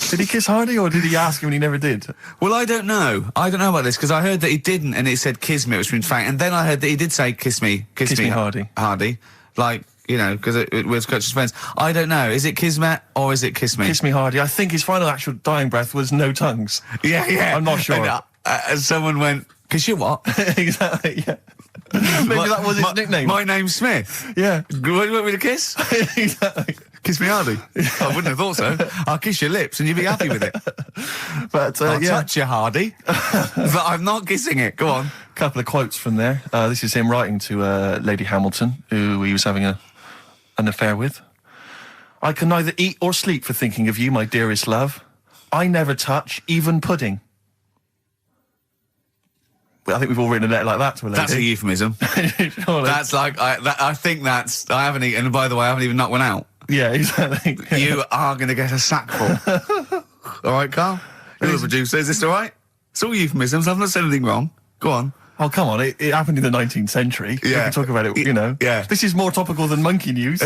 Did he kiss Hardy, or did he ask him and he never did? Well, I don't know. I don't know about this, because I heard that he didn't, and it said kiss me, which means fact. And then I heard that he did say kiss me, Hardy. Hardy. Like, because it was such suspense. I don't know. Is it Kismet or is it Kiss Me? Kiss Me Hardy. I think his final actual dying breath was no tongues. Yeah. I'm not sure. And someone went, kiss you what? Exactly, yeah. Maybe that was his nickname. My name's Smith. Yeah. You want me to kiss? Exactly. Kiss me Hardy. I wouldn't have thought so. I'll kiss your lips and you'll be happy with it. But, I'll touch you, Hardy. But I'm not kissing it. Go on. A couple of quotes from there. This is him writing to Lady Hamilton, who he was having an affair with. I can neither eat or sleep for thinking of you, my dearest love. I never touch even pudding. I think we've all written a letter like that to a lady. That's a euphemism. Surely. That's like, I think that's, I haven't eaten, and by the way, I haven't even knocked one out. Yeah, exactly. You are going to get a sackful. All right, Carl? You're the producer. Is this all right? It's all euphemisms. I've not said anything wrong. Go on. Oh, come on. It happened in the 19th century. Yeah. We can talk about it, you know. Yeah. This is more topical than monkey news.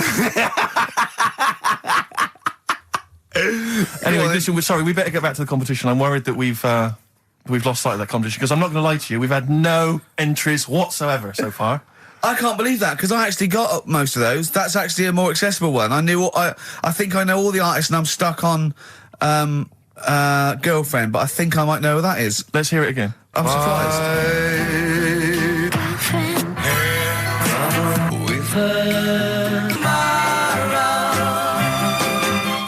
Anyway, listen, we better get back to the competition. I'm worried that we've lost sight of that competition, because I'm not going to lie to you, we've had no entries whatsoever so far. I can't believe that, because I actually got up most of those. That's actually a more accessible one. I think I know all the artists, and I'm stuck on Girlfriend, but I think I might know who that is. Let's hear it again. I'm surprised.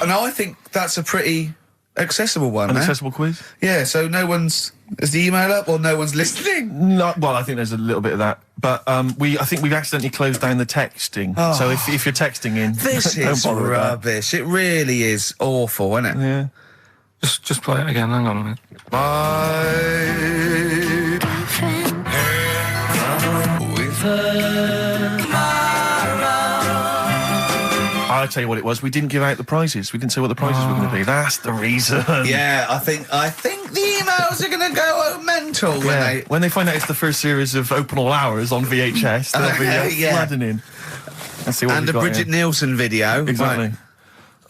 Now I think that's a pretty accessible one. An accessible quiz? Yeah, so no one's... Is the email up, or no one's listening? No, well, I think there's a little bit of that. But I think we've accidentally closed down the texting. Oh. So if you're texting in... This don't is bother with that. rubbish. It really is awful, isn't it? Yeah. Just play it again. Hang on a minute. I'll tell you what it was. We didn't give out the prizes. We didn't say what the prizes were going to be. That's the reason. Yeah, I think the emails are going to go mental when they find out it's the first series of Open All Hours on VHS. They'll be flooding in. Let's see what and we've a got Bridget here. Nielsen video. Exactly. Right.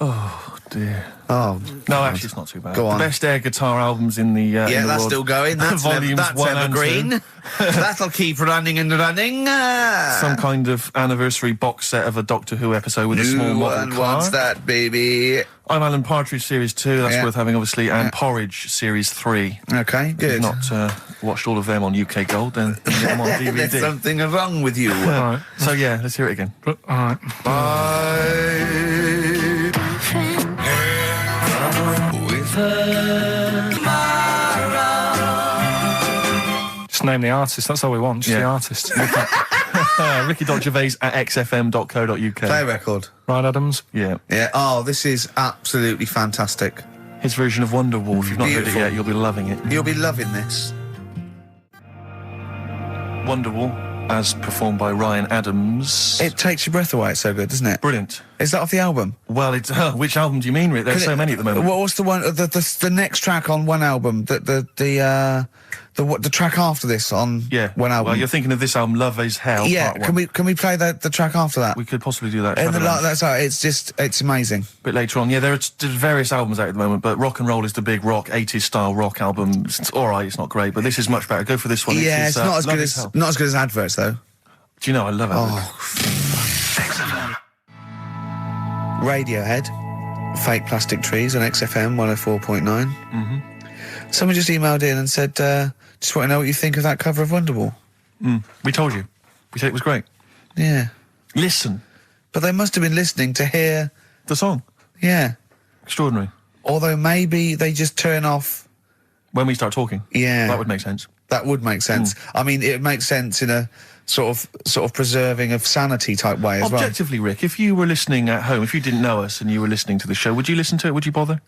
Oh dear. Oh no, actually, it's not too bad. Go on. The best air guitar albums in the yeah, in the that's world. still going. That's Volumes that's 1 and evergreen. 2. That'll keep running and running. Some kind of anniversary box set of a Doctor Who episode with a small Who model car. wants that, baby? I'm Alan Partridge Series 2. That's Yeah. worth having, obviously, and Porridge Series 3. Okay, If good. you've not watched all of them on UK Gold, then you can get them on DVD. There's something wrong with you. All right. So yeah, let's hear it again. All right. Just name the artist. That's all we want. Just the artist. Ricky.Gervais at xfm.co.uk. Play record. Right, Adams? Yeah. Yeah. Oh, this is absolutely fantastic. His version of Wonderwall. If you've not heard it Beautiful. yet, you'll be loving it. You'll be loving this. Wonderwall, as performed by Ryan Adams. It takes your breath away. It's so good, doesn't it? Brilliant. Is that off the album? Well, it's which album do you mean, Rick? There's so many at the moment. What was the one? The next track on one album? The track after this on one album? Well, you're thinking of this album, Love Is Hell. Yeah. Part 1. Can we play the track after that? We could possibly do that. And that's how it's amazing. A bit later on. Yeah, there's various albums out at the moment, but Rock and Roll is the big rock, 80s style rock album. It's all right, it's not great, but this is much better. Go for this one. Yeah, it's not as Love good Is Hell. not as good as Adverts though. Do you know, I love it. Oh. Radiohead, Fake Plastic Trees on XFM 104.9. Mm-hmm. Someone just emailed in and said, just want to know what you think of that cover of Wonderwall. We told you. We said it was great. Yeah. Listen. But they must have been listening to hear... The song. Yeah. Extraordinary. Although maybe they just turn off... When we start talking. Yeah. That would make sense. That would make sense. I mean, it makes sense in a sort of preserving of sanity type way as well. Objectively, Rick, if you were listening at home, if you didn't know us and you were listening to the show, would you listen to it? Would you bother?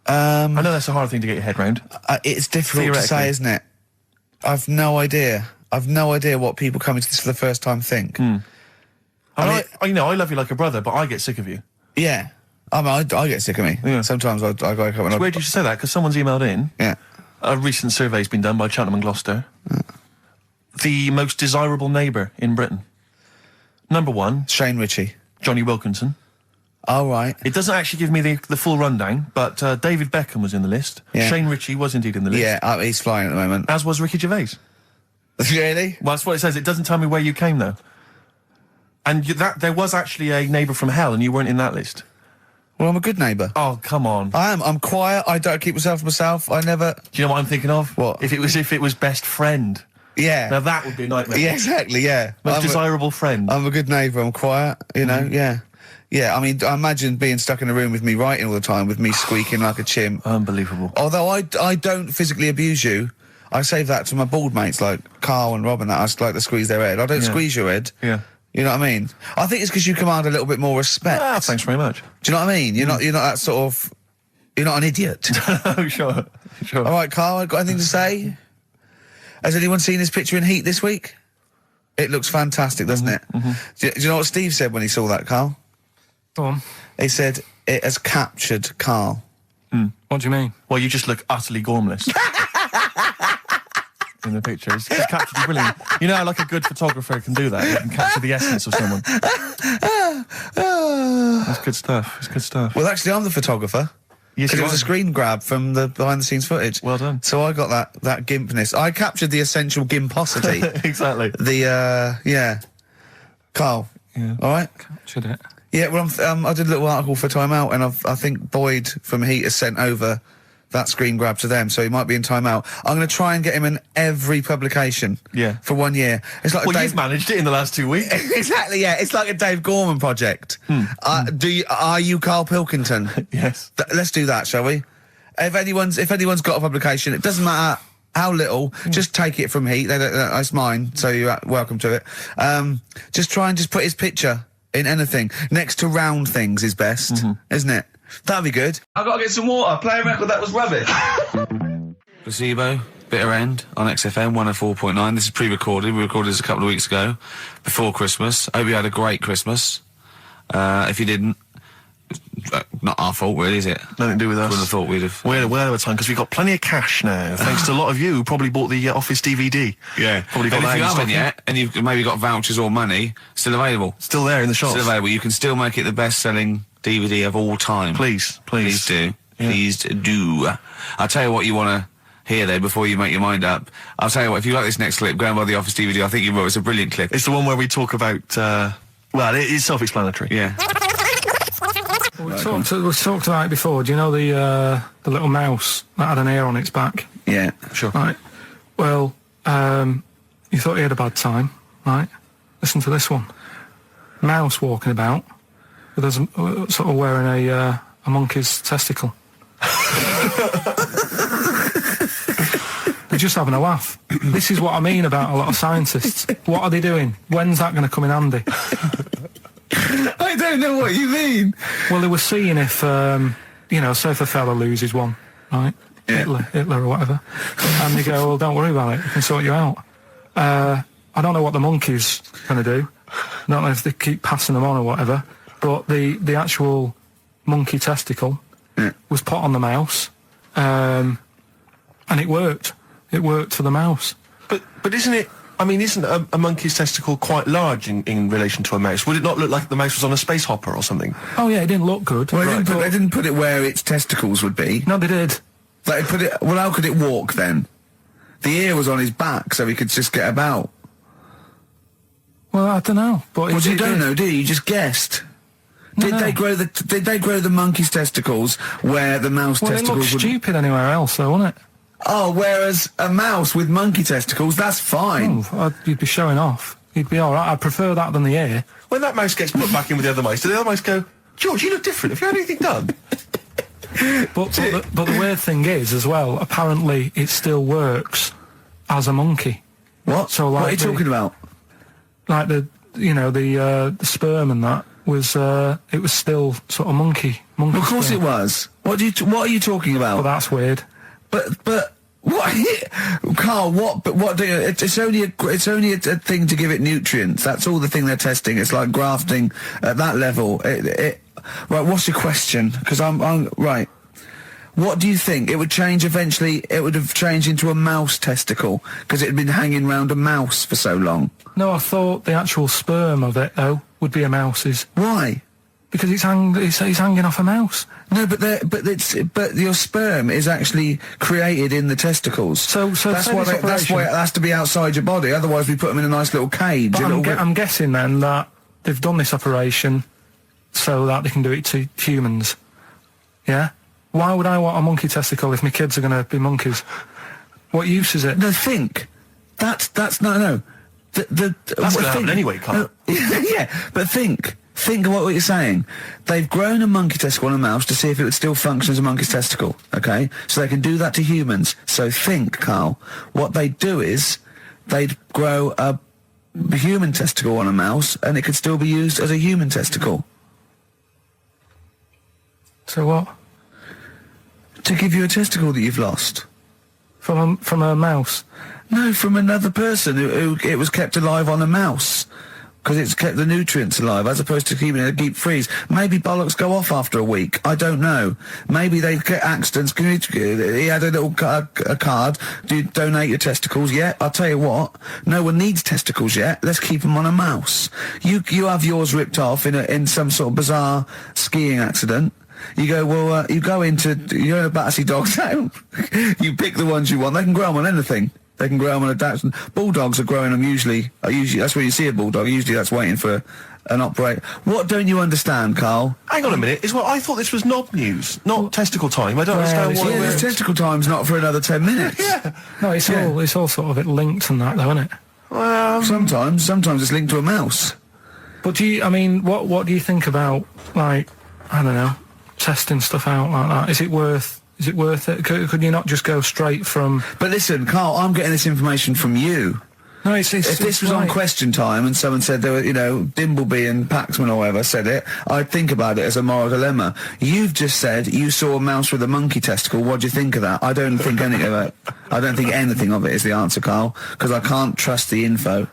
I know that's a hard thing to get your head round. It's difficult to say, isn't it? I've no idea. I've no idea what people coming to this for the first time think. I love you like a brother, but I get sick of you. Yeah. I get sick of me. Yeah. Sometimes I go up and... It's weird you should say that, because someone's emailed in. Yeah. A recent survey's been done by Cheltenham and Gloucester. The most desirable neighbour in Britain. Number 1. Shane Ritchie. Johnny Wilkinson. Oh, right. It doesn't actually give me the full rundown, but David Beckham was in the list. Yeah. Shane Ritchie was indeed in the list. Yeah, he's flying at the moment. As was Ricky Gervais. Really? Well, that's what it says. It doesn't tell me where you came, though. And there was actually a neighbour from hell, and you weren't in that list. Well, I'm a good neighbour. Oh, come on. I am. I'm quiet. I don't keep myself to myself. I never... Do you know what I'm thinking of? What? If it was best friend. Yeah. Now that would be a nightmare. Yeah, exactly, yeah. Most desirable friend. I'm a good neighbour. I'm quiet, you know, yeah. Yeah, I mean, I imagine being stuck in a room with me writing all the time, with me squeaking like a chimp. Unbelievable. Although I don't physically abuse you, I save that to my bald mates like Carl and Rob and that. I just like to squeeze their head. I don't squeeze your head. Yeah. You know what I mean? I think it's because you command a little bit more respect. Ah, thanks very much. Do you know what I mean? You're not that sort of... You're not an idiot. Oh, sure. All right, Carl, got anything to say? Has anyone seen his picture in Heat this week? It looks fantastic, doesn't it? Do you know what Steve said when he saw that, Carl? Go on. He said, it has captured Carl. What do you mean? Well, you just look utterly gormless. In the picture. It's captured you brilliantly. You know how, like, a good photographer can do that? He can capture the essence of someone. That's good stuff. It's good stuff. Well, actually, I'm the photographer. Yes, Because it was a screen grab from the behind-the-scenes footage. Well done. So I got that gimpness. I captured the essential gimposity. Exactly. Yeah. Carl. Yeah. All right? Captured it. Yeah, well, I did a little article for Time Out, and I think Boyd from Heat has sent over that screen grab to them, so he might be in Time Out. I'm going to try and get him in every publication. Yeah. For 1 year. It's like Well, you've managed it in the last 2 weeks. Exactly, yeah. It's like a Dave Gorman project. Are you Karl Pilkington? Yes. Let's do that, shall we? If anyone's got a publication, it doesn't matter how little, just take it from Heat. That's mine, so you're welcome to it. Just try and just put his picture in anything. Next to round things is best, isn't it? That'd be good. I've got to get some water. Play a record that was rubbish. Placebo, Bitter End on XFM 104.9. This is pre-recorded. We recorded this a couple of weeks ago, before Christmas. Hope you had a great Christmas. If you didn't, not our fault, really, is it? Nothing to do with us. Wouldn't have thought we'd have. We're well over time because we've got plenty of cash now, thanks to a lot of you who probably bought the Office DVD. Yeah. Probably got And that if you in haven't stock. yet, and you've maybe got vouchers or money, still available. Still there in the shops. Still available. You can still make it the best-selling DVD of all time. Please. Please do. Yeah. Please do. I'll tell you what you want to hear there before you make your mind up. I'll tell you what, if you like this next clip, go and buy the Office DVD. I think you will. It's a brilliant clip. It's the one where we talk about, well, it is self-explanatory. Yeah. We talked about it before. Do you know the little mouse that had an ear on its back? Yeah. Sure. Right. Well, you thought he had a bad time, right? Listen to this one. Mouse walking about with us sort of wearing a monkey's testicle. They're just having a laugh. This is what I mean about a lot of scientists. What are they doing? When's that going to come in handy? I don't know what you mean. Well, they were seeing if, say if a fella loses one, right? Yeah. Hitler or whatever. And they go, well, don't worry about it. We can sort you out. I don't know what the monkey's going to do. I don't know if they keep passing them on or whatever. But the actual monkey testicle was put on the mouse. And it worked. It worked for the mouse. But isn't it... I mean, isn't a monkey's testicle quite large in relation to a mouse? Would it not look like the mouse was on a space hopper or something? Oh, yeah, it didn't look good. Well, they didn't put it where its testicles would be. No, they did. They put it... Well, how could it walk, then? The ear was on his back, so he could just get about. Well, I don't know. But Well, you don't know, do you? You just guessed. Did they grow the monkey's testicles where the mouse testicles it looked stupid anywhere else, though, wouldn't it? Oh, whereas a mouse with monkey testicles, that's fine. Oh, you'd be showing off. You'd be all right. I'd prefer that than the ear. When that mouse gets put back in with the other mice, do the other mice go, George, you look different. Have you had anything done? But the weird thing is, as well, apparently it still works as a monkey. What? So, like, what are you talking about? Like the sperm and that was it was still sort of monkey. Of course sperm. it was. What are you talking about? Well, that's weird. But what, Carl? What do you? It's only a thing to give it nutrients. That's all the thing they're testing. It's like grafting at that level. Right. What's your question? Because I'm right. What do you think? It would change eventually. It would have changed into a mouse testicle because it had been hanging around a mouse for so long. No, I thought the actual sperm of it though would be a mouse's. Why? Because it's hanging off a mouse. No, but your sperm is actually created in the testicles. So that's why it has to be outside your body. Otherwise, we put them in a nice little cage. But I'm guessing then that they've done this operation so that they can do it to humans. Yeah. Why would I want a monkey testicle if my kids are going to be monkeys? What use is it? No, think. That's no. That's going to happen anyway, Carl. Yeah, but think. Think of what you're saying. They've grown a monkey testicle on a mouse to see if it would still function as a monkey's testicle, okay? So they can do that to humans. So think, Carl. What they'd do is they'd grow a human testicle on a mouse and it could still be used as a human testicle. So what? To give you a testicle that you've lost. From a mouse? No, from another person who it was kept alive on a mouse. Because it's kept the nutrients alive, as opposed to keeping it in a deep freeze. Maybe bollocks go off after a week. I don't know. Maybe they get accidents. He had a little a card. Do you donate your testicles? Yeah, I'll tell you what. No one needs testicles yet. Let's keep them on a mouse. You have yours ripped off in some sort of bizarre skiing accident. You go, well, you're in a Battersea Dog Town. You pick the ones you want. They can grow them on anything. They can grow them on a Dachshund. Bulldogs are growing them usually, that's where you see a bulldog. Usually that's waiting for an operator. What don't you understand, Carl? Hang on a minute. I thought this was knob news, not testicle time. I don't understand why. Yeah, this testicle time's not for another 10 minutes. Yeah. No, it's all sort of linked and that, though, isn't it? Well, sometimes it's linked to a mouse. But what do you think about, like, I don't know, testing stuff out like that? Is it worth it? Could you not just go straight from... But listen, Carl, I'm getting this information from you. No, if this was on Question Time and someone said there were, Dimbleby and Paxman or whatever said it, I'd think about it as a moral dilemma. You've just said you saw a mouse with a monkey testicle. What do you think of that? I don't think anything of it. I don't think anything of it is the answer, Carl, because I can't trust the info.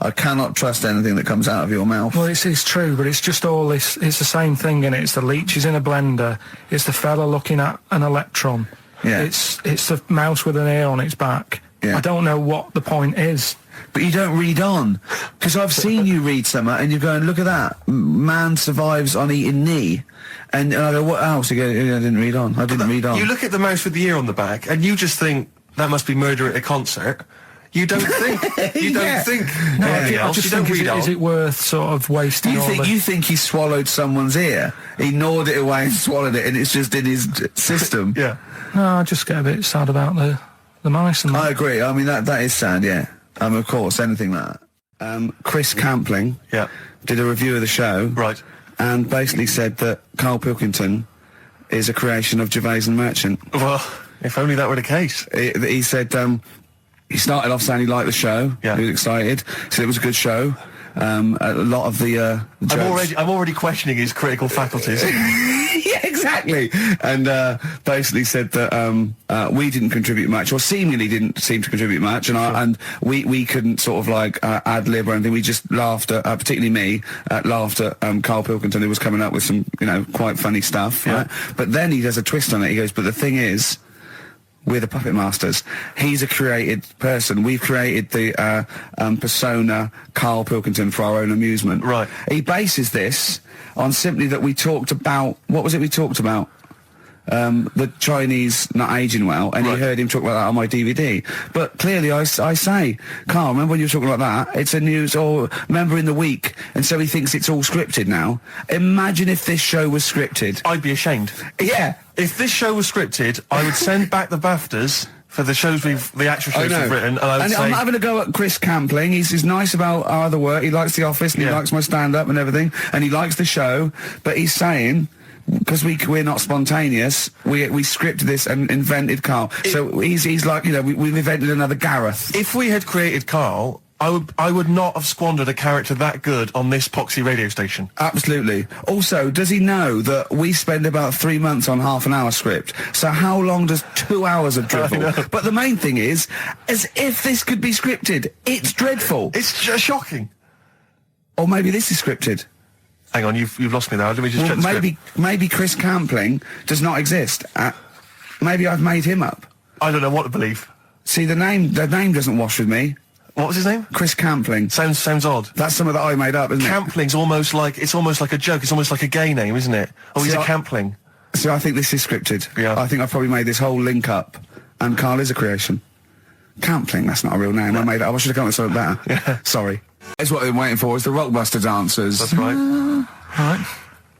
I cannot trust anything that comes out of your mouth. Well, it's true, but it's just all this. It's the same thing, and it's the leeches in a blender. It's the fella looking at an electron. Yeah. It's the mouse with an ear on its back. Yeah. I don't know what the point is. But you don't read on. Because I've seen you read something, and you're going, look at that. Man survives on eating knee. And I go, what else? You go, I didn't read on. You look at the mouse with the ear on the back, and you just think, that must be murder at a concert. You don't think. You don't think. No, I just think, is it worth sort of wasting You think he swallowed someone's ear? He gnawed it away and swallowed it, and it's just in his system? Yeah. No, I just get a bit sad about the mice and that. I agree. I mean, that is sad, yeah. Of course, anything like that. Chris Campling did a review of the show. Right. And basically said that Karl Pilkington is a creation of Gervais and Merchant. Well, if only that were the case. He said... he started off saying he liked the show. Yeah. He was excited. Said it was a good show. A lot of the jokes... I'm already questioning his critical faculties. Yeah, exactly. And basically said that we didn't contribute much, or seemingly didn't seem to contribute much, and we couldn't sort of like ad lib or anything. We just laughed at, particularly me, laughed at Karl Pilkington, who was coming up with some quite funny stuff. Yeah. Right? But then he does a twist on it. He goes, but the thing is, we're the puppet masters. He's a created person. We've created the persona Karl Pilkington for our own amusement. Right. He bases this on simply that we talked about... What was it we talked about? The Chinese not aging well, and right. He heard him talk about that on my DVD. But clearly I say, Carl, remember when you were talking about that? It's a news, or remember in the week, and so he thinks it's all scripted now. Imagine if this show was scripted. I'd be ashamed. Yeah. If this show was scripted, I would send back the BAFTAs for the actual shows we've written, and I would say... I'm having a go at Chris Campling. He's nice about our other work. He likes The Office, and he likes my stand-up and everything, and he likes the show, but he's saying... Because we're not spontaneous, we scripted this and invented Karl. So he's like, we've invented another Gareth. If we had created Karl, I would not have squandered a character that good on this poxy radio station. Absolutely. Also, does he know that we spend about 3 months on half an hour script? So how long does 2 hours of drivel? But the main thing is, as if this could be scripted, it's dreadful. It's shocking. Or maybe this is scripted. Hang on, you've lost me now. Let me just check the script. Maybe Chris Campling does not exist. Maybe I've made him up. I don't know what to believe. See, the name doesn't wash with me. What was his name? Chris Campling. Sounds odd. That's something that I made up, isn't it? Campling's almost like a joke. It's almost like a gay name, isn't it? Oh, he's a Campling. So I think this is scripted. Yeah. I think I've probably made this whole link up, and Karl is a creation. Campling, that's not a real name. No. I made it up. I should have come up with something better. Yeah. Sorry. That's what I've been waiting for, is the Rockbusters answers. That's right. Right.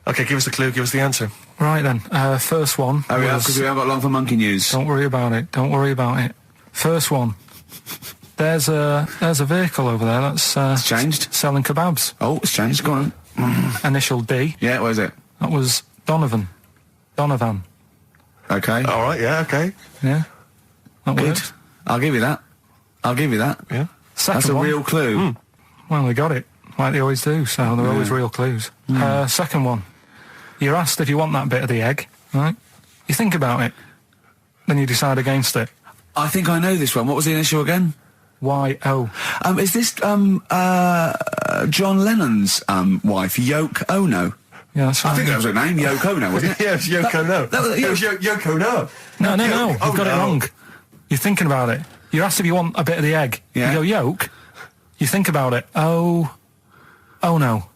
Okay, give us the clue, give us the answer. Right then, first one. Hurry up, because we haven't got long for monkey news. Don't worry about it. First one. There's a vehicle over there that's it's changed. Selling kebabs. Oh, it's changed. Go on. Initial D. Yeah, what is it? That was Donovan. Okay. All right. Yeah. Okay. Yeah. That Good. works. I'll give you that. Yeah. Second That's a one. real clue. Well, they got it, like they always do, so they're always real clues. Second one. You're asked if you want that bit of the egg, right? You think about it, then you decide against it. I think I know this one. What was the initial again? Y-O. Is this, John Lennon's, wife, Yoko Ono? Yeah, that's right. I think that was her name, Yoko Ono, wasn't it? Yeah, it's Yoko No. It was Yoko No. No. You've got it wrong. You're thinking about it. You're asked if you want a bit of the egg. Yeah. You go yolk. You think about it. Oh no.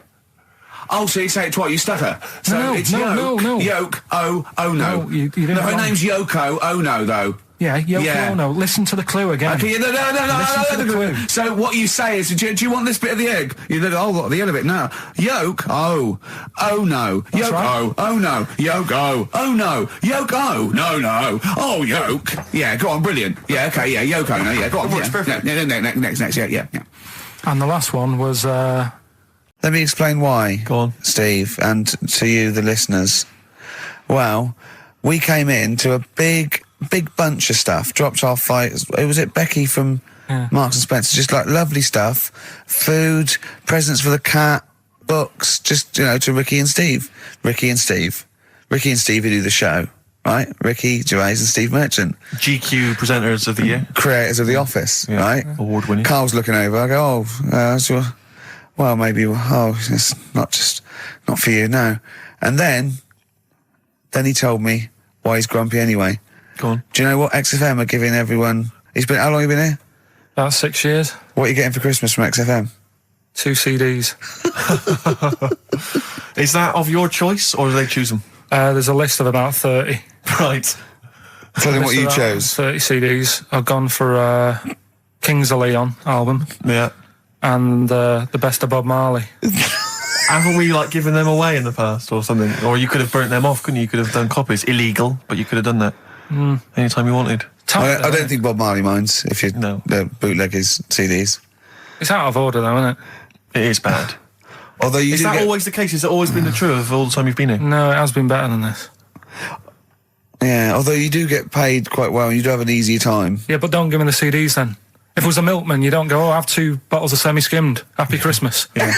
Oh, so you say it twice, you stutter. So No, it's no. Yoko Ono. No, you didn't No, her wrong. name's Yoko Ono, though. Yeah, Yoko Yeah. Ono. Listen to the clue again. Okay, no. Listen to the clue. So what you say is, do you want this bit of the egg? You did the yellow bit. No. Yolk. Oh no. That's Yolk. right. Oh no. Yoko. Oh no. Yoko. No. Oh yolk. Yeah, go on. Brilliant. Yeah. Okay. Yeah. Yoko. No. Yeah. Go on. Works Yeah. perfect. Next. Yeah. And the last one was, Let me explain why. Go on. Steve, and to you, the listeners. Well, we came in to a big bunch of stuff. Dropped our fight. Was it Becky from Marks and Spencer? Just like lovely stuff. Food, presents for the cat, books, just, to Ricky and Steve. Ricky and Steve who do the show, right? Ricky Gervais and Steve Merchant. GQ presenters of the year. Creators of The Office, right? Award winning. Carl's looking over. I go, well, maybe, it's not for you, no. And then he told me why he's grumpy anyway. Go on. Do you know what XFM are giving everyone? How long have you been here? about 6 years. What are you getting for Christmas from XFM? 2 CDs. Is that of your choice, or do they choose them? There's a list of about 30. Right. Tell them what you chose. 30 CDs. I've gone for Kings of Leon album. Yeah. And the best of Bob Marley. Haven't we, given them away in the past or something? Or you could have burnt them off, couldn't you? You could have done copies. Illegal, but you could have done that. Anytime you wanted. I don't think Bob Marley minds if you bootleg his CDs. It's out of order, though, isn't it? It is bad. Although Is that always the case? Has it always been the truth of all the time you've been here? No, it has been better than this. Yeah, although you do get paid quite well and you do have an easier time. Yeah, but don't give me the CDs then. If it was a milkman, you don't go, I have 2 bottles of semi-skimmed. Happy Christmas. Yeah.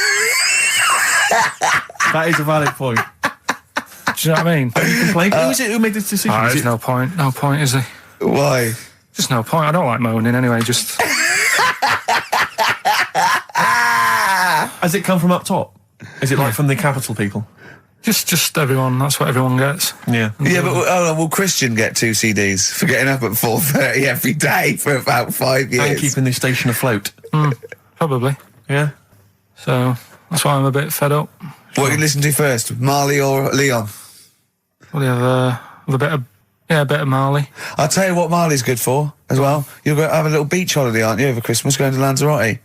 That is a valid point. Do you know what I mean? Have you complained? Who is it who made this decision? There's no point. No point, is there? Why? Just no point. I don't like moaning anyway, just... Has it come from up top? Is it from the capital people? Just everyone. That's what everyone gets. Yeah. Yeah, but will Christian get 2 CDs for getting up at 4:30 every day for about 5 years? And keeping this station afloat. Probably. Yeah. So, that's why I'm a bit fed up. What you listen to first, Marley or Leon? Well, you have a bit of Marley. I'll tell you what Marley's good for as well. You'll go have a little beach holiday, aren't you, over Christmas, going to Lanzarote?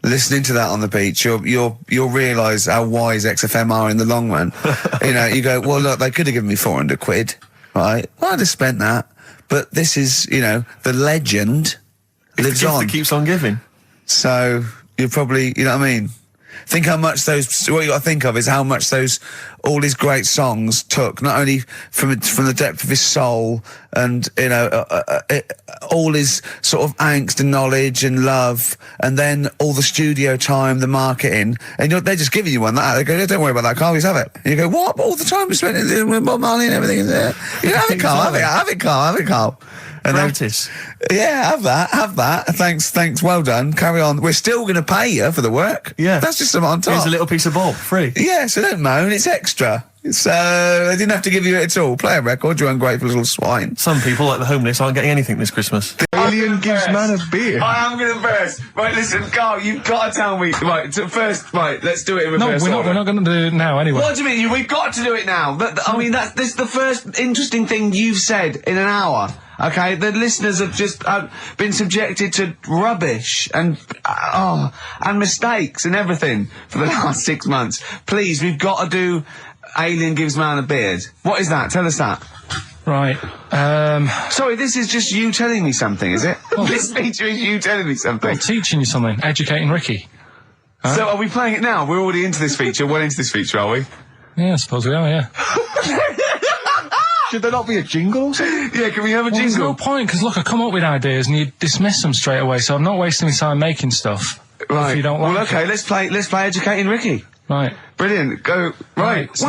Listening to that on the beach, you'll realise how wise XFM are in the long run. You go, well, look, they could have given me 400 quid, right? I'd have spent that. But this is, the legend lives on. That keeps on giving. So you're probably, you know what I mean? Think how much what you got to think of is how much all his great songs took, not only from the depth of his soul and, all his sort of angst and knowledge and love, and then all the studio time, the marketing, and they're just giving you one like that. They go, don't worry about that, Carl, just have it. And you go, what? All the time we spent with Bob Marley and everything. You go, have it, Carl, have it, Carl. And Gratis. Have that. Thanks, well done. Carry on. We're still going to pay you for the work. Yeah. That's just something on top. Here's a little piece of Bob, free. Yeah, so don't moan, it's extra. So, they didn't have to give you it at all. Play a record, you ungrateful little swine. Some people, like the homeless, aren't getting anything this Christmas. The alien gives man a beer. I am going to burst. Right, listen, Carl, you've got to tell me. Right, first, let's do it in reverse. No, we're not going to do it now anyway. What do you mean? We've got to do it now. This is the first interesting thing you've said in an hour. Okay, the listeners have just been subjected to rubbish and mistakes and everything for the last 6 months. Please, we've got to do Alien Gives Man a Beard. What is that? Tell us that. Right. Sorry, this is just you telling me something, is it? This feature is you telling me something. I'm teaching you something. Educating Ricky. Huh? So are we playing it now? We're already into this feature. Well into this feature, are we? Yeah, I suppose we are, yeah. Should there not be a jingle or something? Yeah, can we have a jingle? There's no point, because look, I come up with ideas and you dismiss them straight away, so I'm not wasting my time making stuff. Right. If you don't like okay, let's play Educating Ricky. Right. Brilliant. Go. Right. So...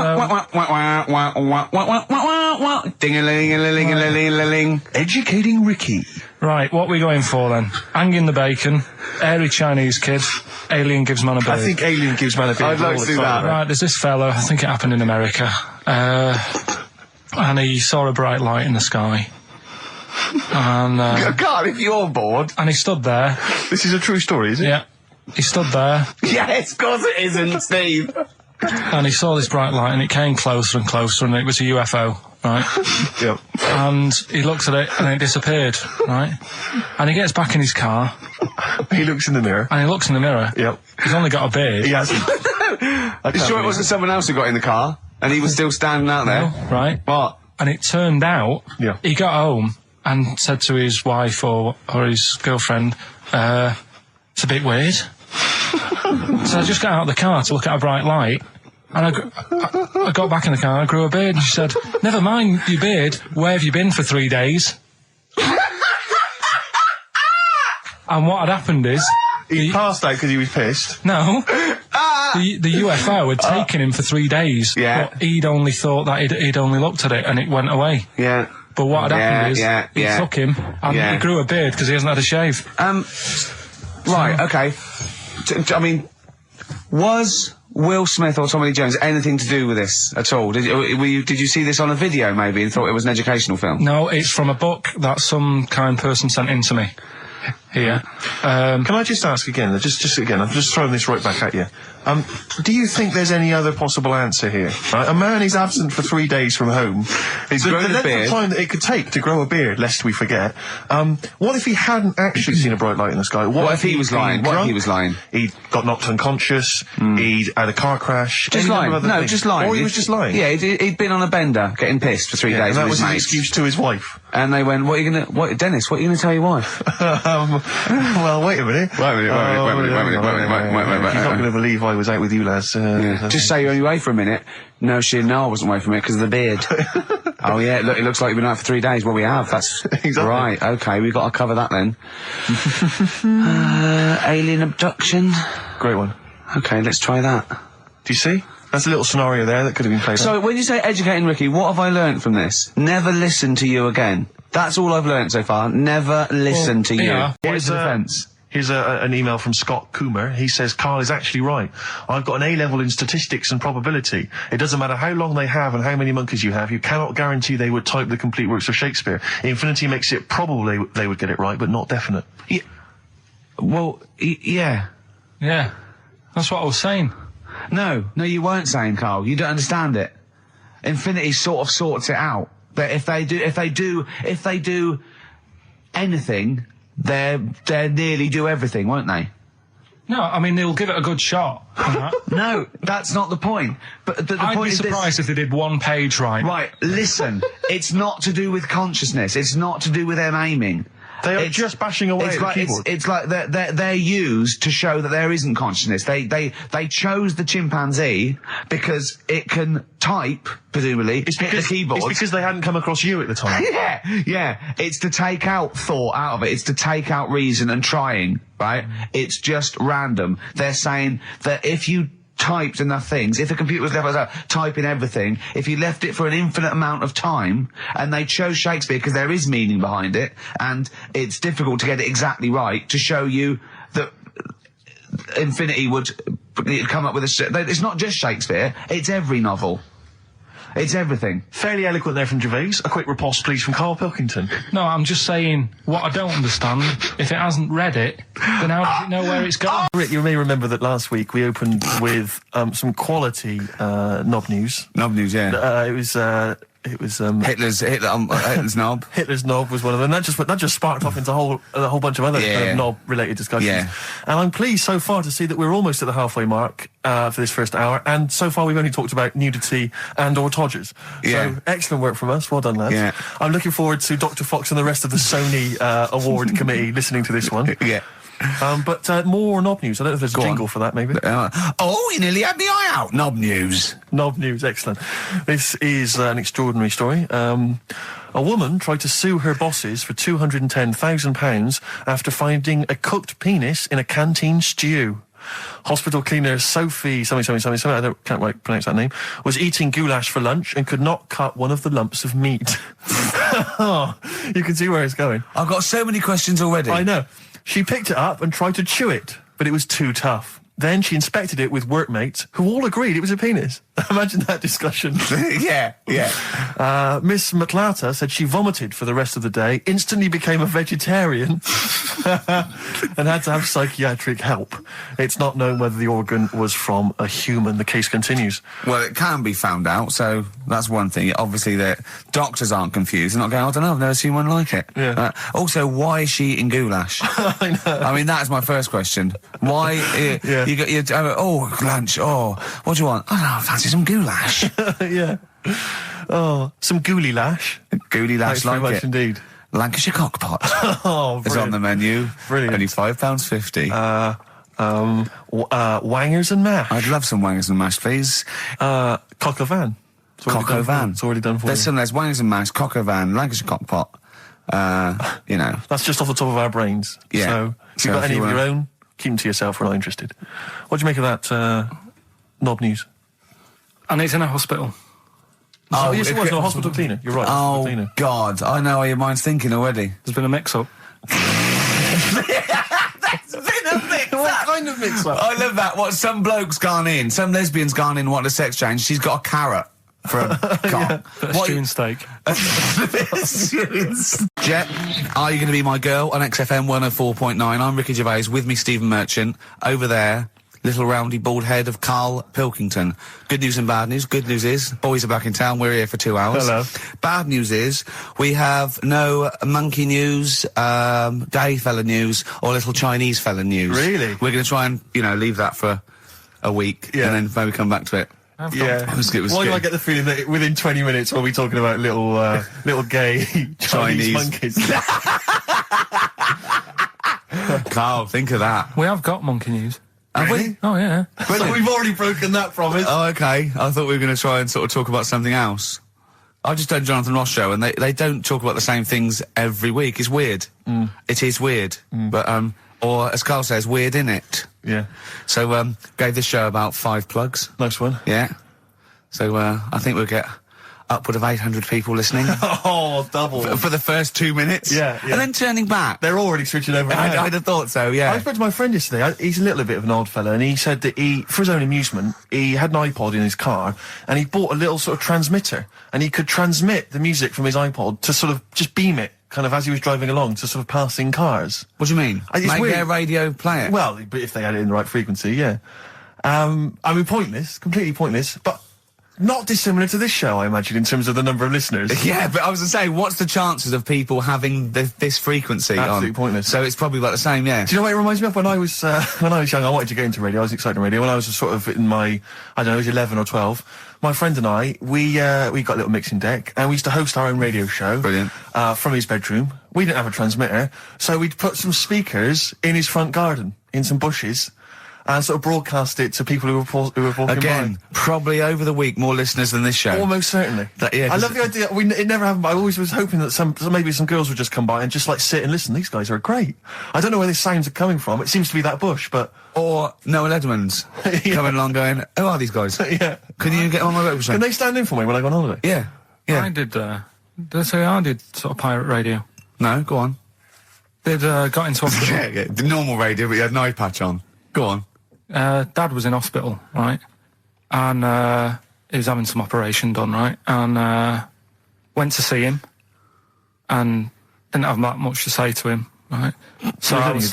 Ding-a-ling-a-ling-a-ling-a-ling. Educating Ricky. Right, what are we going for then? Hanging the bacon, airy Chinese kid, alien gives man a beard. I think alien gives man a beard. I'd like to do that. Right, there's this fella, I think it happened in America, and he saw a bright light in the sky. And, God, if you're bored. And he stood there. This is a true story, is it? Yeah. He stood there. Yes, of course it isn't, Steve. And he saw this bright light and it came closer and closer and it was a UFO, right? Yep. And he looked at it and it disappeared, right? And he gets back in his car. He looks in the mirror. And he looks in the mirror. Yep. He's only got a beard. He hasn't. Are you sure it wasn't someone else who got in the car and he was still standing out there? No, right? What? And it turned out, Yeah. he got home and said to his wife or his girlfriend, it's a bit weird. So I just got out of the car to look at a bright light, and I got back in the car and I grew a beard, and she said, never mind your beard, where have you been for 3 days? And what had happened is... He passed out because he was pissed. No. The UFO had taken him for 3 days. Yeah. But he'd only thought that he'd only looked at it and it went away. Yeah. But what had happened is, he took him and he grew a beard because he hasn't had a shave. Right, okay. I mean, was Will Smith or Tommy Lee Jones anything to do with this at all? Did you see this on a video maybe and thought it was an educational film? No, it's from a book that some kind person sent in to me. Here. Can I just ask again, just again, I'm just throwing this right back at you. Do you think there's any other possible answer here? Right? A man is absent for 3 days from home. He's grown a beard. The length of time that it could take to grow a beard, lest we forget. What if he hadn't actually seen a bright light in the sky? What if he was lying? What if he was lying? He got knocked unconscious. He'd had a car crash. Just lying. No, things. just lying. Or he was just lying. Yeah, he'd been on a bender, getting pissed for 3 days. And that with was his his mates. excuse to his wife. And they went, Dennis, what are you going to tell your wife? Well, wait a minute. Wait a minute. He's not going to believe I was out with you, lads. Just say you're only away for a minute. No, I wasn't away from it because of the beard. Oh yeah, look, it looks like you've been out for 3 days. Well, we have. That's exactly right. Okay, we've got to cover that then. Alien abduction. Great one. Okay, let's try that. Do you see? That's a little scenario there that could have been played. So when you say educating Ricky, what have I learnt from this? Never listen to you again. That's all I've learnt so far. Never listen to you. Yeah. What is the defence? Here's an email from Scott Coomer. He says, Carl is actually right. I've got an A-level in statistics and probability. It doesn't matter how long they have and how many monkeys you have. You cannot guarantee they would type the complete works of Shakespeare. Infinity makes it probable they would get it right, but not definite. Yeah. Well, yeah. Yeah. That's what I was saying. No, you weren't saying, Carl. You don't understand it. Infinity sort of sorts it out. That if they do anything, they nearly do everything, won't they? No, I mean, they'll give it a good shot. No, that's not the point. But the I'd point be is surprised if they did one page right. Right, listen. It's not to do with consciousness. It's not to do with them aiming. They are just bashing away at the keyboard. It's like they're used to show that there isn't consciousness. They chose the chimpanzee because it can type, presumably, hit the keyboard. It's because they hadn't come across you at the time. Yeah. It's to take out thought out of it. It's to take out reason and trying, right? It's just random. They're saying that if you typed enough things, if the computer was left typing everything, if you left it for an infinite amount of time, and they chose Shakespeare because there is meaning behind it, and it's difficult to get it exactly right, to show you that Infinity would come up with it's not just Shakespeare, it's every novel. It's everything. Fairly eloquent there from Gervais. A quick riposte, please, from Karl Pilkington. No, I'm just saying, what I don't understand, if it hasn't read it, then how does it know where it's going? Rick, you may remember that last week we opened with some quality knob news. Knob news, yeah. It was Hitler's knob. Hitler's knob was one of them. That just sparked off into a whole bunch of other kind of knob-related discussions. Yeah. And I'm pleased so far to see that we're almost at the halfway mark for this first hour. And so far we've only talked about nudity and/or todgers. Yeah. So excellent work from us. Well done, lads. Yeah. I'm looking forward to Dr. Fox and the rest of the Sony award committee listening to this one. Yeah. But more knob news. I don't know if there's a jingle for that, maybe. You nearly had the eye out. Knob news. Knob news, excellent. This is an extraordinary story. A woman tried to sue her bosses for £210,000 after finding a cooked penis in a canteen stew. Hospital cleaner Sophie, something, I can't pronounce that name, was eating goulash for lunch and could not cut one of the lumps of meat. Oh, you can see where it's going. I've got so many questions already. I know. She picked it up and tried to chew it, but it was too tough. Then she inspected it with workmates, who all agreed it was a penis. Imagine that discussion. Yeah. Miss Matlata said she vomited for the rest of the day, instantly became a vegetarian, and had to have psychiatric help. It's not known whether the organ was from a human. The case continues. Well, it can be found out, so that's one thing. Obviously, the doctors aren't confused. They're not going, I don't know, I've never seen one like it. Yeah. Also, why is she eating goulash? I know. I mean, that's my first question. Why? Yeah. Lunch. Oh, what do you want? I don't know, I fancy some goulash. Yeah. Oh, some gooly lash. Gooly lash, Thanks very like much it. indeed. Lancashire cockpot Oh, is on the menu. Brilliant. Only £5.50. Wangers and mash. I'd love some wangers and mash, please. Coq au vin. Coq au vin. It's already done for There's you. there's wangers and mash, coq au vin, Lancashire cockpot. You know. That's just off the top of our brains. Yeah. So, if So you've got if any you of your wanna- own, keep them to yourself. We're not interested. What do you make of that knob news? And it's in a hospital. Oh, yes, it it was. could- No, hospital cleaner. You're right. Hospital Oh, cleaner. God. I know how your mind's thinking already. There's been a mix-up. What kind of mix-up? I love that. What, some bloke's gone in, some lesbian's gone in wanting a sex change. She's got a carrot for a cock. Bit of stewing steak. Jet, are you going to be my girl on XFM 104.9? I'm Ricky Gervais, with me Stephen Merchant. Over there, little roundy bald head of Karl Pilkington. Good news and bad news. Good news is, boys are back in town. We're here for 2 hours. Hello. Bad news is, we have no monkey news, gay fella news, or little Chinese fella news. Really? We're going to try and, leave that for a week, Yeah. and then maybe come back to it. Yeah. It was Why do good. I get the feeling that within 20 minutes we'll be talking about little gay Chinese monkeys? Carl, think of that. We have got monkey news. Have we? Oh, yeah. So we've already broken that promise. Oh, okay. I thought we were going to try and sort of talk about something else. I just done Jonathan Ross show, and they don't talk about the same things every week. It's weird. It is weird. But, or as Carl says, weird innit? Yeah. So, gave this show about 5 plugs. Nice one. Yeah. So, I think we'll get upward of 800 people listening. Oh, double. For the first 2 minutes. Yeah. And then turning back. They're already switching over. I'd have thought so, yeah. I spoke to my friend yesterday. He's a little bit of an old fella, and he said that for his own amusement, he had an iPod in his car, and he bought a little sort of transmitter, and he could transmit the music from his iPod to sort of just beam it, kind of as he was driving along, to sort of passing cars. What do you mean? It's Make weird. their radio play it? Well, but if they had it in the right frequency, yeah. I mean, pointless, completely pointless, but not dissimilar to this show, I imagine, in terms of the number of listeners. Yeah, but I was going to say, what's the chances of people having this frequency Absolutely on? pointless. So it's probably about the same, yeah. Do you know what it reminds me of? When I was young, I wanted to get into radio. I was excited in radio. When I was sort of in my, I don't know, I was 11 or 12. My friend and I, we got a little mixing deck, and we used to host our own radio show. Brilliant. From his bedroom. We didn't have a transmitter, so we'd put some speakers in his front garden, in some bushes, and sort of broadcast it to people who were walking Again, by. probably over the week more listeners than this show. Almost certainly. Yeah, I love the idea. It never happened, but I always was hoping that maybe some girls would just come by and just like sit and listen. These guys are great. I don't know where these sounds are coming from. It seems to be that bush, but Or Noel Edmonds coming along going, who are these guys? yeah. Can you get on my radio show? Can they stand in for me when I go on holiday? Yeah. Yeah. I did sort of pirate radio. No, go on. Got into hospital. Yeah, the normal radio, but you had an eye patch on. Go on. Dad was in hospital, right? And he was having some operation done, right? And went to see him, and didn't have that much to say to him, right? So I was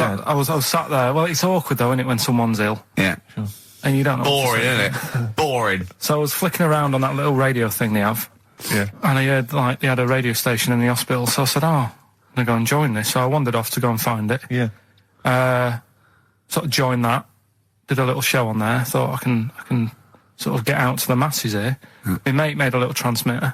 sat there. Well, it's awkward though, isn't it, when someone's ill? Yeah. Sure. And you don't know. Boring, isn't it? Boring. So I was flicking around on that little radio thing they have. Yeah. And I heard, they had a radio station in the hospital, so I said, I'm going to go and join this. So I wandered off to go and find it. Yeah. Sort of joined that, did a little show on there, thought I can sort of get out to the masses here. My mate made a little transmitter,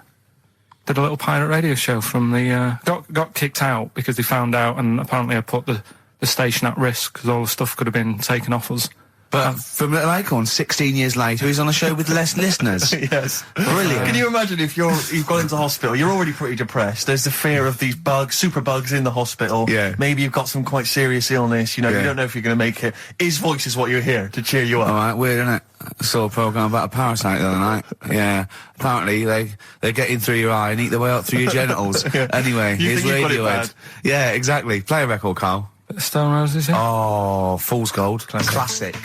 did a little pirate radio show from the, got kicked out because they found out, and apparently I put the station at risk because all the stuff could have been taken off us. But from Little Acorn, 16 years later, he's on a show with less listeners. Yes. Brilliant. Can you imagine if you've gone into hospital, you're already pretty depressed, there's the fear of these super bugs in the hospital. Yeah. Maybe you've got some quite serious illness, you Yeah. don't know if you're going to make it. His voice is what you hear to cheer you up. All right, weird, isn't it? saw a programme about a parasite the other night. Yeah. Apparently they get in through your eye and eat their way up through your genitals. Anyway, here's Radiohead. Yeah, exactly. Play a record, Carl. Stone Roses, yeah? Oh, Fool's Gold. Classic.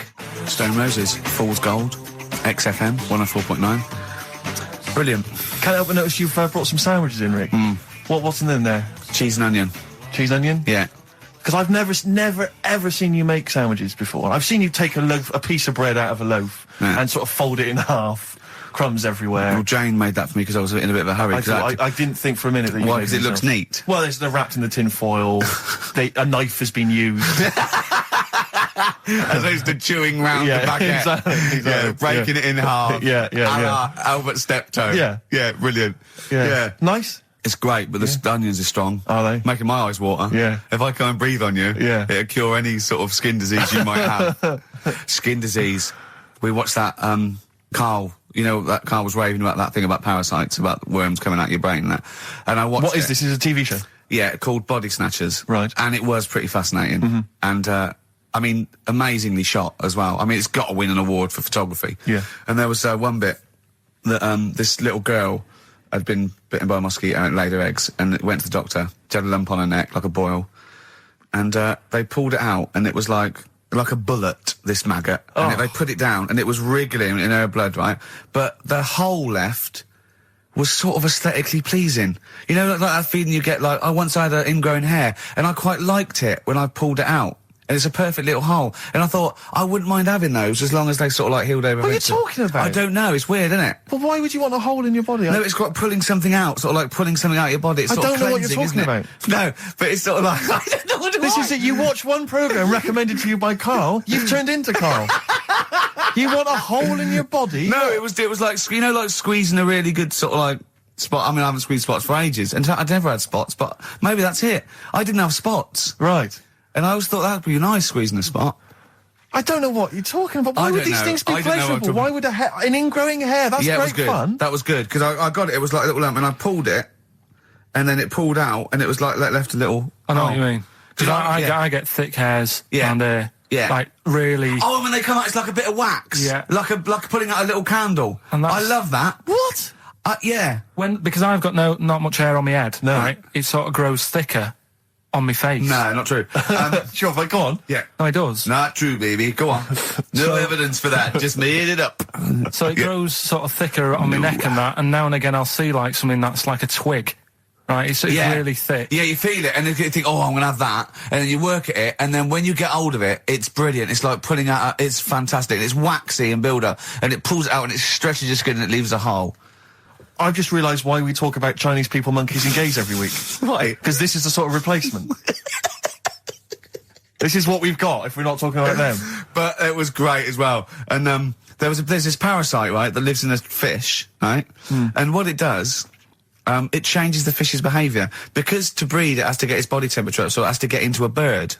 Stone Roses, Fool's Gold. XFM, 104.9. Brilliant. Can't help but notice you've brought some sandwiches in, Rick. What's in there? Cheese and onion. Cheese and onion? Yeah. Because I've never, ever seen you make sandwiches before. I've seen you take a piece of bread out of a loaf and sort of fold it in half, crumbs everywhere. Well, Jane made that for me because I was in a bit of a hurry. I didn't think for a minute that you... Why? Because it looks neat. Well, they're wrapped in the tin foil. A knife has been used. As opposed to chewing round the baguette. Exactly. Yeah, breaking it in half. Yeah. Albert Steptoe. Yeah, brilliant. Yeah. Nice. It's great, but the onions are strong. Are they? Making my eyes water. Yeah. If I can't breathe on you, it'll cure any sort of skin disease you might have. Skin disease. We watched that, Carl, that Carl was raving about that thing about parasites, about worms coming out your brain and that. And I watched What is this? Is it a TV show? Yeah, called Body Snatchers. Right. And it was pretty fascinating. And, amazingly shot as well. I mean, it's got to win an award for photography. Yeah. And there was one bit that this little girl had been bitten by a mosquito and it laid her eggs, and it went to the doctor. She had a lump on her neck, like a boil. And they pulled it out, and it was like a bullet, this maggot. Oh. And they put it down, and it was wriggling in her blood, right? But the hole left was sort of aesthetically pleasing. You know, like that feeling you get, like, I once had ingrown hair, and I quite liked it when I pulled it out. And it's a perfect little hole. And I thought, I wouldn't mind having those as long as they sort of like healed over. What are you talking about? I don't know, it's weird, isn't it? But why would you want a hole in your body? No, it's got pulling something out, sort of like pulling something out of your body. It's I sort don't of know what you're cleansing, talking isn't it? about. No, but it's sort of like, I don't know what This is it, you watch one programme recommended to you by Carl, you've turned into Carl. You want a hole in your body? No, it was like, like squeezing a really good sort of like spot. I mean, I haven't squeezed spots for ages, and I'd never had spots, but maybe that's it. I didn't have spots. Right. And I always thought that'd be nice, squeezing a spot. I don't know what you're talking about. Why would these things be pleasurable? Why would an ingrowing hair? That's great fun. That was good, because I got it. It was like a little lump, and I pulled it, and then it pulled out, and it was like left a little... I know what you mean. Because I get thick hairs down there. Yeah. Like, really... Oh, when they come out, it's like a bit of wax. Yeah. Like putting out a little candle. And I love that. What? Yeah. Because I've got not much hair on my head, no. Right? It sort of grows thicker on my face. No, not true. Sure, but go on. Yeah. No, it does. Not true, baby. Go on. No evidence for that. Just made it up. So it grows sort of thicker on my neck and that, and now and again I'll see like something that's like a twig. Right, it's really thick. Yeah, you feel it, and you think, oh, I'm going to have that. And then you work at it, and then when you get hold of it, it's brilliant. It's like pulling out, it's fantastic. It's waxy and build-up, and it pulls it out, and it stretches your skin, and it leaves a hole. I've just realised why we talk about Chinese people, monkeys and gays every week. Why? Because this is the sort of replacement. This is what we've got if we're not talking about them. But it was great as well. And there's this parasite, right, that lives in a fish, right? And what it does, it changes the fish's behaviour. Because to breed, it has to get its body temperature up, so it has to get into a bird.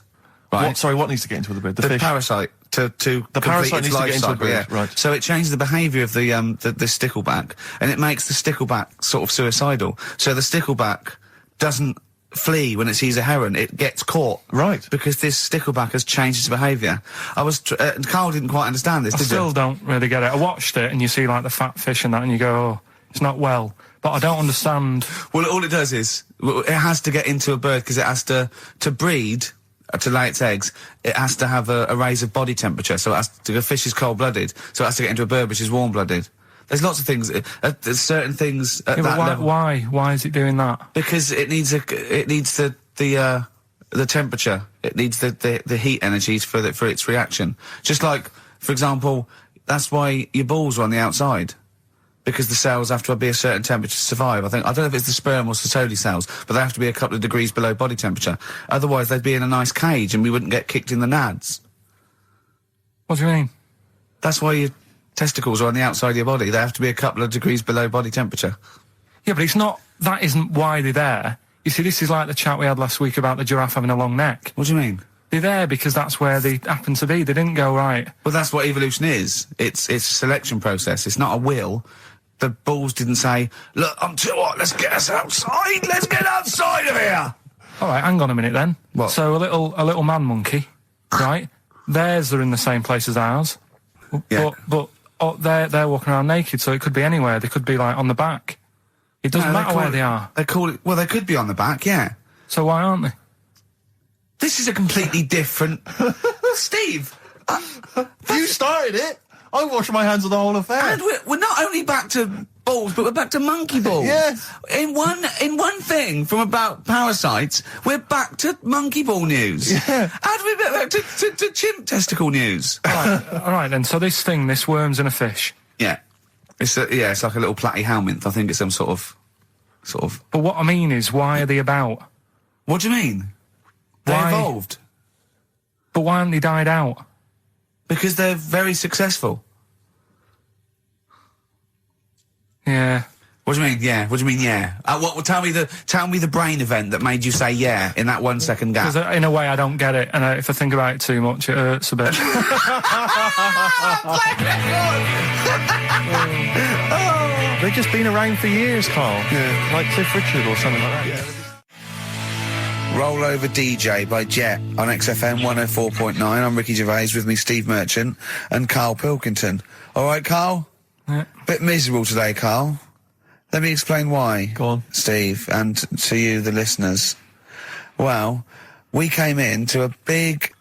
Right? What needs to get into the bird? The fish? Parasite. The parasite needs to get into a bird, yeah. Right. So it changes the behaviour of the stickleback, and it makes the stickleback sort of suicidal. So the stickleback doesn't flee when it sees a heron, it gets caught. Right. Because this stickleback has changed its behaviour. Carl didn't quite understand this, did I still don't really get it. I watched it, and you see like the fat fish and that, and you go, oh, it's not well. But I don't understand. Well, all it does is, it has to get into a bird, because it has to breed, to lay its eggs, it has to have a raise of body temperature. So the fish is cold-blooded, so it has to get into a bird which is warm-blooded. There's lots of things. There's certain things at that level. Why? Why is it doing that? Because it needs the temperature. It needs the heat energies for its reaction. Just like, for example, that's why your balls are on the outside. Because the cells have to be a certain temperature to survive. I don't know if it's the sperm or Sertoli cells, but they have to be a couple of degrees below body temperature. Otherwise, they'd be in a nice cage and we wouldn't get kicked in the nads. What do you mean? That's why your testicles are on the outside of your body. They have to be a couple of degrees below body temperature. Yeah, but it's not... That isn't why they're there. You see, this is like the chat we had last week about the giraffe having a long neck. What do you mean? They're there because that's where they happen to be. They didn't go, right... Well, that's what evolution is. It's a selection process. It's not a will. The balls didn't say, look, I'm too hot, let's get us outside, let's get outside of here! All right, hang on a minute then. What? So a little man monkey, right? Theirs are in the same place as ours. Yeah. But But they're walking around naked, so it could be anywhere. They could be, like, on the back. It doesn't matter where they are. They call it... Well, they could be on the back, yeah. So why aren't they? This is a completely different... Steve! You started it! I wash my hands of the whole affair. And we're not only back to balls, but we're back to monkey balls. Yes. In one thing from about parasites, we're back to monkey ball news. Yeah. And we're back to chimp testicle news. All right, then. So this worms in a fish. Yeah. It's like a little platy helminth. I think it's some sort of. But what I mean is, why are they about? What do you mean? They evolved. But why haven't they died out? Because they're very successful. Yeah. What do you mean? Yeah. What do you mean? Yeah. Tell me the brain event that made you say yeah in that 1 second gap. Because in a way I don't get it, and if I think about it too much, it hurts a bit. They've just been around for years, Carl. Yeah. Like Cliff Richard or something like that. Yeah. Roll Over DJ by Jet on XFM 104.9. I'm Ricky Gervais, with me Steve Merchant and Karl Pilkington. All right, Karl? Yeah. Bit miserable today, Karl. Let me explain why. Go on. Steve, and to you, the listeners. Well, we came in to a big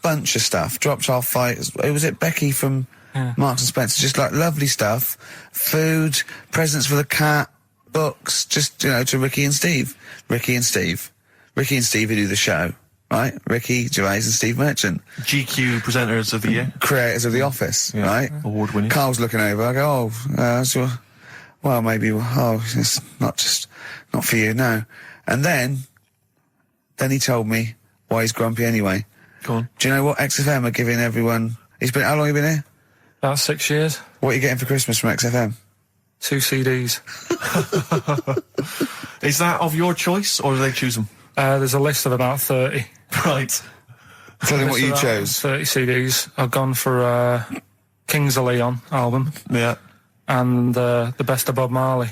bunch of stuff. Dropped off was it Becky from Marks and Spencer? Just like lovely stuff. Food, presents for the cat, books, just, to Ricky and Steve. Ricky and Steve who do the show, right? Ricky Gervais and Steve Merchant. GQ presenters of the year. Creators of The Office, right? Award winning. Carl's looking over, I go, well, maybe, it's not for you, no. And then he told me why he's grumpy anyway. Go on. Do you know what XFM are giving everyone? How long have you been here? About 6 years. What are you getting for Christmas from XFM? 2 CDs. Is that of your choice, or do they choose them? There's a list of about 30. Right. Tell them what you chose. 30 CDs. I've gone for Kings of Leon album. Yeah. And the best of Bob Marley.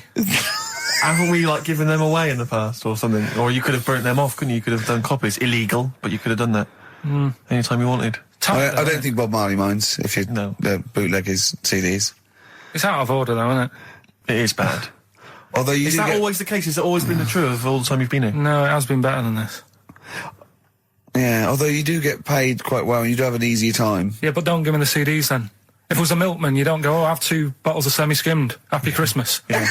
Haven't we, given them away in the past or something? Or you could have burnt them off, couldn't you? You could have done copies. Illegal, but you could have done that anytime you wanted. I don't think Bob Marley minds if you bootleg his CDs. It's out of order, though, isn't it? It is bad. Although is that always the case? Has it always been the truth of all the time you've been here? No, it has been better than this. Yeah, although you do get paid quite well and you do have an easier time. Yeah, but don't give me the CDs then. If it was a milkman, you don't go, I have 2 bottles of semi-skimmed. Happy Christmas. Yeah.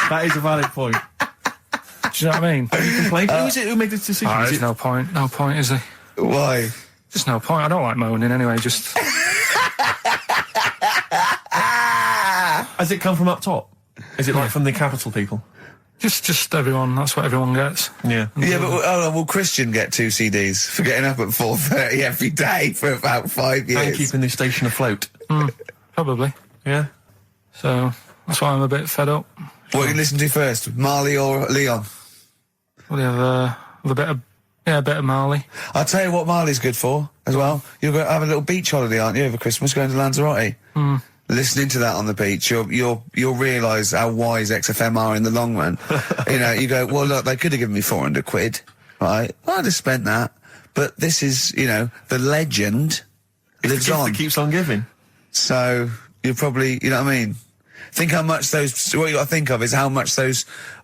That is a valid point. Do you know what I mean? Have you complained? Who is it who made this decision? There's no point. No point, is there? Why? Just no point. I don't like moaning anyway, just... Has it come from up top? Is it from the capital people? Just everyone. That's what everyone gets. Yeah. Yeah, but will Christian get 2 CDs for getting up at 4:30 every day for about 5 years? And keeping the station afloat. Probably. Yeah. So that's why I'm a bit fed up. What are you listening to first, Marley or Leon? Well, you have a bit of Marley. I'll tell you what Marley's good for as well. You're going to have a little beach holiday, aren't you, over Christmas, going to Lanzarote? Listening to that on the beach, you'll realise how wise XFM are in the long run. You go, well, look, they could have given me 400 quid, right? Well, I'd have spent that. But this is, the legend lives on. It keeps on giving. So you're probably, you know what I mean? Think how much what you got to think of is how much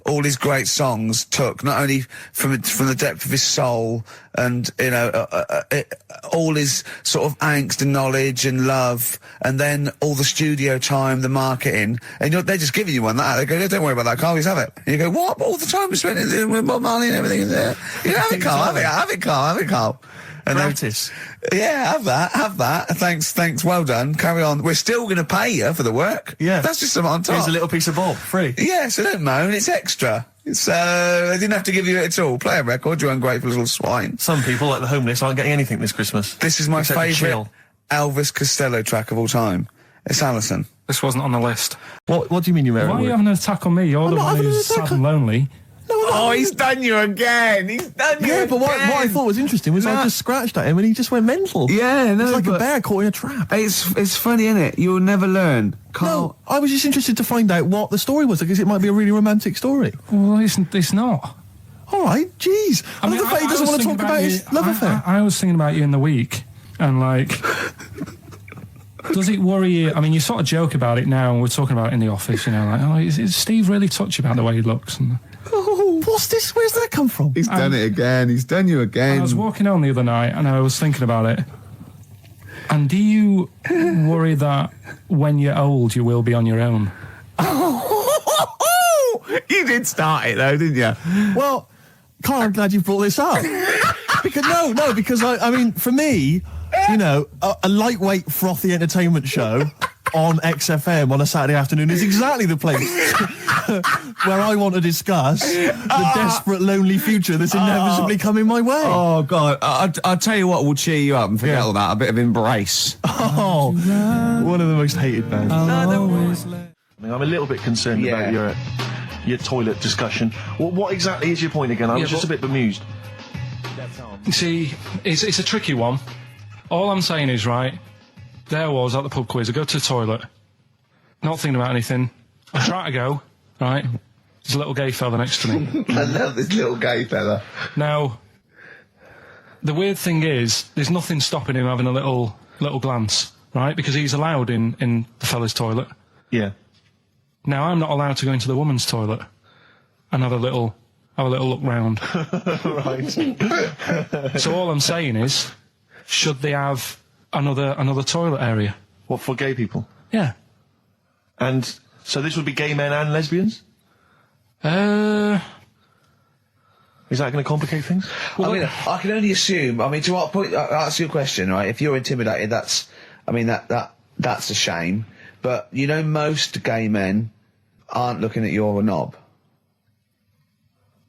all his great songs took, not only from the depth of his soul and, all his sort of angst and knowledge and love, and then all the studio time, the marketing, and they're just giving you one like that. They go, don't worry about that, Carl, just have it. And you go, what? But all the time we spent with Bob Marley and everything. Have it, Carl, have it, Carl. And Notice. Have that. Thanks, well done. Carry on. We're still going to pay you for the work. Yeah. That's just something on top. Here's a little piece of Bob, free. Yeah, so don't moan, it's extra. So, they didn't have to give you it at all. Play a record, you ungrateful little swine. Some people, like the homeless, aren't getting anything this Christmas. This is my favourite Elvis Costello track of all time. It's Alison. This wasn't on the list. What do you mean you're Why are you having an attack on me? You're the one who's sad and lonely. Oh, he's done you again. Yeah, but what I thought was interesting was I just scratched at him and he just went mental. Yeah, no, it's like a bear caught in a trap. It's funny, isn't it? You'll never learn. Carl. No, I was just interested to find out what the story was, because it might be a really romantic story. Well, it's not. All right, jeez. I mean, the fact he doesn't want to talk about his love affair. I was thinking about you in the week, and Does it worry you? I mean, you sort of joke about it now, and we're talking about it in the office, you know, like, oh, is Steve really touchy about the way he looks? And, oh, what's this? Where's that come from? He's done it again. He's done you again. I was walking home the other night, and I was thinking about it. And do you worry that when you're old, you will be on your own? You did start it, though, didn't you? Well, Carl, I'm glad you brought this up. because I mean, for me, you know, a lightweight, frothy entertainment show on XFM on a Saturday afternoon is exactly the place where I want to discuss the desperate, lonely future that's inevitably coming my way. Oh, God. I'll tell you what will cheer you up and forget all that. A bit of Embrace. Oh, one of the most hated bands. I'm a little bit concerned about your toilet discussion. What exactly is your point again? I was just a bit bemused. You see, it's a tricky one. All I'm saying is, right, there I was at the pub quiz. I go to the toilet, not thinking about anything. I try to go, right? There's a little gay fella next to me. I love this little gay fella. Now, the weird thing is, there's nothing stopping him having a little glance, right? Because he's allowed in the fella's toilet. Yeah. Now, I'm not allowed to go into the woman's toilet and have a little look round. Right. So all I'm saying is, should they have another toilet area? What, for gay people? Yeah. And so this would be gay men and lesbians? Is that going to complicate things? Well, I mean, I can only assume. I mean, to what point? That's your question, right? If you're intimidated, that's a shame. But you know, most gay men aren't looking at your knob.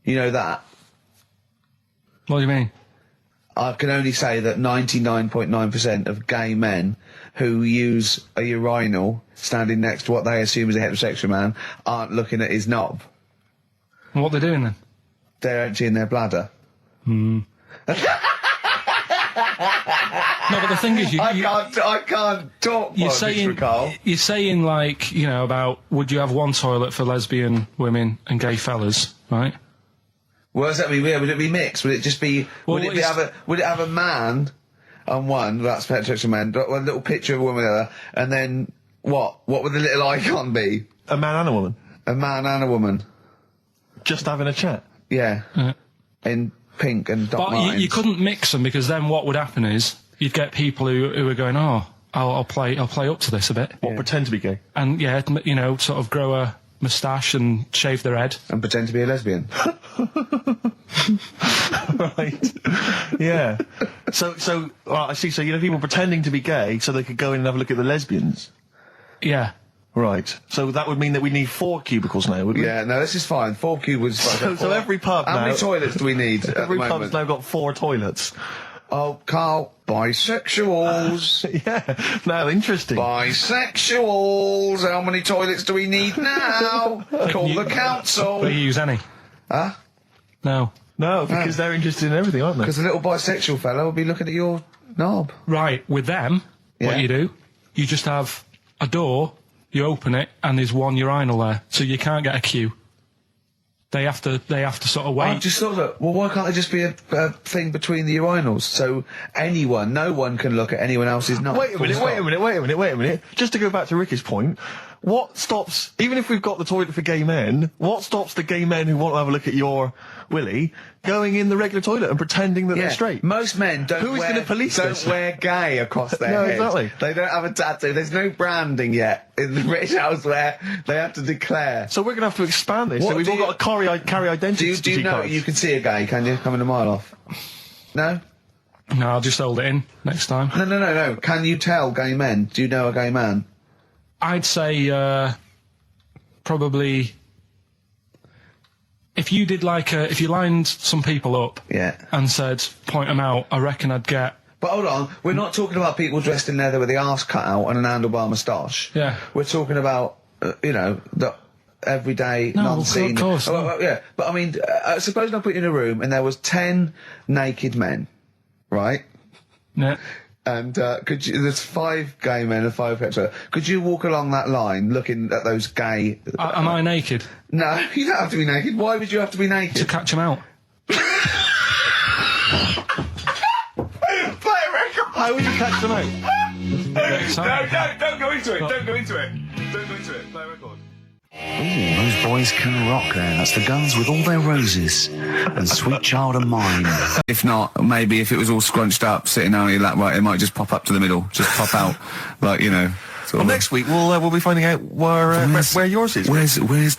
You know that. What do you mean? I can only say that 99.9% of gay men who use a urinal standing next to what they assume is a heterosexual man aren't looking at his knob. And what they're doing then? They're emptying their bladder. No, but the thing is, I can't talk. You're saying like, you know, about would you have one toilet for lesbian women and gay fellas, right? Well, does that mean? Would it be mixed? Would it just be? Would it have a man on one? That's heterosexual man. One little picture of a woman, other, and then what? What would the little icon be? A man and a woman. A man and a woman. Just having a chat. Yeah. In pink and Doc Martens. But you couldn't mix them because then what would happen is you'd get people who are going, oh, I'll play up to this a bit. What, pretend to be gay? And yeah, you know, sort of grow a moustache and shave their head. And pretend to be a lesbian. Right. Yeah. So I see. So you know, people pretending to be gay so they could go in and have a look at the lesbians. Yeah. Right. So that would mean that we need 4 cubicles now, would we? Yeah. No, this is fine. 4 cubicles. So every pub How now, many toilets do we need? Every pub's now got 4 toilets. Oh, Carl, bisexuals. Yeah. Now, interesting. Bisexuals. How many toilets do we need now? Call the council. Will you use any? Huh? No. No, because they're interested in everything, aren't they? Because the little bisexual fella will be looking at your knob. Right. With them, what you do, you just have a door, you open it, and there's one urinal there, so you can't get a queue. They have to sort of wait. I just thought that, well, why can't there just be a thing between the urinals? So no one can look at anyone else's knob. Wait a minute. Just to go back to Ricky's point, what stops, even if we've got the toilet for gay men, what stops the gay men who want to have a look at your willy going in the regular toilet and pretending that they're straight? Most men don't wear gay across their head. Exactly. They don't have a tattoo. There's no branding yet in the British House where they have to declare. So we're going to have to expand this. So we've all got to carry identity. Do you know you can see a gay, can you? Coming a mile off. No? No, I'll just hold it in next time. No. Can you tell gay men? Do you know a gay man? I'd say probably if you did if you lined some people up and said point them out, I reckon I'd get. But hold on, we're not talking about people dressed in leather with the arse cut out and an handlebar moustache. Yeah, we're talking about the everyday non-seen. Of course. Yeah, but I mean, suppose I put you in a room and there was 10 naked men, right? Yeah. And there's 5 gay men and 5 hetero. Could you walk along that line looking at those gay... Am I naked? No, you don't have to be naked. Why would you have to be naked? To catch them out. Play a record! How would you catch them out? No, don't go into it. Don't go into it. Don't go into it. Play record. Ooh, those boys can rock there. That's the Guns with All Their Roses and Sweet Child of Mine. If not, maybe if it was all scrunched up, sitting down on your lap, right, it might just pop up to the middle, just pop out, like, you know. Well, next week we'll be finding out where yours is. Where's Ricky's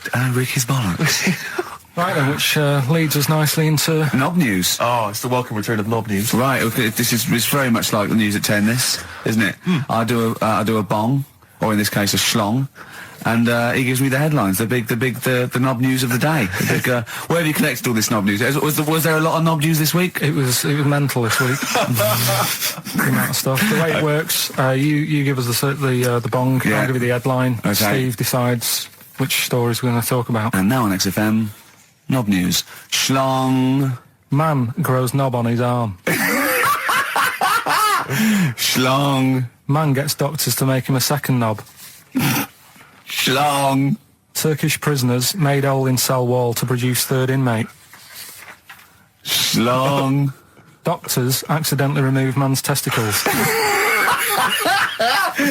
bollocks? Right then, which leads us nicely into Knob News. Oh, it's the welcome return of Knob News. Right, okay, it's very much like the news at 10, this, isn't it? I do a bong, or in this case a schlong, and he gives me the headlines, the knob news of the day. The big, where have you collected all this knob news? Was there a lot of knob news this week? It was mental this week. The amount of stuff. The way it works, you give us the bong, I'll give you the headline. Okay. Steve decides which stories we're going to talk about. And now on XFM, knob news. Schlong. Man grows knob on his arm. Schlong. Man gets doctors to make him a second knob. Schlong. Turkish prisoners made hole in cell wall to produce third inmate. Schlong. Doctors accidentally remove man's testicles.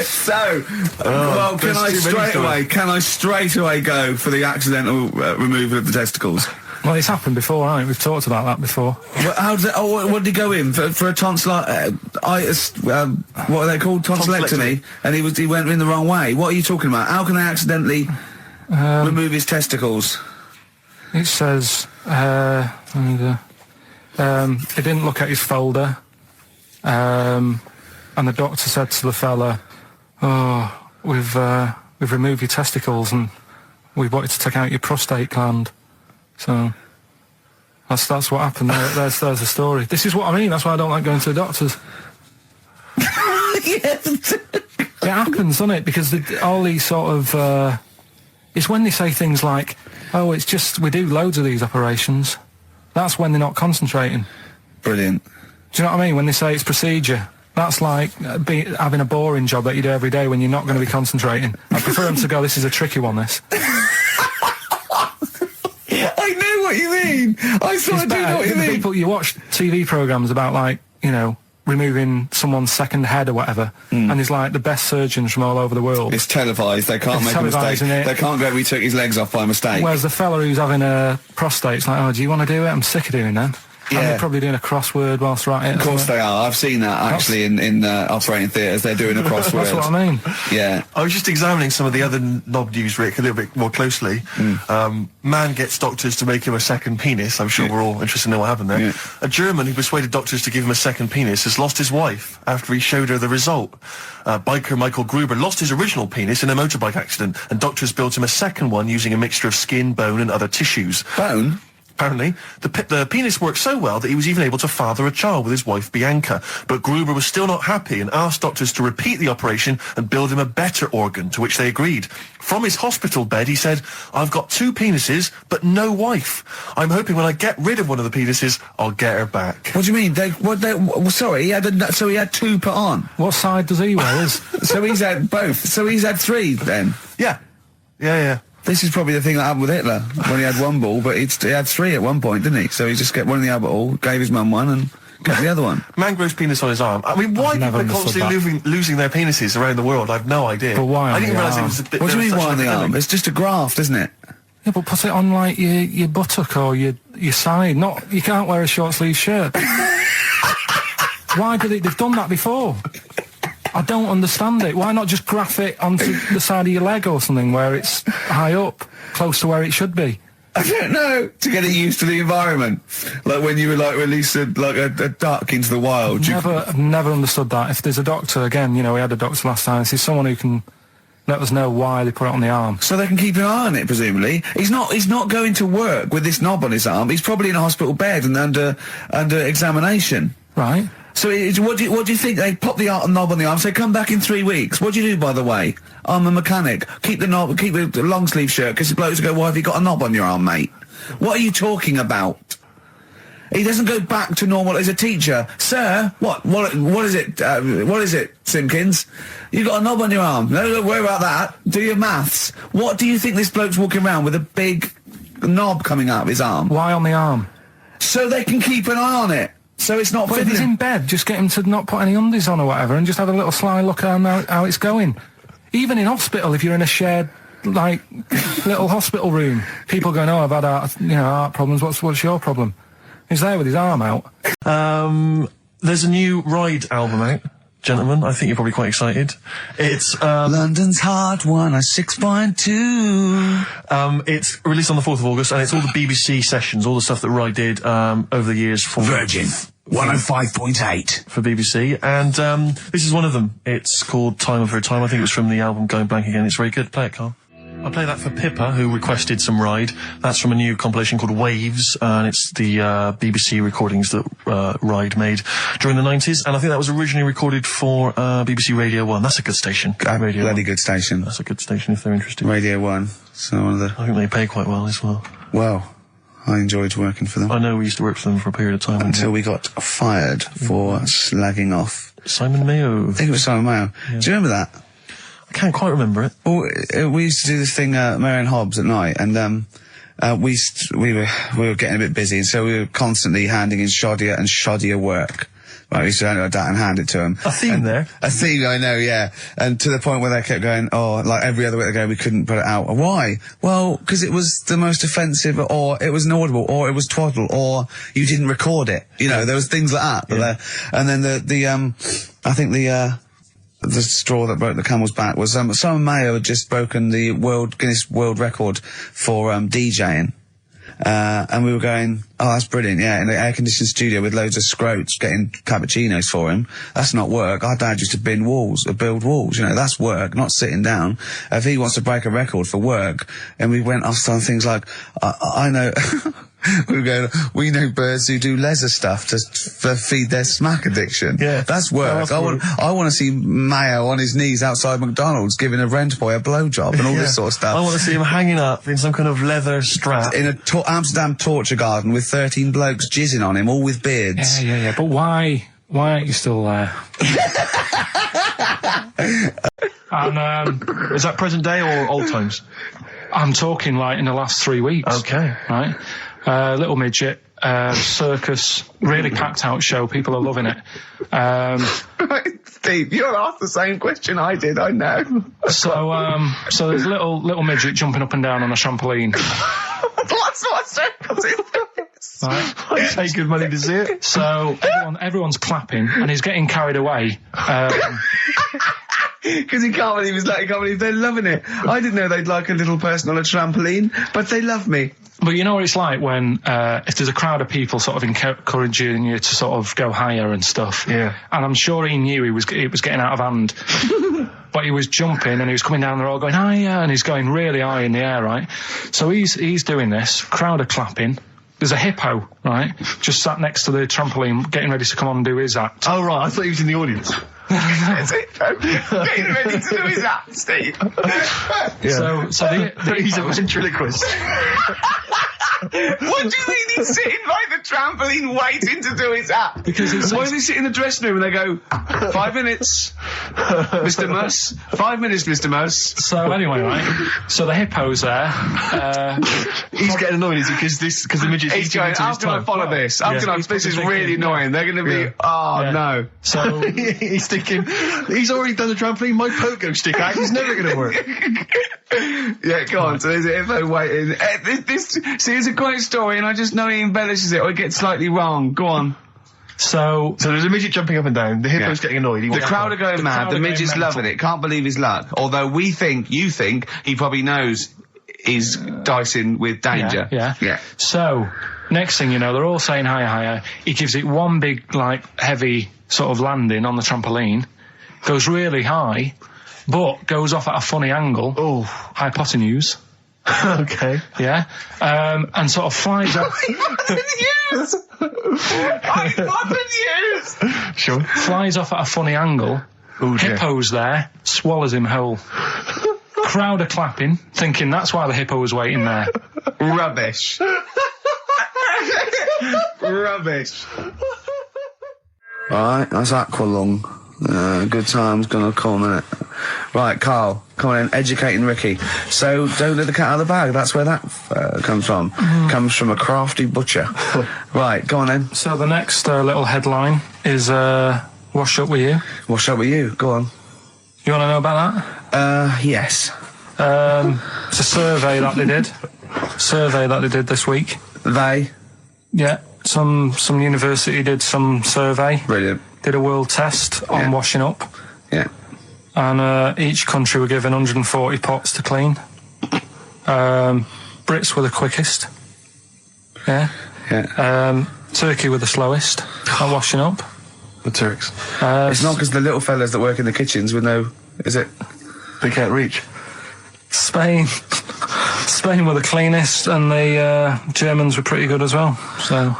So, well, can I straight away go for the accidental removal of the testicles? Well, it's happened before, hasn't it? We've talked about that before. Well, how does it, what did he go in for a tonsillitis? What are they called? Tonsillectomy. And he went in the wrong way. What are you talking about? How can they accidentally remove his testicles? It says he didn't look at his folder, and the doctor said to the fella, "Oh, we've removed your testicles and we wanted to take out your prostate gland." So that's what happened. There's the story. This is what I mean. That's why I don't like going to the doctors. It happens, doesn't it? Because all these sort of it's when they say things like, "Oh, it's just we do loads of these operations." That's when they're not concentrating. Brilliant. Do you know what I mean? When they say it's procedure, that's like having a boring job that you do every day when you're not going to be concentrating. I prefer them to go, "This is a tricky one, this." I know what you mean. I sort of do know what you mean. People, you watch TV programmes about, like, you know, removing someone's second head or whatever, and there's like the best surgeons from all over the world. It's televised. They can't make a mistake. They can't go, "We took his legs off by mistake." Whereas the fella who's having a prostate's like, "Oh, do you want to do it? I'm sick of doing that." Yeah. And they're probably doing a crossword whilst they're at it. Of course they are. I've seen that actually in operating theatres. They're doing a crossword. That's what I mean. Yeah. I was just examining some of the other knob news, Rick, a little bit more closely. Man gets doctors to make him a second penis. I'm sure we're all interested in what happened there. Yeah. A German who persuaded doctors to give him a second penis has lost his wife after he showed her the result. Biker Michael Gruber lost his original penis in a motorbike accident, and doctors built him a second one using a mixture of skin, bone and other tissues. Bone? Apparently, the penis worked so well that he was even able to father a child with his wife Bianca. But Gruber was still not happy and asked doctors to repeat the operation and build him a better organ, to which they agreed. From his hospital bed, he said, "I've got 2 penises, but no wife. I'm hoping when I get rid of one of the penises, I'll get her back." What do you mean? Sorry, he had 2 put on. What side does he wear? So he's had both. So he's had 3 then. Yeah. Yeah. This is probably the thing that happened with Hitler, when he had 1 ball, but he had 3 at one point, didn't he? So he just kept one in the Albert Hall, gave his mum one, and kept the other one. Man grows penis on his arm. I mean, why people are constantly losing their penises around the world? I have no idea. But why? I didn't realise it was a bit. What do you mean, why on the arm? It's just a graft, isn't it? Yeah, but put it on, like, your buttock or your side. You can't wear a short sleeve shirt. Why do they've done that before? I don't understand it. Why not just graph it onto the side of your leg or something where it's high up, close to where it should be? I don't know. To get it used to the environment. Like when you were, like, released a duck into the wild. I've never understood that. If there's a doctor, again, you know, we had a doctor last time, there's someone who can let us know why they put it on the arm. So they can keep an eye on it, presumably. He's not going to work with this knob on his arm. He's probably in a hospital bed and under examination. Right. So what do you think? They pop the knob on the arm, say, "Come back in 3 weeks." What do you do, by the way? "I'm a mechanic. Keep the long sleeve shirt," because the blokes go, "Why have you got a knob on your arm, mate?" What are you talking about? He doesn't go back to normal as a teacher. "Sir, what is it? What is it, Simpkins? You got a knob on your arm. No, don't worry about that. Do your maths." What do you think this bloke's walking around with a big knob coming out of his arm? Why on the arm? So they can keep an eye on it. So it's not But if he's in bed, just get him to not put any undies on or whatever and just have a little sly look at how it's going. Even in hospital, if you're in a shared, like, little hospital room, people going, oh, I've had heart problems, what's your problem? He's there with his arm out. There's a new Ride album out, gentlemen. I think you're probably quite excited. It's London's Heart 106.2. It's released on the 4th of August, and it's all the BBC sessions, all the stuff that Ride did over the years for Virgin 105.8 for BBC, and this is one of them. It's called Time Over Time. I think it was from the album Going Blank Again. It's very good. Play it, Carl. I play that for Pippa, who requested some Ride. That's from a new compilation called Waves, and it's the BBC recordings that Ride made during the 90s, and I think that was originally recorded for BBC Radio 1. That's a good station. Radio bloody 1. Good station. That's a good station if they're interested. Radio 1. So one of the... I think they pay quite well as well. Well, I enjoyed working for them. I know we used to work for them for a period of time. Until we got fired for slagging off... Simon Mayo. I think it was Simon Mayo. Yeah. Do you remember that? I can't quite remember it. Well, we used to do this thing, Marion Hobbs at night, and we were getting a bit busy, and so we were constantly handing in shoddier and shoddier work. Right, we used to hand it like that and hand it to them. A theme there. A theme, I know, yeah. And to the point where they kept going, oh, like every other week they go, we couldn't put it out. Why? Well, because it was the most offensive, or it was inaudible, or it was twaddle, or you didn't record it. You know, there was things like that. Yeah. And then I think the straw that broke the camel's back was Simon Mayo had just broken the Guinness World Record for DJing, and we were going, oh, that's brilliant, yeah, in the air-conditioned studio with loads of scrotes getting cappuccinos for him. That's not work. Our dad used to build walls, you know, that's work, not sitting down. If he wants to break a record for work, and we went off on things like, I know... we know birds who do leisure stuff to feed their smack addiction. Yeah. That's work. I want to see Mayo on his knees outside McDonald's giving a rent boy a blowjob and all this sort of stuff. I want to see him hanging up in some kind of leather strap. In a Amsterdam torture garden with 13 blokes jizzing on him, all with beards. Yeah. But why aren't you still there? And, is that present day or old times? I'm talking like in the last 3 weeks. Okay. Right? Little midget, circus, really packed out show. People are loving it. Steve, you're asked the same question I did, I know. So there's little midget jumping up and down on a trampoline. What circus is this? Right? I pay good money to see it. So everyone's clapping, and he's getting carried away. Because he can't believe they're loving it. I didn't know they'd like a little person on a trampoline, but they love me. But you know what it's like when, if there's a crowd of people sort of encouraging you to sort of go higher and stuff. Yeah. And I'm sure he knew it was getting out of hand. But he was jumping and he was coming down the road going higher, and he's going really high in the air, right? So he's doing this, crowd are clapping. There's a hippo, right, just sat next to the trampoline getting ready to come on and do his act. Oh, right, I thought he was in the audience. Getting ready to do his act, Steve. Yeah. So he's a ventriloquist. What do you mean he's sitting by the trampoline waiting to do his act? Because why do they sit in the dressing room and they go, 5 minutes, Mr. Muss, 5 minutes, Mr. Muss. So anyway, right, so the hippo's there. He's getting annoyed, is he? Because the midget... He's going, how can I follow this? This is really annoying. They're going to be, no. So he's thinking, he's already done the trampoline, my pogo stick act is never going to work. Yeah, go on. So there's a hippo waiting. See, it's a great story, and I just know he embellishes it or it gets slightly wrong. Go on. So there's a midget jumping up and down. The hippo's getting annoyed. The crowd are going mad. The midget's loving it. Can't believe his luck. Although you think he probably knows he's dicing with danger. Yeah. So next thing you know, they're all saying higher. He gives it one big, like, heavy sort of landing on the trampoline, goes really high, but goes off at a funny angle. Oh, hypotenuse. Okay. Yeah. And sort of flies up. Hypotenuse! Sure. Flies off at a funny angle. Oh, dear. Hippo's there, swallows him whole. Crowd are clapping, thinking that's why the hippo was waiting there. Rubbish. Rubbish. Alright, that's Aqualung. Good time's gonna come, innit? Right, Carl, come on in, educating Ricky. So, don't let the cat out of the bag, that's where that comes from. Comes from a crafty butcher. Right, go on then. So the next little headline is Wash Up With You. Wash Up With You, go on. You want to know about that? Yes. It's a survey that they did. This week. They? Yeah, some university did some survey. Brilliant. Did a world test on washing up. Yeah. And each country were given 140 pots to clean. Brits were the quickest. Yeah. Yeah. Turkey were the slowest at washing up. The Turks. It's not because the little fellas that work in the kitchens with no... Is it? They can't reach. Spain were the cleanest, and the Germans were pretty good as well. So...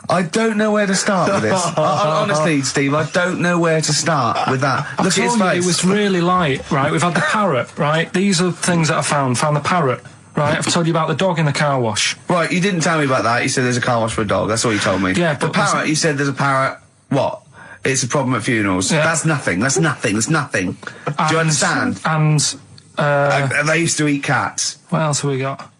I don't know where to start with this. Honestly, Steve, I don't know where to start with that. Look at his face. It was really light, right? We've had the parrot, right? These are things that I found. Found the parrot, right? I've told you about the dog in the car wash. Right, you didn't tell me about that. You said there's a car wash for a dog. That's all you told me. Yeah, but the parrot, you said there's a parrot. What? It's a problem at funerals. Yeah. That's nothing. That's nothing. That's nothing. Do you understand? And they used to eat cats. What else have we got?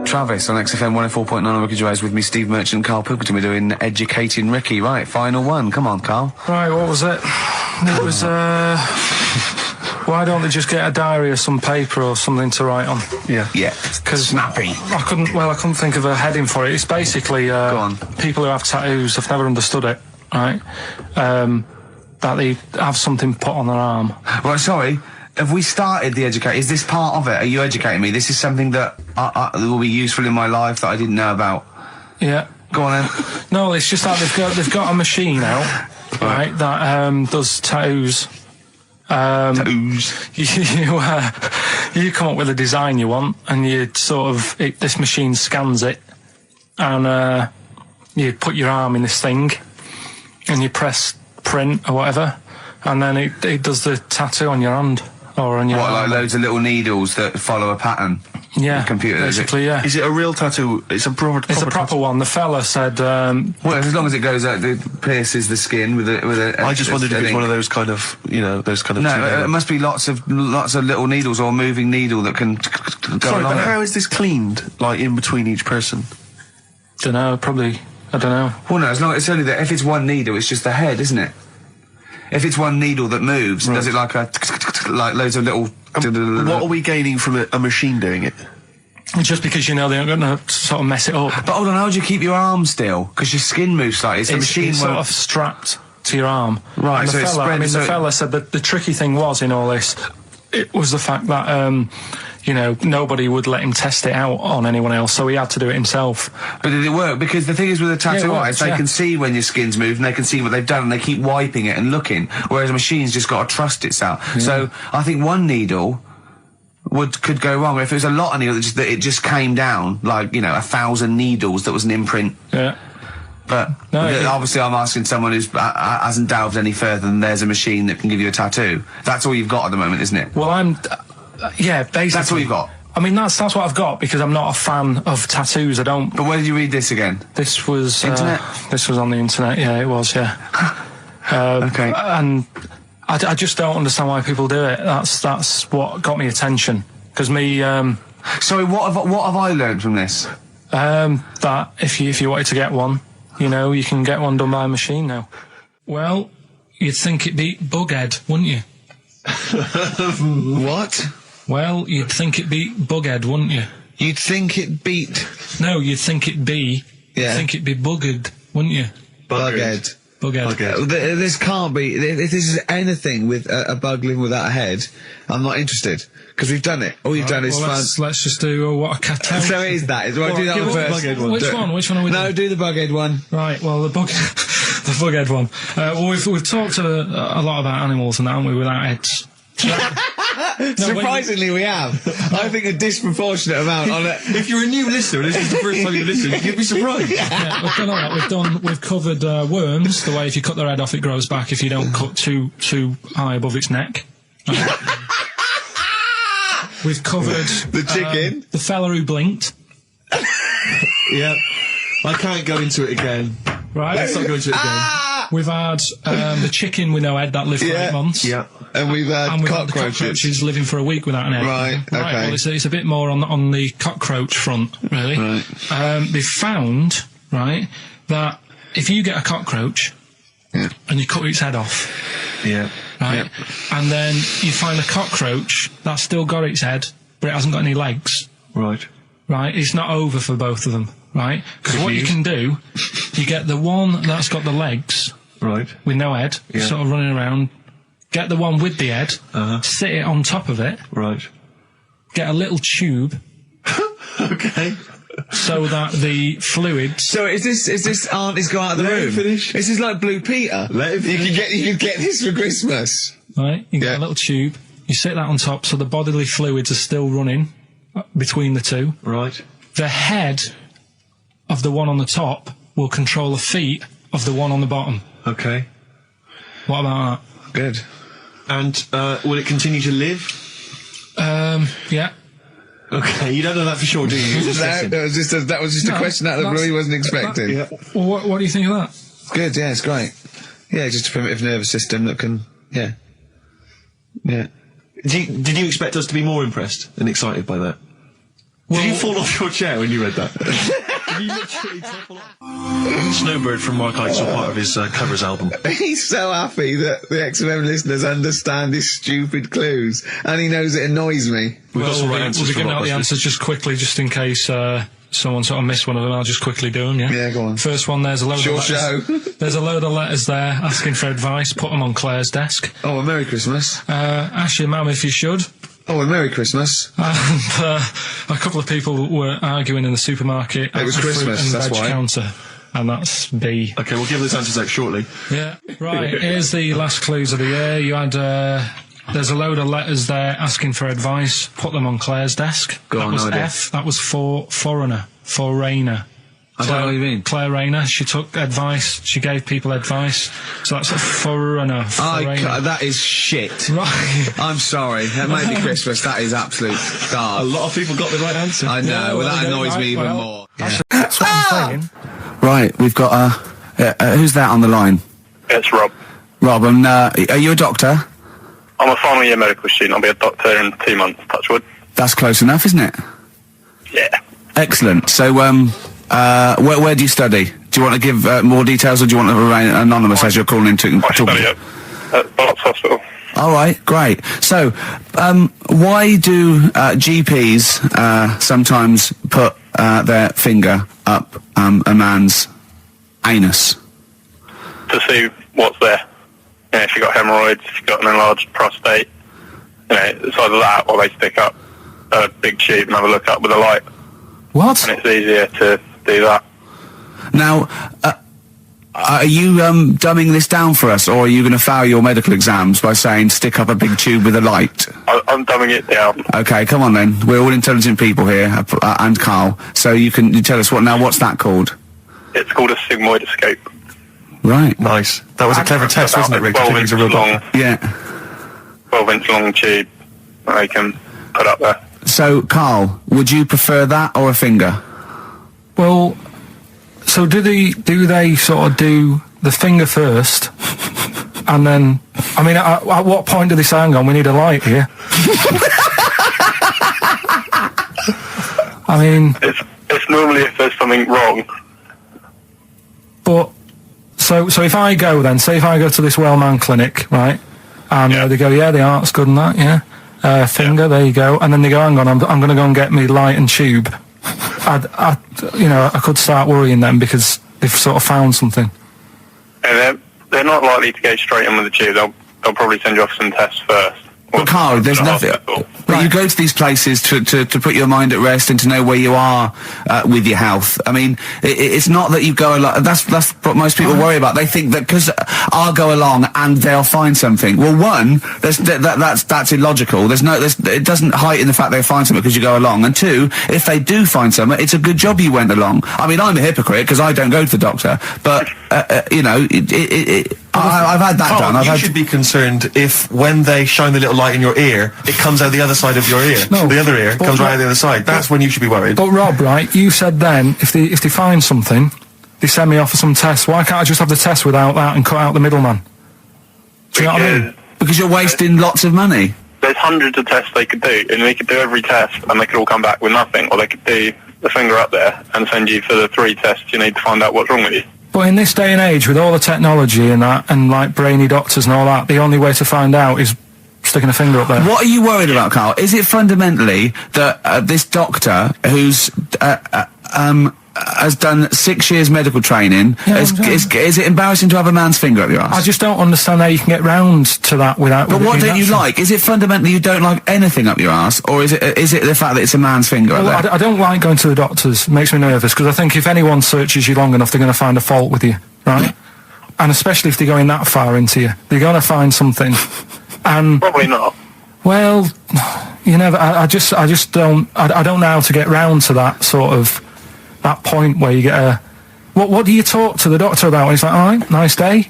Travis on XFM 104.9 on Ricky Gervais with me, Steve Merchant, Karl Pilkington. We're doing Educating Ricky. Right, final one. Come on, Karl. Right, what was it? It was, why don't they just get a diary or some paper or something to write on? Yeah. Yeah. Because snappy. I couldn't think of a heading for it. It's basically, Go on. people who have tattoos, I've never understood it, right? That they have something put on their arm. Right, sorry. Have we started the educate? Is this part of it? Are you educating me? This is something that will be useful in my life that I didn't know about. Yeah. Go on then. No, it's just that they've got a machine out, right, that does tattoos. Tattoos. You come up with a design you want, and you sort of this machine scans it, and you put your arm in this thing, and you press print or whatever, and then it does the tattoo on your hand. Or on your like loads of little needles that follow a pattern? Yeah, the computer, basically, yeah. Is it a real tattoo? It's a proper tattoo. One. The fella said... well, as long as it goes out, it pierces the skin with a I just wondered if it's one of those kind of, those kind of... No, it must be lots of little needles or a moving needle that can go Sorry, along but how is this cleaned, like, in between each person? Dunno, probably... I don't know. Well, no, it's only that if it's one needle, it's just the head, isn't it? If it's one needle that moves, does it like loads of little... What are we gaining from a machine doing it? Just because they're not going to sort of mess it up. But hold on, how do you keep your arm still? Because your skin moves slightly. It's the machine sort of strapped to your arm. Right, and so it's spread... the fella said that the tricky thing was in all this, it was the fact that... nobody would let him test it out on anyone else, so he had to do it himself. But did it work? Because the thing is with a tattoo artist, they can see when your skin's moved and they can see what they've done and they keep wiping it and looking, whereas a machine's just got to trust itself. Yeah. So I think one needle could go wrong. If it was a lot of needles that it just came down, like, 1,000 needles that was an imprint. Yeah. But obviously I'm asking someone who hasn't delved any further than there's a machine that can give you a tattoo. That's all you've got at the moment, isn't it? Well, yeah, basically. That's all you've got? I mean, that's what I've got, because I'm not a fan of tattoos. I don't... But where did you read this again? This was... Internet? This was on the internet, yeah, it was, yeah. Okay. And I just don't understand why people do it. That's what got me attention. Because me... Sorry, what have I learned from this? That if you wanted to get one, you can get one done by a machine now. Well, you'd think it'd be Bughead, wouldn't you? What? Well, you'd think it'd be Bughead, wouldn't you? You'd think it beat... No, you'd think it'd be... Yeah. You'd think it'd be Buggered, wouldn't you? Bughead. This can't be... If this is anything with a bug living without a head, I'm not interested. Because we've done it. All you've done is fun. Let's just do what a cat. So it is that. Do that one first? Which one are we doing? No, do the Bughead one. Right, well, the Bughead one. Well, we've talked a lot about animals and that, haven't we, without heads. Surprisingly, we have. I think a disproportionate amount on it. If you're a new listener, this is the first time you listen, you'd be surprised. Yeah, we've done all that. We've covered worms. The way if you cut their head off, it grows back. If you don't cut too high above its neck. We've covered the chicken, the fella who blinked. Yeah, I can't go into it again. Right, let's not go into it again. We've had the chicken with no head that lived for 8 months. Yeah. And we've had the cockroaches. cockroaches living for a week without an egg. Right, okay. Well, it's a bit more on the cockroach front, really. Right. They've found, right, that if you get a cockroach and you cut its head off, right, and then you find a cockroach that's still got its head, but it hasn't got any legs. Right. Right, it's not over for both of them, right? Because what you can do, you get the one that's got the legs, right, with no head, sort of running around. Get the one with the head, sit it on top of it, right. Get a little tube, okay, so that the fluids. So is this auntie's go out of the room? Finish. This is like Blue Peter. Let him finish. You could get this for Christmas. Right, you get a little tube. You sit that on top, so the bodily fluids are still running between the two. Right. The head of the one on the top will control the feet of the one on the bottom. Okay. What about that? Good. And will it continue to live? Yeah. Okay, you don't know that for sure, do you? That was just a question out of the blue he wasn't expecting. Well, what do you think of that? It's good, yeah, it's great. Yeah, just a primitive nervous system that can, yeah. Did you expect us to be more impressed and excited by that? Did you fall off your chair when you read that? Did you literally topple off? Snowbird from Mark Eichel, part of his covers album. He's so happy that the XFM listeners understand his stupid clues, and he knows it annoys me. We've got some right answers. We'll be giving out the answers just quickly, just in case someone sort of missed one of them. I'll just quickly do them, yeah? Yeah, go on. First one, there's a load of letters. There's a load of letters there asking for advice. Put them on Claire's desk. Oh, a Merry Christmas. Ask your mum if you should. Oh, a Merry Christmas. And a couple of people were arguing in the supermarket. It was Christmas, fruit and that's veg why. counter. And that's B. Okay, we'll give those answers out shortly. Yeah, right. Here's the last clues of the year. You had, there's a load of letters there asking for advice. Put them on Claire's desk. That was F. That was for foreigner. I don't know what you mean. Claire Rayner, she took advice, she gave people advice, so that's a foreigner. That is shit. Right. I'm sorry, that might be Christmas, that is absolute dark. A lot of people got the right answer. I know, that annoys me even more. That's what I'm saying. Right, we've got, who's that on the line? It's Rob. Rob, and, are you a doctor? I'm a final year medical student, I'll be a doctor in 2 months, touch wood. That's close enough, isn't it? Yeah. Excellent, so, where do you study? Do you want to give more details, or do you want to remain anonymous as you're calling in to talk? I study at Barts Hospital. All right, great. So, why do GPs sometimes put their finger up a man's anus? To see what's there. You know, if you've got hemorrhoids, if you've got an enlarged prostate, you know, it's either that or they stick up a big tube and have a look up with a light. What? And it's easier to do that. Now, are you dumbing this down for us, or are you going to fail your medical exams by saying stick up a big tube with a light? I'm dumbing it down. Okay, come on then. We're all intelligent people here, and Carl. So you tell us what's that called? It's called a sigmoidoscope. Right. Nice. That was a clever test, wasn't it, Rick? 12 inch long. Yeah. 12-inch long tube that they can put up there. So, Carl, would you prefer that or a finger? Well, so do they sort of do the finger first, and then, I mean, at what point do they say, hang on, we need a light here? I mean... It's normally if there's something wrong. But, so if I go then, say if I go to this well-known clinic, right, and they go, yeah, the art's good and that, yeah. Finger, there you go, and then they go, hang on, I'm going to go and get me light and tube. I could start worrying then because they've sort of found something. And they're not likely to go straight in with the tube. They'll probably send you off some tests first. But Carl, there's nothing. But you go to these places to put your mind at rest and to know where you are with your health. I mean, it's not that you go along. That's what most people worry about. They think that because I'll go along and they'll find something. Well, one, that's illogical. It doesn't heighten the fact they'll find something because you go along. And two, if they do find something, it's a good job you went along. I mean, I'm a hypocrite because I don't go to the doctor, but I've had that done. You should be concerned if when they shine the little light in your ear, it comes out the other side of your ear. No, the other ear comes right out the other side. That's when you should be worried. But Rob, right, you said then, if they find something, they send me off for some tests. Why can't I just have the test without that and cut out the middleman? Do you know what I mean? Because you're wasting lots of money. There's hundreds of tests they could do, and they could do every test, and they could all come back with nothing, or they could do the finger up there and send you for the 3 tests you need to find out what's wrong with you. But in this day and age, with all the technology and that, and like brainy doctors and all that, the only way to find out is sticking a finger up there. What are you worried about, Carl? Is it fundamentally that this doctor who's has done 6 years medical training, is it embarrassing to have a man's finger up your ass? I just don't understand how you can get round to that without... But what don't you like? Is it fundamentally you don't like anything up your ass, or is it the fact that it's a man's finger up there? I don't like going to the doctors. It makes me nervous, because I think if anyone searches you long enough, they're going to find a fault with you, right? And especially if they're going that far into you. They're going to find something. And probably not. Well, you know, I just don't... I don't know how to get round to that sort of... that point where you get a... What do you talk to the doctor about? And he's like, all right, nice day.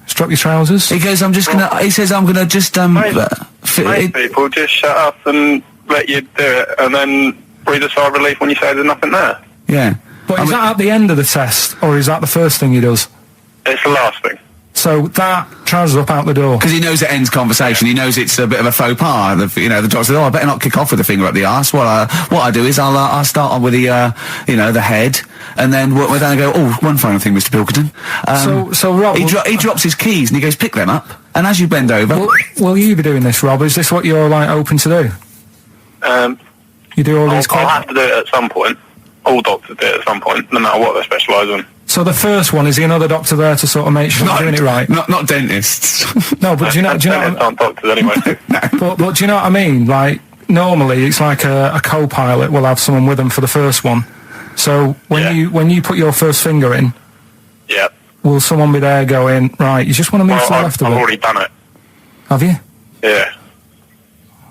Strap your trousers. He goes, he says, I'm gonna just, Most people just shut up and let you do it, and then breathe a sigh of relief when you say there's nothing there. Yeah. But is that at the end of the test, or is that the first thing he does? It's the last thing. So that trousers up out the door. Because he knows it ends conversation. He knows it's a bit of a faux pas. The doctor says, I better not kick off with the finger up the arse. What I do is I'll start on with the, the head, and then we're down and go, one final thing, Mr. Pilkington. So Rob... He drops his keys and he goes, pick them up. And as you bend over... Will you be doing this, Rob? Is this what you're, like, open to do? You do all these... I'll have to do it at some point. All doctors do it at some point, no matter what they specialise in. So the first one, is the another doctor there to sort of make sure you're doing it right? Not dentists. No, but do you know... aren't doctors anyway. but do you know what I mean? Like, normally it's like a co-pilot will have someone with them for the first one. So when you put your first finger in, will someone be there going, right, you just want to move to the left of it? I've already done it. Have you? Yeah.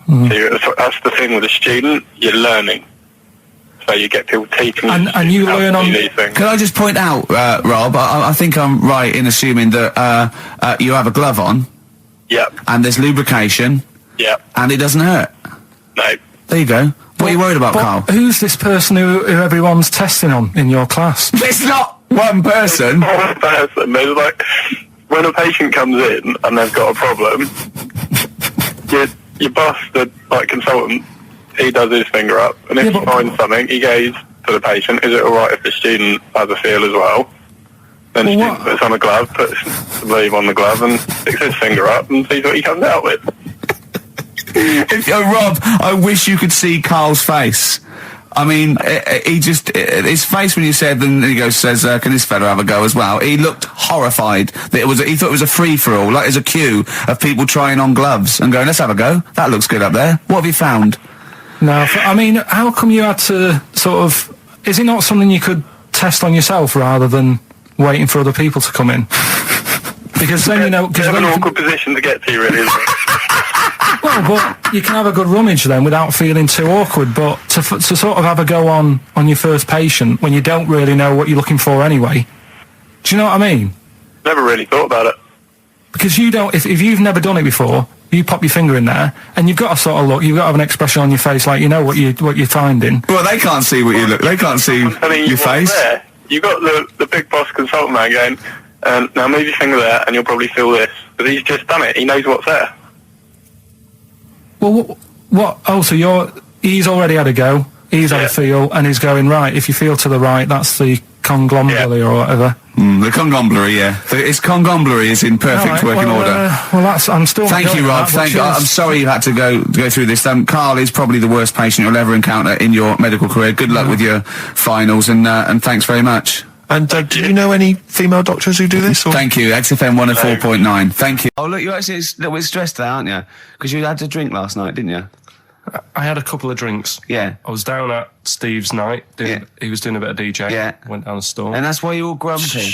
So that's the thing with a student, you're learning. So you get people teaching and you learn on these things. Can I just point out, Rob, I think I'm right in assuming that you have a glove on. Yep. And there's lubrication. Yep. And it doesn't hurt. No. There you go. What are you worried about, Carl? Who's this person who everyone's testing on in your class? It's not one person. It's not one person. There's like, when a patient comes in and they've got a problem, your boss, the consultant, he does his finger up, and if he finds something, he goes to the patient, is it alright if the student has a feel as well? Then the student puts on a glove, puts the sleeve on the glove, and sticks his finger up and sees what he comes out with. Rob, I wish you could see Carl's face. I mean, his face when you said, and he says, can this fella have a go as well? He looked horrified. That he thought it was a free-for-all, like there's a queue of people trying on gloves and going, let's have a go. That looks good up there. What have you found? No, I mean, how come you had to sort of... Is it not something you could test on yourself rather than waiting for other people to come in? Because then, you know... It's an awkward position to get to, really, isn't it? Well, but you can have a good rummage then without feeling too awkward, but to sort of have a go on your first patient when you don't really know what you're looking for anyway, do you know what I mean? Never really thought about it. Because you don't... If you've never done it before... You pop your finger in there, and you've got to sort of look. You've got to have an expression on your face, like you know what you're finding. Well, they can't see what you look. They can't see your face. There. You got the big boss consultant man going, now move your finger there, and you'll probably feel this. But he's just done it. He knows what's there. Well, what? Oh, so he's already had a go. He's had a feel, and he's going right. If you feel to the right, that's the conglomerate or whatever. The conglomerate, yeah. Its conglomerate is in perfect working order. I'm still... Thank you, Rob. Thank you. I'm sorry you had to go through this. Carl is probably the worst patient you'll ever encounter in your medical career. Good luck with your finals, and thanks very much. And do you know any female doctors who do this? Or? Thank you. XFM 104.9. Thank you. Oh, look, you're actually a little bit stressed there, aren't you? Because you had to drink last night, didn't you? I had a couple of drinks. Yeah. I was down at Steve's night. He was doing a bit of DJ. Yeah. Went down the store. And that's why you're all grumpy.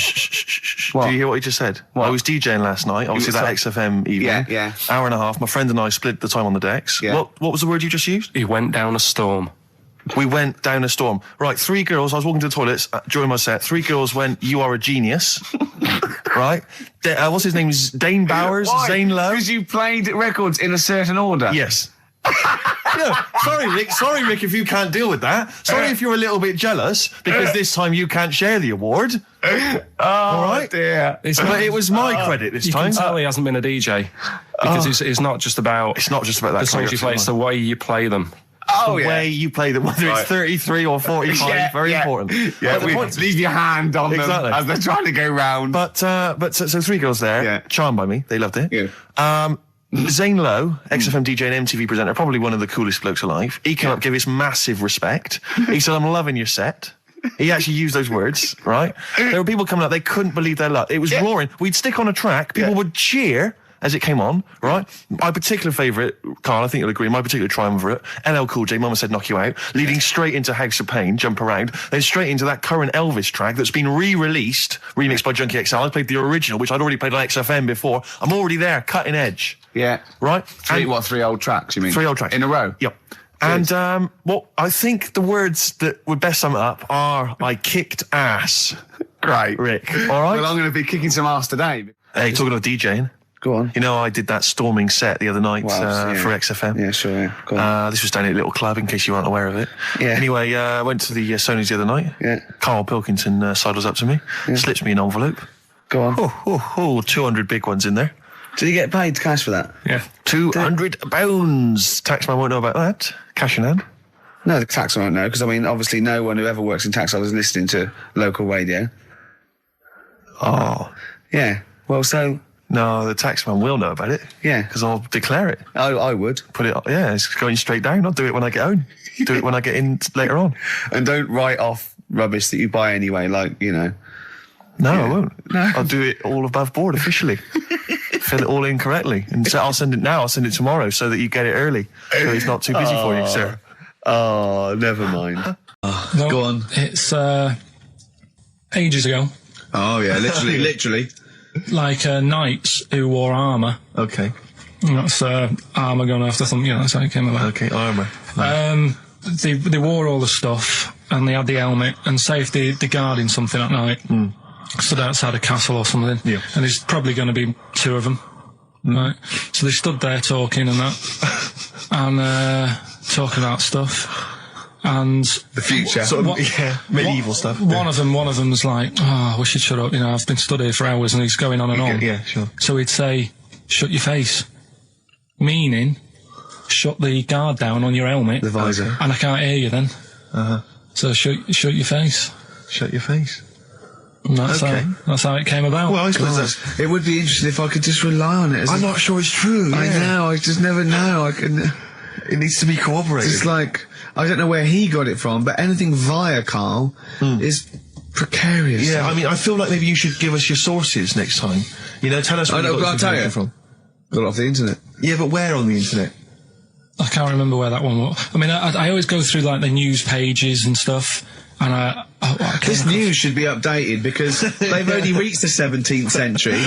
What? Do you hear what he just said? What? I was DJing last night. Obviously, that XFM evening. Yeah. Hour and a half. My friend and I split the time on the decks. Yeah. What was the word you just used? He went down a storm. We went down a storm. Right, 3 girls. I was walking to the toilets during my set. 3 girls went, "You are a genius." Right? What's his name? Dane Bowers? Why? Zane Lowe? Because you played records in a certain order. Yes. Yeah, sorry, Rick, if you can't deal with that. Sorry if you're a little bit jealous, because this time you can't share the award. All right? Dear. But it was my credit this time. You can tell he hasn't been a DJ, because it's not just about... It's not just about that. The songs you play, it's the way you play them. The way you play them, whether it's 33 or 45, very important. Yeah, leave your hand on them as they're trying to go round. But so 3 girls there, charmed by me, they loved it. Yeah. Zane Lowe, XFM DJ and MTV presenter, probably one of the coolest blokes alive. He came up, gave us massive respect. He said, "I'm loving your set." He actually used those words, right? There were people coming up, they couldn't believe their luck. It was roaring. We'd stick on a track, people would cheer as it came on, right? My particular favourite, Carl, I think you'll agree, my particular triumvirate, LL Cool J, Mama Said Knock You Out, leading straight into House of Pain, Jump Around, then straight into that current Elvis track that's been re-released, remixed by Junkie XL. I played the original, which I'd already played on XFM before. I'm already there, cutting edge. Yeah. Right? 3 old tracks, you mean? 3 old tracks. In a row? Yep. And what I think the words that would best sum it up are, I kicked ass. Great. Rick. All right? Well, I'm going to be kicking some ass today. Hey, talking of DJing. Go on. You know, I did that storming set the other night for XFM. Yeah, sure, yeah. Go on. This was down at a little club, in case you weren't aware of it. Yeah. Anyway, I went to the Sony's the other night. Yeah. Karl Pilkington sidles up to me, slips me an envelope. Go on. 200 big ones in there. Did he get paid cash for that? Yeah. £200. Taxman won't know about that. Cash in hand. No, the taxman won't know, because, I mean, obviously no one who ever works in tax office is listening to local radio. Oh. Yeah. Well, so... No, the taxman will know about it. Yeah. Because I'll declare it. I would. Put it, it's going straight down. I'll do it when I get home. Do it when I get in later on. And don't write off rubbish that you buy anyway, like, you know. No, I won't. No. I'll do it all above board officially. Fill it all in correctly. And so I'll send it now, I'll send it tomorrow so that you get it early. So it's not too busy for you, sir. Oh, never mind. Well, go on. It's ages ago. Oh, yeah, literally. Like knights who wore armour. Okay. And that's armour going after something, that's how it came about. Okay, armour. They wore all the stuff, and they had the helmet, and say if they're guarding something at night, stood outside a castle or something, and there's probably going to be 2 of them, right? So they stood there talking and that, and talking about stuff. And the future, medieval stuff. One of them's like, "Oh, we should shut up. I've been stood here for hours," and he's going on and on. Yeah, sure. So he'd say, "Shut your face," meaning, shut the guard down on your helmet, the visor, and I can't hear you then. So shut your face. Shut your face. And that's how it came about. Well, I suppose it would be interesting if I could just rely on it. I'm not sure it's true. I know. I just never know. It needs to be corroborated. It's like, I don't know where he got it from, but anything via Karl is precarious. Yeah, I mean, I feel like maybe you should give us your sources next time. Tell us where you got this information from. Got it off the internet. Yeah, but where on the internet? I can't remember where that one was. I mean, I always go through like the news pages and stuff, and this news should be updated because they've only reached the 17th century,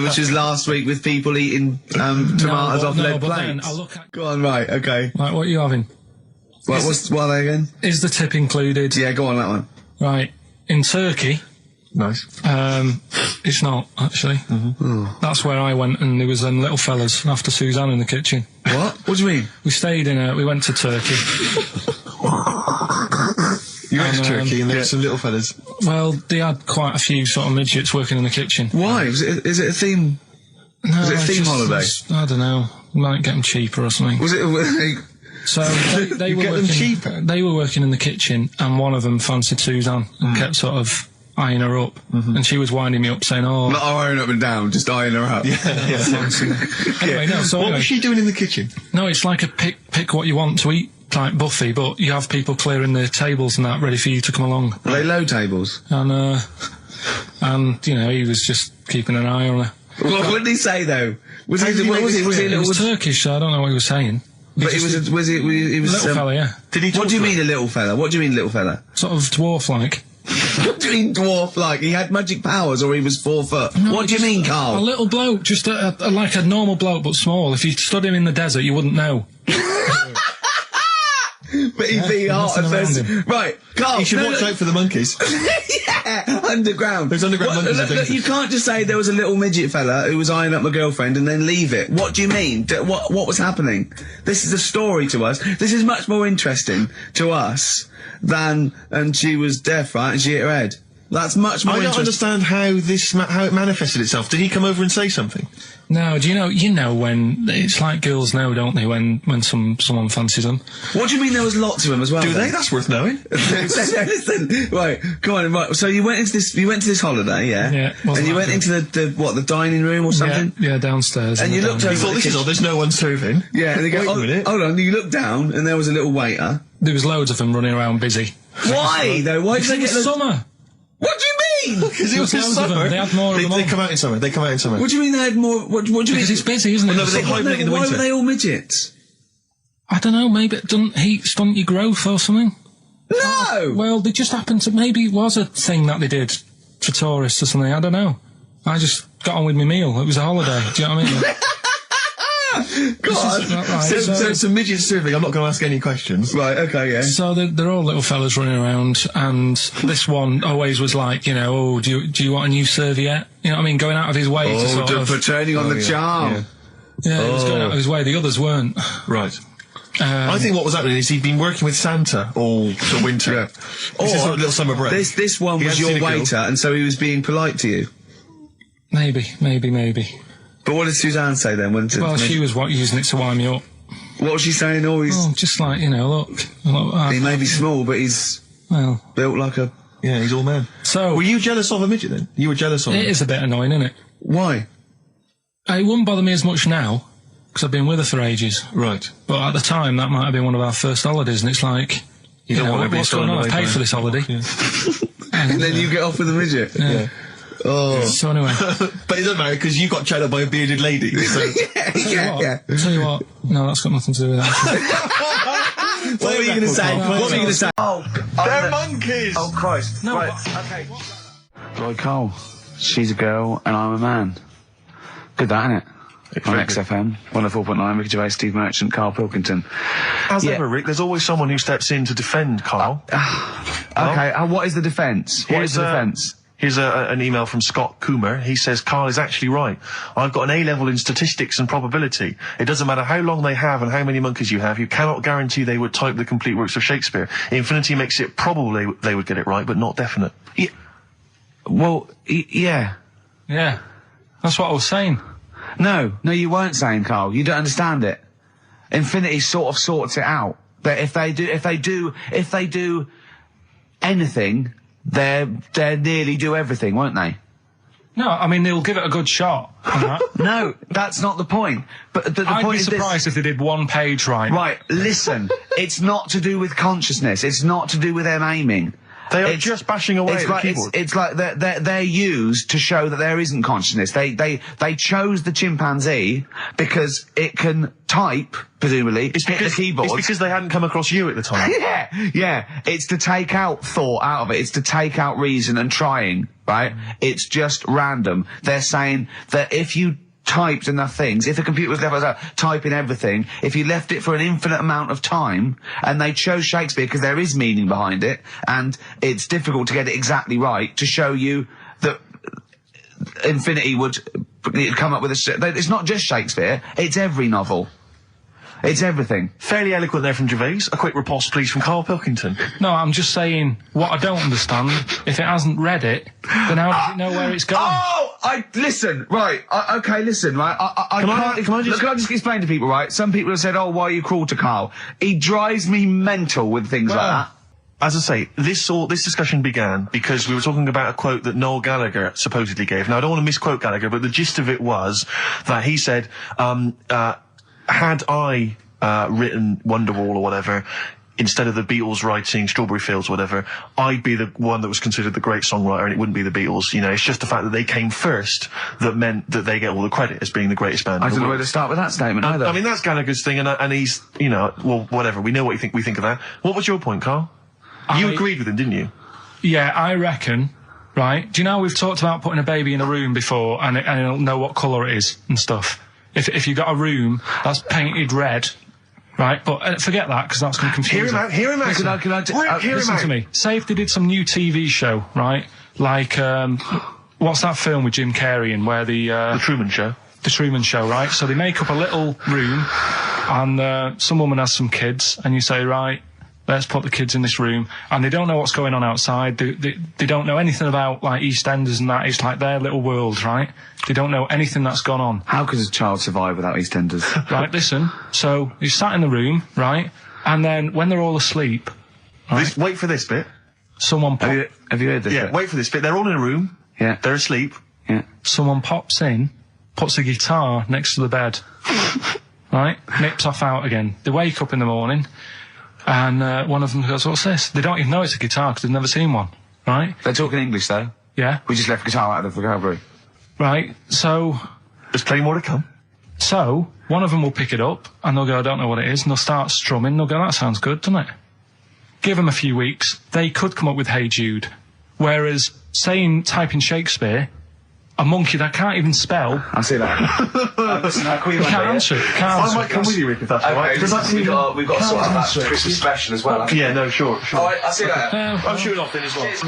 which was last week with people eating tomatoes off lead plates. Go on, right, okay. Like, what are you having? What are they again? Is the tip included? Yeah, go on, that one. Right. In Turkey... Nice. It's not, actually. That's where I went, and there was them little fellas after Suzanne in the kitchen. What? What do you mean? We went to Turkey. You went to Turkey and there were some little fellas? Well, they had quite a few sort of midgets working in the kitchen. Why? Is it a theme? No, was it a theme holiday? I don't know. Might get them cheaper or something. Was it... So they were working cheaper. They were working in the kitchen, and one of them fancied Suzanne and kept sort of eyeing her up, and she was winding me up saying, "Oh, not eyeing up and down, just eyeing her up." Anyway, no. So what was she doing in the kitchen? No, it's like a pick what you want to eat type buffet, but you have people clearing the tables and that ready for you to come along. Are they low tables? And he was just keeping an eye on her. What did he say though? Was it was Turkish, so I don't know what he was saying. But he was little fella, yeah. Did he? What do you mean a little fella? What do you mean little fella? Sort of dwarf-like. What do you mean dwarf-like? He had magic powers, or he was 4 foot? No, what do you mean, Karl? A little bloke, just like a normal bloke, but small. If you stood him in the desert, you wouldn't know. But TV hot and says, right, Carl. You should watch out for the monkeys. Yeah, underground. There's underground monkeys. Look, you can't just say there was a little midget fella who was eyeing up my girlfriend and then leave it. What do you mean? What was happening? This is a story to us. This is much more interesting to us than, and she was deaf, right, and she hit her head. That's much more I don't understand how how it manifested itself. Did he come over and say something? No, do you know when it's like girls know, don't they, when someone fancies them? What do you mean there was lots of them as well? Do then? they? That's worth knowing. Listen, right, come on, right. So you went to this holiday, yeah? Yeah. And you went into the dining room or something? Yeah, downstairs. And you looked over. You thought, this is all, there's no one serving. Yeah, and they go, Wait a minute. hold on, you looked down and there was a little waiter. There was loads of them running around busy. Why though? Why did they get summer? What do you mean? Because it was in summer. They had more of them. They come out in summer. They come out in summer. What do you mean they had more? What do you mean? Because it's busy, isn't it? No, but they hibernate in the winter. Why were they all midgets? I don't know, maybe it doesn't heat stunt your growth or something. No! Well, they just happened to, maybe it was a thing that they did for tourists or something, I don't know. I just got on with my meal, it was a holiday, do you know what I mean? God. Right, so some midgets serving, I'm not going to ask any questions. Right, okay, yeah. So they're all little fellas running around, and this one always was like, you know, oh, do you want a new serviette? You know what I mean? Going out of his way to sort of... turning on the charm. Yeah, he was going out of his way, the others weren't. Right. I think what was happening is he'd been working with Santa all the winter. Yeah. This is sort of little summer break. This one was your waiter, and so he was being polite to you. Maybe. But what did Suzanne say then? Well, she was using it to wind me up. What was she saying? Oh, just like, you know, look. He may be small, but he's built like a... Yeah, he's all man. So... Were you jealous of a midget then? You were jealous of him? It is a bit annoying, isn't it? Why? It wouldn't bother me as much now, because I've been with her for ages. Right. But at the time, that might have been one of our first holidays, and it's like... You don't want to be what's going on? I paid for this holiday. Yeah. And then you get off with a midget? Yeah. Oh. So anyway. But it doesn't matter, because you got chatted by a bearded lady. So. yeah. Tell you what, no, that's got nothing to do with that. What were you going to say? What were you going to say? Oh, they're monkeys! Oh, Christ. No, right. okay. Right, Carl. She's a girl and I'm a man. Good that, innit? On XFM, 104.9, Ricky Gervais, Steve Merchant, Karl Pilkington. As ever, Rick, there's always someone who steps in to defend Carl. Okay, what is the defence? What is the defence? Here's an email from Scott Coomer. He says, Carl is actually right. I've got an A-level in statistics and probability. It doesn't matter how long they have and how many monkeys you have. You cannot guarantee they would type the complete works of Shakespeare. Infinity makes it probably they would get it right, but not definite. Yeah. Well, yeah. Yeah. That's what I was saying. No, you weren't saying, Carl. You don't understand it. Infinity sort of sorts it out. That if they do anything, they nearly do everything, won't they? No, I mean, they'll give it a good shot. No, that's not the point. But the I'd point be is surprised if they did one page right. Right, listen. It's not to do with consciousness. It's not to do with them aiming. They are just bashing away at the keyboard. It's like they're used to show that there isn't consciousness. They chose the chimpanzee because it can type, presumably, hit the keyboard. It's because they hadn't come across you at the time. Yeah. It's to take out thought out of it. It's to take out reason and trying, right? It's just random. They're saying that if you typed enough things, if the computer was left typing everything, if you left it for an infinite amount of time, and they chose Shakespeare because there is meaning behind it, and it's difficult to get it exactly right, to show you that Infinity would come up with it's not just Shakespeare, it's every novel. It's everything. Fairly eloquent there from Gervais. A quick riposte, please, from Karl Pilkington. No, I'm just saying, what I don't understand, if it hasn't read it, then how does it know where it's going? Listen, right, listen, right, can I just explain to people, right? Some people have said, why are you cruel to Karl? He drives me mental with things like that. As I say, this discussion began because we were talking about a quote that Noel Gallagher supposedly gave. Now, I don't want to misquote Gallagher, but the gist of it was that he said, had I written Wonderwall or whatever, instead of the Beatles writing Strawberry Fields or whatever, I'd be the one that was considered the great songwriter and it wouldn't be the Beatles. You know, it's just the fact that they came first that meant that they get all the credit as being the greatest band in the world. I don't know where to start with that statement either. I mean, that's Gallagher's thing, and he's, you know, well, whatever. We know what we think of that. What was your point, Carl? You agreed with him, didn't you? Yeah, I reckon, right? Do you know we've talked about putting a baby in a room before and it'll know what colour it is and stuff? If you got a room that's painted red, Right, but forget that, because that's going to confuse Hear him out, hear him out. Listen to me. Say if they did some new TV show, right? Like, what's that film with Jim Carrey in where The Truman Show. The Truman Show, right? So they make up a little room, and some woman has some kids, and you say, right, let's put the kids in this room, and they don't know what's going on outside. They don't know anything about, like, EastEnders and that. It's like their little world, right? They don't know anything that's gone on. How could a child survive without EastEnders? Right, listen. So you sat in the room, right? And then when they're all asleep, right? Wait for this bit. Someone Have you heard this? Yeah, wait for this bit. They're all in a room. Yeah. They're asleep. Yeah. Someone pops in, puts a guitar next to the bed, right? Nips off out again. They wake up in the morning, and one of them goes, "What's this?" They don't even know it's a guitar because they've never seen one, right? They're talking English, though. Yeah. We just left guitar out of the vocabulary. Right, so... There's plenty more to come. So, one of them will pick it up, and they'll go, "I don't know what it is," and they'll start strumming. They'll go, "That sounds good, doesn't it?" Give them a few weeks, they could come up with Hey Jude. Whereas, type in Shakespeare, a monkey that can't even spell... I see that. You can't answer it. I might come with you, Rick, if that's all right. We've got to sort out that Christmas special as well. Yeah, no, sure. All right, I see that. I'm shooting off then as well. Cheers,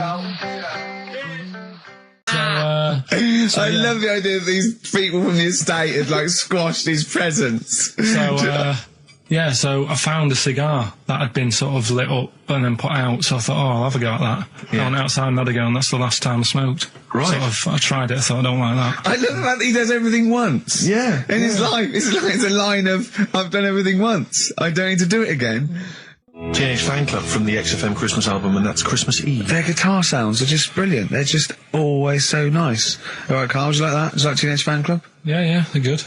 Carl. I love the idea that these people from the estate had, like, squashed his presents. So I found a cigar that had been sort of lit up and then put out, so I thought, I'll have a go at that. Yeah. I went outside and had a go, and that's the last time I smoked. Right. So I tried it, I thought, I don't like that. I love the fact that he does everything once. Yeah. In his life, it's a line of, I've done everything once, I don't need to do it again. Teenage Fan Club from the XFM Christmas album, and that's Christmas Eve. Their guitar sounds are just brilliant. They're just always so nice. All right, Carl, would you like that? Would you like Teenage Fan Club? Yeah, they're good.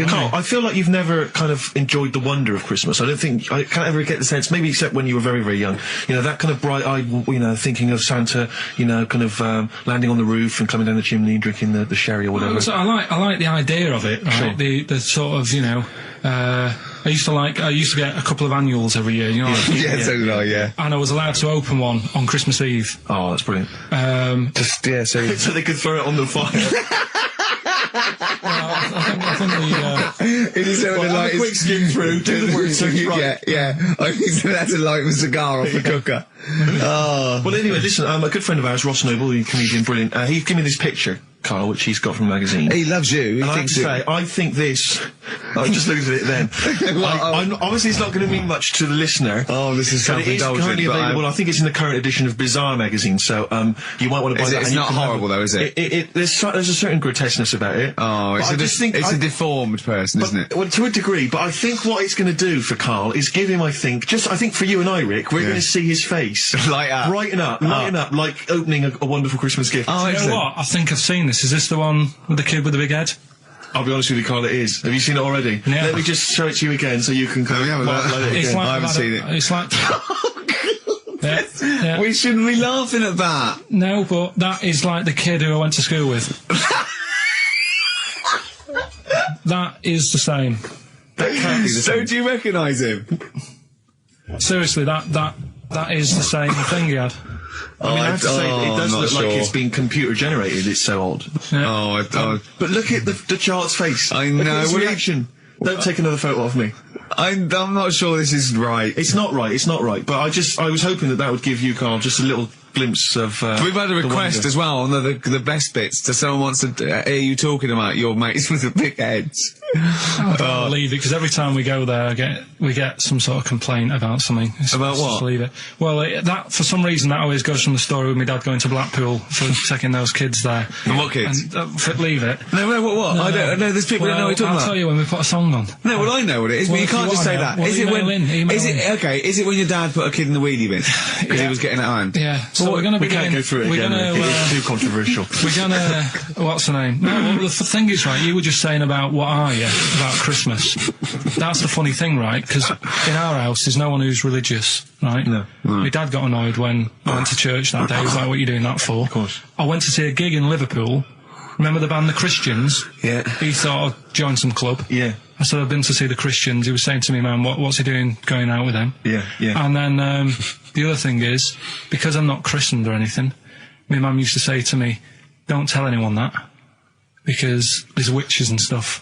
Carl, I feel like you've never kind of enjoyed the wonder of Christmas. I can't ever get the sense, maybe except when you were very, very young, that kind of bright-eyed, thinking of Santa, kind of landing on the roof and coming down the chimney and drinking the sherry or whatever. So I like the idea of it, right? Sure. The sort of, I used to get a couple of annuals every year, So did I, yeah. And I was allowed to open one on Christmas Eve. Oh, that's brilliant. So they could throw it on the fire. I think it is so a quick skim through, do the work, yeah. I think that's a light of a cigar off the cooker. Oh. Well, anyway, listen, a good friend of ours, Ross Noble, the comedian, brilliant, he gave me this picture, Carl, which he's got from a magazine. He loves you. And I have to say, I think this... I just looked at it then. Obviously, it's not going to mean much to the listener. Oh, this is self-indulgent. It is currently available. I think it's in the current edition of Bizarre magazine, so you might want to buy that. It's not horrible, though, is it? There's a certain grotesqueness about it. Oh, it's a deformed person, isn't it? Well, to a degree, but I think what it's going to do for Carl is give him, I think for you and I, Rick, we're going to see his face. Lighten up, like opening a wonderful Christmas gift. Oh, you know what? I think I've seen this. Is this the one with the kid with the big head? I'll be honest with you, Carl, it is. Have you seen it already? Yeah. Let me just show it to you again so you can kind of I haven't seen it. It's like... yeah. We shouldn't be laughing at that. No, but that is like the kid who I went to school with. That is the same. That can't be the same. So do you recognise him? Seriously, that is the same thing he had. I have to say, it does look like it's been computer generated. It's so odd. Yeah. But look at the child's face. I know. Look at his reaction. Don't take another photo of me. I'm not sure this is right. It's not right. But I was hoping that would give you, Carl, just a little glimpse of. We've had a request as well on the best bits. Someone wants to hear you talking about your mates with the big heads. I can't believe it, because every time we go there, we get some sort of complaint about something. About what? Just leave it. Well, that for some reason that always goes from the story with my dad going to Blackpool for taking those kids there. And what kids? And, leave it. No, what? I don't know. There's people that know what you're talking about. I'll tell you when we put a song on. No, well, I know what it is, but you can't just say that. Well, is it when your dad put a kid in the wheelie bin because he was getting it home? Yeah. So we're going to we can't go through it again. It's too controversial. We're going to. What's the name? No, well, the thing is, right, you were just saying about what are you about Christmas. That's the funny thing, right? Because in our house there's no one who's religious, right? No. My dad got annoyed when I went to church that day. He was like, "What are you doing that for?" Of course. I went to see a gig in Liverpool. Remember the band The Christians? Yeah. He thought I'd join some club. Yeah. I said I've been to see The Christians. He was saying to me, "Man, what's he doing going out with them?" Yeah. And then the other thing is, because I'm not christened or anything, my mum used to say to me, "Don't tell anyone that, because there's witches and stuff."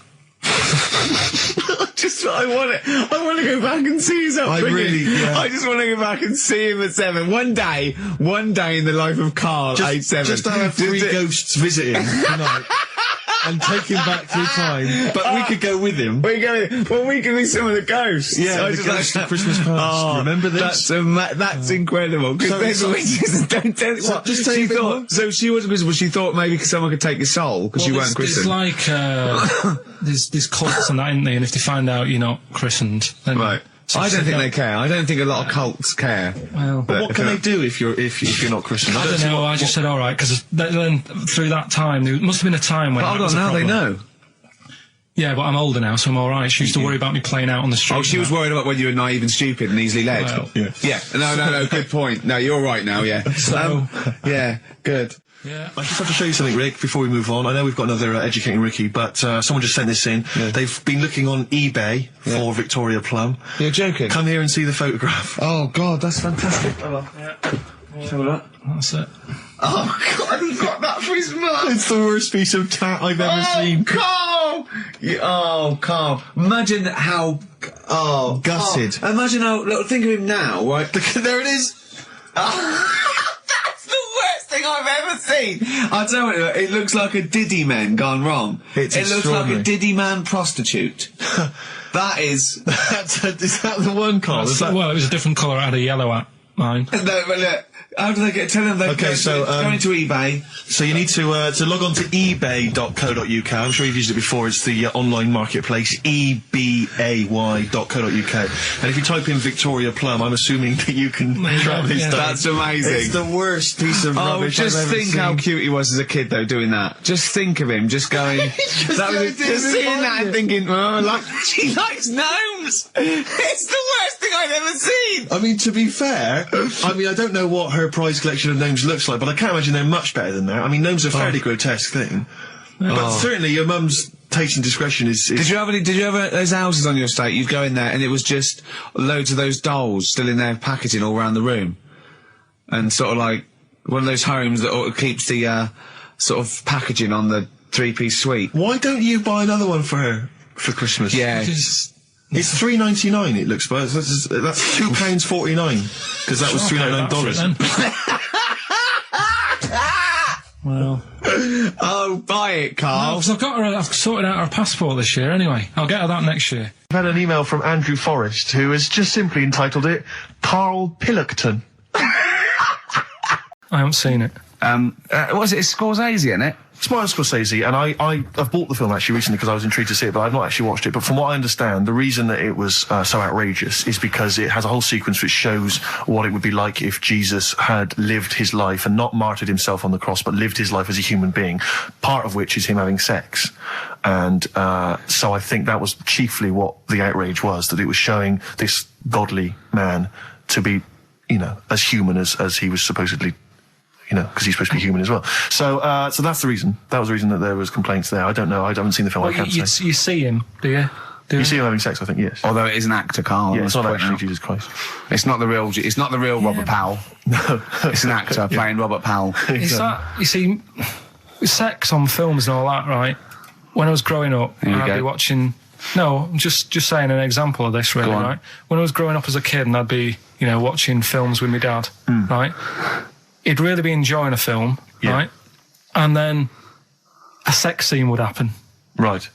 I want to go back and see his upbringing. I just want to go back and see him at 7. One day in the life of Carl, age 7. Just to have 3 ghosts visit him tonight. And take him back through time. But we could go with him. We could be some of the ghosts. Yeah, the ghosts of Christmas past. Remember this? That's incredible. Because don't tell me what. Just she thought. So she wasn't Christmas. She thought maybe someone could take your soul because you weren't christened. It's like there's cults and that, isn't there? And if they find out you're not christened, then right. I don't think they care. I don't think a lot of cults care. Well, but what can they do if you're not Christian? I don't know. I just said all right because then through that time there must have been a time when. But hold on, now they know. Yeah, but I'm older now, so I'm all right. She used to worry about me playing out on the street. Oh, she was worried about whether you were naive and stupid and easily led. Well, yeah. No. Good point. No, you're right now. Yeah. So, yeah. Good. Yeah. I just have to show you something, Rick, before we move on. I know we've got another Educating Ricky, but someone just sent this in. Yeah. They've been looking on eBay for Victoria Plum. You're joking? Come here and see the photograph. Oh, God, that's fantastic. Yeah. Let's have a look. That's it. Oh, God, he got that for his mum. It's the worst piece of tat I've ever seen. Carl! Carl. Imagine how... Oh, gutted. Carl. Imagine how... Look, think of him now, right? There it is. That's the worst thing I've ever seen. I'll tell you, it looks like a Diddy man gone wrong. It looks like a Diddy man prostitute. That is... Is that the one, Carl? Well, it was a different colour. It had a yellow at mine. No, but look... How do they get? Tell them they go into eBay. So you need to log on to ebay.co.uk. I'm sure you've used it before. It's the online marketplace, ebay.co.uk. And if you type in Victoria Plum, I'm assuming that you can track this down. That's amazing. It's the worst piece of rubbish I've ever think seen. how cute he was as a kid, though, doing that. Just think of him, just going... just seeing that and thinking, she likes gnomes! It's the worst thing I've ever seen! I mean, to be fair, I don't know what her prize collection of gnomes looks like, but I can't imagine they're much better than that. I mean, gnomes are a fairly grotesque thing. But certainly your mum's taste and discretion is... Did you ever those houses on your estate, you'd go in there and it was just loads of those dolls still in their packaging all around the room? And sort of like one of those homes that keeps the sort of packaging on the 3-piece suite. Why don't you buy another one for her for Christmas? Yeah. It's $3.99. It looks, but that's £2.49 because that was $3.99. Well, oh, buy it, Carl. No, I've sorted out her passport this year. Anyway, I'll get her that next year. I've had an email from Andrew Forrest who has just simply entitled it Karl Pilkington. I haven't seen it. What is it? It's Scorsese, isn't it? It's Martin Scorsese, and I've bought the film actually recently because I was intrigued to see it, but I've not actually watched it. But from what I understand, the reason that it was so outrageous is because it has a whole sequence which shows what it would be like if Jesus had lived his life and not martyred himself on the cross, but lived his life as a human being, part of which is him having sex. And so I think that was chiefly what the outrage was, that it was showing this godly man to be, as human as he was supposedly, because he's supposed to be human as well. So that's the reason. That was the reason that there was complaints there. I don't know. I haven't seen the film. I can't say. You see him, do you? You see him having sex, I think, yes. Although it is an actor, Carl. Yeah, it's not actually Jesus Christ. It's not the real Robert Powell. No. It's an actor playing Robert Powell. It's that, you see, sex on films and all that, right? When I was growing up, I'd be watching... No, just saying an example of this, really, right? When I was growing up as a kid and I'd be, watching films with my dad, right? He'd really be enjoying a film, right? And then a sex scene would happen. Right.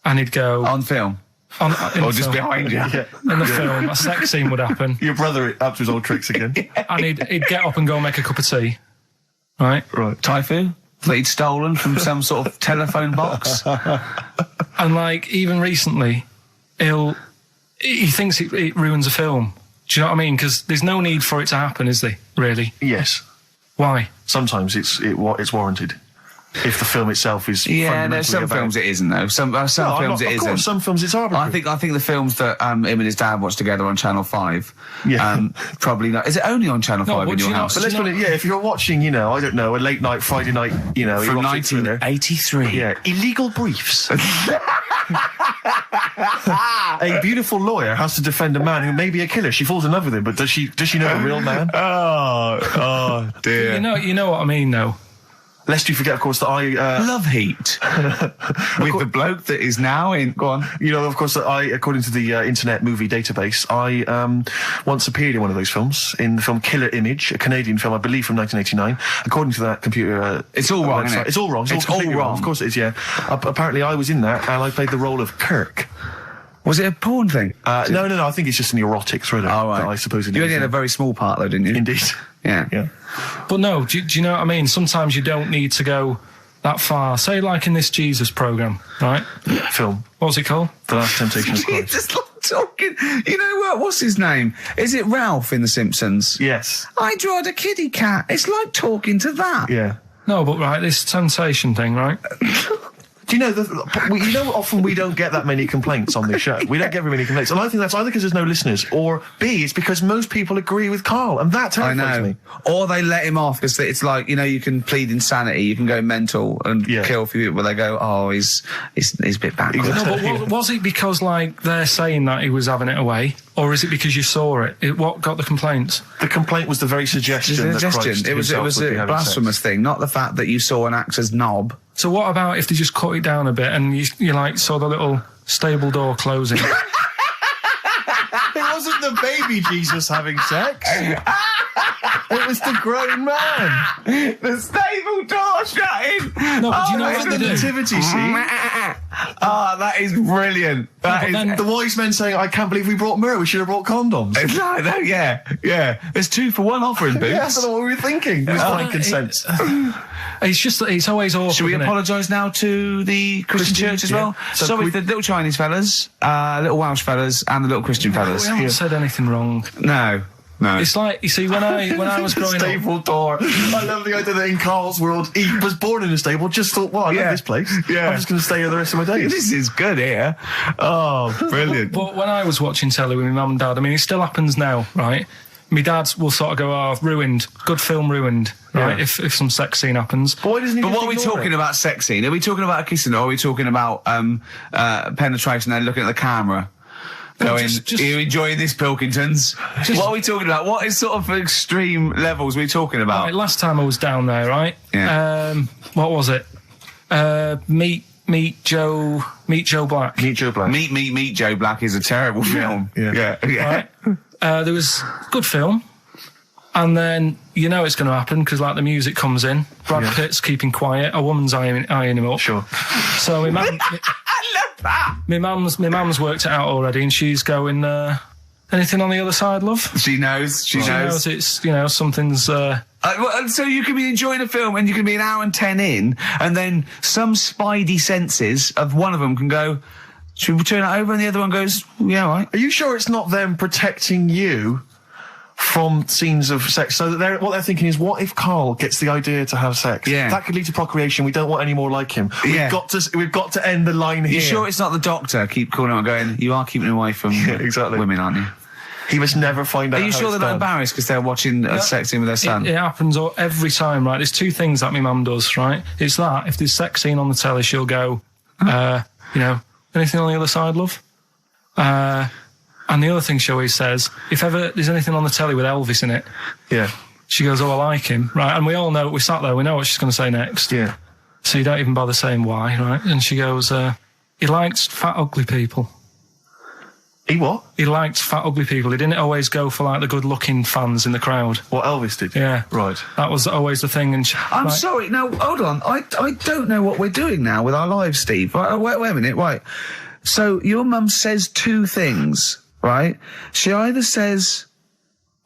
And he'd go... On film? Or just behind you? Yeah. In the film, a sex scene would happen. Your brother up to his old tricks again. And he'd get up and go make a cup of tea. Right? Right. Typhoon? That he'd stolen from some sort of telephone box? And, even recently, he thinks it ruins a film. Do you know what I mean? Because there's no need for it to happen, is there, really? Yes. Why? Sometimes it's warranted. If the film itself is some films it isn't though. Some films it isn't. Some films it's arbitrary. I think the films that him and his dad watched together on Channel 5. Probably not. Is it only on Channel 5 in your house? But let's put it. Yeah, if you're watching, I don't know, a late night Friday night, from 1983. Yeah, Illegal Briefs. A beautiful lawyer has to defend a man who may be a killer. She falls in love with him, but does she know a real man? Oh dear. You know what I mean, though. Lest you forget, of course, that I... Love Heat. With the bloke that is now in... Go on. You know, of course, that I, according to the Internet Movie Database, I once appeared in one of those films, in the film Killer Image, a Canadian film, I believe, from 1989. According to that computer... it's all wrong, isn't it? It's all wrong. It's all wrong. Of course it is, yeah. Apparently, I was in that, and I played the role of Kirk. Was it a porn thing? No, I think it's just an erotic thriller. Oh, right. I suppose it You is. only had a very small part, though, didn't you? Indeed. Yeah. But no, do you know what I mean? Sometimes you don't need to go that far. Say, like in this Jesus program, right? Film. What's it called? The Last Temptation of Christ. Just like talking. You know what? What's his name? Is it Ralph in The Simpsons? Yes. I drawed a kitty cat. It's like talking to that. Yeah. No, but right, this temptation thing, right? Do you know, often we don't get that many complaints on this show. We don't get very many complaints. And I think that's either because there's no listeners, or B, it's because most people agree with Karl. And that terrifies me. Or they let him off because it's like, you know, you can plead insanity, you can go mental and kill a few people, but they go, oh, he's a bit backwards. No, but was it because, like, they're saying that he was having it away? Or is it because you saw it? What got the complaints? The complaint was the very suggestion that Christ it was a blasphemous thing, not the fact that you saw an actor's knob. So what about if they just cut it down a bit and you like saw the little stable door closing? It wasn't the baby Jesus having sex. It was the grown man. The stable door shutting. No, but do you know what the nativity scene? Oh, that is brilliant. The wise men saying, I can't believe we brought myrrh, we should have brought condoms. It's like that, yeah. There's 2 for 1 offering, Boots. Yeah, that's not what we were thinking. With frankincense. It's just that it's always awkward. Should we apologise now to the Christian church as well? So sorry, the little Chinese fellas, little Welsh fellas, and the little Christian fellas. We haven't said anything wrong. No. It's like, you see, when I was growing stable up... door. I love the idea that in Karl's world, he was born in a stable, just thought, well, I love this place. Yeah. I'm just going to stay here the rest of my days. This is good here. Oh, brilliant. But when I was watching telly with my mum and dad, I mean, it still happens now, right? My dad will sort of go, oh, ruined. Good film ruined, right? Yeah. If some sex scene happens. But why doesn't he what are we talking about sex scene? Are we talking about a kissing, or are we talking about penetration and looking at the camera? Going, are you enjoying this, Pilkingtons? What are we talking about? What is sort of extreme levels we talking about? Right, last time I was down there, right? Yeah. What was it? Meet Joe Black. Meet Joe Black. Meet Joe Black is a terrible film. Yeah. Right? There was good film, and then you know it's going to happen because like the music comes in. Brad Pitt's keeping quiet. A woman's eyeing him up. Sure. So my mum. I love that. My mum's worked it out already, and she's going. Anything on the other side, love? She knows. She knows. It's something's. So you can be enjoying a film, and you can be an hour and 10 in, and then some spidey senses of one of them can go. Should we turn it over? And the other one goes, yeah, all right. Are you sure it's not them protecting you from scenes of sex? So that what they're thinking is, what if Karl gets the idea to have sex? Yeah. That could lead to procreation. We don't want any more like him. We've got to end the line here. You sure it's not the doctor? Keep calling out going, you are keeping away from women, aren't you? He must never find out. Are you sure they're not embarrassed because they're watching a sex scene with their son? It happens every time, right? There's 2 things that my mum does, right? It's that, if there's sex scene on the telly, she'll go, anything on the other side, love? And the other thing she always says, if ever there's anything on the telly with Elvis in it, she goes, oh, I like him, right? And we all know, we sat there, we know what she's going to say next. Yeah. So you don't even bother saying why, right? And she goes, he likes fat, ugly people. He what? He liked fat, ugly people. He didn't always go for, like, the good-looking fans in the crowd. What Elvis did? Yeah. Right. That was always the thing. And I'm sorry. Now, hold on. I don't know what we're doing now with our lives, Steve. Wait a minute. Right. So your mum says 2 things, right? She either says...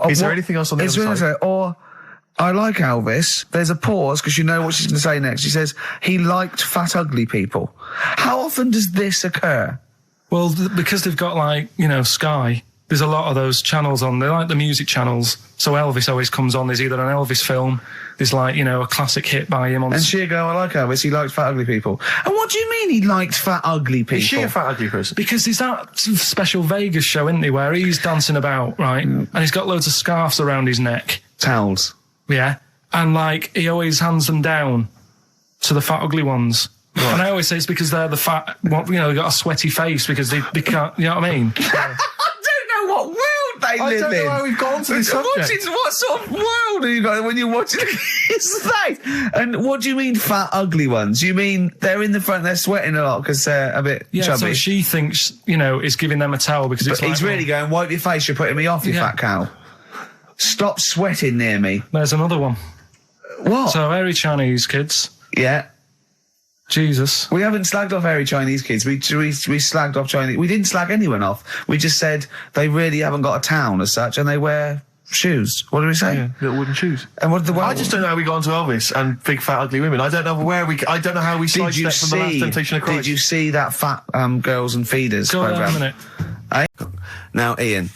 Is there anything else on the other side? Or, I like Elvis. There's a pause because you know what she's going to say next. She says, he liked fat, ugly people. How often does this occur? Well, because they've got, like, Sky, there's a lot of those channels on. They're like the music channels. So Elvis always comes on. There's either an Elvis film, there's, like, a classic hit by him on... And she'll go, I like Elvis, he liked fat, ugly people. And what do you mean he liked fat, ugly people? Is she a fat, ugly person? Because there's that special Vegas show, isn't there, where he's dancing about, right? And he's got loads of scarves around his neck. Towels. Yeah. And, like, he always hands them down to the fat, ugly ones. Right. And I always say it's because they're the fat, they've got a sweaty face because they can't, you know what I mean? I don't know what world they I live in. I don't know how we've got onto this subject. What sort of world are you got when you're watching his face? And what do you mean fat, ugly ones? You mean they're in the front, they're sweating a lot because they're a bit chubby? So she thinks, you know, is giving them a towel because it's he's really going, wipe your face, you're putting me off, you fat cow. Stop sweating near me. There's another one. What? So, hairy Chinese kids. Yeah. Jesus. We haven't slagged off hairy Chinese kids. We slagged off Chinese. We didn't slag anyone off. We just said they really haven't got a town as such, and they wear shoes. What did we say? Yeah, little wooden shoes. And what did the I just don't know how we got onto Elvis and big fat ugly women. I don't know I don't know how we sidestepped from the Last Temptation of Christ. Did you see that fat Girls and Feeders program? A minute. Now, Ian.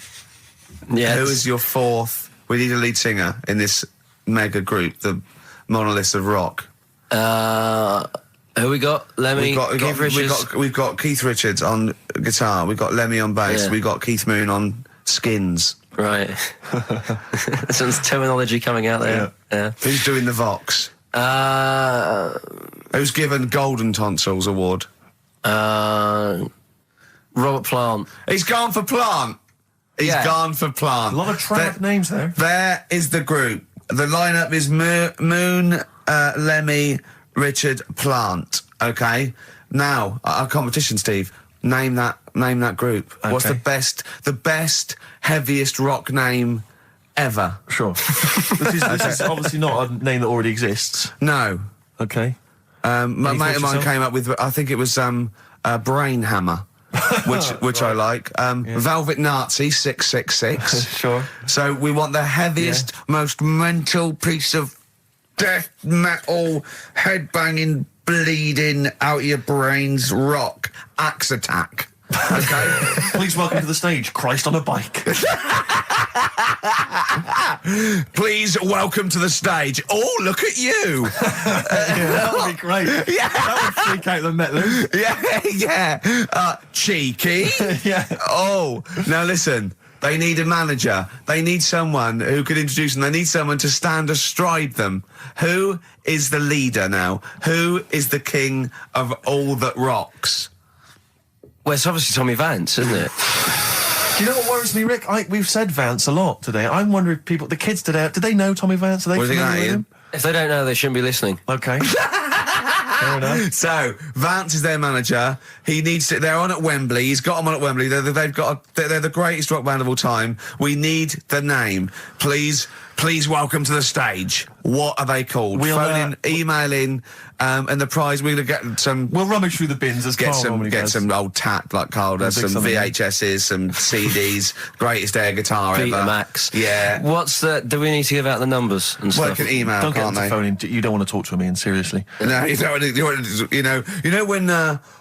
Yes. Who is your fourth? We need a lead singer in this mega group, the monoliths of rock. Who we got? Lemmy, Keith Richards. We've got Keith Richards on guitar. We've got Lemmy on bass. Yeah. We've got Keith Moon on skins. Right. Some terminology coming out there. Yeah. Who's doing the Vox? Who's given Golden Tonsils Award? Robert Plant. He's gone for Plant. He's gone for Plant. A lot of trad names there. There is the group. The lineup is Moon, Lemmy, Richard, Plant. Okay. Now our competition, Steve. Name that group. Okay. What's the best, heaviest rock name ever? Sure. This is obviously not a name that already exists. No. Okay. My mate of mine came up with. I think it was Brain Hammer. which I like. Velvet Nazi 666. Sure. So we want the heaviest, most mental piece of death metal, headbanging, bleeding out your brains rock. Axe Attack. Okay. Please welcome to the stage, Christ on a bike. Please welcome to the stage. Oh, look at you. That would be great. Yeah. That would freak out the metalers. Yeah. Cheeky. Yeah. Oh, now listen. They need a manager. They need someone who could introduce them. They need someone to stand astride them. Who is the leader now? Who is the king of all that rocks? Well, it's obviously Tommy Vance, isn't it? Do you know what worries me, Rick? We've said Vance a lot today. I'm wondering if the kids today, do they know Tommy Vance? Are they familiar with him? If they don't know, they shouldn't be listening. Okay. Fair enough. So, Vance is their manager. He needs to, they're on at Wembley. He's got them on at Wembley. They're the greatest rock band of all time. We need the name. Please welcome to the stage. What are they called? Phone in, email in, and the prize, we're going to get some... We'll rummage through the bins as Carl normally does. Get some old tat like Carl does, some VHSs, some CDs, greatest air guitar ever. Betamax. Yeah. Do we need to give out the numbers and stuff? Well, they can email, don't can't get they? Phone in. You don't want to talk to him, Ian, seriously. No, you know when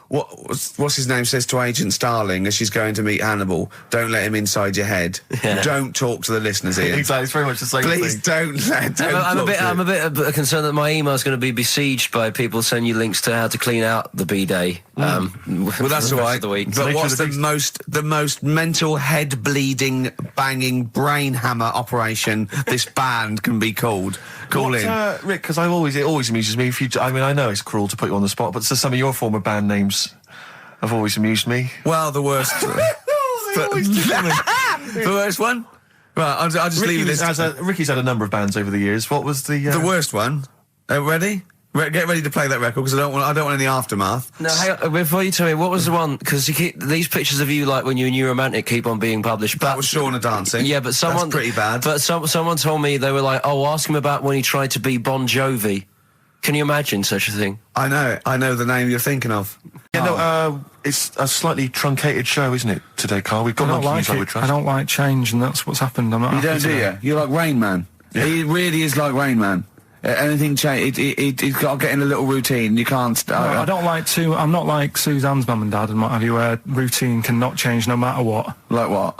what's his name says to Agent Starling as she's going to meet Hannibal, don't let him inside your head. Yeah. Don't talk to the listeners, Ian. Exactly, it's very much the same thing. Please don't I'm a bit concerned that my email is going to be besieged by people sending you links to how to clean out the bidet. Well, that's all right. But what's the most mental, head bleeding, banging, brain hammer operation this band can be called? Call in, Rick. Because it always amuses me. I know it's cruel to put you on the spot, but some of your former band names have always amused me. Well, the worst. The worst one. Right, I'll just leave this. Ricky's had a number of bands over the years. What was the worst one? Ready? Get ready to play that record because I don't want any aftermath. No, hang on, before you tell me, what was the one? Because these pictures of you, like when you're a New Romantic, keep on being published. That was Shauna dancing. Yeah, but someone... That's pretty bad. But someone told me, they were like, ask him about when he tried to be Bon Jovi. Can you imagine such a thing? I know the name you're thinking of. Yeah, no, it's a slightly truncated show, isn't it, today, Carl? We've got I don't like change, and that's what's happened. I'm not you don't, do you? You're like Rain Man. Yeah. He really is like Rain Man. Anything change, he's got to get in a little routine. You can't... I don't like to... I'm not like Suzanne's mum and dad and what have you, where routine cannot change no matter what. Like what?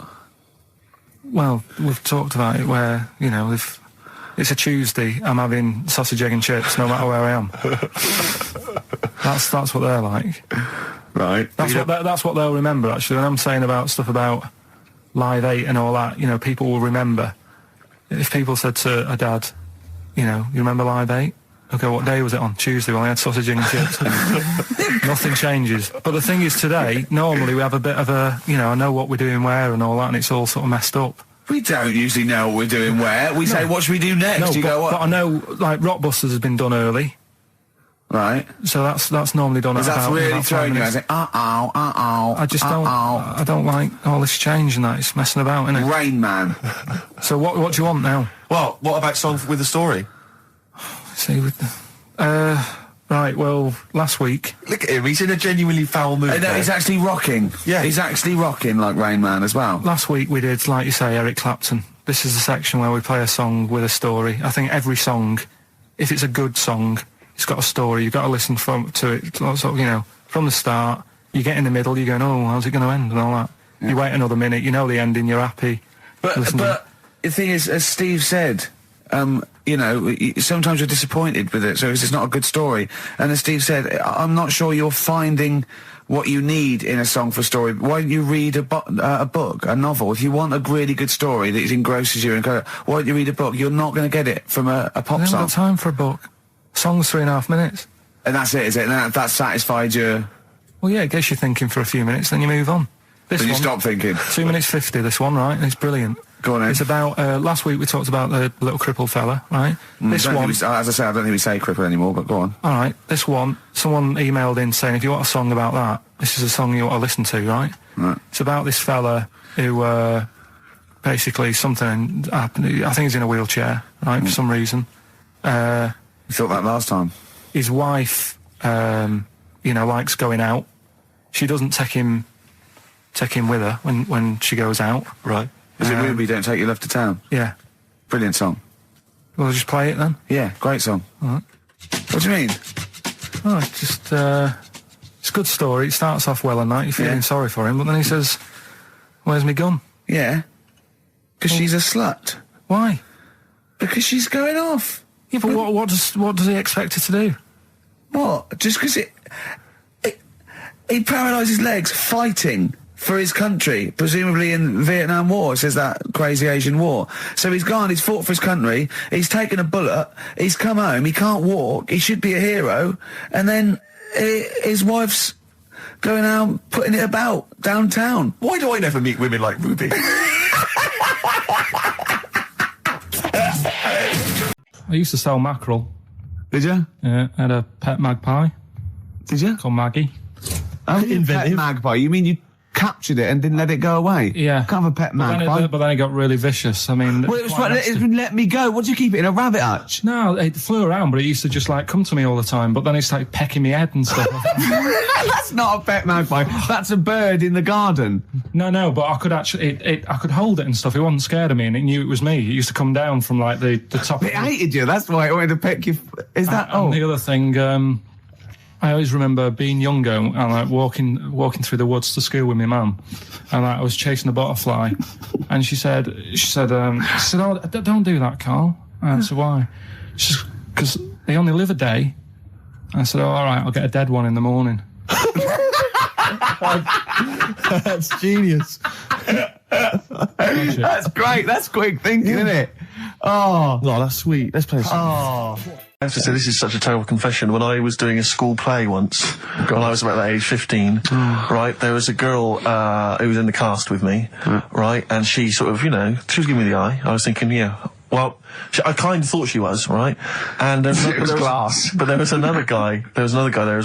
Well, we've talked about it where, you know, if it's a Tuesday, I'm having sausage, egg and chips no matter where I am. That's what they're like. Right. That's what they'll remember, actually. When I'm saying about stuff about Live 8 and all that, you know, people will remember. If people said to a dad... You know, you remember Live 8? Okay, what day was it on? Tuesday, well, I had sausage and chips. Nothing changes. But the thing is, today, normally we have a bit of a, you know, I know what we're doing where and all that, and it's all sort of messed up. We don't usually know what we're doing where. We say, what should we do next? No, You go, what? but I know, like, Rockbusters has been done early. Right. So that's normally done at about 5 minutes. That's really throwing you. I say, I just I don't like all this change and that. It's messing about, isn't it? Rain Man. So what do you want now? Well, what about song with a story? See, with the... right, well, last week... Look at him, he's in a genuinely foul mood. No, he's actually rocking. Yeah. He's actually rocking like Rain Man as well. Last week we did, like you say, Eric Clapton. This is the section where we play a song with a story. I think every song, if it's a good song, it's got a story. You've got to listen to it, sort of, you know, from the start. You get in the middle, you're going, oh, how's it going to end and all that. Yeah. You wait another minute, you know the ending, you're happy. But the thing is, as Steve said, you know, sometimes you're disappointed with it, so it's not a good story. And as Steve said, I'm not sure you're finding what you need in a song for story. Why don't you read a book, a novel? If you want a really good story that engrosses you, why don't you read a book? You're not going to get it from a pop song. I haven't got time for a book. Song's 3.5 minutes. And that's it, is it? And that satisfied you? Well, yeah, it gets you thinking for a few minutes, then you move on. Then you stop thinking. 2 minutes 50, this one, right? It's brilliant. Go on, Ed. It's about, last week we talked about the little crippled fella, right? This one... as I say, I don't think we say cripple anymore, but go on. Alright, this one, someone emailed in saying, if you want a song about that, this is a song you ought to listen to, right? Right. It's about this fella who, basically something happened. I think he's in a wheelchair, right, for some reason. You thought that last time? His wife, you know, likes going out. She doesn't take him with her when she goes out. Right. Is it Ruby, Don't Take Your Love to Town? Yeah. Brilliant song. Well, just play it then? Yeah, great song. All right. What do you mean? Oh, just, it's a good story. It starts off well and that. You're feeling sorry for him, but then he says, where's my gun? Yeah. Because she's a slut. Why? Because she's going off. Yeah, but what does he expect her to do? What? Just because he paralysed his legs fighting for his country, presumably in the Vietnam War, it says that crazy Asian war. So he's gone, he's fought for his country, he's taken a bullet, he's come home, he can't walk, he should be a hero, and then his wife's going out putting it about downtown. Why do I never meet women like Ruby? I used to sell mackerel. Did you? Yeah, I had a pet magpie. Did you? Called Maggie. Oh, pet magpie? You mean you captured it and didn't let it go away? Yeah. Can't have a pet magpie. But then it got really vicious. I mean... Well, it was right, let me go. What do you keep it in, a rabbit hutch? No, it flew around, but it used to just, like, come to me all the time, but then it started pecking me head and stuff. That's not a pet magpie. That's a bird in the garden. No, but I could actually... I could hold it and stuff. It wasn't scared of me, and it knew it was me. It used to come down from, like, the top... It hated you. That's why it wanted to peck you. Is that... And the other thing... I always remember being younger and like walking through the woods to school with my mum, and like, I was chasing a butterfly, and she said, "Oh, don't do that, Carl." And I said, "Why?" She said, "Because they only live a day." And I said, "Oh, all right, I'll get a dead one in the morning." That's genius. That's great. That's quick thinking, isn't it? Oh, that's sweet. Let's play some. Oh. I have to say, this is such a terrible confession. When I was doing a school play once, when I was about that age, 15, right, there was a girl who was in the cast with me, right, and she sort of, you know, she was giving me the eye. I was thinking, yeah, well, I kind of thought she was, right, and there was glass. But there was another guy there as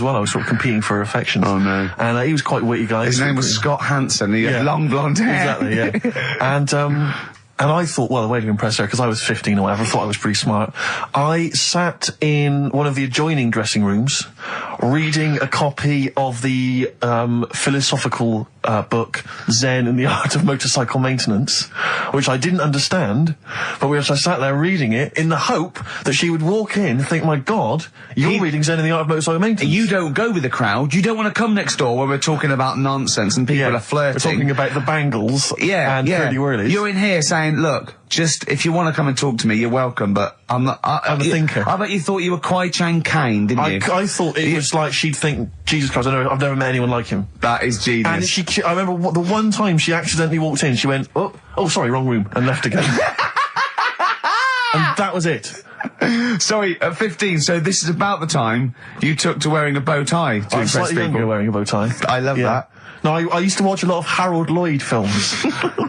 well. I was sort of competing for her affections. Oh no! And he was quite a witty guy. His name was Scott Hansen. He had long blonde hair. Exactly, yeah. And I thought, well, the way to impress her, because I was 15 or whatever, I thought I was pretty smart. I sat in one of the adjoining dressing rooms reading a copy of the philosophical book Zen and the Art of Motorcycle Maintenance, which I didn't understand, but which I sat there reading it in the hope that she would walk in and think, my God, you're reading Zen and the Art of Motorcycle Maintenance. You don't go with the crowd. You don't want to come next door where we're talking about nonsense and people are flirting. We're talking about the bangles and curly whirlies. You're in here saying, look, just, if you want to come and talk to me, you're welcome, but I'm not... I'm a thinker. I bet you thought you were Kwai Chang Caine, didn't you? I thought it was like she'd think, Jesus Christ, I've never met anyone like him. That is genius. And I remember the one time she accidentally walked in, she went, oh, sorry, wrong room, and left again. And that was it. Sorry, at 15, so this is about the time you took to wearing a bow tie to impress slightly people. younger wearing a bow tie. I love that. No, I used to watch a lot of Harold Lloyd films,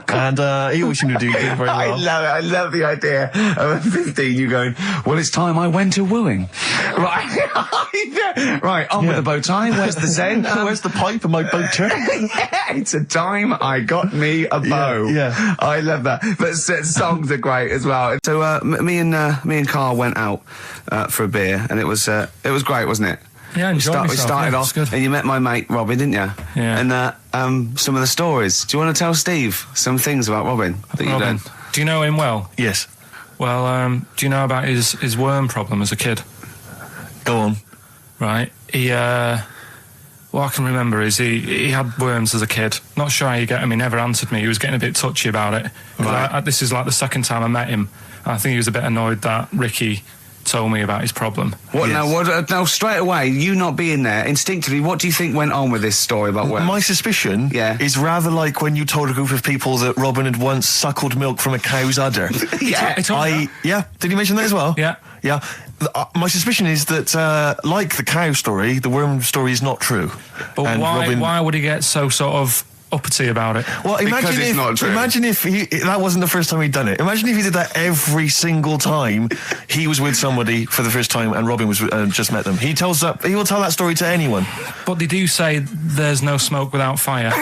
and he always seemed to do very well. I love it. I love the idea of a 15 you going, well, it's time I went to wooing. Right. Right, on with the bow tie. Where's the zen? Where's the pipe and my bow tie? Yeah, it's a time I got me a bow. Yeah. I love that. But songs are great as well. So me and Karl went out for a beer, and it was great, wasn't it? Yeah, we started off, good. and you met my mate Robin, didn't you? Yeah. And some of the stories. Do you want to tell Steve some things about Robin that you've done? Do you know him well? Yes. Well, do you know about his worm problem as a kid? Go on. Right. What I can remember is he had worms as a kid. Not sure how you get him. He never answered me. He was getting a bit touchy about it. Right. This is like the second time I met him. I think he was a bit annoyed that Ricky told me about his problem. What now? Straight away, you not being there, instinctively, what do you think went on with this story about worms? My suspicion is rather like when you told a group of people that Robin had once suckled milk from a cow's udder. Did he mention that as well? Yeah. My suspicion is that, like the cow story, the worm story is not true. But why would he get so sort of uppity about it? Well, imagine if that wasn't the first time he'd done it. Imagine if he did that every single time he was with somebody for the first time and Robin was just met them. He will tell that story to anyone. But they do say there's no smoke without fire.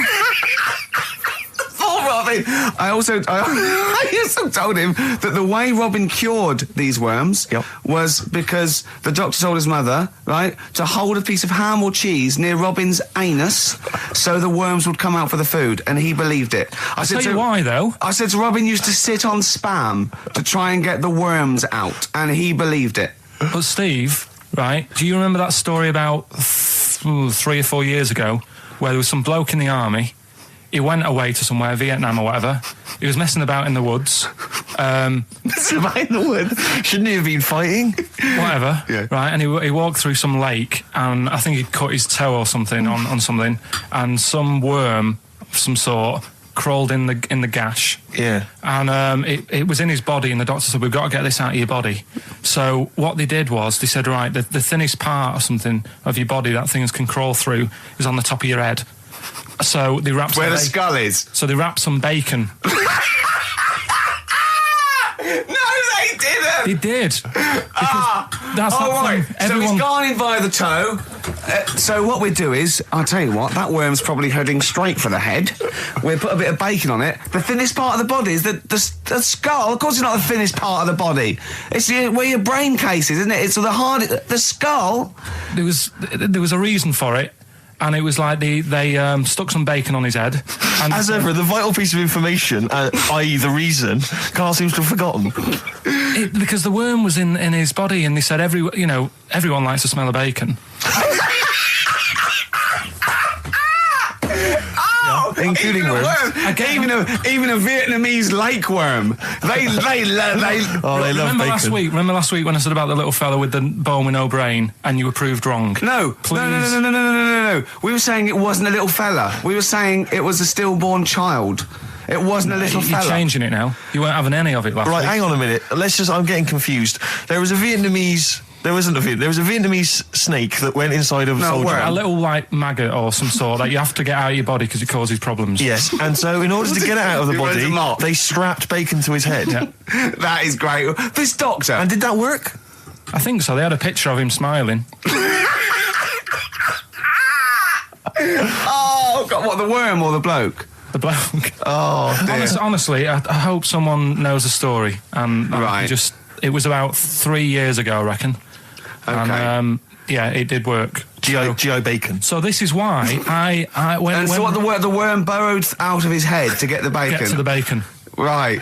Robin. I also told him that the way Robin cured these worms was because the doctor told his mother, right, to hold a piece of ham or cheese near Robin's anus so the worms would come out for the food, and he believed it. I said to why, though? I said to Robin used to sit on spam to try and get the worms out, and he believed it. But Steve, right, do you remember that story about 3 or 4 years ago where there was some bloke in the army? He went away to somewhere, Vietnam or whatever. He was messing about in the woods. Messing about in the woods? Shouldn't he have been fighting? Whatever. Yeah. Right, and he walked through some lake, and I think he'd cut his toe or something on something, and some worm of some sort crawled in the gash. Yeah. And it was in his body, and the doctor said, we've got to get this out of your body. So what they did was, they said, right, the thinnest part or something of your body that things can crawl through is on the top of your head. So they wrapped where the skull is. So they wrapped some bacon. No, they didn't. They did. That's right. Everyone... So he's gone in via the toe. So what we do is, I'll tell you what, that worm's probably heading straight for the head. We'll put a bit of bacon on it. The thinnest part of the body is the skull. Of course, it's not the thinnest part of the body. It's where your brain case is, isn't it? It's the skull. There was a reason for it. And it was like they stuck some bacon on his head. And as ever, the vital piece of information, i.e. the reason, Karl seems to have forgotten. Because the worm was in his body, and they said everyone likes the smell of bacon. Including worms. Even a Vietnamese lake worm. They love bacon. Remember last week when I said about the little fella with the bone with no brain, and you were proved wrong? No. We were saying it wasn't a little fella. We were saying it was a stillborn child. It wasn't a little fella. You're changing it now. You weren't having any of it last week. Right, hang on a minute. I'm getting confused. There was a Vietnamese snake that went inside of a soldier. A little, like, maggot or some sort that you have to get out of your body because it causes problems. Yes, and so in order to get it out of the body, they strapped bacon to his head. Yeah. That is great. This doctor. And did that work? I think so. They had a picture of him smiling. Oh, God, what, the worm or the bloke? The bloke. Oh, dear. Honestly, I hope someone knows the story. And it was about 3 years ago, I reckon. Okay. And, it did work. G.I. Bacon. So this is why the worm burrowed out of his head to get the bacon? Get to the bacon. Right.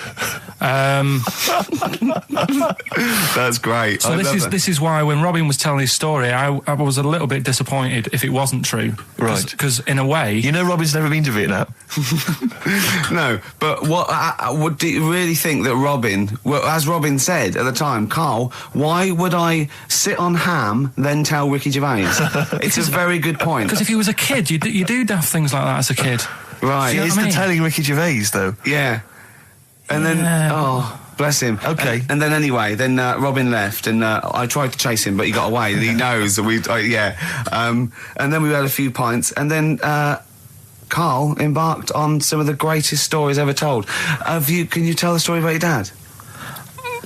That's great. So this is why when Robin was telling his story, I was a little bit disappointed if it wasn't true. Right. Because in a way... You know Robin's never been to Vietnam. No, but what do you really think that Robin... Well, as Robin said at the time, Karl, why would I sit on ham, then tell Ricky Gervais? It's a very good point. Because if he was a kid, you do daft things like that as a kid. Right. He is telling Ricky Gervais, though. Yeah. And then, bless him. Okay. And then anyway, Robin left, and I tried to chase him, but he got away. He knows that and then we had a few pints, and then Karl embarked on some of the greatest stories ever told. Can you tell the story about your dad?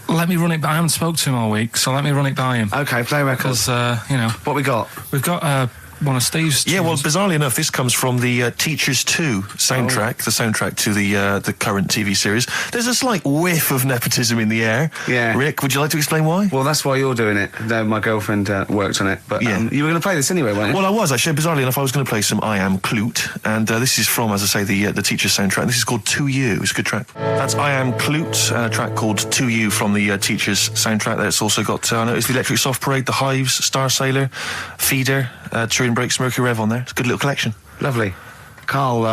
Let me run it by. I haven't spoke to him all week, so let me run it by him. Okay, play record. Because, you know... What we got? We've got, one of Steve's... Yeah, well, bizarrely enough, this comes from the Teachers 2 soundtrack, the soundtrack to the current TV series. There's a slight whiff of nepotism in the air. Yeah. Rick, would you like to explain why? Well, that's why you're doing it. No, my girlfriend worked on it, but you were going to play this anyway, weren't you? Well, I was, actually. Bizarrely enough, I was going to play some I Am Clute, and this is from, as I say, the Teachers soundtrack. This is called To You. It's a good track. That's I Am Clute, a track called To You from the Teachers soundtrack. That's also got, I noticed, the Electric Soft Parade, the Hives, Star Sailor, Feeder, Turin Breaks, Mercury Rev on there. It's a good little collection. Lovely. Karl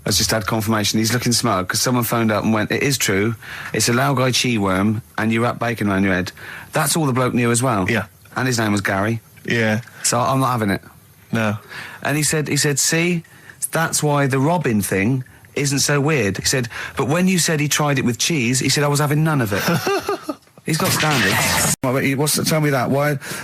has just had confirmation. He's looking smug because someone phoned up and went, it is true, it's a Laogai chi worm and you wrap bacon around your head. That's all the bloke knew as well. Yeah. And his name was Gary. Yeah. So I'm not having it. No. And he said, see, that's why the Robin thing isn't so weird. He said, but when you said he tried it with cheese, he said I was having none of it. He's got standards. Tell me that.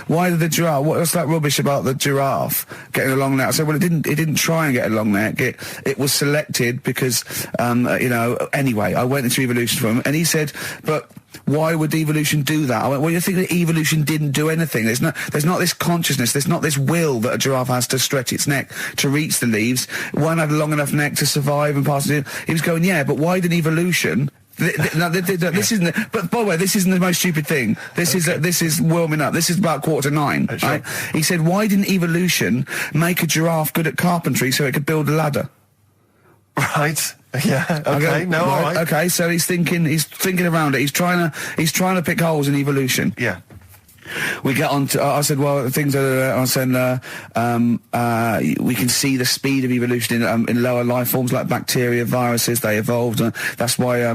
Why did the giraffe? What's that rubbish about the giraffe getting a long neck? I said, well, it didn't try and get a long neck. It was selected because, anyway, I went into evolution for him, and he said, but why would evolution do that? I went, well, you think that evolution didn't do anything? There's not this consciousness, there's not this will that a giraffe has to stretch its neck to reach the leaves. One had a long enough neck to survive and pass it. He was going, yeah, but why did evolution? This isn't. But by the way, this isn't the most stupid thing. This is warming up. This is about 8:45. Right? He said, "Why didn't evolution make a giraffe good at carpentry so it could build a ladder?" Right. Yeah. Okay. No. All right. Okay. So he's thinking around it. He's trying to pick holes in evolution. Yeah. We get on to, I said, well, things are, I said, we can see the speed of evolution in lower life forms like bacteria, viruses, they evolved. That's why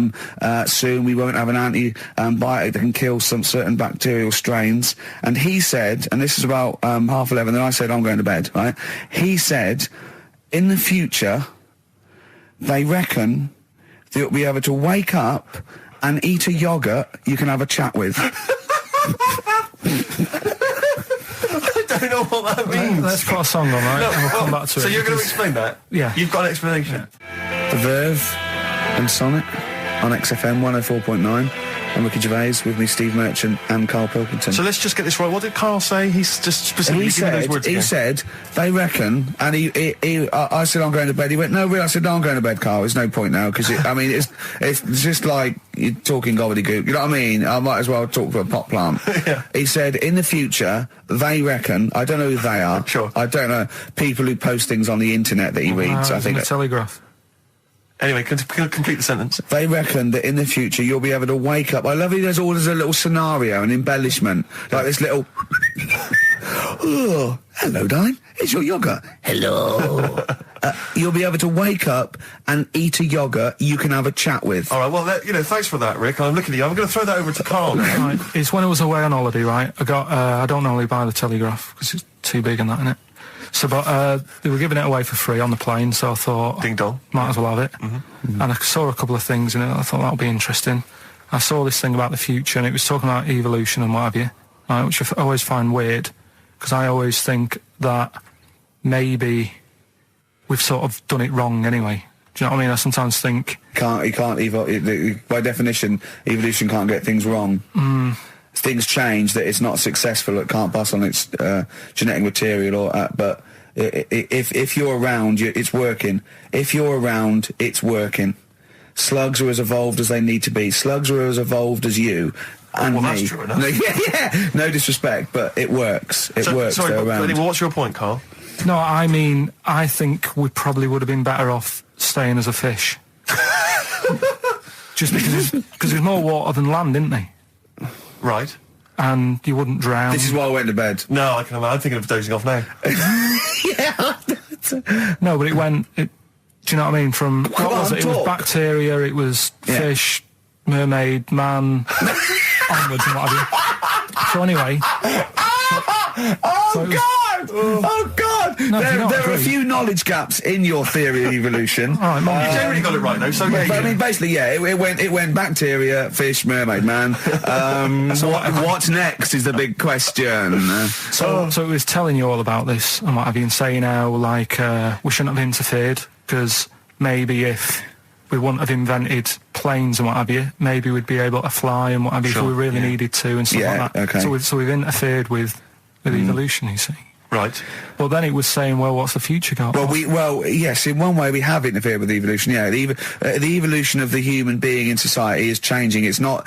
soon we won't have an antibiotic that can kill some certain bacterial strains. And he said, and this is about 11:30, and I said, I'm going to bed, right? He said, in the future, they reckon that you'll be able to wake up and eat a yogurt you can have a chat with. I don't know what that means. Let's put a song on, right? And we'll come back to it. So you're going to explain that? Yeah. You've got an explanation? Yeah. The Verve and Sonnet on XFM 104.9. I'm Ricky Gervais, with me Steve Merchant and Karl Pilkington. So let's just get this right. What did Karl say? He's just specifically giving those words again. He said, they reckon, and I said, I'm going to bed. He went, no, really? I said, no, I'm going to bed, Karl. There's no point now, because, it's just like you're talking gobbledygook. You know what I mean? I might as well talk to a pot plant. Yeah. He said, in the future, they reckon, I don't know who they are. Sure. I don't know, people who post things on the internet that he reads. I think the Telegraph. Anyway, complete the sentence. They reckon that in the future you'll be able to wake up. I love it. There's a little scenario, an embellishment, like this little. Oh, hello, darling. It's your yogurt. Hello. You'll be able to wake up and eat a yogurt you can have a chat with. All right. Well, thanks for that, Rick. I'm looking at you. I'm going to throw that over to Karl now. Right. It's when I was away on holiday, right? I got. I don't normally buy the Telegraph because it's too big and that, innit? So, but they were giving it away for free on the plane, so I thought, ding dong, might as well have it. Mm-hmm. And I saw a couple of things in it. I thought that'll be interesting. I saw this thing about the future, and it was talking about evolution and what have you, right, which I always find weird, because I always think that maybe we've sort of done it wrong anyway. Do you know what I mean? I sometimes think by definition, evolution can't get things wrong. Things change, that it's not successful, it can't pass on its genetic material, but if you're around, it's working. If you're around, it's working. Slugs are as evolved as they need to be. Slugs are as evolved as you and me. That's true enough. Yeah, no disrespect, but it works. It works. Sorry, they're around. What's your point, Karl? No, I mean, I think we probably would have been better off staying as a fish. Just because there's more water than land, isn't there? Right. And you wouldn't drown. This is why I went to bed. No, I can imagine. I'm thinking of dozing off now. Yeah. No, but it went... do you know what I mean? From... What was it? It was bacteria, it was fish, mermaid, man, onwards and what have you. So anyway... Oh, God! there are a few knowledge gaps in your theory of evolution. You generally got it right though. So I mean, basically, it went bacteria, fish, mermaid, man. What's next is the big question. So it was telling you all about this and what have you, and saying how like we shouldn't have interfered because maybe if we wouldn't have invented planes and what have you, maybe we'd be able to fly and what have you if we really needed to and stuff like that. Okay. So we've interfered with evolution, you see. Right. Well, then it was saying, well, what's the future got? Well, yes, in one way we have interfered with evolution. Yeah, the evolution of the human being in society is changing. It's no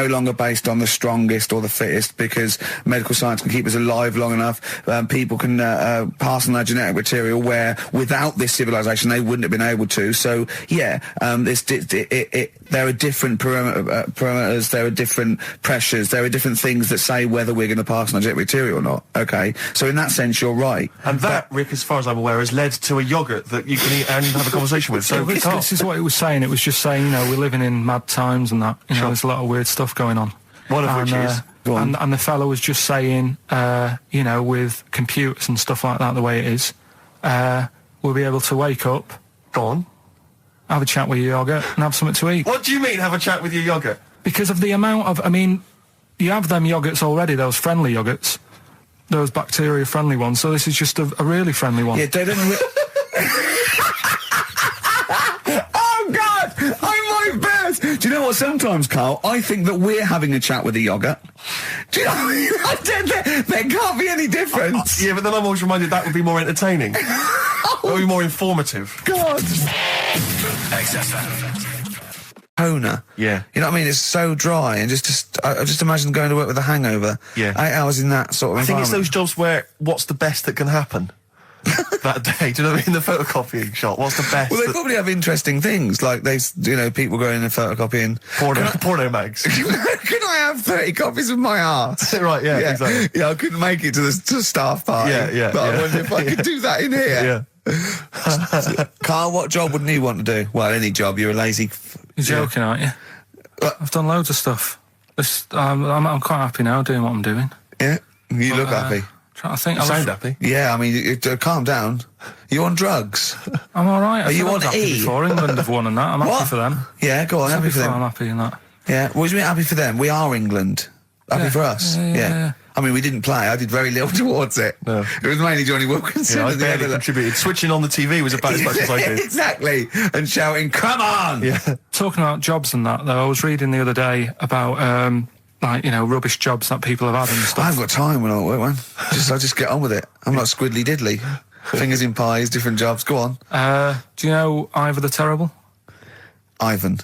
longer based on the strongest or the fittest because medical science can keep us alive long enough. People can pass on their genetic material where without this civilization they wouldn't have been able to. So yeah, there are different parameters, there are different pressures, there are different things that say whether we're going to pass on our genetic material or not. Okay, so in that sense you're right. And that, Rick, as far as I'm aware, has led to a yoghurt that you can eat and have a conversation with. So this is what it was saying. It was just saying, you know, we're living in mad times and that. You know, there's a lot of weird stuff going on. One of which is... And the fellow was just saying, you know, with computers and stuff like that, the way it is, we'll be able to wake up... Go on. Have a chat with your yoghurt and have something to eat. What do you mean, have a chat with your yoghurt? Because of the amount of... I mean, you have them yoghurts already, those friendly yoghurts. Those bacteria-friendly ones, so this is just a really friendly one. Yeah, they don't... Oh, God! I'm my best! Do you know what, sometimes, Carl, I think that we're having a chat with a yoghurt. Do you know there can't be any difference. Yeah, but then I'm always reminded that would be more entertaining. That would be more informative. God! XFM. Toner. Yeah. You know what I mean? It's so dry, and I just imagine going to work with a hangover. Yeah. 8 hours in that sort of I think it's environment. those jobs where what's the best that can happen that day? Do you know what I mean? The photocopying shop. What's the best? Well, they probably have interesting things, like people going and photocopying porno mags. Can I have 30 copies of my arse? Right, yeah, exactly. Yeah, I couldn't make it to the staff party. Yeah. But I wonder if I could do that in here. Yeah. Carl, what job wouldn't you want to do? Well, any job. You're a lazy... You're joking, aren't you? I've done loads of stuff. I'm quite happy now doing what I'm doing. Yeah? You look happy. Trying to think. You sound happy. Yeah, I mean, calm down. You on drugs? I'm all right. Are you on E? Before England have won and that. I'm happy for them. Yeah, go on, happy for them. I'm happy in that. Yeah, what do you mean happy for them? We are England. Happy for us. Yeah. I mean, we didn't play. I did very little towards it. No. It was mainly Johnny Wilkinson. Yeah, I barely contributed. Switching on the TV was about as much as I did. Exactly. And shouting, come on! Yeah. Talking about jobs and that, though, I was reading the other day about, rubbish jobs that people have had and stuff. I haven't got time when I'm at work, man. I just get on with it. I'm like Squiddly Diddly. Fingers in pies, different jobs. Go on. Do you know Ivor the Terrible? Ivan.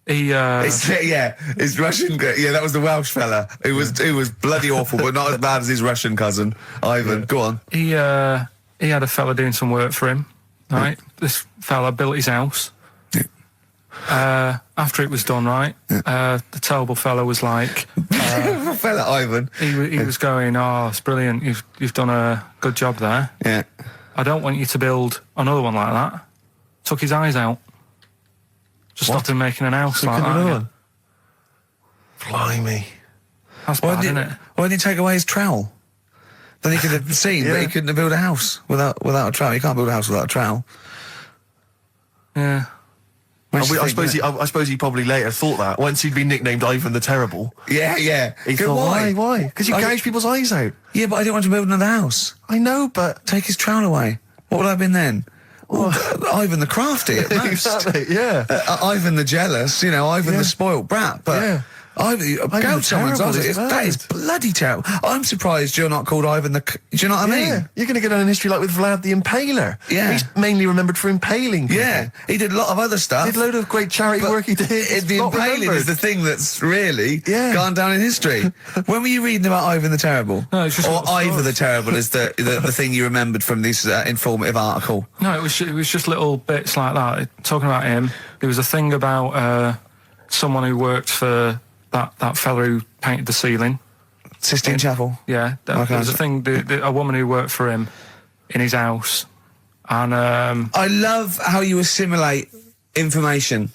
His Russian. Yeah, that was the Welsh fella. It was bloody awful, but not as bad as his Russian cousin, Ivan. Yeah. Go on. He had a fella doing some work for him. Right, this fella built his house. Yeah. After it was done, right, the terrible fella was like, fella Ivan. He was going, oh, it's brilliant. You've done a good job there. Yeah. I don't want you to build another one like that. Took his eyes out. Just stopped him making an house like that. One. Blimey. That's bad, isn't it? Why didn't he take away his trowel? Then he could have seen that he couldn't have built a house without a trowel. You can't build a house without a trowel. Yeah. I suppose he probably later thought that once he'd been nicknamed Ivan the Terrible. Yeah. He thought, why? Because you gouge people's eyes out. Yeah, but I didn't want to build another house. I know, but take his trowel away. What would I have been then? Ivan the crafty at most. Exactly, yeah. Ivan the jealous, Ivan the spoilt brat. But gouge someone's eyes. That is bloody terrible. I'm surprised you're not called Ivan the... Do you know what I mean? You're going to get on in history like with Vlad the Impaler. Yeah. He's mainly remembered for impaling people. Yeah. He did a lot of other stuff. He did a load of great charity work he did. The impaling is the thing that's really gone down in history. When were you reading about Ivan the Terrible? No, it's just... Or Ivor the Terrible is the thing you remembered from this informative article? No, it was just little bits like that. Talking about him, there was a thing about someone who worked for that fella who painted the ceiling. Sistine Chapel? Yeah. There was a thing, a woman who worked for him in his house. And I love how you assimilate information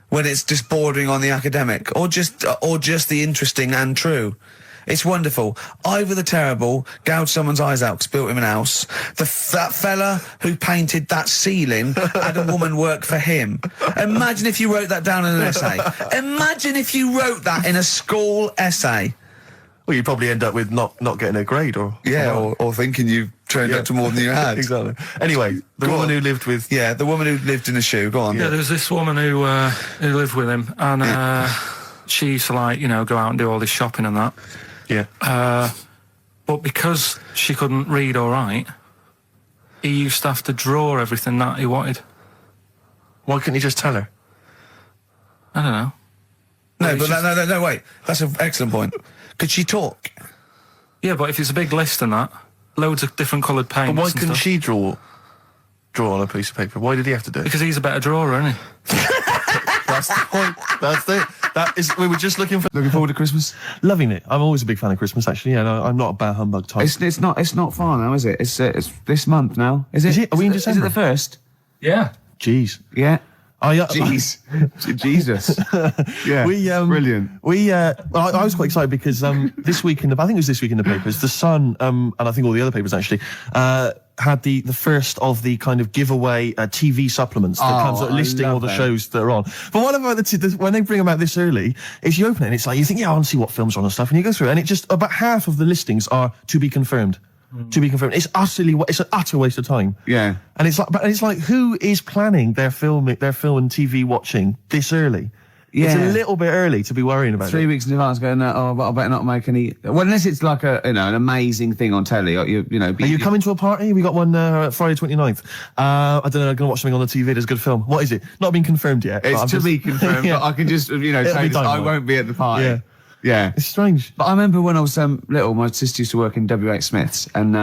when it's just bordering on the academic, or just the interesting and true. It's wonderful. Ivor the Terrible gouged someone's eyes out, built him an house. That fella who painted that ceiling had a woman work for him. Imagine if you wrote that down in an essay. Imagine if you wrote that in a school essay. Well, you'd probably end up with not getting a grade or thinking you turned up to more than you had. Exactly. Anyway, the woman who lived with... Yeah, the woman who lived in a shoe. Go on. Yeah, there was this woman who lived with him, and she used to, like, you know, go out and do all this shopping and that. Yeah. But because she couldn't read or write, he used to have to draw everything that he wanted. Why couldn't you just tell her? I don't know. No, wait. That's an excellent point. Could she talk? Yeah, but if it's a big list and that, loads of different coloured paints. But why couldn't she draw on a piece of paper? Why did he have to do it? Because he's a better drawer, isn't he? That's the point. That's it. That is. We were just looking forward to Christmas. Loving it. I'm always a big fan of Christmas. Actually, yeah. No, I'm not a bah humbug type. It's not far now, is it? It's this month now. Is it? Are we in December? Is it the 1st? Yeah. Jeez. Yeah. Oh, yeah. Jeez. Jesus. Yeah. Brilliant. I was quite excited because this week I think it was this week in the papers, The Sun, and I think all the other papers actually, had the first of the kind of giveaway TV supplements that comes out listing all the shows that are on. But what about when they bring them out this early, is you open it and it's like, you think, yeah, I want to see what films are on and stuff, and you go through it, and it just, about half of the listings are to be confirmed. To be confirmed. It's an utter waste of time. Yeah. And it's like, who is planning their film and TV watching this early? Yeah. It's a little bit early to be worrying about 3 weeks in advance going, but I better not make any... Well, unless it's like an amazing thing on telly. Or you know... Are you coming to a party? We got one Friday 29th. I don't know, I'm going to watch something on the TV. There's a good film. What is it? Not been confirmed yet. It's to be confirmed, but I can just, say this, I won't be at the party. Yeah. Yeah. It's strange. But I remember when I was little, my sister used to work in W.H. Smith's, and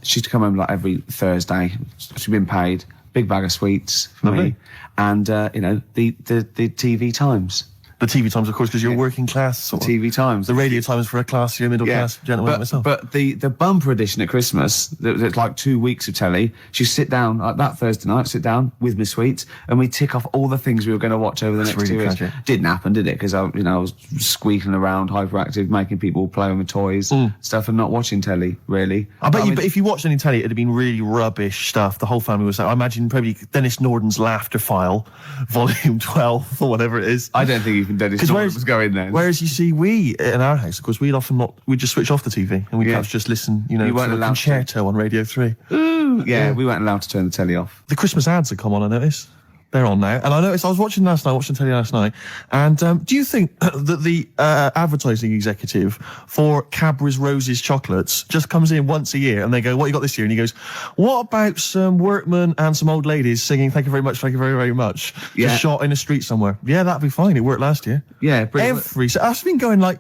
she used to come home like every Thursday. She'd been paid, big bag of sweets for me, and the TV Times. The TV Times, of course, because you're working class. TV Times. The radio Times for a classier, middle class gentleman like myself. But the bumper edition at Christmas, that's like 2 weeks of telly, she'd sit down, like that Thursday night, sit down with Miss Sweets, and we'd tick off all the things we were going to watch over the next 2 weeks. Didn't happen, did it? Because I was squeaking around, hyperactive, making people play with toys, stuff, and not watching telly, really. I bet but if you watched any telly, it'd have been really rubbish stuff. The whole family was like, I imagine probably Dennis Norden's Laughter File, Volume 12, or whatever it is. I don't think even Dennis Norden was going there. Whereas you see, in our house, of course, we'd just switch off the TV and we'd perhaps just listen, to a concerto on Radio 3. Ooh, yeah, we weren't allowed to turn the telly off. The Christmas ads have come on, I noticed. They're on now. And I noticed, I was watching telly last night, and do you think that the advertising executive for Cadbury's Roses chocolates just comes in once a year and they go, what you got this year? And he goes, what about some workmen and some old ladies singing thank you very much, thank you very, very much? Yeah. Just shot in a street somewhere. Yeah, that'd be fine. It worked last year. Yeah, brilliant. That's been going like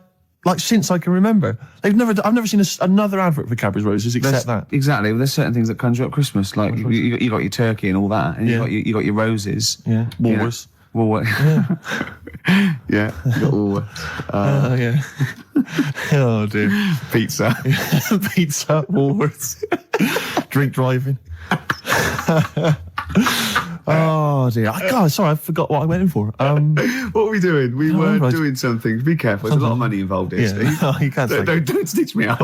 since I can remember. I've never seen another advert for Cadbury's Roses except that. Exactly. Well, there's certain things that conjure up Christmas, like you got your turkey and all that, and you got your roses. Yeah. Woolworths. Woolworths. Yeah. You got Woolworths. Yeah. Oh dear. Pizza. Pizza. Woolworths. Drink driving. Oh dear! God, sorry, I forgot what I went in for. What were we doing? We were doing something. Be careful. There's a lot of money involved here, Steve. Oh, you can't say. Don't stitch me up.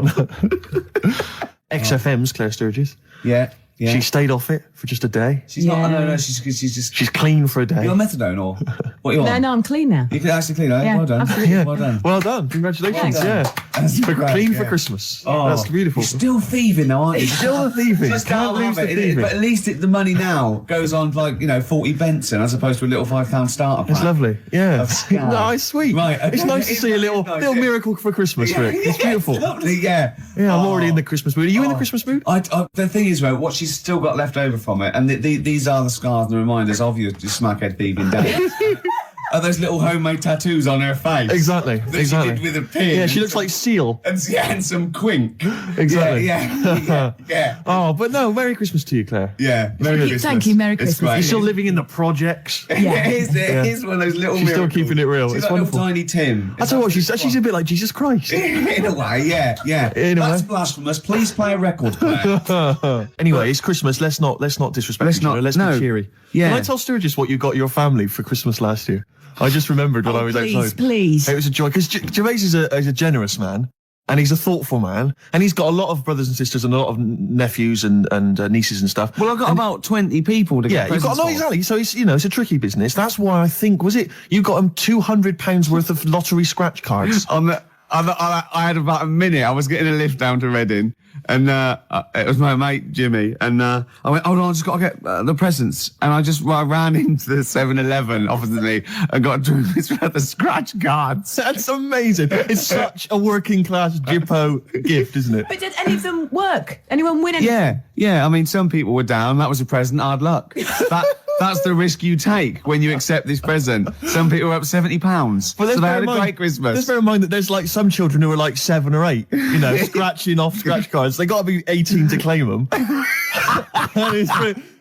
XFM's Claire Sturgis. Yeah. She stayed off it for just a day. She's not. No. She's just. She's clean for a day. You're on methadone or what? Are you on? No, I'm clean now. You can actually clean. Yeah, well done. absolutely. Yeah. Well done. Well done. Congratulations. Well done. Yeah. Clean for Christmas. Oh, that's beautiful. You're still thieving though, aren't you? Still thieving. Just can't lose the thieving. But at least the money now goes on like 40 Benson as opposed to a little £5 starter pack. It's lovely. Yeah. No, it's sweet. Right. Okay. It's nice to see a little miracle for Christmas, Rick. It's beautiful. It's lovely. Yeah. Yeah. I'm already in the Christmas mood. Are you in the Christmas mood? The thing is, though, what she's still got left over from it, and these are the scars and the reminders of your smackhead thieving days. Are those little homemade tattoos on her face? Exactly. That she did with a pin. Yeah, she looks like Seal. And some quink. Exactly. Yeah. Oh, but no, Merry Christmas to you, Claire. Yeah, Merry Christmas. Thank you, Merry Christmas. You're still living in the projects. Yeah, it is one of those little She's miracles. still keeping it real. She's it's like wonderful. Little Tiny Tim. I tell you what, she's a bit like Jesus Christ. In a way, yeah. That's blasphemous. Please play a record player. Anyway, it's Christmas. Let's not disrespect each other. Let's be cheery. Yeah. Can I tell Sturgis what you got your family for Christmas last year? I just remembered when I was outside. Please. It was a joy, because Gervais is a generous man, and he's a thoughtful man, and he's got a lot of brothers and sisters and a lot of nephews and nieces and stuff. Well, I've got about 20 people to get presents you've got, exactly. So it's, it's a tricky business. That's why I think, you got him £200 worth of lottery scratch cards? I had about a minute. I was getting a lift down to Reading, and it was my mate Jimmy, and I went, hold on, I just got to get the presents, and I ran into the 7-Eleven opposite me and got the scratch cards. That's amazing. It's such a working class Jippo gift, isn't it? But did any of them work? Anyone win anything? Yeah. I mean, some people were down. That was a present. Hard luck. That's the risk you take when you accept this present. Some people were up £70. So they had a great Christmas. Let's bear in mind that there's like some children who are like 7 or 8, scratching off scratch cards. They got to be 18 to claim them.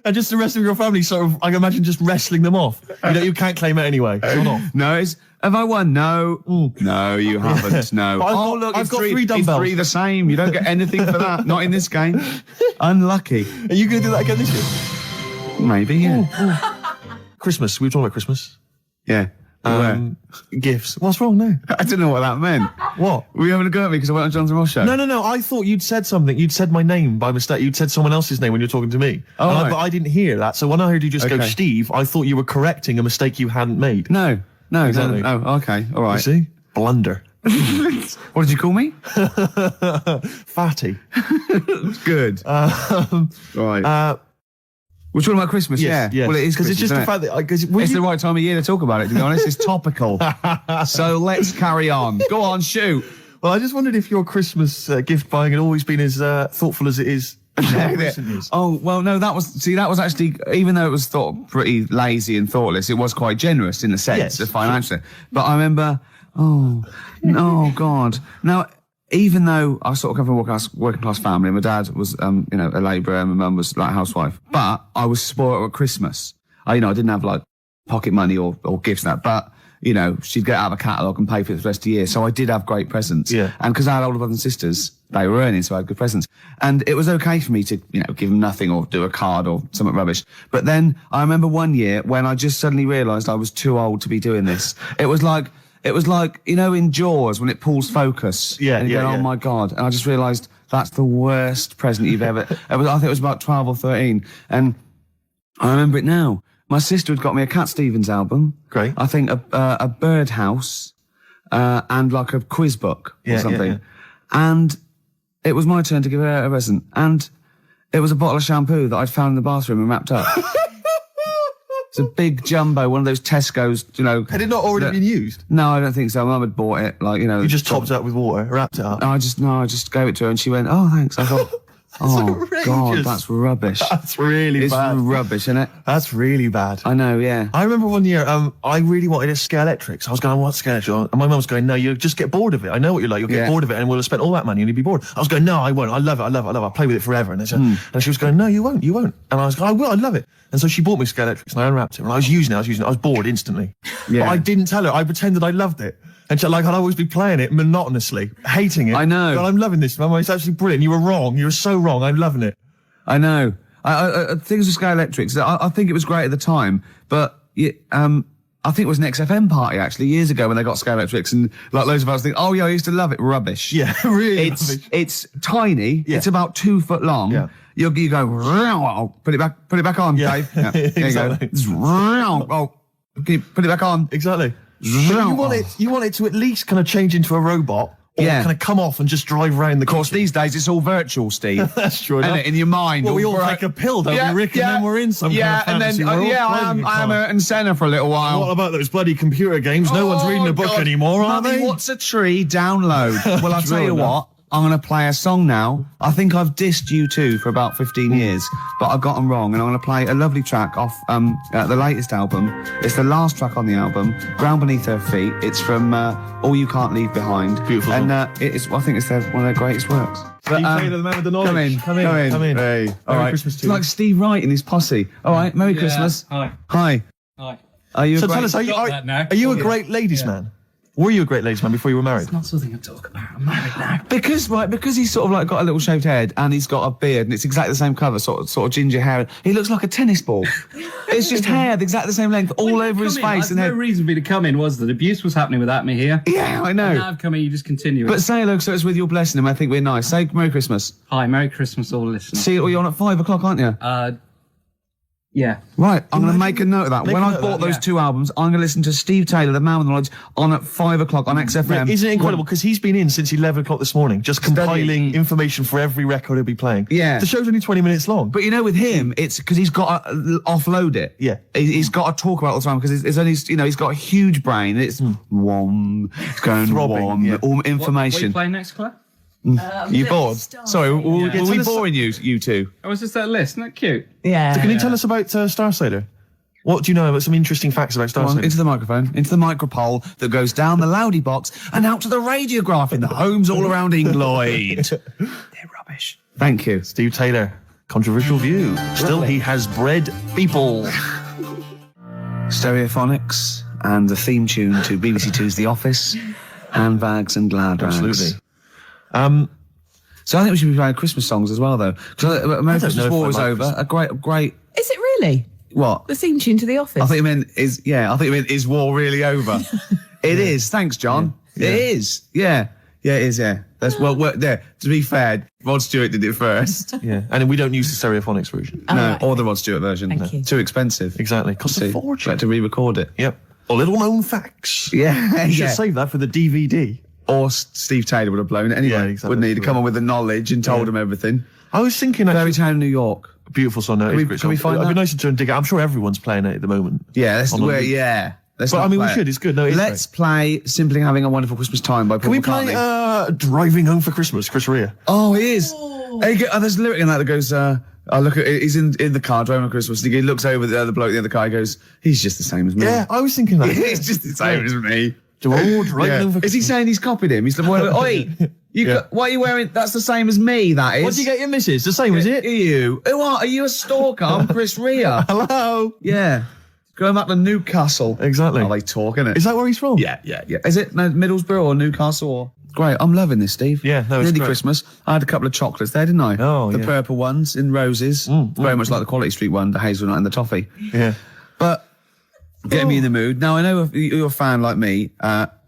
And just the rest of your family sort of, I can imagine, just wrestling them off. You can't claim it anyway. No, have I won? No. No, you haven't. No. Look, I've got 3 dumbbells. 3 the same. You don't get anything for that. Not in this game. Unlucky. Are you going to do that again this year? Maybe, yeah. Christmas. We were talking about Christmas. Yeah. Gifts. What's wrong now? I didn't know what that meant. What? Were you having a go at me because I went on Jonathan Ross show? No. I thought you'd said something. You'd said my name by mistake. You'd said someone else's name when you were talking to me. Oh, but I didn't hear that. So when I heard you just go Steve, I thought you were correcting a mistake you hadn't made. No. Exactly. No. Oh, okay. All right. You see? Blunder. What did you call me? Fatty. Good. Right. We're talking about Christmas, yes. Well, it is because it's just the fact that it's the right time of year to talk about it. To be honest, it's topical. So let's carry on. Go on, shoot. Well, I just wondered if your Christmas gift buying had always been as thoughtful as it is. Oh, well, no, that was actually, even though it was thought pretty lazy and thoughtless, it was quite generous in the sense of financially. But I remember, God. Now, even though I sort of come from a working class family, my dad was, a labourer, and my mum was like a housewife, but I was spoiled at Christmas. I didn't have like pocket money or gifts and that, but, she'd get out of a catalogue and pay for it the rest of the year. So I did have great presents. Yeah. And because I had older brothers and sisters, they were earning, so I had good presents. And it was okay for me to, give them nothing or do a card or something rubbish. But then I remember one year when I just suddenly realised I was too old to be doing this. It was like, in Jaws when it pulls focus. And you go, oh my God. And I just realised that's the worst present you've ever, I think it was about 12 or 13. And I remember it now. My sister had got me a Cat Stevens album. Great. I think a birdhouse, and like a quiz book or something. And it was my turn to give her a present. And it was a bottle of shampoo that I'd found in the bathroom and wrapped up. It's a big jumbo, one of those Tesco's, Had it not already been used? No, I don't think so. Mum had bought it, You just topped it up with water, wrapped it up? I just gave it to her and she went, oh, thanks. I thought, oh, God, that's rubbish. That's really bad. It's rubbish, isn't it? That's really bad. I know, yeah. I remember one year, I really wanted a Scale Electric. So I was going, what Scale Electric? And my mum was going, no, you'll just get bored of it. I know what you're like. You'll get bored of it and we'll have spent all that money and you'll be bored. I was going, no, I won't. I love it. I'll play with it forever. And she was going, no, you won't. And I was going, I will. I love it. And so she bought me Scale Electrics and I unwrapped it. And I was using it. I was bored instantly. Yeah. But I didn't tell her. I pretended I loved it. And I'd always be playing it monotonously, hating it. I know. But I'm loving this, Mum. It's actually brilliant. You were wrong. You were so wrong. I'm loving it. I know. Things with Scale Electrics, I think it was great at the time, but I think it was an XFM party actually years ago when they got Scale Electrics, and like loads of us think, oh yeah, I used to love it. Rubbish. Yeah, really. It's tiny. Yeah. It's about 2 foot long. Yeah. You go, put it back on, Dave. Yeah. There exactly. You go. Oh, can you put it back on? Exactly. You want it to at least kind of change into a robot. Or kind of come off and just drive around the Of course, these days it's all virtual, Steve. That's true. Isn't it? In your mind. Well, we all take a pill, don't we, Rick? And then we're in some kind of fantasy world. I'm Ayrton Senna for a little while. What about those bloody computer games? No one's reading a book anymore, are they? What's a tree? Download. Well, I'll tell you what. I'm going to play a song now. I think I've dissed U2 for about 15 years, but I got them wrong, and I'm going to play a lovely track off the latest album. It's the last track on the album, Ground Beneath Her Feet. It's from All You Can't Leave Behind. Beautiful. And I think it's one of their greatest works. But, the man with the knowledge. Come in. Hey. All right. Christmas to you. It's like Steve Wright and his posse. All right, Merry Christmas. Hi. Hi. Hi. Tell us, are you a great ladies' man? Were you a great ladies' man before you were married? It's not something I talk about. I'm married now. Because he's sort of like got a little shaved head and he's got a beard and it's exactly the same colour, sort of ginger hair. He looks like a tennis ball. It's just hair, exactly the same length, all over his face. And no reason for me to come in, was that abuse was happening without me here. Yeah, I know. And now I've come in, you just continue. But say hello, so it's with your blessing him. I think we're nice. Say Merry Christmas. Hi, Merry Christmas, all listeners. See, you're on at 5 o'clock, aren't you? Yeah. Right, I'm going to make a note of that. When I bought those 2 albums, I'm going to listen to Steve Taylor, the man with the knowledge, on at 5 o'clock on XFM. Isn't it incredible? Because he's been in since 11 o'clock this morning, just compiling information for every record he'll be playing. Yeah. The show's only 20 minutes long. But with him, it's because he's got to offload it. Yeah. He's got to talk about it all the time because it's only, he's got a huge brain. It's it's going throbbing, yeah. all information. What are you playing next, Claire? You bored? Sorry, were we boring you two? Oh, was just that list? Isn't that cute? Yeah. So can you tell us about Starsailor? What do you know about some interesting facts about Starsailor? Into the microphone, into the micropole that goes down the loudy box and out to the radiograph in the homes all around England. They're rubbish. Thank you. Steve Taylor, controversial view. Still, he has bred people. Stereophonics and the theme tune to BBC Two's The Office, handbags and glad rags. Absolutely. So I think we should be playing Christmas songs as well, though. Because America's War is over. A great. Is it really? What? The theme tune to The Office. I think you meant is war really over? It is. Thanks, John. Yeah. It is. Yeah. Yeah, it is. Yeah. That's there. To be fair, Rod Stewart did it first. Yeah, and we don't use the Stereophonics version. Or the Rod Stewart version. Thank you. Too expensive. Exactly. Costs a fortune. Had to re-record it. Yep. Or little known facts. Yeah. You should save that for the DVD. Or Steve Taylor would have blown it anyway. Yeah, exactly. Wouldn't he? To come on with the knowledge and told him everything. I was thinking Fairy Town, New York. Beautiful song. No, Can we find that? It'd be nice to try and dig it. I'm sure everyone's playing it at the moment. Yeah, that's On where. the- Yeah. But I mean, we should. It's good. No, Let's play "Simply Having a Wonderful Christmas Time" by Paul Can we McCartney. play "Driving Home for Christmas"? Chris Rea. Oh, it is. There's a lyric in that goes, I look at he's in the car driving on Christmas. And he looks over the other bloke in the other car. He goes, he's just the same as me. Yeah, I was thinking that. He's just the same as me. Is he saying he's copied him? He's like, oi, what are you wearing? That's the same as me. That is. What do you get your missus? The same as it? You? Who are you? A stalker? I'm Chris Rea. Hello. Yeah. Going back to Newcastle. Exactly. Are they talking it? Is that where he's from? Yeah. Is it Middlesbrough or Newcastle or? Great. I'm loving this, Steve. Yeah, no, it's Nearly great. Christmas. I had a couple of chocolates there, didn't I? Oh, the yeah. purple ones in roses. Very much like the Quality Street one, the hazelnut and the toffee. Yeah. But get me in the mood. Now, I know if you're a fan like me,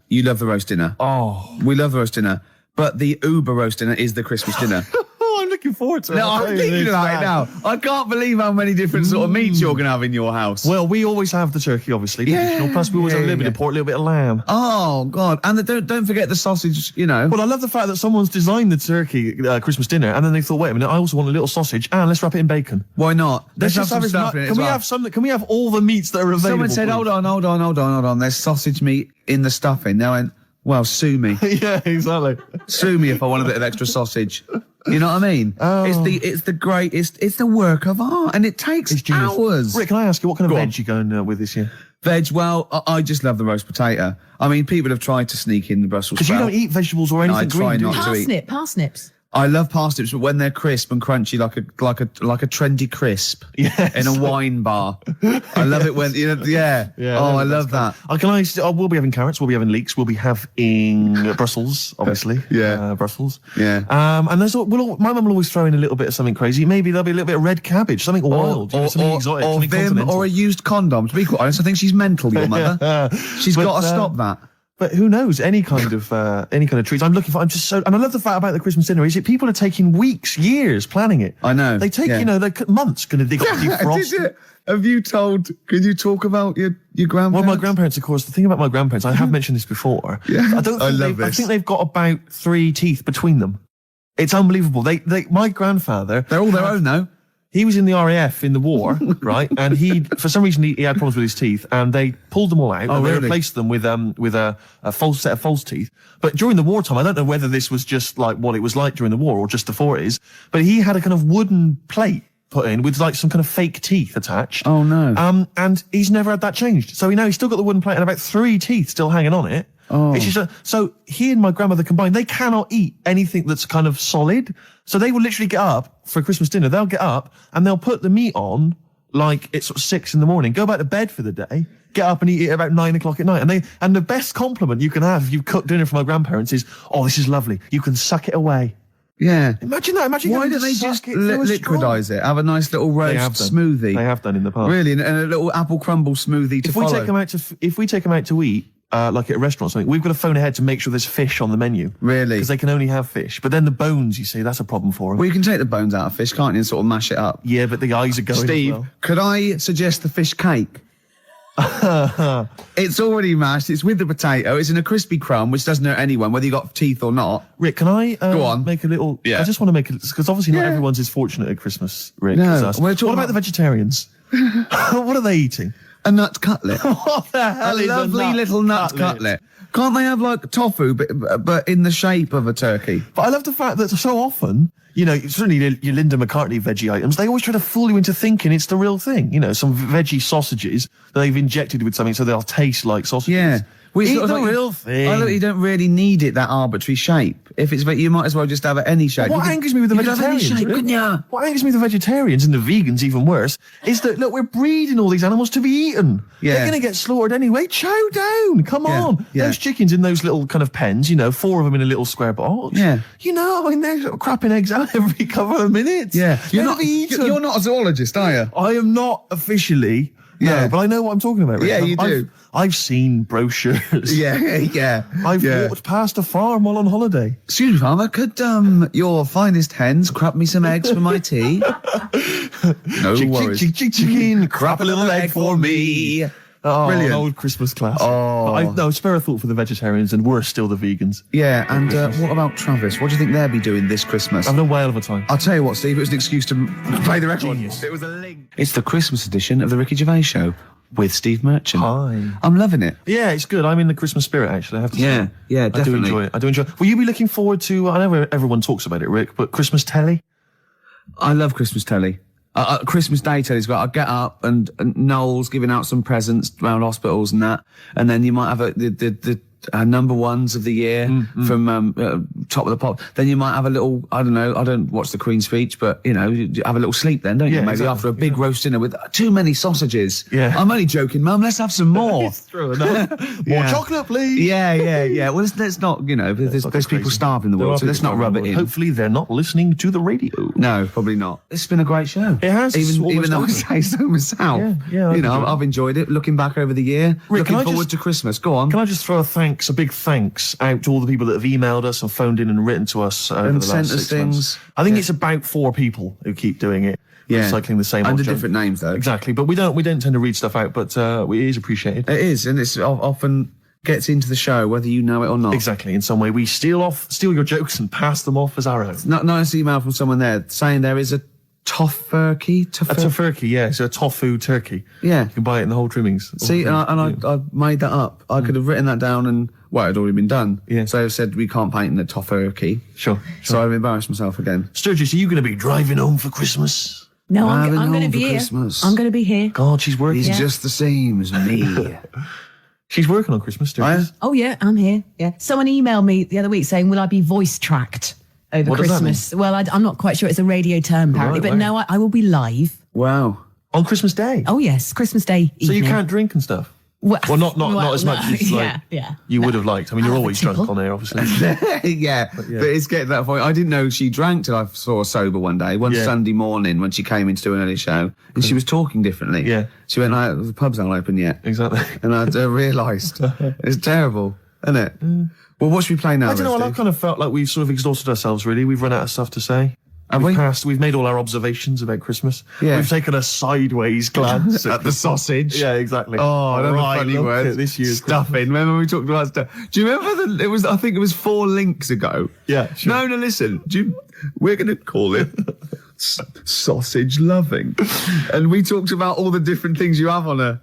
you love the roast dinner. Oh. We love the roast dinner. But the Uber roast dinner is the Christmas dinner. Oh, I'm looking forward to it. No, I'm thinking about it now. I can't believe how many different sort of meats you're going to have in your house. Well, we always have the turkey, obviously. Traditional. Plus, we always have a little bit of pork, a little bit of lamb. Oh, God. And don't forget the sausage, you know. Well, I love the fact that someone's designed the turkey Christmas dinner, and then they thought, wait a minute, I also want a little sausage, and let's wrap it in bacon. Why not? Let's just have stuff in it. Can we have some? Can we have all the meats that are available? Someone said, hold on. There's sausage meat in the stuffing. Now, well, sue me. Yeah, exactly. Sue me if I want a bit of extra sausage. You know what I mean? Oh. It's the work of art, and it takes hours. Rick, can I ask you what kind of veg you going with this year? Veg, well, I just love the roast potato. I mean, people have tried to sneak in the Brussels sprout. Because you don't eat vegetables or anything green, I try do not you? to eat. Parsnips. I love parsnips, but when they're crisp and crunchy, like a trendy crisp in a wine bar. I love it when yeah. Oh, I love that. We'll be having carrots. We'll be having leeks. We'll be having Brussels, obviously. Brussels. Yeah. And my mum will always throw in a little bit of something crazy. Maybe there'll be a little bit of red cabbage, something wild, something exotic, or something Vim, continental. or a used condom. To be quite honest, I think she's mental. Your mother. She's got to stop that. But who knows? Any kind of treats. And I love the fact about the Christmas dinner is that people are taking weeks, years planning it. I know. They take, months going to dig up defrost. Have you told? Can you talk about your grandparents? Well, my grandparents, of course. The thing about my grandparents, I have mentioned this before. Yeah, I think they've got about 3 teeth between them. It's unbelievable. My grandfather. They're all their own though. He was in the RAF in the war, right? And for some reason, he had problems with his teeth, and they pulled them all out, and they replaced them with a false set of false teeth. But during the wartime, I don't know whether this was just like what it was like during the war or just the 40s, but he had a kind of wooden plate put in with like some kind of fake teeth attached. Oh no. And he's never had that changed. So he's still got the wooden plate and about 3 teeth still hanging on it. Oh. It's just so he and my grandmother combined, they cannot eat anything that's kind of solid. So they will literally get up for Christmas dinner. They'll get up and they'll put the meat on like it's sort of 6 a.m, go back to bed for the day, get up and eat it about 9 o'clock at night. And the best compliment you can have if you've cooked dinner for my grandparents is, oh, this is lovely. You can suck it away. Yeah. Imagine that. Imagine why don't they just liquidize it? Have a nice little roast smoothie. They have done in the past. Really, and a little apple crumble smoothie to follow. If we take them out to eat, like at a restaurant or something, we've got to phone ahead to make sure there's fish on the menu. Really? Because they can only have fish. But then the bones, you see, that's a problem for them. Well, you can take the bones out of fish, can't you, and sort of mash it up? Yeah, but the eyes are going Steve, as well. could I suggest the fish cake? It's already mashed. It's with the potato. It's in a crispy crumb, which doesn't hurt anyone, whether you got teeth or not. Rick, can I go on? Make a little? Yeah. I just want to make it because obviously not everyone's as fortunate at Christmas, Rick. No. As us. What about the vegetarians? What are they eating? A nut cutlet. What the hell is a lovely little nut cutlet? Can't they have like tofu, but in the shape of a turkey? But I love the fact that so often, certainly your Linda McCartney veggie items, they always try to fool you into thinking it's the real thing. Some veggie sausages that they've injected with something so they'll taste like sausages. Yeah. Eat the real thing. I look, you don't really need it that arbitrary shape. If it's, you might as well just have it any shape. What angers me with the vegetarians? What angers me with the vegetarians and the vegans, even worse, is that look, we're breeding all these animals to be eaten. Yeah. They're going to get slaughtered anyway. Chow down. Come on. Yeah. Those chickens in those little kind of pens, 4 of them in a little square box. Yeah. They're crapping eggs out every couple of minutes. Yeah. You're not a zoologist, are you? I am not officially. Yeah, no, but I know what I'm talking about. Rick. Yeah, you do. I've seen brochures. Yeah. I've walked past a farm while on holiday. Excuse me, farmer, could your finest hens crap me some eggs for my tea? No worries. Chicken, crap a little egg for me. Oh, brilliant. An old Christmas classic. Oh. No, spare a thought for the vegetarians, and we're still the vegans. Yeah, and what about Travis? What do you think they'll be doing this Christmas? I've no whale of a time. I'll tell you what, Steve, it was an excuse to play the record. Genius. It was a link. It's the Christmas edition of the Ricky Gervais Show with Steve Merchant. Hi. I'm loving it. Yeah, it's good. I'm in the Christmas spirit, actually, I have to say. Yeah, definitely. I do enjoy it. Will you be looking forward to, I know everyone talks about it, Rick, but Christmas telly? I love Christmas telly. Christmas Day telly's got. I get up and Noel's giving out some presents around hospitals and that, and then you might have the number ones of the year from Top of the Pop. Then you might have a little. I don't know. I don't watch the Queen's speech, but you have a little sleep then, don't you? Maybe exactly. After a big roast dinner with too many sausages. Yeah. I'm only joking, Mum. Let's have some more. It's true enough. More chocolate, please. Yeah. Well, let's not. There's people starving in the world, so let's not rub it in. Hopefully, they're not listening to the radio. No, probably not. It's been a great show. It has. Even though I say so myself. Yeah. I've enjoyed it. Looking back over the year, Rick, looking forward to Christmas. Go on. Can I just throw a big thanks out to all the people that have emailed us and phoned in and written to us over the last 6 months. I think it's about 4 people who keep doing it. Yeah. Recycling the same under different names though. Exactly. But we don't tend to read stuff out, but it is appreciated. It is, and it's often gets into the show whether you know it or not. Exactly. In some way we steal your jokes and pass them off as our own. Nice email from someone there saying there is a tofurkey. A tofurkey, yeah. So a tofu turkey. Yeah. You can buy it in the whole trimmings. See, I made that up. I could have written that down and, it had already been done. Yeah. So I said we can't paint in the tofurkey. Sure. So I've embarrassed myself again. Sturgis, are you going to be driving home for Christmas? No, I'm going to be here. Christmas. I'm going to be here. God, she's working. He's just the same as me. She's working on Christmas, Sturgis. Oh, yeah, I'm here. Yeah. Someone emailed me the other week saying, will I be voice tracked over what Christmas? Does that mean? Well, I'm not quite sure. It's a radio term, apparently. But no, I will be live. Wow. On Christmas Day? Oh, yes. Christmas Day evening. So you can't drink and stuff? Well, not as much as you would have liked. I mean, you're always drunk on air, obviously. Yeah, but it's getting to that point. I didn't know she drank till I saw her sober one day, Sunday morning when she came in to do an early show, and she was talking differently. Yeah. She went, the pub's not open yet. Exactly. And I realised. It's terrible, isn't it? Well, what should we play now? I don't know, I kind of felt like we've sort of exhausted ourselves, really. We've run out of stuff to say. We've made all our observations about Christmas. Yeah. We've taken a sideways glance at the sausage. Yeah, exactly. Oh, another funny word. This year's stuffing. Remember we talked about stuff? Do you remember I think it was 4 links ago. Yeah, sure. No, listen. We're going to call it sausage loving. And we talked about all the different things you have on a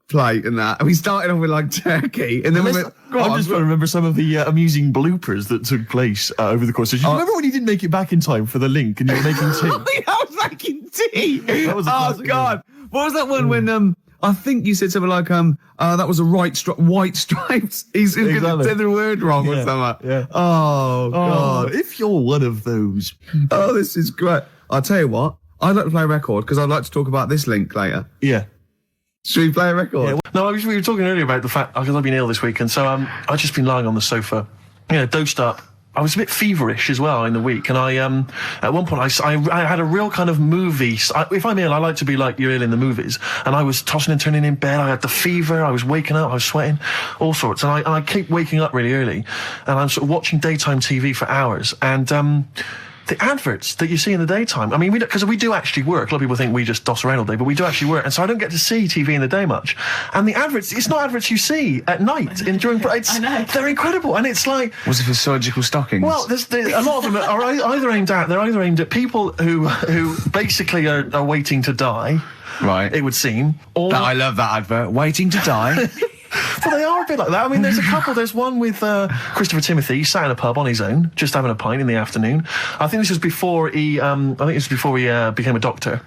plate and that. And we started off with like turkey, and then we went. I'm just trying to remember some of the amusing bloopers that took place over the course of. Do you remember when you didn't make it back in time for the link and you were making tea? I was making tea. That was a classic, God! What was that one when I think you said something like that was a white stripes. He's going to say the word wrong or something. Yeah. Oh God! If you're one of those. Oh, this is great. I'll tell you what. I'd like to play a record because I'd like to talk about this link later. Yeah. Should we play a record? Yeah, no, we were talking earlier about the fact, because I've been ill this week, and so I've just been lying on the sofa, dosed up. I was a bit feverish as well in the week, and I, at one point, I had a real kind of movie. If I'm ill, I like to be like you're ill in the movies, and I was tossing and turning in bed. I had the fever. I was waking up. I was sweating, all sorts, and I keep waking up really early, and I'm sort of watching daytime TV for hours, and the adverts that you see in the daytime, I mean, because we do actually work. A lot of people think we just doss around all day, but we do actually work, and so I don't get to see TV in the day much. And the adverts, it's not adverts you see at night during. I know. They're incredible, and it's like. Was it for surgical stockings? Well, a lot of them are either aimed at people who basically are waiting to die. Right. It would seem. Or I love that advert. Waiting to die. Well, they are a bit like that. I mean, there's a couple. There's one with Christopher Timothy. He sat in a pub on his own, just having a pint in the afternoon. I think this was before he. Became a doctor.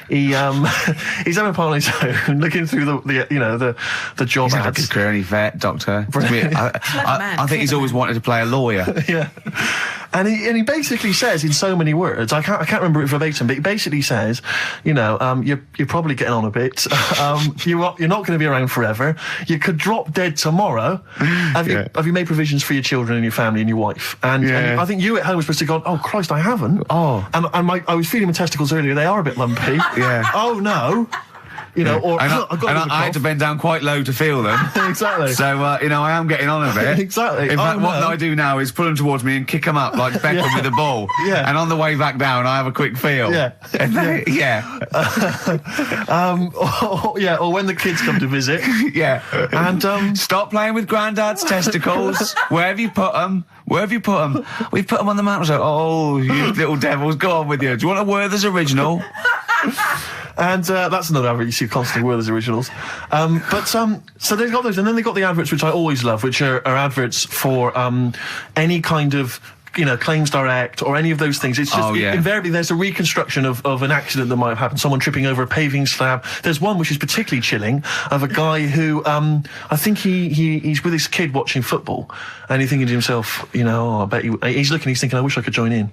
He's having a pint on his own, looking through the job ads. He's had a good career, any vet, doctor. I think he's always wanted to play a lawyer. Yeah. And he basically says in so many words, I can't remember it verbatim, but he basically says, you're probably getting on a bit. You're not going to be around forever. You could drop dead tomorrow. Have you made provisions for your children and your family and your wife? And I think you at home were supposed to go, oh Christ, I haven't. Oh. And I was feeling my testicles earlier. They are a bit lumpy. Yeah. Oh no. Or I had to bend down quite low to feel them. Exactly. So, I am getting on a bit. Exactly. In fact, what I do now is pull them towards me and kick them up like Beckham with a ball. Yeah. And on the way back down, I have a quick feel. Yeah. Or when the kids come to visit. Yeah. And stop playing with Grandad's testicles. Where have you put them? Where have you put them? We've put them on the mantel. Oh, you little devils, go on with you. Do you want a Werther's original? And that's another advert you see constantly, Werther's originals. So they've got those, and then they've got the adverts which I always love, which are adverts for any kind of Claims Direct or any of those things. It's just invariably there's a reconstruction of an accident that might have happened. Someone tripping over a paving slab. There's one which is particularly chilling of a guy who I think he's with his kid watching football, and he's thinking to himself, I bet he's looking, he's thinking, I wish I could join in.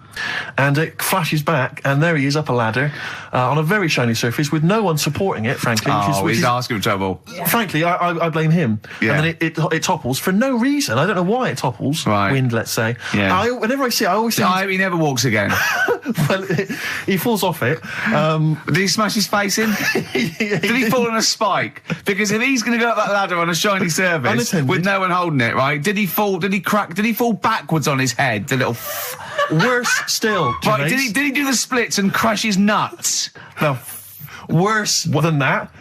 And it flashes back, and there he is up a ladder on a very shiny surface with no one supporting it, frankly. He's asking for trouble. Yeah. Frankly, I blame him. Yeah. And then it topples for no reason. I don't know why it topples. Right. Wind, let's say. Yeah. Whenever I see it, I always think... I hope he never walks again. Well, he falls off it. Did he smash his face in? Did he fall on a spike? Because if he's going to go up that ladder on a shiny surface with no one holding it, right? Did he fall? Did he crack? Did he fall backwards on his head? The little... Worse still, Gervais. Right, did he do the splits and crush his nuts? No. Worse than that,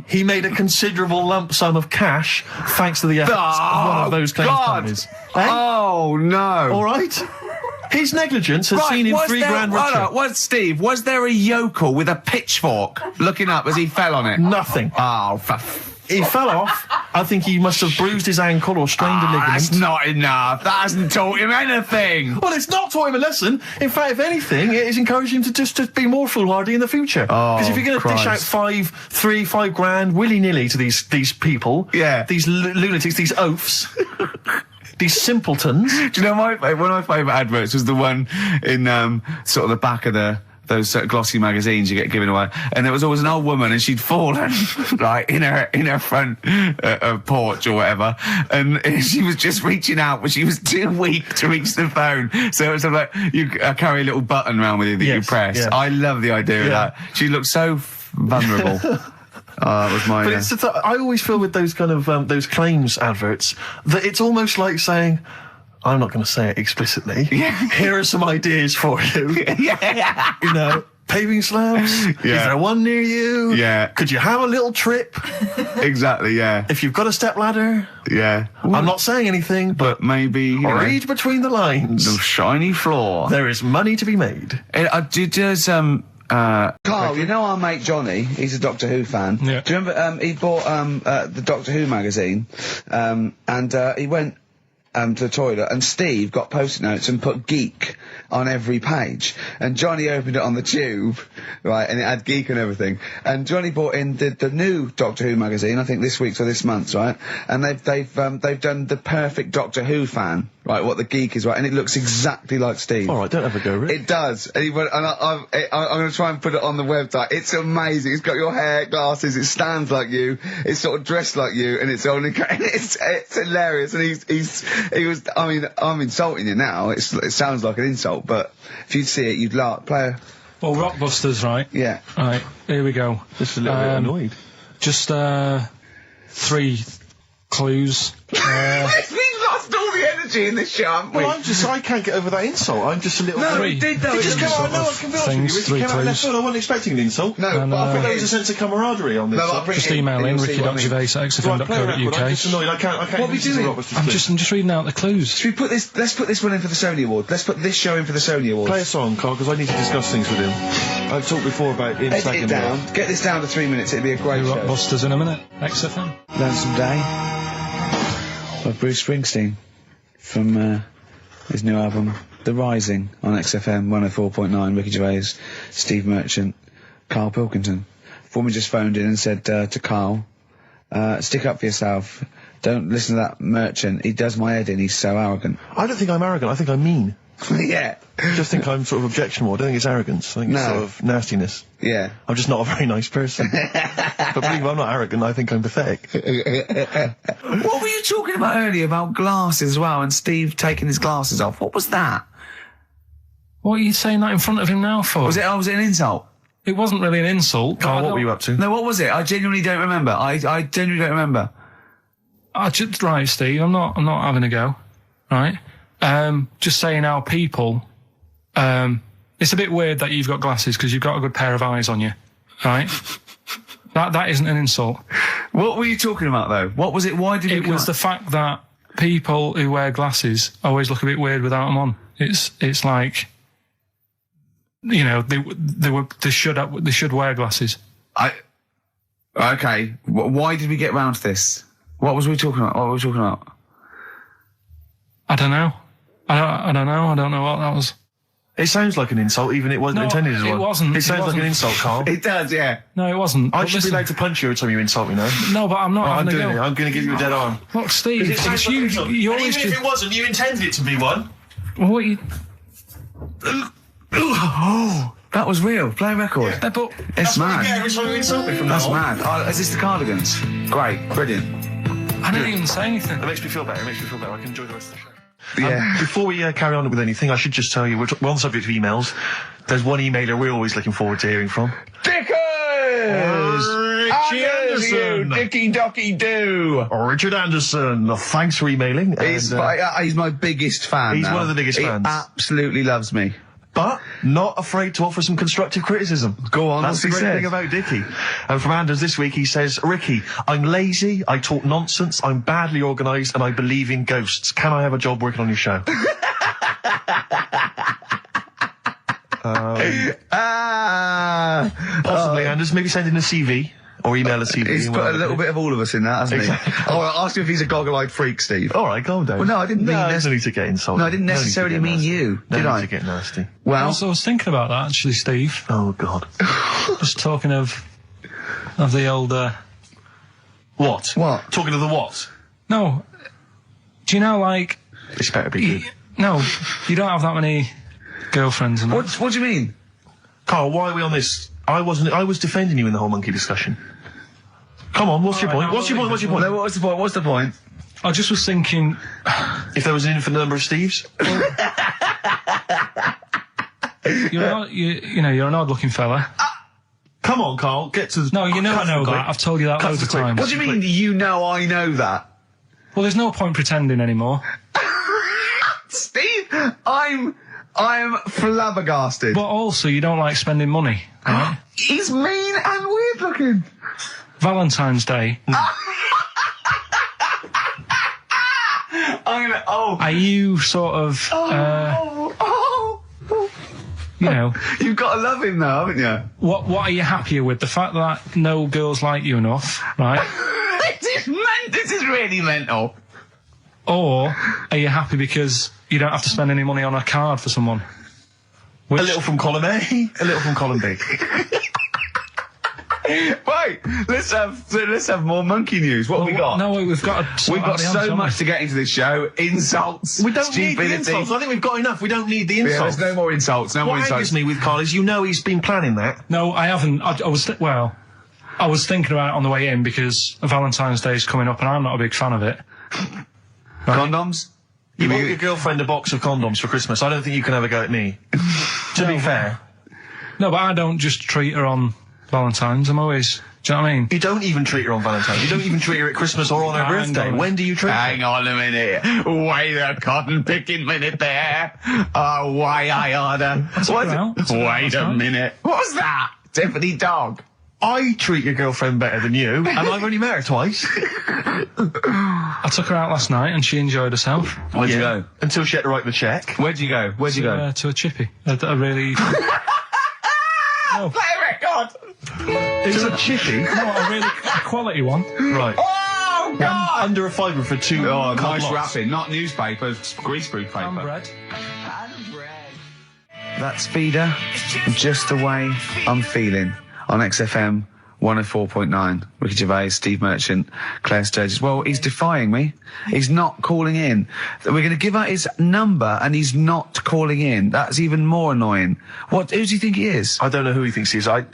he made a considerable lump sum of cash thanks to the efforts of one of those claims companies. Eh? Oh no! All right. His negligence has seen him $3,000 richer. Steve, was there a yokel with a pitchfork looking up as he fell on it? Nothing. Oh, he fell off. I think he must have bruised his ankle or strained a ligament. That's not enough. That hasn't taught him anything. Well, it's not taught him a lesson. In fact, if anything, it has encouraged him to be more foolhardy in the future. Because if you're going to dish out $5,000 willy-nilly to these people, these lunatics, these oafs... These simpletons. Do you know one of my favourite adverts was the one in sort of the back of those glossy magazines you get given away, and there was always an old woman, and she'd fallen right in her front porch or whatever, and she was just reaching out, but she was too weak to reach the phone. So it was sort of like you carry a little button around with you that you press. Yeah. I love the idea of that. She looked so vulnerable. That was mine. But I always feel with those kind of those claims adverts that it's almost like saying, I'm not going to say it explicitly. Here are some ideas for you. Paving slabs. Is there one near you? Could you have a little trip? Exactly. Yeah. If you've got a step ladder. Yeah. I'm not saying anything, but maybe read between the lines. The shiny floor. There is money to be made. Carl, you know our mate Johnny, he's a Doctor Who fan. Yeah. Do you remember, he bought the Doctor Who magazine, and he went to the toilet, and Steve got post-it notes and put geek on every page, and Johnny opened it on the tube, right, and it had geek and everything, and Johnny bought in the new Doctor Who magazine, I think this week's or this month's, right, and they've done the perfect Doctor Who fan. right, what the geek is, right, and it looks exactly like Steve. All right, don't ever go, Rick. It does. And I'm going to try and put it on the website. It's amazing. It's got your hair, glasses, it stands like you, it's sort of dressed like you, and it's only, it's hilarious. And he was, I mean, I'm insulting you now. It sounds like an insult, but if you'd see it, you'd laugh. Well, Rockbusters, right? Yeah. Right, here we go. Just a little bit annoyed. Just, 3 clues. We've lost all the energy in this show, haven't we? Well, I can't get over that insult. I'm just a little... No, we did though. It just came out, no, I can be honest with you. It came out left field. I wasn't expecting an insult. No, but I think there was a sense of camaraderie on this. Just email in ricky.gervais@xfm.co.uk. I'm just annoyed. I can't what are we doing? I'm just reading out the clues. Should we put this, let's put this one in for the Sony Award. Let's put this show in for the Sony Award. Play a song, Carl, because I need to discuss things with him. I've talked before about him Edit slagging it down. Get this down to 3 minutes. It'd be a great show. Rockbusters in a minute. XFM. Lonesome Day by Bruce Springsteen from his new album The Rising on XFM 104.9. Ricky Gervais, Steve Merchant, Karl Pilkington. Foreman just phoned in and said to Karl, stick up for yourself. Don't listen to that Merchant. He does my head in. He's so arrogant. I don't think I'm arrogant. I think I'm mean. Yeah. I just think I'm sort of objectionable. I don't think it's arrogance. I think it's sort of nastiness. Yeah. I'm just not a very nice person. But believe me, I'm not arrogant. I think I'm pathetic. What were you talking about earlier about glasses as well, and Steve taking his glasses off? What was that? What are you saying that in front of him now for? Was it an insult? It wasn't really an insult. Carl, what were you up to? No, what was it? I genuinely don't remember. I genuinely don't remember. Right, Steve, I'm not having a go. Right? Just saying how people, it's a bit weird that you've got glasses because you've got a good pair of eyes on you. Right? That isn't an insult. What were you talking about though? What was it? Why did it was the fact that people who wear glasses always look a bit weird without them on. It's like, you know, they should wear glasses. Okay. Why did we get round to this? What was we talking about? I don't know. I don't know. I don't know what that was. It sounds like an insult, even it wasn't intended as one. It wasn't. It sounds like an insult, Carl. It does, yeah. No, it wasn't. I should be allowed to punch you every time you insult me now. No, but I'm not. I'm doing it. I'm going to give you a dead arm. Look, Steve, it's you. You always even if it wasn't, you intended it to be one. What you? Oh, that was real. Play a record. Yeah, but it's mad. Every time you insult me from That's mad. Oh, is this the Cardigans? Great, brilliant. I didn't even say anything. That makes me feel better. I can enjoy the rest of the show. Yeah. Before we carry on with anything, I should just tell you, we're on the subject of emails. There's one emailer we're always looking forward to hearing from. Dickers! Richie Anderson! Dicky Docky Doo! Richard Anderson, thanks for emailing. He's my biggest fan. He's now. one of the biggest fans. He absolutely loves me. But not afraid to offer some constructive criticism. Go on, that's the great thing about Dickie. And from Anders this week, he says, Ricky, I'm lazy, I talk nonsense, I'm badly organised, and I believe in ghosts. Can I have a job working on your show? Possibly, Anders. Maybe send in a CV. Or email a CV. He's put a little bit of all of us in that, hasn't he? I'll ask him if he's a goggle-eyed freak, Steve. All right, calm down. Well, no, I didn't mean... No, there's no need to get insulted. No, I didn't necessarily mean you, did I? No need to get nasty. Well... I was thinking about that, actually, Steve. Oh, God. Just talking of the old... What? What? Talking of the what? No. Do you know, like... This better be good. No, you don't have that many girlfriends and that. What do you mean? Carl, why are we on this? I was defending you in the whole monkey discussion. Come on, what's your point? What's your point? No, what's the point? I just was thinking... if there was an infinite number of Steves? You're an odd-looking fella. Come on, Carl, get to... No, you know I know that. I've told you that loads of times. What do you mean, you know I know that? Well, there's no point pretending anymore. Steve, I'm flabbergasted. But also, you don't like spending money, right? He's mean and weird looking. Valentine's Day. Are you sort of... you know... You've got to love him now, haven't you? What are you happier with? The fact that no girls like you enough, right? This is really mental. Or are you happy because you don't have to spend any money on a card for someone? A little from column A, a little from column B. Right, let's have more monkey news. What have we got? No, we've got so much to get into this show. Insults. We don't need stupidity. the insults. I think we've got enough. We don't need the insults. Yeah, there's no more insults. No more What insults. angers me with Carl is he's been planning that. No, I haven't. I was thinking about it on the way in because Valentine's Day is coming up and I'm not a big fan of it. Condoms? You bought your girlfriend a box of condoms for Christmas. I don't think you can have a go at me. To be fair. No, but I don't just treat her on Valentine's. I'm always... Do you know what I mean? You don't even treat her on Valentine's. You don't even treat her at Christmas or on her birthday. When do you treat her? Hang on a minute. Wait a cotton picking minute there. Oh, why I order. Wait a minute. What was that? Tiffany dog. I treat your girlfriend better than you, and I've only met her twice. I took her out last night and she enjoyed herself. Where'd you go? Until she had to write the check. Where'd you go? To a chippy. A really... Play a record! Is it a chippy? No, a quality one. Right. Oh, God! Under a fiver for two. Oh, nice wrapping. Not newspaper, greaseproof paper. And bread. That's Feeder, Just the Way I'm Feeling, on XFM 104.9. Ricky Gervais, Steve Merchant, Claire Sturgis. Well, he's defying me. He's not calling in. We're going to give out his number and he's not calling in. That's even more annoying. Who does he think he is? I don't know who he thinks he is. I'll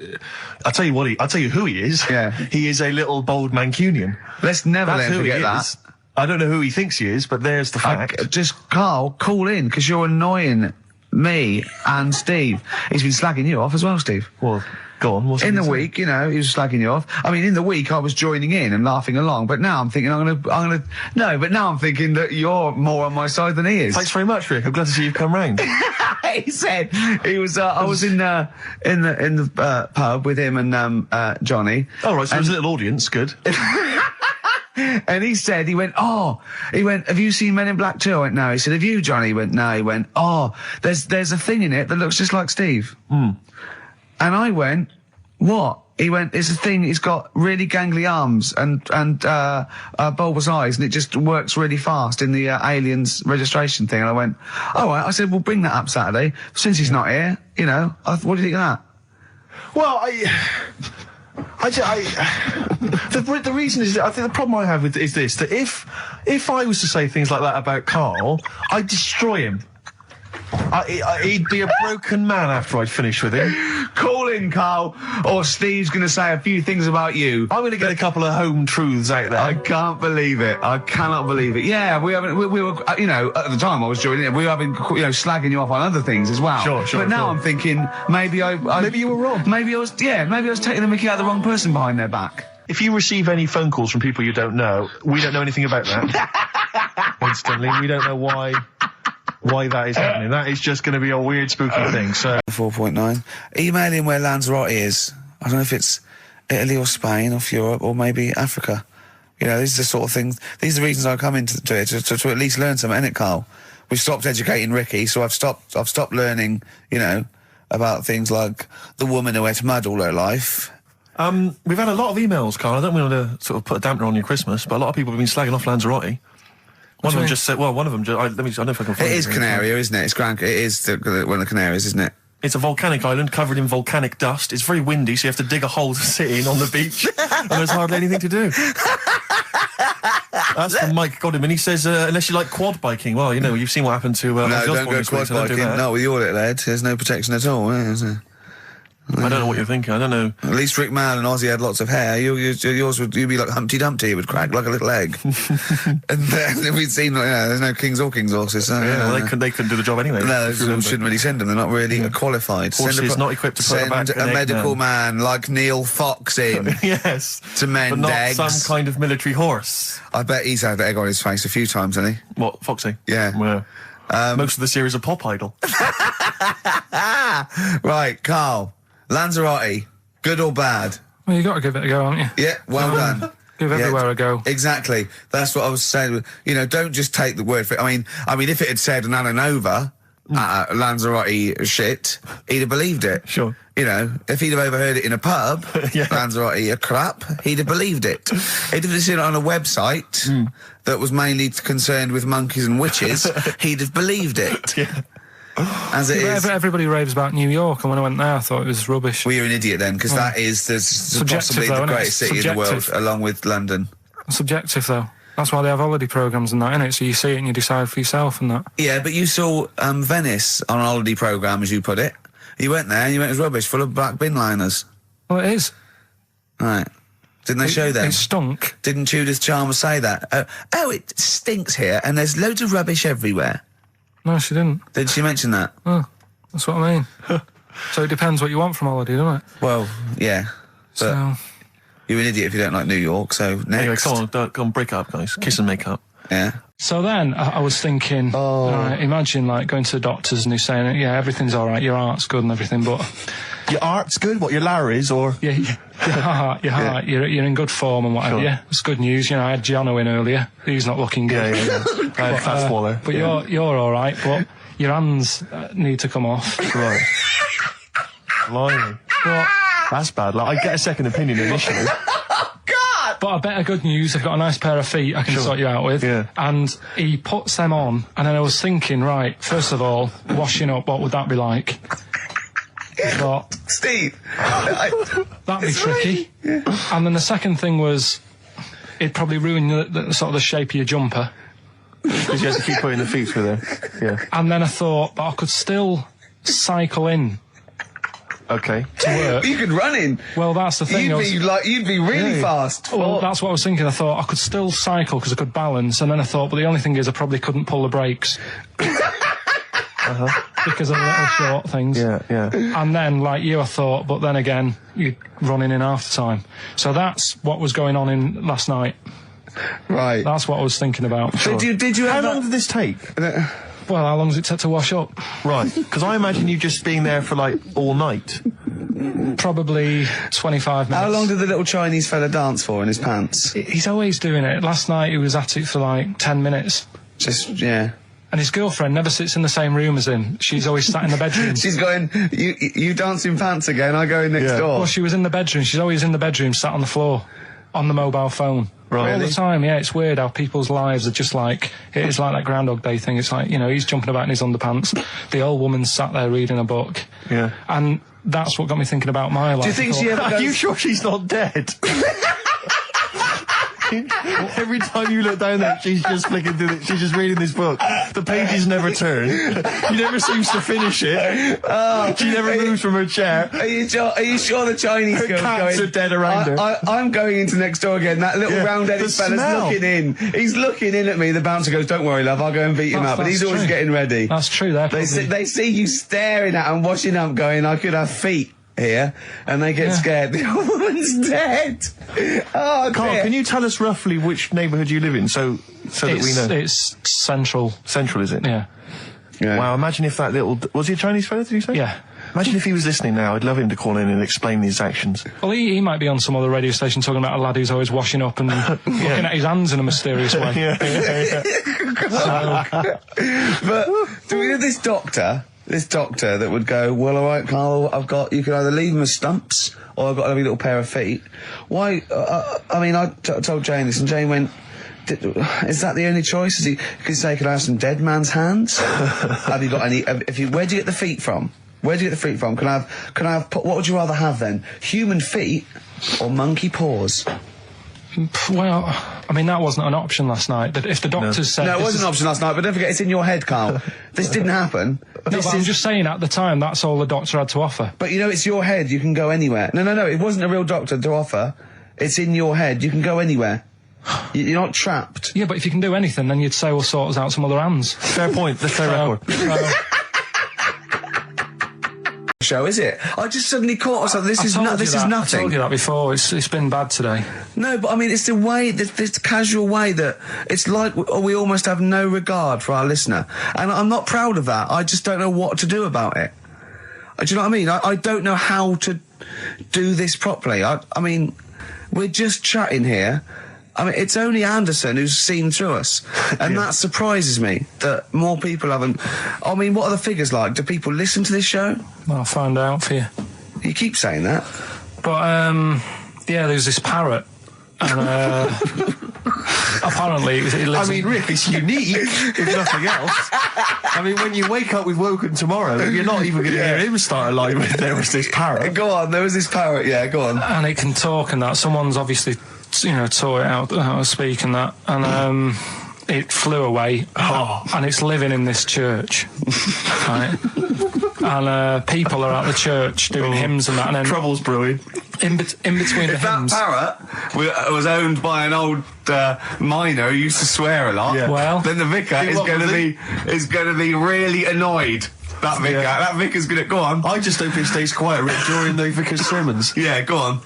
tell you I'll tell you who he is. Yeah. He is a little bold Mancunian. Let's never That's let him who he forget that. is. I don't know who he thinks he is, but there's the fact. Just, Carl, call in, because you're annoying me and Steve. He's been slagging you off as well, Steve. Well, go on. In the week, he was slagging you off. I mean, in the week, I was joining in and laughing along, but now I'm thinking but now I'm thinking that you're more on my side than he is. Thanks very much, Rick. I'm glad to see you've come round. He said he was. I was in the pub with him and Johnny. Oh right, so there's a little audience. Good. And he went, have you seen Men in Black 2? I went, no. He said, have you, Johnny? He went, no. He went, there's a thing in it that looks just like Steve. Mm. And I went, what? He went, it's a thing, it's got really gangly arms and bulbous eyes, and it just works really fast in the Aliens registration thing. And I went, all right. I said, we'll bring that up Saturday. Since he's not here, what do you think of that? Well, the reason is that I think the problem I have with is this, that if I was to say things like that about Carl, I'd destroy him. He'd be a broken man after I'd finished with him. Call in, Carl, or Steve's going to say a few things about you. I'm going to get a couple of home truths out there. I can't believe it. I cannot believe it. Yeah, we were, at the time I was joining it, we were having, slagging you off on other things as well. Sure. But now I'm thinking, maybe maybe you were wrong. Maybe I was taking the mickey out of the wrong person behind their back. If you receive any phone calls from people you don't know, we don't know anything about that. Instantly, we don't know why that is happening. That is just going to be a weird, spooky thing. So 4.9. Email in where Lanzarote is. I don't know if it's Italy or Spain or Europe or maybe Africa. These are the sort of things. These are the reasons I come into it to at least learn something, innit, Carl? We've stopped educating Ricky, so I've stopped learning, about things like the woman who ate mud all her life. We've had a lot of emails, Carl. I don't want to sort of put a dampener on your Christmas, but a lot of people have been slagging off Lanzarote. One of them just said, I don't know if I can find it. It is Canaria, isn't it? It is one of the Canaries, isn't it? It's a volcanic island covered in volcanic dust. It's very windy, so you have to dig a hole to sit in on the beach, and there's hardly anything to do. That's from Mike Godwin. He says, unless you like quad biking, well, you've seen what happened to... no, don't go quad biking. Not with your little head. There's no protection at all, is there? I don't know what you're thinking. I don't know. At least Rick Mann and Ozzy had lots of hair. You'd be like Humpty Dumpty. It would crack like a little egg. And then we'd seen, there's no kings or king's horses. So, they couldn't do the job anyway. No, we shouldn't really send them. They're not really qualified. Horses not equipped to put send a medical man like Neil Fox in. Yes. To mend but not eggs. Some kind of military horse. I bet he's had egg on his face a few times, hasn't he? What, Foxy? Yeah. Most of the series are Pop Idol. Right, Carl. Lanzarote, good or bad? Well, you got to give it a go, haven't you? Yeah, well done. Give everywhere a go. Exactly. That's what I was saying. Don't just take the word for it. I mean, if it had said an Ananova, Lanzarote shit, he'd have believed it. Sure. If he'd have overheard it in a pub, Lanzarote a crap, he'd have believed it. He'd have seen it on a website that was mainly concerned with monkeys and witches, he'd have believed it. Yeah. As it is. Everybody raves about New York, and when I went there, I thought it was rubbish. Well, you're an idiot then, because that is possibly the greatest city in the world, along with London. Subjective, though. That's why they have holiday programmes and that, innit? So you see it and you decide for yourself and that. Yeah, but you saw Venice on a holiday programme, as you put it. You went there and you went, it was rubbish, full of black bin liners. Well, it is. Right. Didn't they show them? It stunk. Didn't Judith Chalmers say that? Oh, it stinks here and there's loads of rubbish everywhere. No, she didn't. Did she mention that? Oh, that's what I mean. So it depends what you want from holiday, doesn't it? Well, yeah. But so... You're an idiot if you don't like New York, so next. Anyway, come on, break up, guys. Kiss and make up. Yeah. So then I was thinking, imagine like going to the doctors and he's saying, yeah, everything's all right, your heart's good and everything, but... Your heart's good? What, your Larry's, or...? Yeah, your heart, you're in good form and whatever, yeah. It's good news, you know, I had Gianno in earlier, he's not looking good. Yeah. I had Fat Swaller. But you're all right, but your hands need to come off. Right. Blimey. But... That's bad. Like, I get a second opinion initially. But I better good news, I've got a nice pair of feet I can sort you out with. Yeah. And he puts them on, and then I was thinking, right, first of all, washing up, what would that be like? But Steve! That'd be tricky. Yeah. And then the second thing was, it'd probably ruin the sort of the shape of your jumper. Because you have to keep putting the feet through there. Yeah. And then I thought, but I could still cycle in. Okay. To work. You could run in. Well, that's the thing. You'd be really fast. Well, that's what I was thinking. I thought I could still cycle because I could balance, and then I thought, but the only thing is I probably couldn't pull the brakes. Because of the little short things. Yeah. And then, like you, I thought, but then again, you're running in half the time. So that's what was going on in last night. Right. That's what I was thinking about. So did you How long did this take? Well, how long does it take to wash up? Right, because I imagine you just being there for, like, all night. Probably 25 minutes. How long did the little Chinese fella dance for in his pants? He's always doing it. Last night he was at it for, like, 10 minutes. Yeah. And his girlfriend never sits in the same room as him. She's always sat in the bedroom. She's going, you dance in pants again, I go in next door. Well, she was in the bedroom. She's always in the bedroom, sat on the floor, on the mobile phone. Right. All the time, yeah. It's weird how people's lives are just like, it's like that Groundhog Day thing. It's like, you know, he's jumping about in his underpants. The old woman's sat there reading a book. Yeah. And that's what got me thinking about my life. Do you think she ever goes... Are you sure she's not dead? Every time you look down there, she's just flicking through it. She's just reading this book. The pages never turn. She never seems to finish it. She never moves from her chair. Are you sure the Chinese girl's cats going? Are dead around her. I'm going into next door again. That little round-headed fella's looking in. He's looking in at me. The bouncer goes, "Don't worry, love. I'll go and beat him up." But he's always getting ready. That's true. They see you staring at him, washing up, going, "I could have feet here," and they get scared. The old woman's dead. Oh, Carl, dear. can you tell us roughly which neighbourhood you live in, so that we know? It's central. Central, is it? Yeah. Wow, imagine if that little... Was he a Chinese fella, did you say? Yeah. Imagine if he was listening now. I'd love him to call in and explain his actions. Well, he might be on some other radio station talking about a lad who's always washing up and looking at his hands in a mysterious way. But do we have this doctor that would go, "Well, all right, Carl, you can either leave them as stumps or I've got a lovely little pair of feet." Why? I mean, I told Jane this, and Jane went, "Is that the only choice?" Could you say, "Could I have some dead man's hands?" Have you got any? Where do you get the feet from? Can I have? What would you rather have then? Human feet or monkey paws? Well, I mean, that wasn't an option last night. But if the doctors said... No, it wasn't an option last night, but don't forget, it's in your head, Carl. This didn't happen. I'm just saying, at the time, that's all the doctor had to offer. But, you know, it's your head. You can go anywhere. No, it wasn't a real doctor to offer. It's in your head. You can go anywhere. You're not trapped. Yeah, but if you can do anything, then you'd say, "We'll sort us out some other hands." Fair point. Let's play record. Show, is it? I just suddenly caught myself. This is nothing. I told you that before. It's been bad today. No, but I mean, it's the way, this casual way that it's like we almost have no regard for our listener, and I'm not proud of that. I just don't know what to do about it. Do you know what I mean? I don't know how to do this properly. I mean, we're just chatting here. I mean, it's only Anderson who's seen through us. And that surprises me, that more people haven't... I mean, what are the figures like? Do people listen to this show? I'll find out for you. You keep saying that. But, yeah, there's this parrot And apparently, it lives. I mean, Rick, it's unique, if nothing else. I mean, when you wake up with Woken Tomorrow, you're not even going to hear him start a line with "There was this parrot." Go on, there was this parrot. Yeah, go on. And it can talk and that. Someone's obviously, taught it how to speak and that. And it flew away. And it's living in this church, right? And people are at the church doing hymns and that. And then Trouble's brewing. In between the hymns. That parrot was owned by an old miner who used to swear a lot. Yeah. Well, then the vicar is going to be really annoyed. That vicar, that vicar's going to go on. I just hope it stays quiet, Rick, during the vicar's sermons. Yeah, go on.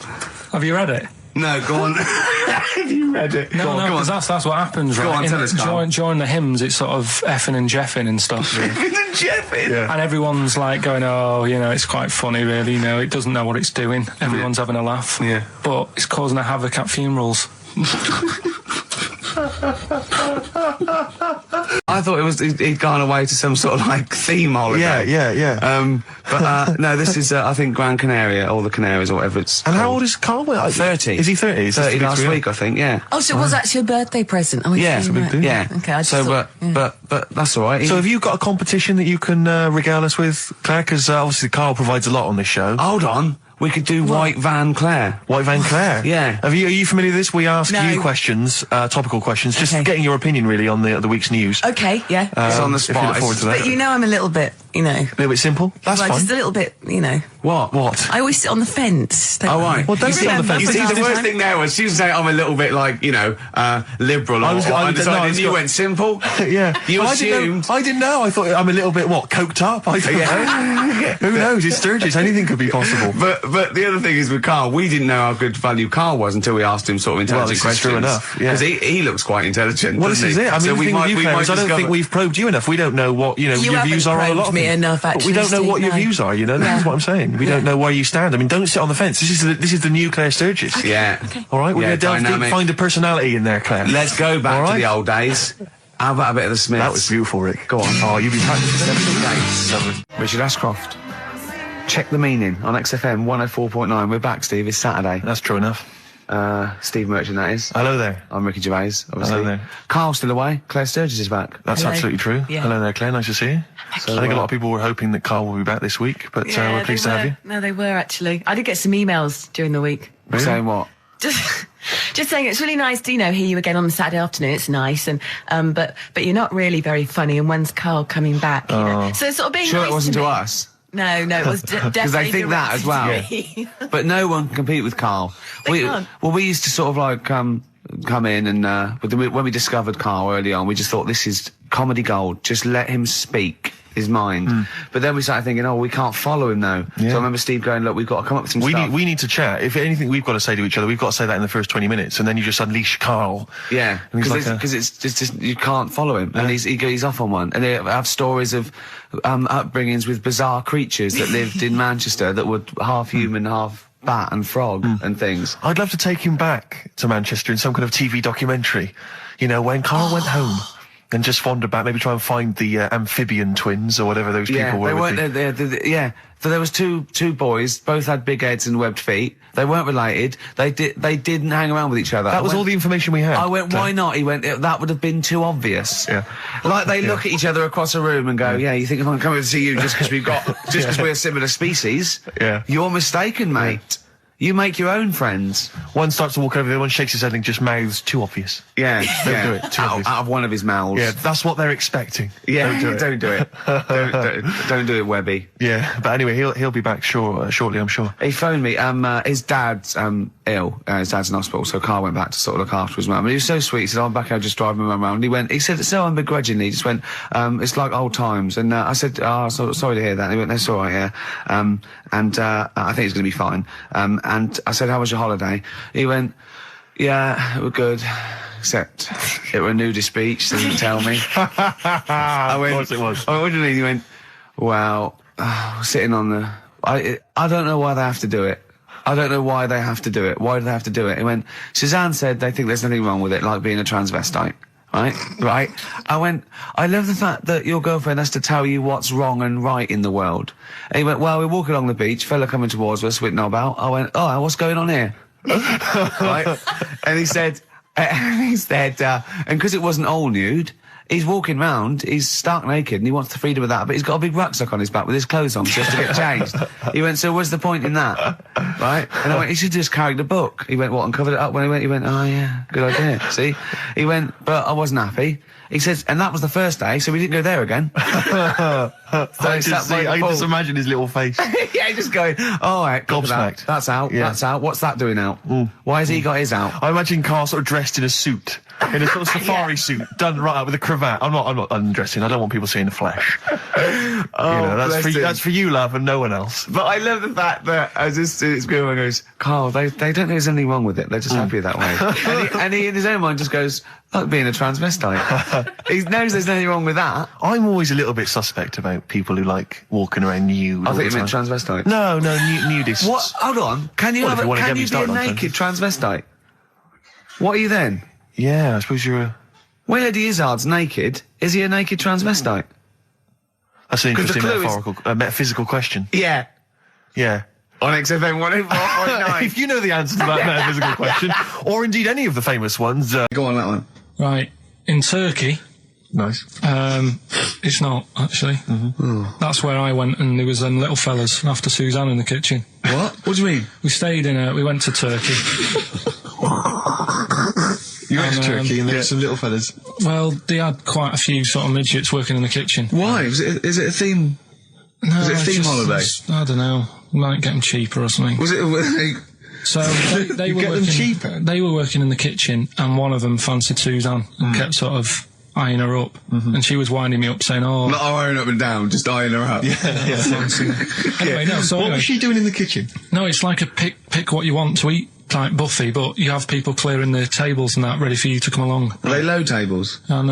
Have you read it? No, go on. Have you read it? No, because that's what happens, right? Go on, tell us, Carl. During the hymns, it's sort of effing and jeffing and stuff. Effing and jeffing? Yeah. And everyone's like going, it's quite funny, really, it doesn't know what it's doing. Everyone's having a laugh. Yeah. But it's causing a havoc at funerals. I thought he'd gone away to some sort of theme holiday. Yeah. But no, this is I think Gran Canaria or the Canaries or whatever it's. And how old is Carl? 30. Is he 30? 30 last week, I think. Yeah. Oh, so it was actually a birthday present? Oh, yeah, right. yeah. Okay, I just thought, but that's all right. So have you got a competition that you can regale us with, Claire? Because obviously Carl provides a lot on this show. Hold on. We could do White Van Claire. White Van Claire? Yeah. Are you familiar with this? We ask No. you questions, topical questions, just getting your opinion really on the week's news. Okay, yeah. It's on the If you spot. look forward to that. But I'm a little bit, A little bit simple? That's fine. just a little bit, What? I always sit on the fence. Oh, right. Well, don't sit on the fence. You see, the worst thing there was she was saying I'm a little bit liberal. You went simple. Yeah. You assumed. I didn't know. I thought I'm a little bit, coked up? I don't know. Who knows? It's Sturgis. Anything could be possible. But the other thing is with Carl, we didn't know how good value Carl was until we asked him sort of intelligent this is questions. true enough, yeah. Because he looks quite intelligent. Well, this is it. I mean, the thing with you, Claire, is I don't think we've probed you enough. We don't know what, your views are on a lot of me things. enough, But we actually, don't know what your Steve, views are, This is what I'm saying. We don't know where you stand. I mean, don't sit on the fence. This is the new Claire Sturgis. Yeah. Okay. All right, we're going to delve deep, find a personality in there, Claire. Let's go back to the old days. How about a bit of the Smiths? That was beautiful, Rick. Go on. Oh, you've been practicing. Richard Ashcroft. Check the meaning on XFM 104.9. We're back, Steve. It's Saturday. That's true enough. Steve Merchant, that is. Hello there. I'm Ricky Gervais, obviously. Hello there. Carl's still away. Claire Sturgis is back. That's absolutely true. Yeah. Hello there, Claire. Nice to see you. So, I think a lot of people were hoping that Carl will be back this week, but we're pleased to have you. No, they were actually. I did get some emails during the week. Really? Saying what? Just saying it's really nice to hear you again on the Saturday afternoon. It's nice, and but you're not really very funny. And when's Carl coming back? So it's sort of being Sure, nice it wasn't to to me. us. No, it was definitely Because they think that as well. directed to me. But no one can compete with Carl. They can't. Well, we used to sort of come in and when we discovered Carl early on, we just thought this is comedy gold. Just let him speak his mind. But then we started thinking, we can't follow him now. Yeah. So I remember Steve going, look, we've got to come up with some stuff. We need to chat. If anything we've got to say to each other, we've got to say that in the first 20 minutes, and then you just unleash Carl. Yeah, because it's just you can't follow him, and he's off on one. And they have stories of upbringings with bizarre creatures that lived in Manchester that were half human, half bat and frog and things. I'd love to take him back to Manchester in some kind of TV documentary. When Carl went home. And just wander back, maybe try and find the amphibian twins or whatever those people were. They weren't. So there was two boys, both had big heads and webbed feet. They weren't related. They didn't hang around with each other. That was all the information we had. I went, why not? He went, that would have been too obvious. Yeah. Like they look at each other across a room and go, you think if I'm coming to see you just because we're a similar species? Yeah. You're mistaken, mate. You make your own friends. One starts to walk over, the other one shakes his head and just mouths too obvious. Yeah, Don't do it. Too obvious. Out of one of his mouths. Yeah, that's what they're expecting. Yeah, Don't do it. Don't do it, Webby. Yeah, but anyway, he'll be back shortly, I'm sure. He phoned me. His dad's ill. His dad's in hospital, so Carl went back to sort of look after his mum. And he was so sweet. He said, I'm back out just driving my mum around. And he said so unbegrudgingly. He just went, it's like old times. And I said, sorry to hear that. And he went, that's all right, yeah. I think it's going to be fine. And I said, how was your holiday? He went, yeah, it was good. Except it were a nudist beach, so he didn't tell me. I went, of course it was. I went, what do you mean? He went, well, sitting on the... I don't know why they have to do it. I don't know why they have to do it. Why do they have to do it? He went, Suzanne said they think there's nothing wrong with it, like being a transvestite. Right? I went, I love the fact that your girlfriend has to tell you what's wrong and right in the world. And he went, well, we're walking along the beach, fella coming towards us with knob out. I went, oh, what's going on here? Right? And he said, and because it wasn't all nude, he's walking round, he's stark naked, and he wants the freedom of that, but he's got a big rucksack on his back with his clothes on just to get changed. He went, so what's the point in that? Right? And I went, he should just carry the book. He went, what, and covered it up? When he went, oh yeah, good idea. See? He went, but I wasn't happy. He says, and that was the first day, so we didn't go there again. I can just imagine his little face. Yeah, just going, all right, gobsmacked. That's out, that's out. What's that doing out? Why has he got his out? I imagine Karl sort of dressed in a suit, in a sort of safari suit, done right up with a cravat. I'm not undressing. I don't want people seeing the flesh. That's for you, love, and no one else. But I love the fact that it's going and goes, Karl, they don't think there's anything wrong with it. They're just happy that way. and he in his own mind just goes, like being a transvestite. He knows there's nothing wrong with that. I'm always a little bit suspect about people who like walking around nude. I think you meant transvestite. No, nudists. What? Hold on. Can you be a naked transvestite? What are you then? Yeah, I suppose you're a... When Eddie Izzard's naked, is he a naked transvestite? That's an interesting metaphysical question. Yeah. Yeah. On XFM 104.9. If you know the answer to that metaphysical question, or indeed any of the famous ones... Go on, that one. Right. In Turkey... Nice. It's not, actually. That's where I went, and there was them little fellas after Suzanne in the kitchen. What? What do you mean? We went to Turkey. You went to Turkey and there were some little fellas? Well, they had quite a few sort of midgets working in the kitchen. Why? Is it a theme? No, was it a theme holiday? I don't know. Might get them cheaper or something. Was it... So they were working cheaper. They were working in the kitchen, and one of them fancied Suzanne and kept sort of eyeing her up, and she was winding me up saying, "Oh, not eyeing up and down, just eyeing her up." Yeah. Anyway, no. So what was she doing in the kitchen? No, it's like a pick what you want to eat type buffet, but you have people clearing the tables and that ready for you to come along. Are they low tables? And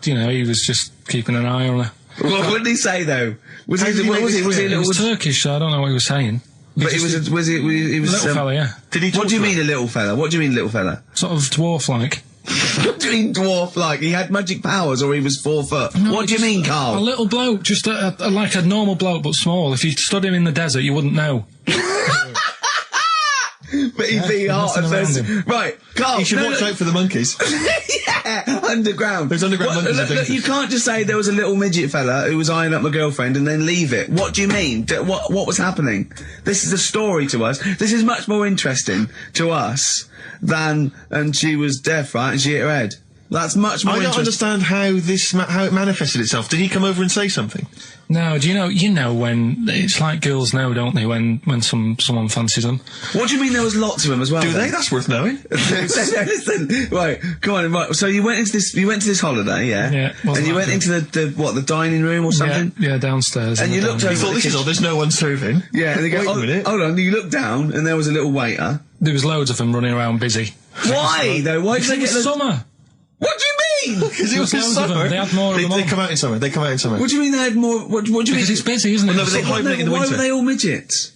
he was just keeping an eye on her. What did he say though? Was he Turkish? So I don't know what he was saying. But he was a little fella, yeah. Did he? What do you mean a little fella? What do you mean little fella? Sort of dwarf-like. What do you mean dwarf-like? He had magic powers, or he was 4 foot? No, what do you mean, Karl? A little bloke, just like a normal bloke, but small. If you stood him in the desert, you wouldn't know. But he'd be hot and says, right, Karl. You should watch out for the monkeys. Yeah, underground. There's underground monkeys. Look, you can't just say there was a little midget fella who was eyeing up my girlfriend and then leave it. What do you mean? What was happening? This is a story to us. This is much more interesting to us than, and she was deaf, right, and she hit her head. That's much more interesting. I don't understand how it manifested itself. Did he come over and say something? No, do you know when it's like girls know, don't they, when someone fancies them? What do you mean there was lots of them as well? Do they? That's worth knowing. Listen, right, come on, right. So you went to this holiday, yeah? Yeah. And you went into the dining room or something? Yeah, downstairs. And you looked over. You thought, this is all, there's no one serving. Yeah, and they go, wait a minute. Hold on, you looked down and there was a little waiter. There was loads of them running around busy. Why though? Why did they get summer? What do you mean? Because it was summer. They had more of them. They come out in summer. What do you mean they had more? What do you mean? Because it's busy, isn't it? Well, no, but they hibernate in the winter. Why were they all midgets?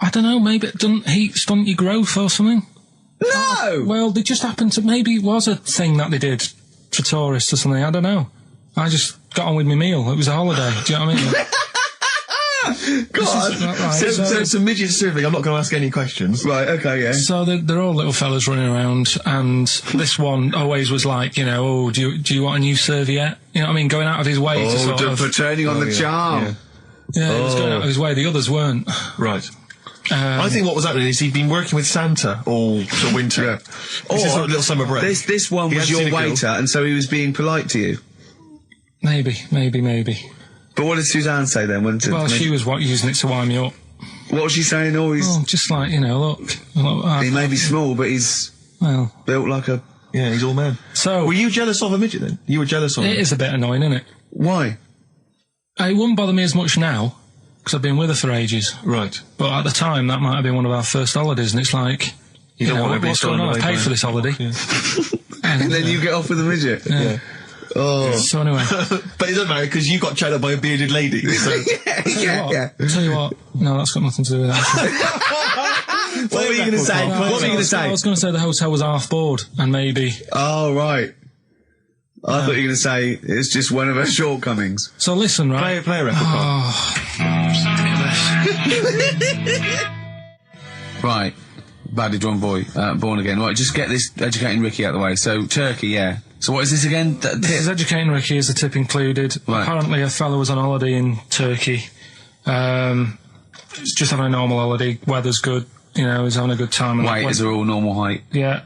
I don't know. Maybe it doesn't heat stunt your growth or something. No. Well, they just happened to. Maybe it was a thing that they did for tourists or something. I don't know. I just got on with my meal. It was a holiday. Do you know what I mean? God. Right. So some midget serving. I'm not going to ask any questions. Right. Okay. Yeah. So they're all little fellas running around, and this one always was like, oh, do you want a new serviette? You know what I mean? Going out of his way to sort of for turning on the charm. Yeah, he was going out of his way. The others weren't. Right. I think what was happening is he'd been working with Santa all the winter. Yeah. This is sort of little summer break. This one was your waiter, and so he was being polite to you. Maybe. But what did Suzanne say then? Well, she was using it to wind me up. What was she saying? Just like, look. He may be small, but he's built like a... Yeah, he's all man. So... Were you jealous of a midget then? You were jealous of him? It is a bit annoying, isn't it? Why? It wouldn't bother me as much now, because I've been with her for ages. Right. But at the time, that might have been one of our first holidays, and it's like... You don't want to be what's going on? I paid for this holiday. Yeah. And then you get off with a midget? Yeah. Oh. So anyway. But it doesn't matter, because you got chatted by a bearded lady. So. Yeah. Tell you what, no, that's got nothing to do with that. What were you going to say? I was going to say the hotel was half board, and maybe... Oh, right. I thought you were going to say it's just one of her shortcomings. So listen, right? Play a record. Right. Badly drawn boy, born again. Right, just get this educating Ricky out of the way. So, Turkey, yeah. So what is this again? This is educating Ricky. Is the tip included? Right. Apparently a fellow was on holiday in Turkey. He's just having a normal holiday. Weather's good. You know, he's having a good time. Weight is all normal height. Yeah.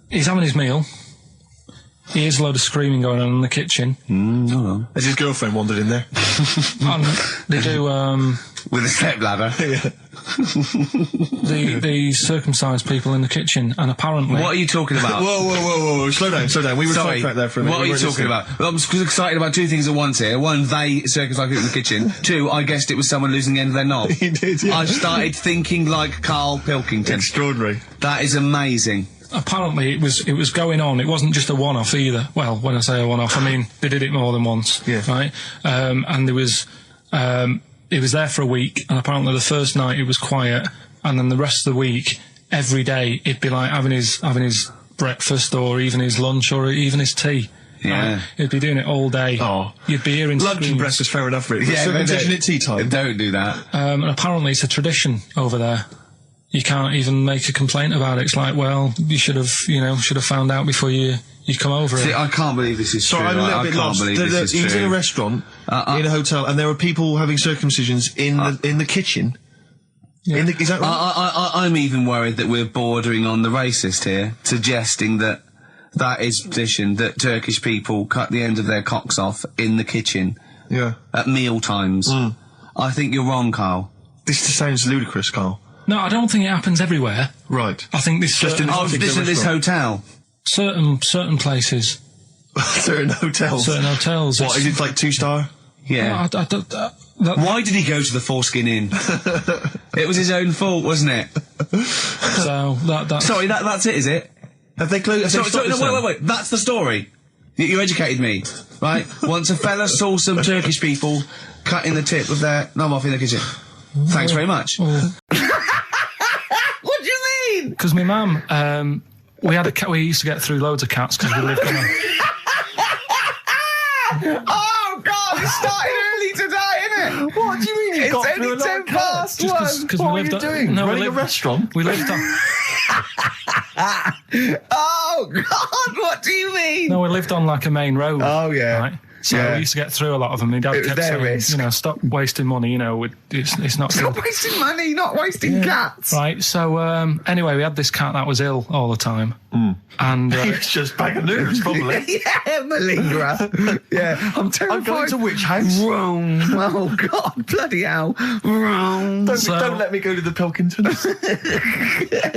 He's having his meal. He hears a load of screaming going on in the kitchen. Hold on. Has his girlfriend wandered in there? And they do, with a step ladder. Yeah. the circumcised people in the kitchen, and apparently... What are you talking about? Whoa. Slow down. We were sidetracked there for a minute. What are you talking about? Well, I'm excited about two things at once here. One, they circumcised people in the kitchen. Two, I guessed it was someone losing the end of their knob. He did, yeah. I started thinking like Karl Pilkington. Extraordinary. That is amazing. Apparently it was going on. It wasn't just a one-off either. Well, when I say a one-off, I mean they did it more than once. Yeah. Right? And there was... it was there for a week, and apparently the first night it was quiet, and then the rest of the week, every day, it'd be like having his breakfast, or even his lunch, or even his tea. Yeah. Right? He'd be doing it all day. Oh. You'd be hearing lunch screams. and breakfast, fair enough, really. Yeah, circumcision at tea time. Don't do that. And apparently it's a tradition over there. You can't even make a complaint about it. It's like, well, you should have found out before you come over. See, I can't believe this is true. I'm a little bit lost. He was in a restaurant, in a hotel, and there were people having circumcisions in the kitchen. Yeah. Is that right? I'm even worried that we're bordering on the racist here, suggesting that is tradition, that Turkish people cut the end of their cocks off in the kitchen. Yeah. At meal times. I think you're wrong, Karl. This sounds ludicrous, Karl. No, I don't think it happens everywhere. Right. I think this just in this hotel. Certain places. Certain hotels. Certain hotels. What is it, like 2-star? Yeah. Why did he go to the Foreskin Inn? It was his own fault, wasn't it? So that's... Sorry, that's it, is it? Have they closed? No, wait. That's the story. You educated me, right? Once a fella saw some Turkish people cutting the tip of their knob off in the kitchen. Thanks very much. Oh. What do you mean? Because my mum, we had a cat. We used to get through loads of cats because we lived on a... Oh God! It started early today, innit? What do you mean? It's only 10 past 1. What are you doing? Running a restaurant? We lived on... Oh God! What do you mean? No, we lived on like a main road. Oh yeah. Right? So we used to get through a lot of them. My dad kept saying, risk. Stop wasting money. It's not. Stop wasting money, not wasting cats. Right. So anyway, we had this cat that was ill all the time, and he was just bag of nerves, probably. Yeah, malingerer. Yeah, I'm terrified. I'm going to which house? Rome. Oh God, bloody hell, Rome. Don't let me go to the Pilkingtons.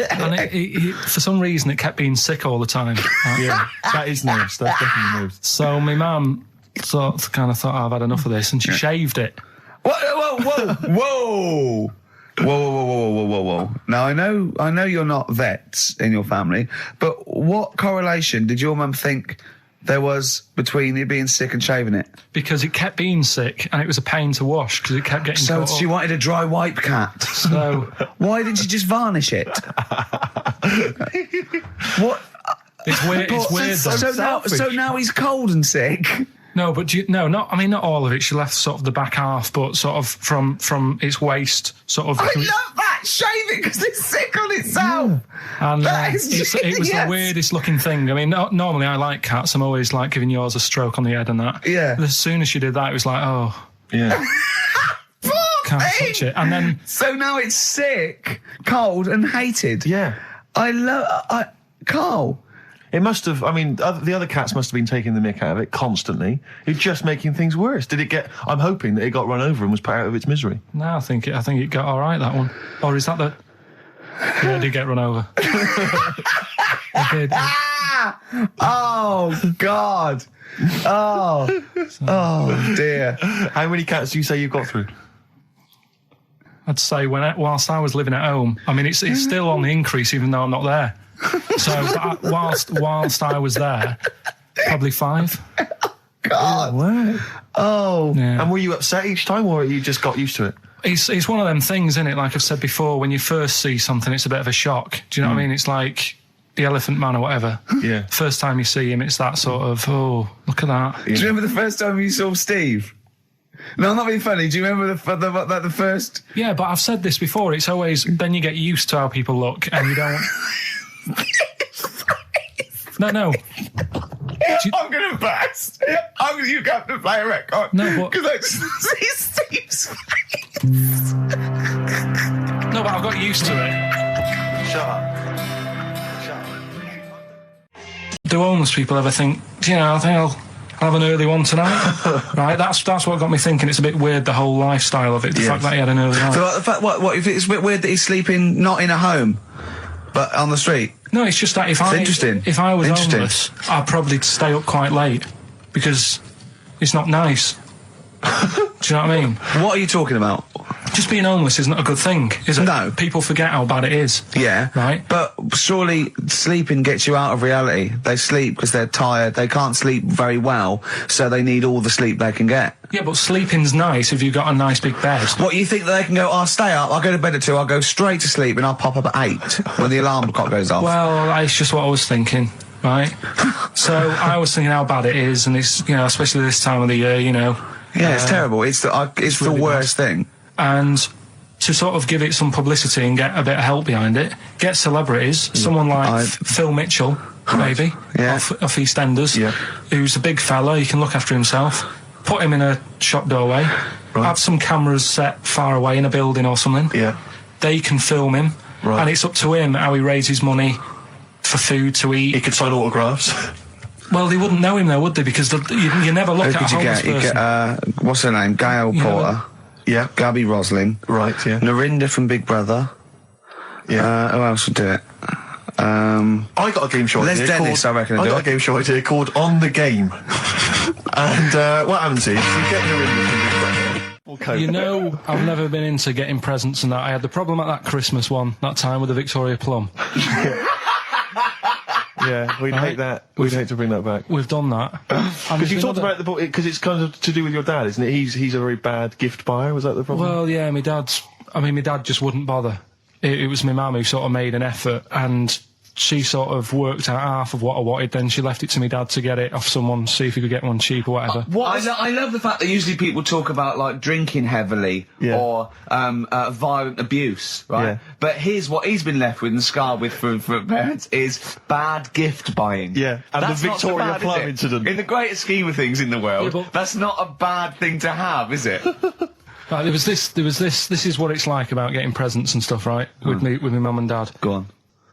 And he, for some reason, it kept being sick all the time. Right? Yeah, that is nerves. That's definitely nerves. So my mum kind of thought, I've had enough of this, and she shaved it. Whoa. Now I know you're not vets in your family, but what correlation did your mum think there was between you being sick and shaving it? Because it kept being sick, and it was a pain to wash because it kept getting So caught she up. wanted a dry wipe cat. So why didn't she just varnish it? What? It's weird. It's weird. So now he's cold and sick. No, but not all of it. She left sort of the back half, but sort of from its waist, sort of. I love that. Shave it because it's sick on itself. And that is it was the weirdest looking thing. I mean, normally I like cats. I'm always like giving yours a stroke on the head and that. Yeah. But as soon as she did that, it was like, oh. Yeah. Can't touch it. And then. So now it's sick, cold, and hated. Yeah. Karl. It must have, I mean, the other cats must have been taking the mick out of it constantly. It's just making things worse. I'm hoping that it got run over and was put out of its misery. No, I think it got all right, that one. Or is that the... Yeah, it did get run over. It did. Oh, God. Oh, dear. How many cats do you say you've got through? I'd say whilst I was living at home, I mean, it's still on the increase even though I'm not there. So whilst I was there, probably 5. God. Wow. Oh. Yeah. And were you upset each time, or you just got used to it? It's one of them things, isn't it? Like I've said before, when you first see something, it's a bit of a shock. Do you know what I mean? It's like the Elephant Man or whatever. Yeah. First time you see him, it's that sort of, oh, look at that. Do you remember the first time you saw Steve? No, I'm not being funny. Do you remember the first? Yeah, but I've said this before. It's always then you get used to how people look, and you don't. No. I'm gonna burst. You have to play a record. No, but because I just see Steve's face. No, but I've got used to it. Shut up. Do homeless people ever think, I think I'll have an early one tonight? Right, that's what got me thinking. It's a bit weird, the whole lifestyle of it, the fact that he had an early night. So the fact, what if it's a bit weird that he's sleeping not in a home, but on the street? No, it's just that if I was homeless, I'd probably stay up quite late, because it's not nice. Do you know what I mean? What are you talking about? Just being homeless isn't a good thing, is it? No. People forget how bad it is. Yeah. Right? But surely sleeping gets you out of reality. They sleep because they're tired. They can't sleep very well, so they need all the sleep they can get. Yeah, but sleeping's nice if you've got a nice big bed. What, you think that they can go, I'll stay up, I'll go to bed at 2, I'll go straight to sleep, and I'll pop up at 8 when the alarm clock goes off? Well, it's just what I was thinking, right? So I was thinking how bad it is, and it's, especially this time of the year, Yeah, it's terrible. It's the really worst thing. And to sort of give it some publicity and get a bit of help behind it, get celebrities, someone like Phil Mitchell, maybe, off EastEnders, who's a big fella, he can look after himself, put him in a shop doorway, have some cameras set far away in a building or something. Yeah. They can film him, and it's up to him how he raises money for food to eat. He could sign autographs. Well, they wouldn't know him though, would they? Because you never look at a homeless person. You get, what's her name? Gail Porter. Yeah. Gabby Roslin. Right, yeah. Narinda from Big Brother. Yeah. Who else would do it? I got a game show idea. Les Dennis, I reckon. I got a game show idea called On the Game. And what happens is you get Narinda from Big Brother. I've never been into getting presents and that. I had the problem at that Christmas one, that time with the Victoria Plum. Yeah, we'd hate that. We'd hate to bring that back. We've done that. Because you talked about because it's kind of to do with your dad, isn't it? He's a very bad gift buyer. Was that the problem? Well, yeah, my dad just wouldn't bother. It was my mum who sort of made an effort, and she sort of worked out half of what I wanted, then she left it to me dad to get it off someone, see if he could get one cheap or whatever. I love the fact that usually people talk about, like, drinking heavily or violent abuse, right? Yeah. But here's what he's been left with and scarred with from parents is bad gift buying. Yeah, and that's the Victoria Plum incident. In the greater scheme of things in the world, that's not a bad thing to have, is it? Right, there was this, this is what it's like about getting presents and stuff, right? With my mum and dad. Go on.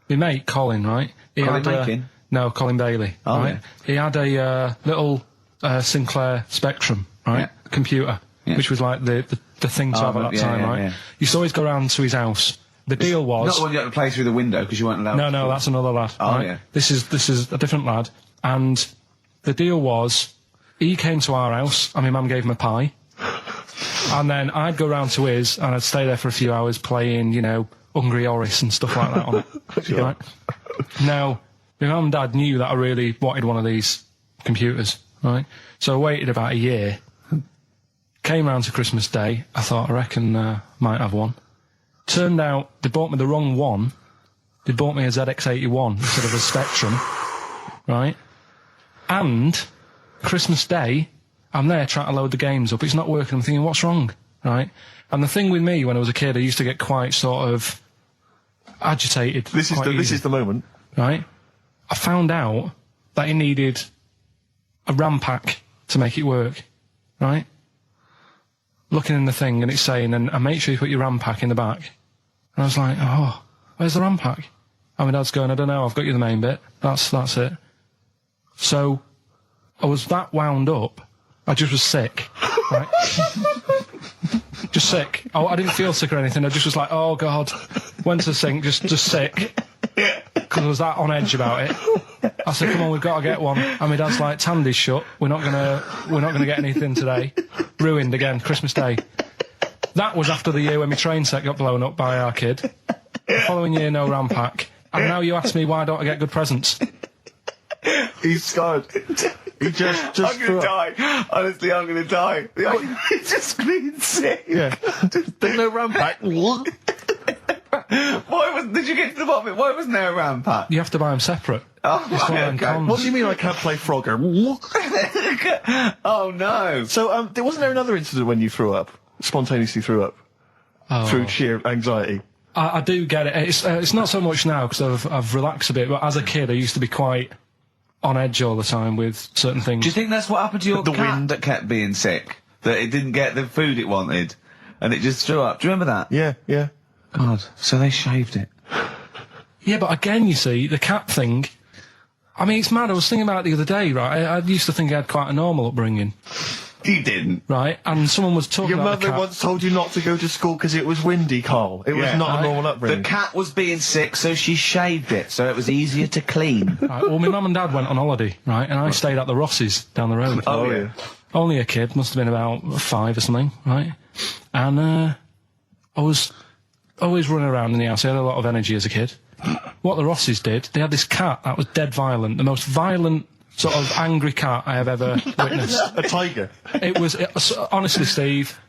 My mate, Colin, right? No, Colin Bailey. Oh, right? Yeah. He had a little Sinclair Spectrum, right? Computer, which was like the thing to have at that time, right? Yeah. You used to always go round to his house. The deal was... Not the one you had to play through the window because you weren't allowed to. No, that's another lad. Oh, right? yeah. This is a different lad. And the deal was, he came to our house and my mum gave him a pie. And then I'd go round to his and I'd stay there for a few hours playing, Hungry Horace and stuff like that on it. Right? Now, my mum and dad knew that I really wanted one of these computers, right? So I waited about a year. Came round to Christmas Day. I thought, I reckon might have one. Turned out they bought me the wrong one. They bought me a ZX81 instead of a Spectrum, right? And Christmas Day, I'm there trying to load the games up. It's not working. I'm thinking, what's wrong, right? And the thing with me, when I was a kid, I used to get quite sort of agitated. This is the moment, right? I found out that it needed a RAM pack to make it work, right? Looking in the thing and it's saying, and make sure you put your RAM pack in the back. And I was like, oh, where's the RAM pack? And my dad's going, I don't know, I've got you the main bit. That's it. So I was that wound up, I just was sick, right? Just sick. I didn't feel sick or anything. I just was like, oh God, went to the sink, just sick. Because I was that on edge about it. I said, come on, we've got to get one. And my dad's like, Tandy's shut. We're not gonna get anything today. Ruined again, Christmas Day. That was after the year when my train set got blown up by our kid. The following year, no RAM pack. And now you ask me, why don't I get good presents? He's scarred. He just I'm gonna die. Honestly, I'm gonna die. He's just clean sick. Yeah. There's no RAM pack. Did you get to the bottom of it? Why wasn't there a RAM pack? You have to buy them separate. Oh, okay. What do you mean I can't play Frogger? Oh no. So, wasn't there another incident when you threw up? Spontaneously threw up? Through sheer anxiety? I do get it. It's not so much now because I've relaxed a bit, but as a kid I used to be quite on edge all the time with certain things. Do you think that's what happened to your cat that kept being sick? That it didn't get the food it wanted? And it just threw up? Do you remember that? Yeah. God, so they shaved it. Yeah, but again, you see, the cat thing, I mean, it's mad. I was thinking about it the other day, right? I used to think I had quite a normal upbringing. You didn't. Right? And someone was talking Your about the mother cat. once told you not to go to school because it was windy, Carl. It was not a normal upbringing. The cat was being sick, so she shaved it, so it was easier to clean. Right, well, my mum and dad went on holiday, right? And I stayed at the Rosses down the road. Oh, yeah. Only a kid, must have been about 5 or something, right? And I was always running around in the house. I had a lot of energy as a kid. What the Rosses did, they had this cat that was dead violent, the most violent sort of angry cat I have ever witnessed. A tiger? It was, honestly, Steve,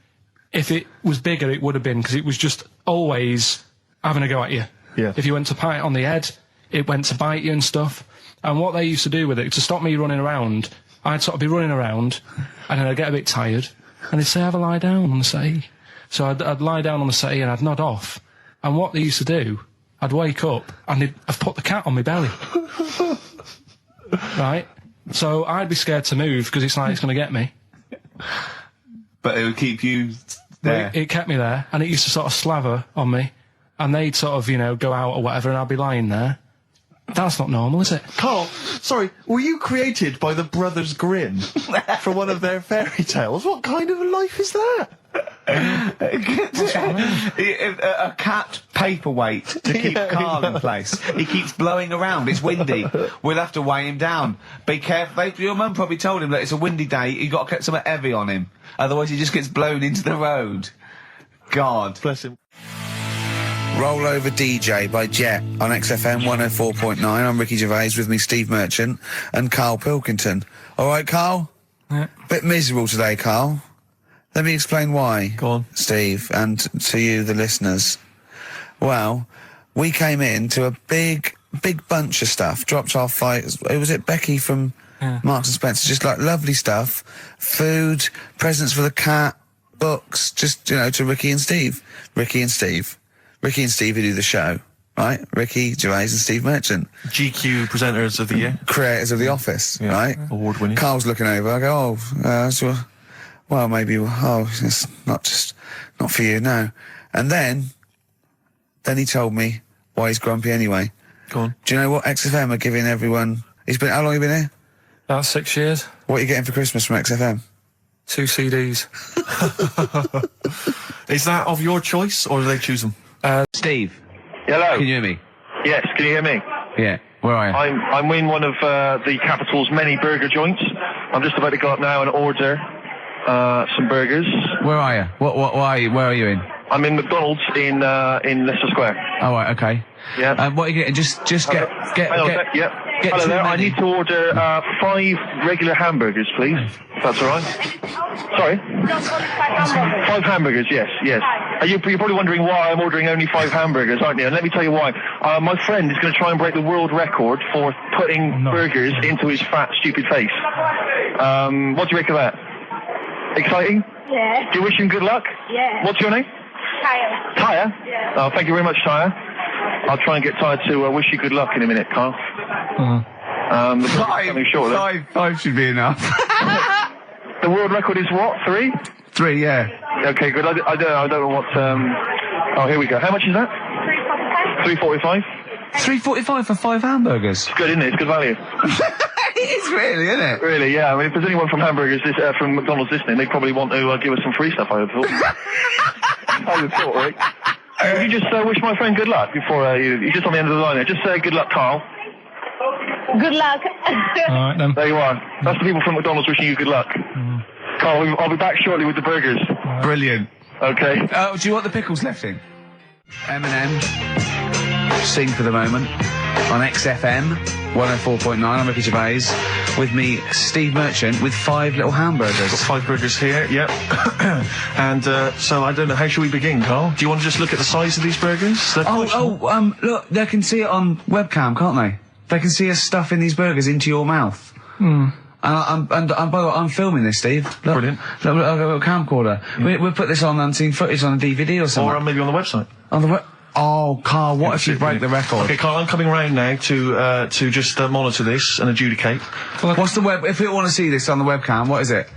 if it was bigger, it would have been, because it was just always having a go at you. Yeah. If you went to pat it on the head, it went to bite you and stuff. And what they used to do with it, to stop me running around, I'd sort of be running around, and then I'd get a bit tired, and they'd say, have a lie down on the settee. So I'd lie down on the settee and I'd nod off. And what they used to do, I'd wake up and I'd put the cat on my belly. Right? So I'd be scared to move because it's like it's going to get me. But it would keep you there. It kept me there, and it used to sort of slaver on me, and they'd sort of, go out or whatever, and I'd be lying there. That's not normal, is it? Carl, sorry, were you created by the Brothers Grimm for one of their fairy tales? What kind of a life is that? A cat paperweight to keep Carl in place. He keeps blowing around. It's windy. We'll have to weigh him down. Be careful. Your mum probably told him that it's a windy day. You got to get something heavy on him. Otherwise, he just gets blown into the road. God. Bless him. Roll Over DJ by Jet on XFM 104.9. I'm Ricky Gervais, with me Steve Merchant and Karl Pilkington. All right, Karl? Yeah. Bit miserable today, Karl. Let me explain why. Go on. Steve, and to you, the listeners. Well, we came in to a big bunch of stuff. Dropped off was it Becky from Marks and Spencer? Just like lovely stuff. Food, presents for the cat, books, just, to Ricky and Steve. Ricky and Steve who do the show, right? Ricky Gervais and Steve Merchant. GQ presenters of the year. Creators of The Office, right? Award-winning. Carl's looking over, I go, well, maybe, it's not for you, no. And then he told me why he's grumpy anyway. Go on. Do you know what XFM are giving everyone? How long have you been here? About 6 years. What are you getting for Christmas from XFM? 2 CDs. Is that of your choice, or do they choose them? Steve. Hello. Can you hear me? Yes, can you hear me? Yeah. Where are you? I'm in one of the capital's many burger joints. I'm just about to go up now and order some burgers. Where are you? What are you? Where are you in? I'm in McDonald's in Leicester Square. Oh, right, okay. Yeah. What are you getting? Just get. Yeah. Get Hello too there. many. I need to order 5 regular hamburgers, please. If that's all right. Sorry. 5 hamburgers. Yes. You're probably wondering why I'm ordering only 5 hamburgers, aren't you? And let me tell you why. My friend is going to try and break the world record for putting burgers into his fat, stupid face. What do you make of that? Exciting? Yeah. Do you wish him good luck? Yeah. What's your name? Tyre. Tyre? Yeah. Oh, thank you very much, Tyre. I'll try and get Tyre to wish you good luck in a minute, Carl. Coming shortly. 5 should be enough. The world record is what? 3? 3, yeah. Okay, good. I don't know what. Oh, here we go. How much is that? $3.45. $3.45 for 5 hamburgers. It's good, isn't it? It's good value. It is really, isn't it? Really, yeah. I mean, if there's anyone from from McDonald's listening, they probably want to give us some free stuff, I would have thought. I would have thought, right? Would you just wish my friend good luck before you're just on the end of the line there? Just say good luck, Carl. Good luck. All right, then. There you are. That's the people from McDonald's wishing you good luck. Carl, I'll be back shortly with the burgers. Brilliant. Okay. Do you want the pickles left in? Eminem. Sing for the moment. On XFM 104.9, I'm Ricky Gervais. With me, Steve Merchant, with 5 little hamburgers. Got 5 burgers here, yep. And so I don't know, how should we begin, Carl? Do you want to just look at the size of these burgers? Look, they can see it on webcam, can't they? They can see us stuffing these burgers into your mouth. Hmm. And by the way, I'm filming this, Steve. Look, Brilliant. Look, I've got a little camcorder. We'll put this on unseen footage on a DVD or something. Or maybe on the website. On the Oh, Carl, what if you break the record? Okay, Carl, I'm coming round now to just monitor this and adjudicate. What's the web? If people want to see this on the webcam, what is it?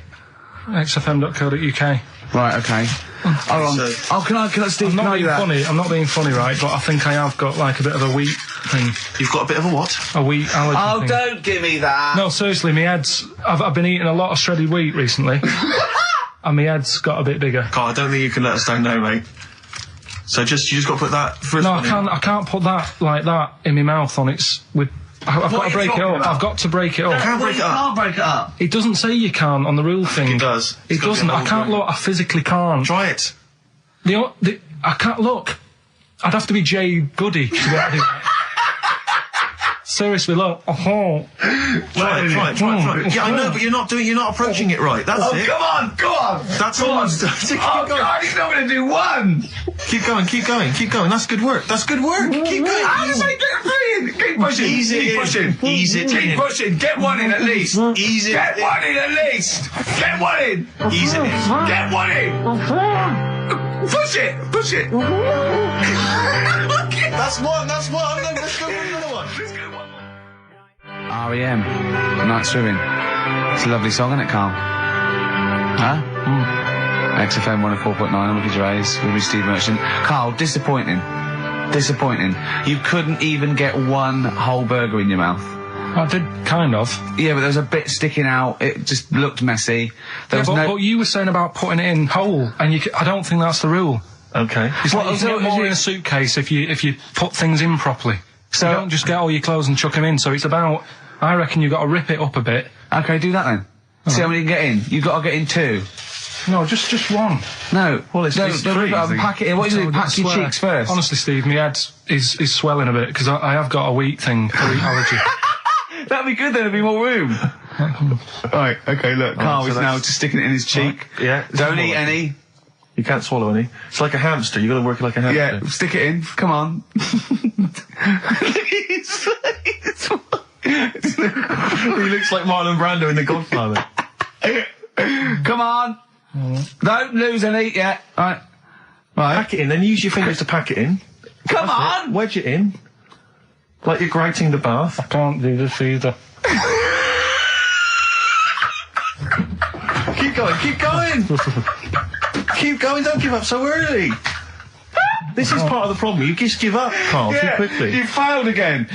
xfm.co.uk. Right, okay. Hold on. Oh, can I, Steve, I'm not can I do being that? funny. I'm not being funny, right? But I think I have got like a bit of a wheat thing. You've got a bit of a what? A wheat allergy thing. Don't give me that. No, seriously, my head's... I've been eating a lot of shredded wheat recently. And my head's got a bit bigger. Carl, I don't think you can let us down now, mate. So you just got to put that... No, I can't put that like that in my mouth on its... I've got to break it up. I've got to break it up. You can't break it up. Can't break it up. It doesn't say you can't on the rule thing. It does. It doesn't. I can't look. I physically can't. Try it. I can't look. I'd have to be Jay Goody to be able to do that. Seriously, look. Try it. Yeah, I know, but you're not approaching it right. That's it. Come on. That's all I'm doing. Oh, God, he's not going to do one. Keep going. That's good work. Keep going. How does he get brilliant? Keep pushing. Ease it in. Ease it Keep in. pushing. Get one in at least. Ease it Get in. one in at least. Get one in. Ease it in. Get one in. Push it. That's one. No, let's go for another one. R.E.M. Night Swimming. It's a lovely song, isn't it, Carl? Huh? XFM 104.9, I'm Ricky Gervais, with me, Steve Merchant. Carl, disappointing. You couldn't even get one whole burger in your mouth. I did, kind of. Yeah, but there was a bit sticking out. It just looked messy. But you were saying about putting it in whole, and I don't think that's the rule. Okay. It's like you can get more in a suitcase if you put things in properly. So you don't just get all your clothes and chuck them in. So it's about, I reckon you've got to rip it up a bit. Okay, do that then. See how many you can get in. You've got to get in 2. No, just one. No. Well, it's three. Pack it in. What do you do? Pack your cheeks first. Honestly, Steve, my head is swelling a bit because I have got a wheat thing, a wheat allergy. That'd be good, then there'd be more room. Right, okay, look, Carl is now just sticking it in his cheek. Right. Yeah. Don't eat any. You can't swallow any. It's like a hamster, you've got to work it like a hamster. Yeah, stick it in, come on. He looks like Marlon Brando in The Godfather. Come on. Don't lose any yet. Right. Pack it in, then use your fingers to pack it in. Come on! Wedge it in. Like you're grating the bath. I can't do this either. Keep going. Keep going, don't give up so early. This is part of the problem. You just give up, Carl, too quickly. You failed again.